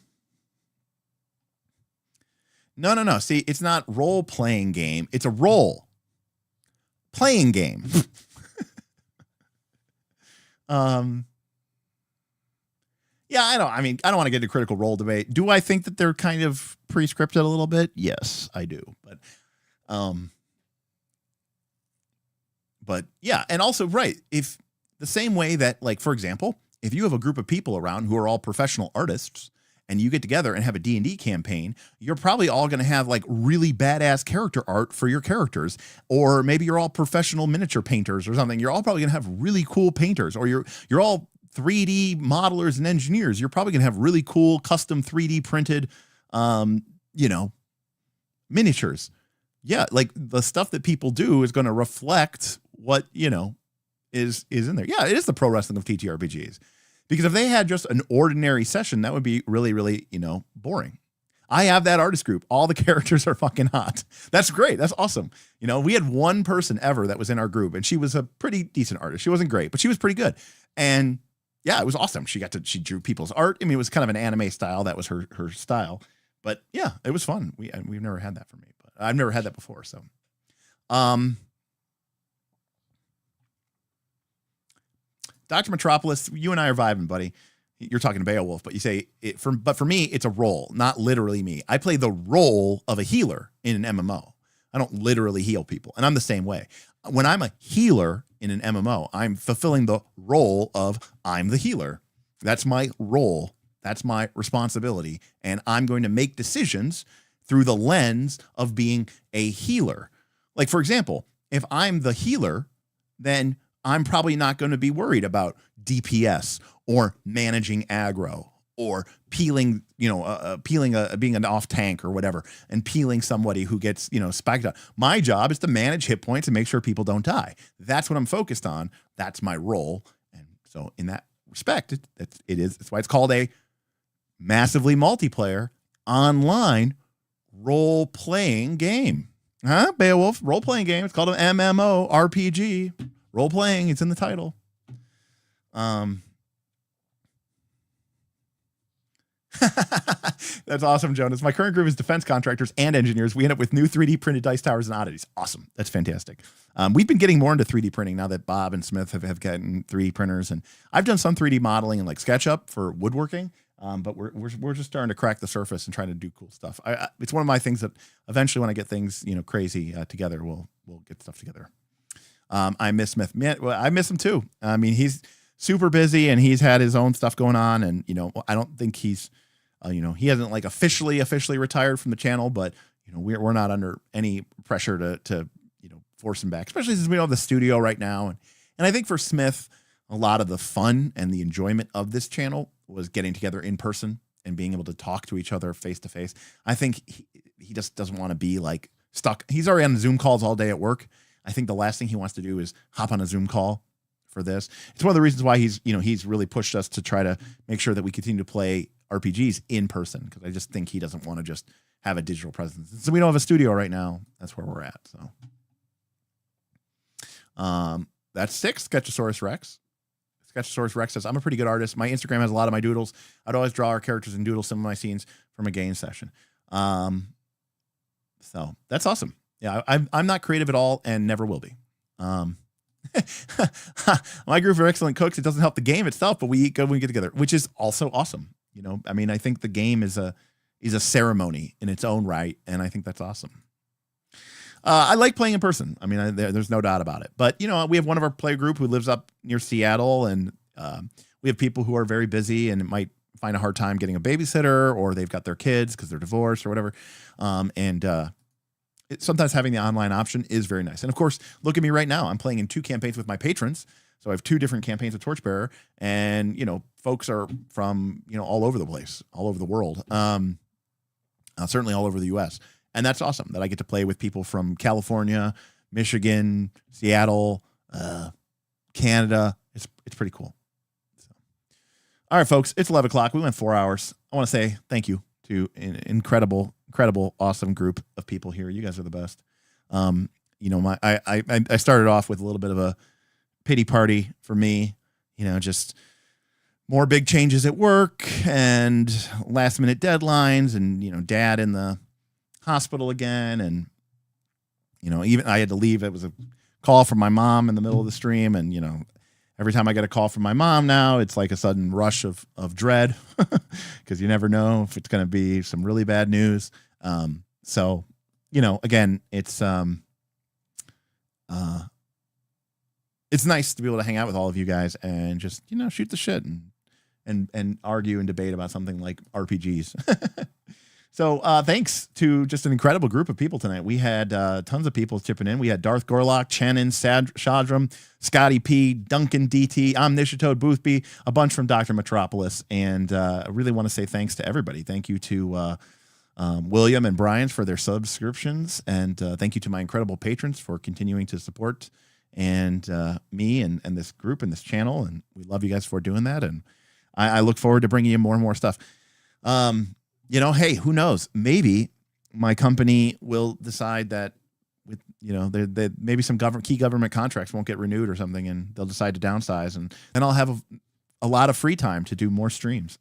See, it's not role-playing game. It's a role-playing game. Yeah, I don't want to get into Critical Role debate. Do I think that they're kind of pre-scripted a little bit? Yes, I do. But yeah, and also, right, if the same way that, like, for example, if you have a group of people around who are all professional artists, and you get together and have a D&D campaign, you're probably all going to have like really badass character art for your characters. Or maybe you're all professional miniature painters or something. You're all probably going to have really cool painters, or you're all 3D modelers and engineers. You're probably going to have really cool custom 3D printed, miniatures. Yeah. Like the stuff that people do is going to reflect what, is in there. Yeah. It is the pro wrestling of TTRPGs. Because if they had just an ordinary session, that would be really, really, boring. I have that artist group. All the characters are fucking hot. That's great. That's awesome. We had one person ever that was in our group, and she was a pretty decent artist. She wasn't great, but she was pretty good. And yeah, it was awesome. She drew people's art. I mean, it was kind of an anime style. That was her style. But yeah, it was fun. We've never had that for me, but I've never had that before. So, Dr. Metropolis, you and I are vibing, buddy. You're talking to Beowulf, but you say but for me, it's a role, not literally me. I play the role of a healer in an MMO. I don't literally heal people, and I'm the same way. When I'm a healer in an MMO, I'm fulfilling the role of I'm the healer. That's my role. That's my responsibility, and I'm going to make decisions through the lens of being a healer. Like, for example, if I'm the healer, then I'm probably not going to be worried about DPS or managing aggro or peeling, being an off tank or whatever, and peeling somebody who gets, spiked out. My job is to manage hit points and make sure people don't die. That's what I'm focused on. That's my role. And so in that respect, that's why it's called a massively multiplayer online role-playing game. Huh? Beowulf, role-playing game. It's called an MMO RPG. Role-playing, it's in the title. That's awesome, Jonas. My current group is defense contractors and engineers. We end up with new 3D printed dice towers and oddities. Awesome. That's fantastic. We've been getting more into 3D printing now that Bob and Smith have gotten 3D printers, and I've done some 3D modeling and like SketchUp for woodworking. But we're just starting to crack the surface and trying to do cool stuff. It's one of my things that eventually, when I get things crazy together, we'll get stuff together. I miss Smith. Man, well, I miss him too. I mean, he's super busy and he's had his own stuff going on, and I don't think he's he hasn't like officially retired from the channel, but we're not under any pressure to force him back, especially since we don't have the studio right now. And I think for Smith, a lot of the fun and the enjoyment of this channel was getting together in person and being able to talk to each other face to face. I think he just doesn't want to be like stuck. He's already on Zoom calls all day at work. I think the last thing he wants to do is hop on a Zoom call for this. It's one of the reasons why he's really pushed us to try to make sure that we continue to play RPGs in person, because I just think he doesn't want to just have a digital presence. So we don't have a studio right now. That's where we're at. So that's 6, Sketchosaurus Rex. Sketchosaurus Rex says, I'm a pretty good artist. My Instagram has a lot of my doodles. I'd always draw our characters and doodle some of my scenes from a game session. So that's awesome. Yeah, I'm not creative at all and never will be. My group are excellent cooks. It doesn't help the game itself, but we eat good when we get together, which is also awesome. I mean, I think the game is a ceremony in its own right, and I think that's awesome. I like playing in person. I mean, there's no doubt about it. But, we have one of our play group who lives up near Seattle, and we have people who are very busy and might find a hard time getting a babysitter, or they've got their kids because they're divorced or whatever. Sometimes having the online option is very nice. And, of course, look at me right now. I'm playing in 2 campaigns with my patrons. So I have 2 different campaigns of Torchbearer, and, folks are from, all over the place, all over the world, certainly all over the U.S., and that's awesome that I get to play with people from California, Michigan, Seattle, Canada. It's pretty cool. So. All right, folks, it's 11 o'clock. We went 4 hours. I want to say thank you to an incredible, awesome group of people here. You guys are the best. I started off with a little bit of a pity party for me, just more big changes at work and last minute deadlines, and, dad in the hospital again, and even I had to leave. It was a call from my mom in the middle of the stream, and every time I get a call from my mom now, it's like a sudden rush of dread, because you never know if it's going to be some really bad news. So again, it's nice to be able to hang out with all of you guys and just shoot the shit and argue and debate about something like RPGs. So thanks to just an incredible group of people tonight. We had tons of people chipping in. We had Darth Gorlock, Channon, Shadram, Scotty P, Duncan DT, Omnishitoad Boothby, a bunch from Dr. Metropolis. And I really want to say thanks to everybody. Thank you to William and Brian for their subscriptions. And thank you to my incredible patrons for continuing to support and me and this group and this channel. And we love you guys for doing that. And I look forward to bringing you more and more stuff. Hey, who knows? Maybe my company will decide that with, maybe some key government contracts won't get renewed or something, and they'll decide to downsize, and then I'll have a lot of free time to do more streams.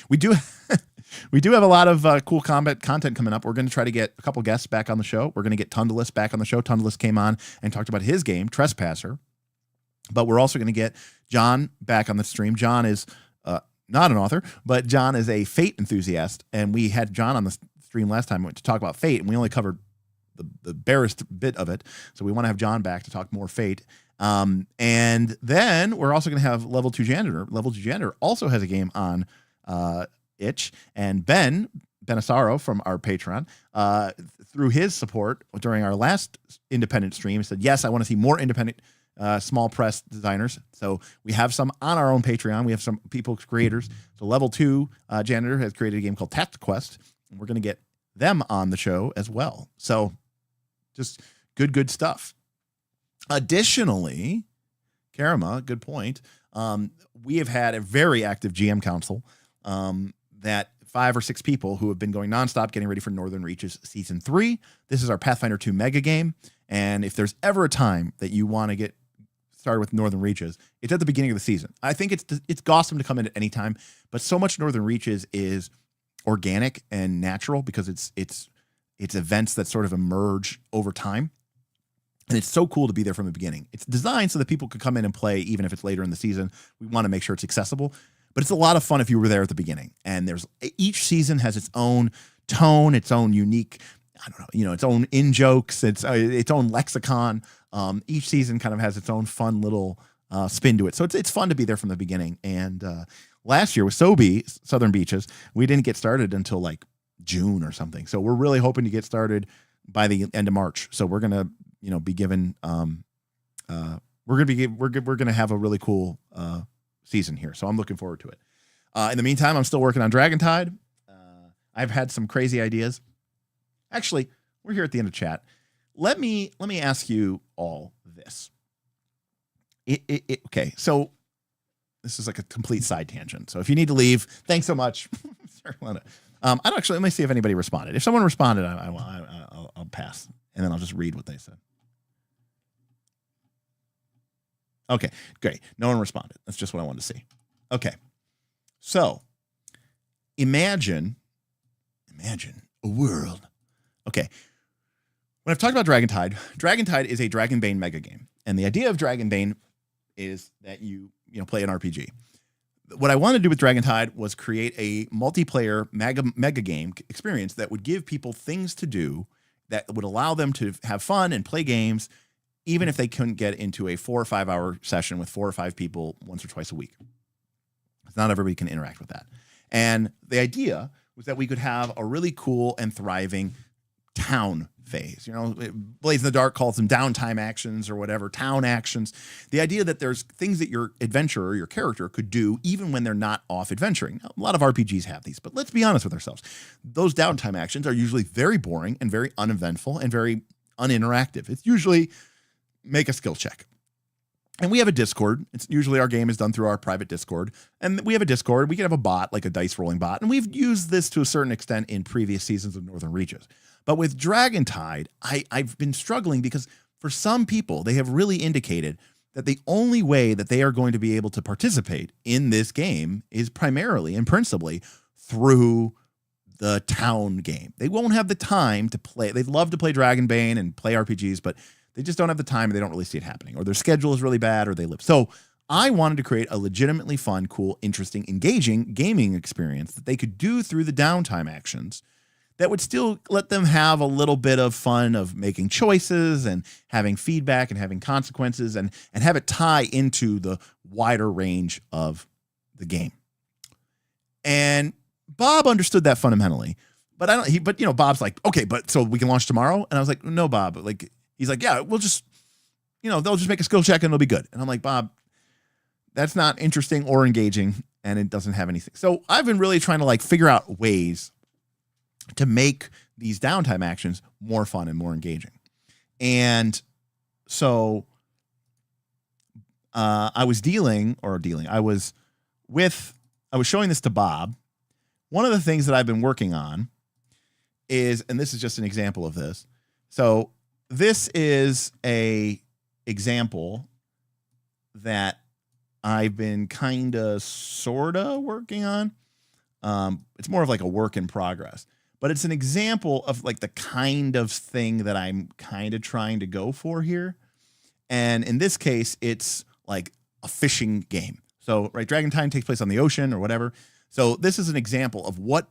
We do have a lot of cool combat content coming up. We're going to try to get a couple guests back on the show. We're going to get Tundalus back on the show. Tundalus came on and talked about his game, Trespasser. But we're also going to get John back on the stream. John is not an author, but John is a Fate enthusiast, and we had John on the stream last time to talk about Fate, and we only covered the barest bit of it, so we want to have John back to talk more Fate. And then we're also going to have Level 2 Janitor. Level 2 Janitor also has a game on itch, and Ben Benassaro from our Patreon, through his support during our last independent stream, said, yes, I want to see more independent small press designers. So we have some on our own Patreon. We have some people, creators. So level 2 janitor has created a game called Tactic Quest, and we're going to get them on the show as well. So just good stuff. Additionally, Karama, good point. We have had a very active GM council that 5 or 6 people who have been going nonstop getting ready for Northern Reaches Season 3. This is our Pathfinder 2 mega game. And if there's ever a time that you want to get started with Northern Reaches, it's at the beginning of the season. I think it's awesome to come in at any time, but so much Northern Reaches is organic and natural because it's events that sort of emerge over time. And it's so cool to be there from the beginning. It's designed so that people could come in and play even if it's later in the season. We want to make sure it's accessible, but it's a lot of fun if you were there at the beginning. And each season has its own tone, its own unique, I don't know, its own in-jokes, its own lexicon. Each season kind of has its own fun little spin to it. So it's fun to be there from the beginning. And last year with Sobe, Southern Beaches, we didn't get started until like June or something. So we're really hoping to get started by the end of March. So we're going to, be given, we're going to have a really cool season here. So I'm looking forward to it. In the meantime, I'm still working on Dragontide. I've had some crazy ideas. Actually, we're here at the end of chat. Let me ask you all this. Okay, so this is like a complete side tangent. So if you need to leave, thanks so much. I don't actually. Let me see if anybody responded. If someone responded, I'll pass, and then I'll just read what they said. Okay, great. No one responded. That's just what I wanted to see. Okay, so imagine a world. Okay, when I've talked about Dragontide is a Dragonbane mega game, and the idea of Dragonbane is that you play an RPG. What I wanted to do with Dragontide was create a multiplayer mega game experience that would give people things to do that would allow them to have fun and play games, even if they couldn't get into a 4 or 5 hour session with 4 or 5 people once or twice a week. Not everybody can interact with that. And the idea was that we could have a really cool and thriving town phase. Blaze in the Dark calls them downtime actions or whatever, town actions. The idea that there's things that your adventurer, your character could do even when they're not off adventuring. Now, a lot of RPGs have these, but let's be honest with ourselves. Those downtime actions are usually very boring and very uneventful and very uninteractive. It's usually make a skill check. And we have a Discord. It's usually our game is done through our private Discord. And we have a Discord. We can have a bot, like a dice rolling bot. And we've used this to a certain extent in previous seasons of Northern Reaches. But with Dragontide, I've been struggling because for some people, they have really indicated that the only way that they are going to be able to participate in this game is primarily and principally through the town game. They won't have the time to play. They'd love to play Dragonbane and play RPGs, but they just don't have the time and they don't really see it happening, or their schedule is really bad, or they live. So I wanted to create a legitimately fun, cool, interesting, engaging gaming experience that they could do through the downtime actions that would still let them have a little bit of fun of making choices and having feedback and having consequences and have it tie into the wider range of the game. And Bob understood that fundamentally, but Bob's like, okay, but so we can launch tomorrow. And I was like, no, Bob, he's like, yeah, we'll just, they'll just make a skill check and it'll be good. And I'm like, Bob, that's not interesting or engaging, and it doesn't have anything. So I've been really trying to figure out ways to make these downtime actions more fun and more engaging. And so I was showing this to Bob. One of the things that I've been working on is, and this is just an example of this. So this is a example that I've been kind of sort of working on. It's more of like a work in progress, but it's an example of the kind of thing that I'm kind of trying to go for here. And in this case, it's like a fishing game. So, right, Dragontide takes place on the ocean or whatever. So this is an example of what,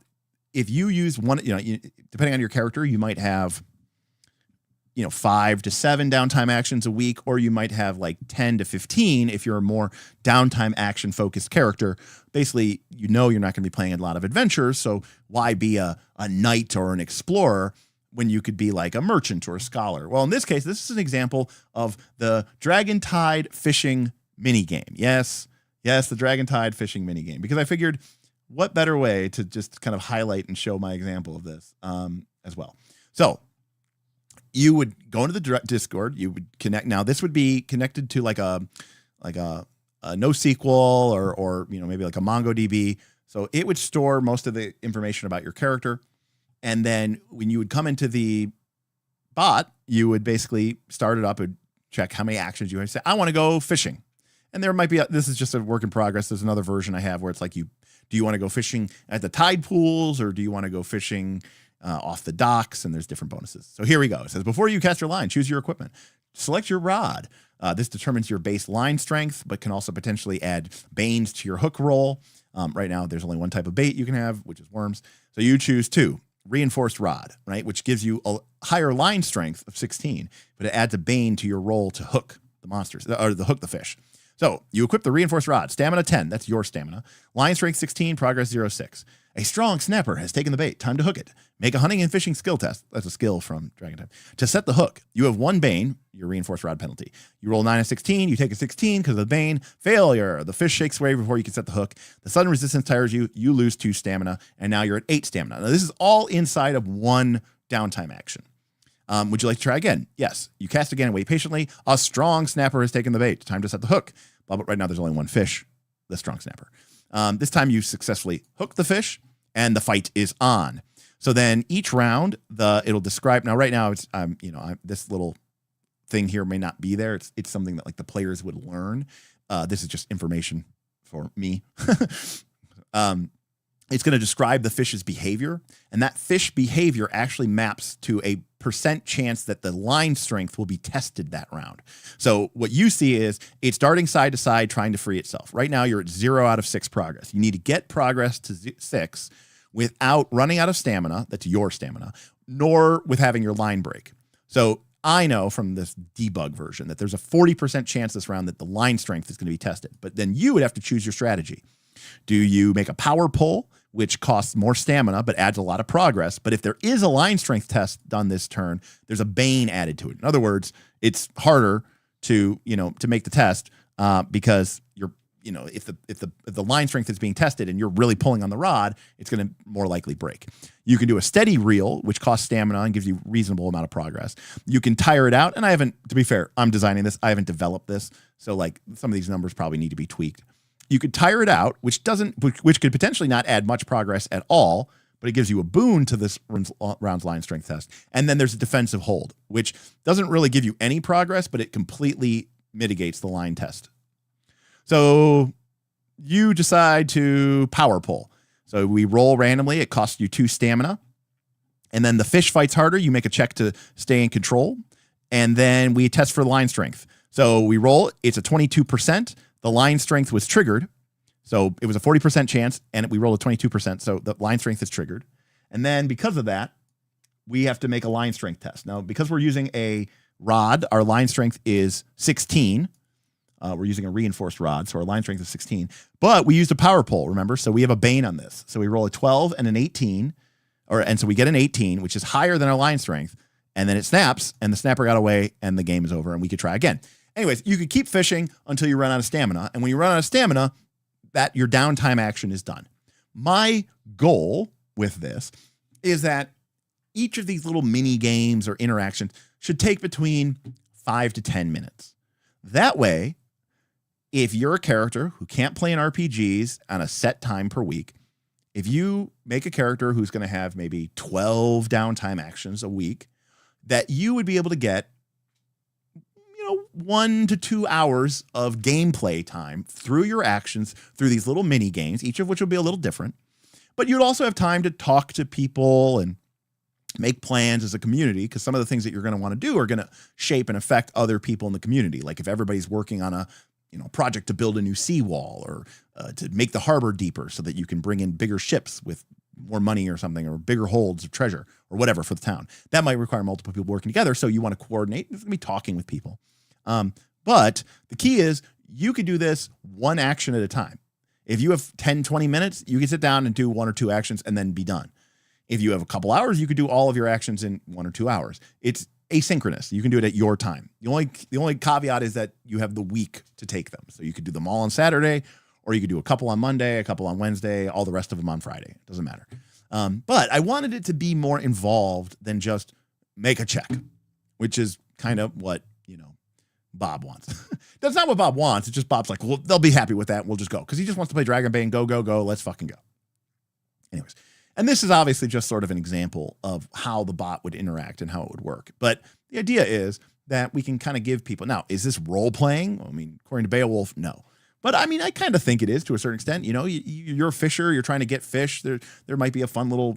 if you use one, depending on your character, you might have, 5 to 7 downtime actions a week, or you might have 10 to 15 if you're a more downtime action focused character. Basically, you're not going to be playing a lot of adventures, so why be a knight or an explorer when you could be like a merchant or a scholar. Well, in this case, this is an example of the Dragon Tide fishing mini game. Yes, the Dragon Tide fishing mini game, because I figured what better way to just kind of highlight and show my example of this as well. So you would go into the Discord, you would connect. Now this would be connected to like a NoSQL or maybe like a MongoDB. So it would store most of the information about your character. And then when you would come into the bot, you would basically start it up and check how many actions you have. Say, I want to go fishing. And there might be, this is just a work in progress. There's another version I have where it's like, do you want to go fishing at the tide pools, or do you want to go fishing off the docks? And there's different bonuses. So here we go. It says, before you cast your line, choose your equipment. Select your rod. This determines your base line strength, but can also potentially add banes to your hook roll. Right now, there's only one type of bait you can have, which is worms. So you choose 2. Reinforced rod, right, which gives you a higher line strength of 16, but it adds a bane to your roll to hook the monsters, or to hook the fish. So you equip the reinforced rod, stamina 10, that's your stamina, line strength 16, progress 0.6. A strong snapper has taken the bait. Time to hook it. Make a hunting and fishing skill test. That's a skill from Dragon Time. To set the hook, you have 1 bane, your reinforced rod penalty. You roll 9 and 16. You take a 16 because of the bane. Failure. The fish shakes away before you can set the hook. The sudden resistance tires you. You lose 2 stamina, and now you're at 8 stamina. Now, this is all inside of 1 downtime action. Would you like to try again? Yes. You cast again and wait patiently. A strong snapper has taken the bait. Time to set the hook. But right now, there's only 1 fish, the strong snapper. This time you successfully hook the fish, and the fight is on. So then each round, it'll describe. Now, right now, it's this little thing here may not be there. It's something that like the players would learn. This is just information for me. It's going to describe the fish's behavior, and that fish behavior actually maps to a % chance that the line strength will be tested that round. So what you see is it's darting side to side, trying to free itself. Right now, you're at 0 out of 6 progress. You need to get progress to 6 without running out of stamina, that's your stamina, nor with having your line break. So I know from this debug version that there's a 40% chance this round that the line strength is going to be tested. But then you would have to choose your strategy. Do you make a power pull, which costs more stamina but adds a lot of progress? But if there is a line strength test done this turn, there's a bane added to it. In other words, it's harder to make the test because you're if the line strength is being tested and you're really pulling on the rod, it's going to more likely break. You can do a steady reel, which costs stamina and gives you reasonable amount of progress. You can tire it out, and I haven't, to be fair, I'm designing this. I haven't developed this, so like some of these numbers probably need to be tweaked. You could tire it out, which could potentially not add much progress at all, but it gives you a boon to this round's line strength test. And then there's a defensive hold, which doesn't really give you any progress, but it completely mitigates the line test. So you decide to power pull. So we roll randomly. It costs you 2 stamina. And then the fish fights harder. You make a check to stay in control. And then we test for line strength. So we roll. It's a 22%. The line strength was triggered. So it was a 40% chance, and we rolled a 22%. So the line strength is triggered. And then because of that, we have to make a line strength test. Now, because we're using a rod, our line strength is 16. We're using a reinforced rod, so our line strength is 16. But we used a power pull, remember? So we have a bane on this. So we roll a 12 and an 18, and so we get an 18, which is higher than our line strength. And then it snaps, and the snapper got away, and the game is over, and we could try again. Anyways, you could keep fishing until you run out of stamina. And when you run out of stamina, that your downtime action is done. My goal with this is that each of these little mini games or interactions should take between 5 to 10 minutes. That way, if you're a character who can't play in RPGs on a set time per week, if you make a character who's going to have maybe 12 downtime actions a week, that you would be able to get 1 to 2 hours of gameplay time through your actions, through these little mini games, each of which will be a little different. But you'd also have time to talk to people and make plans as a community, because some of the things that you're going to want to do are going to shape and affect other people in the community. Like if everybody's working on a project to build a new seawall or to make the harbor deeper so that you can bring in bigger ships with more money or something, or bigger holds of treasure or whatever for the town. That might require multiple people working together. So you want to coordinate. It's going to be talking with people. But the key is you could do this 1 action at a time. If you have 10, 20 minutes, you can sit down and do 1 or 2 actions and then be done. If you have a couple hours, you could do all of your actions in 1 or 2 hours. It's asynchronous. You can do it at your time. The only caveat is that you have the week to take them. So you could do them all on Saturday, or you could do a couple on Monday, a couple on Wednesday, all the rest of them on Friday. It doesn't matter. But I wanted it to be more involved than just make a check, which is kind of what, Bob wants. That's not what Bob wants. It's just Bob's like, well, they'll be happy with that. And we'll just go. Because he just wants to play Dragon Bane. Go, go, go. Let's fucking go. Anyways. And this is obviously just sort of an example of how the bot would interact and how it would work. But the idea is that we can kind of give people. Now, is this role playing? I mean, according to Beowulf, no. But I mean, I kind of think it is to a certain extent. You're a fisher. You're trying to get fish. There might be a fun little,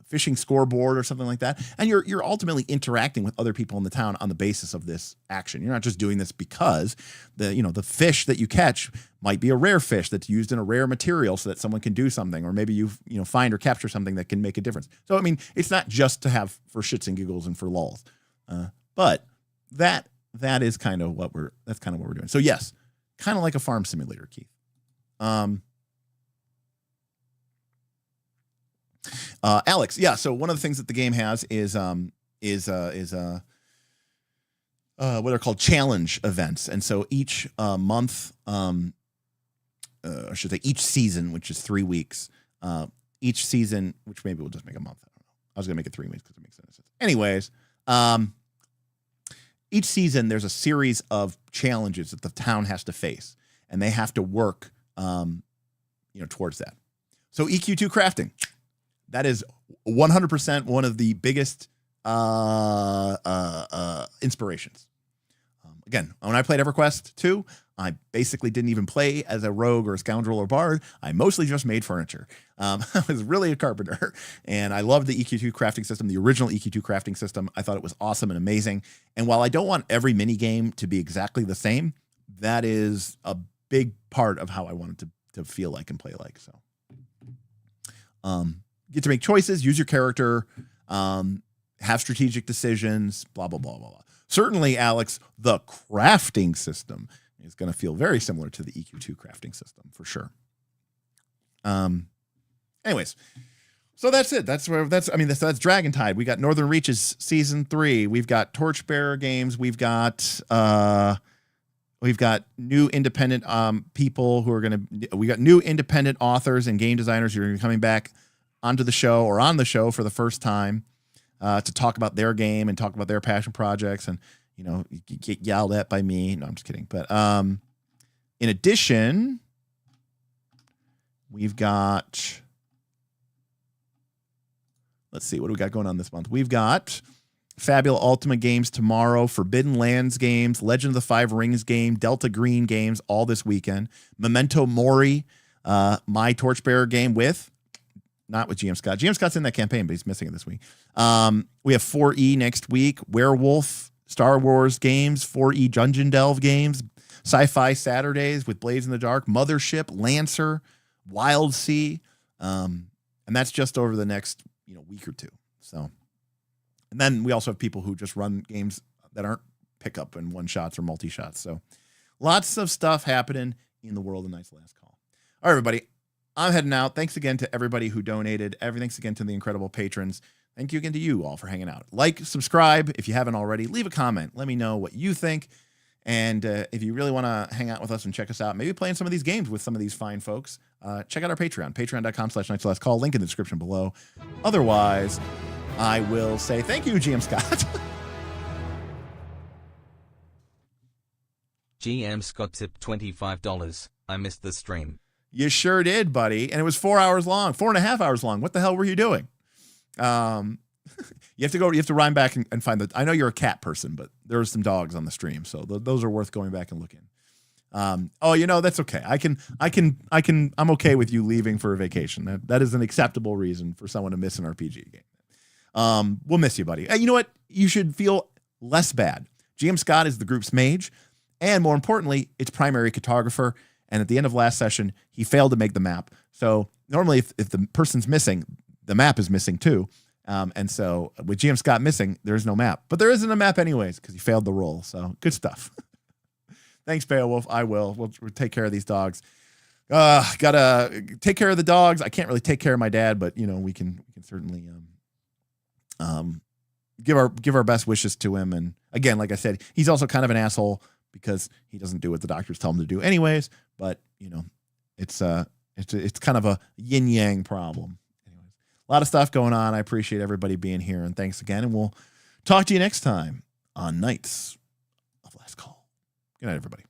fishing scoreboard or something like that. And you're ultimately interacting with other people in the town on the basis of this action. You're not just doing this because the fish that you catch might be a rare fish that's used in a rare material so that someone can do something, or maybe you find or capture something that can make a difference. So I mean, it's not just to have for shits and giggles and for lulz, but that is kind of what we're doing. So yes. Kind of like a farm simulator, Keith. Alex, yeah. So one of the things that the game has is what are called challenge events, and so each month, I should say each season, which is 3 weeks. Each season, which maybe we'll just make a month. I don't know. I was gonna make it 3 weeks because it makes sense. Anyways, each season, there's a series of challenges that the town has to face, and they have to work, towards that. So EQ2 crafting, that is 100% one of the biggest inspirations. Again, when I played EverQuest 2, I basically didn't even play as a rogue or a scoundrel or bard. I mostly just made furniture. I was really a carpenter, and I loved the EQ2 crafting system, the original EQ2 crafting system. I thought it was awesome and amazing. And while I don't want every mini game to be exactly the same, that is a big part of how I wanted to feel like and play like. So, get to make choices, use your character, have strategic decisions, blah, blah, blah, blah, blah. Certainly, Alex, the crafting system is going to feel very similar to the EQ2 crafting system for sure. Anyways, so that's it. That's Dragon Tide. We got Northern Reaches season 3. We've got Torchbearer games. We've got new independent people who are we got new independent authors and game designers who are going to be coming back onto the show or on the show for the first time to talk about their game and talk about their passion projects, and you get yelled at by me. No, I'm just kidding. But in addition, we've got, let's see, what do we got going on this month? We've got Fabula Ultima games tomorrow, Forbidden Lands games, Legend of the Five Rings game, Delta Green games all this weekend, Memento Mori, my Torchbearer game not with GM Scott. GM Scott's in that campaign, but he's missing it this week. We have 4E next week, Werewolf, Star Wars games, 4E Dungeon Delve games, Sci-Fi Saturdays with Blades in the Dark, Mothership, Lancer, Wild Sea, and that's just over the next week or two. So, and then we also have people who just run games that aren't pickup and one shots or multi shots. So, lots of stuff happening in the world of Night's Last Call. All right, everybody. I'm heading out. Thanks again to everybody who donated. Thanks again to the incredible patrons. Thank you again to you all for hanging out. Like, subscribe if you haven't already. Leave a comment. Let me know what you think. And if you really want to hang out with us and check us out, maybe playing some of these games with some of these fine folks, check out our Patreon, patreon.com/nightslastcall. Link in the description below. Otherwise, I will say thank you, GM Scott. GM Scott tipped $25. I missed the stream. You sure did, buddy. And it was 4 hours long, 4.5 hours long. What the hell were you doing? You have to rhyme back and find I know you're a cat person, but there are some dogs on the stream. So those are worth going back and looking. That's okay. I'm okay with you leaving for a vacation. That is an acceptable reason for someone to miss an RPG game. We'll miss you, buddy. You know what? You should feel less bad. GM Scott is the group's mage, and more importantly, its primary cartographer. And at the end of last session, he failed to make the map. So normally if the person's missing, the map is missing too. And so with GM Scott missing, there's no map. But there isn't a map anyways because he failed the roll. So good stuff. Thanks, Beowulf. We'll take care of these dogs. Gotta take care of the dogs. I can't really take care of my dad, but you know, we can certainly give our best wishes to him. And again, like I said, he's also kind of an asshole because he doesn't do what the doctors tell him to do anyways. But you know, it's kind of a yin yang problem. Anyways, a lot of stuff going on. I appreciate everybody being here, and thanks again. And we'll talk to you next time on Knights of Last Call. Good night, everybody.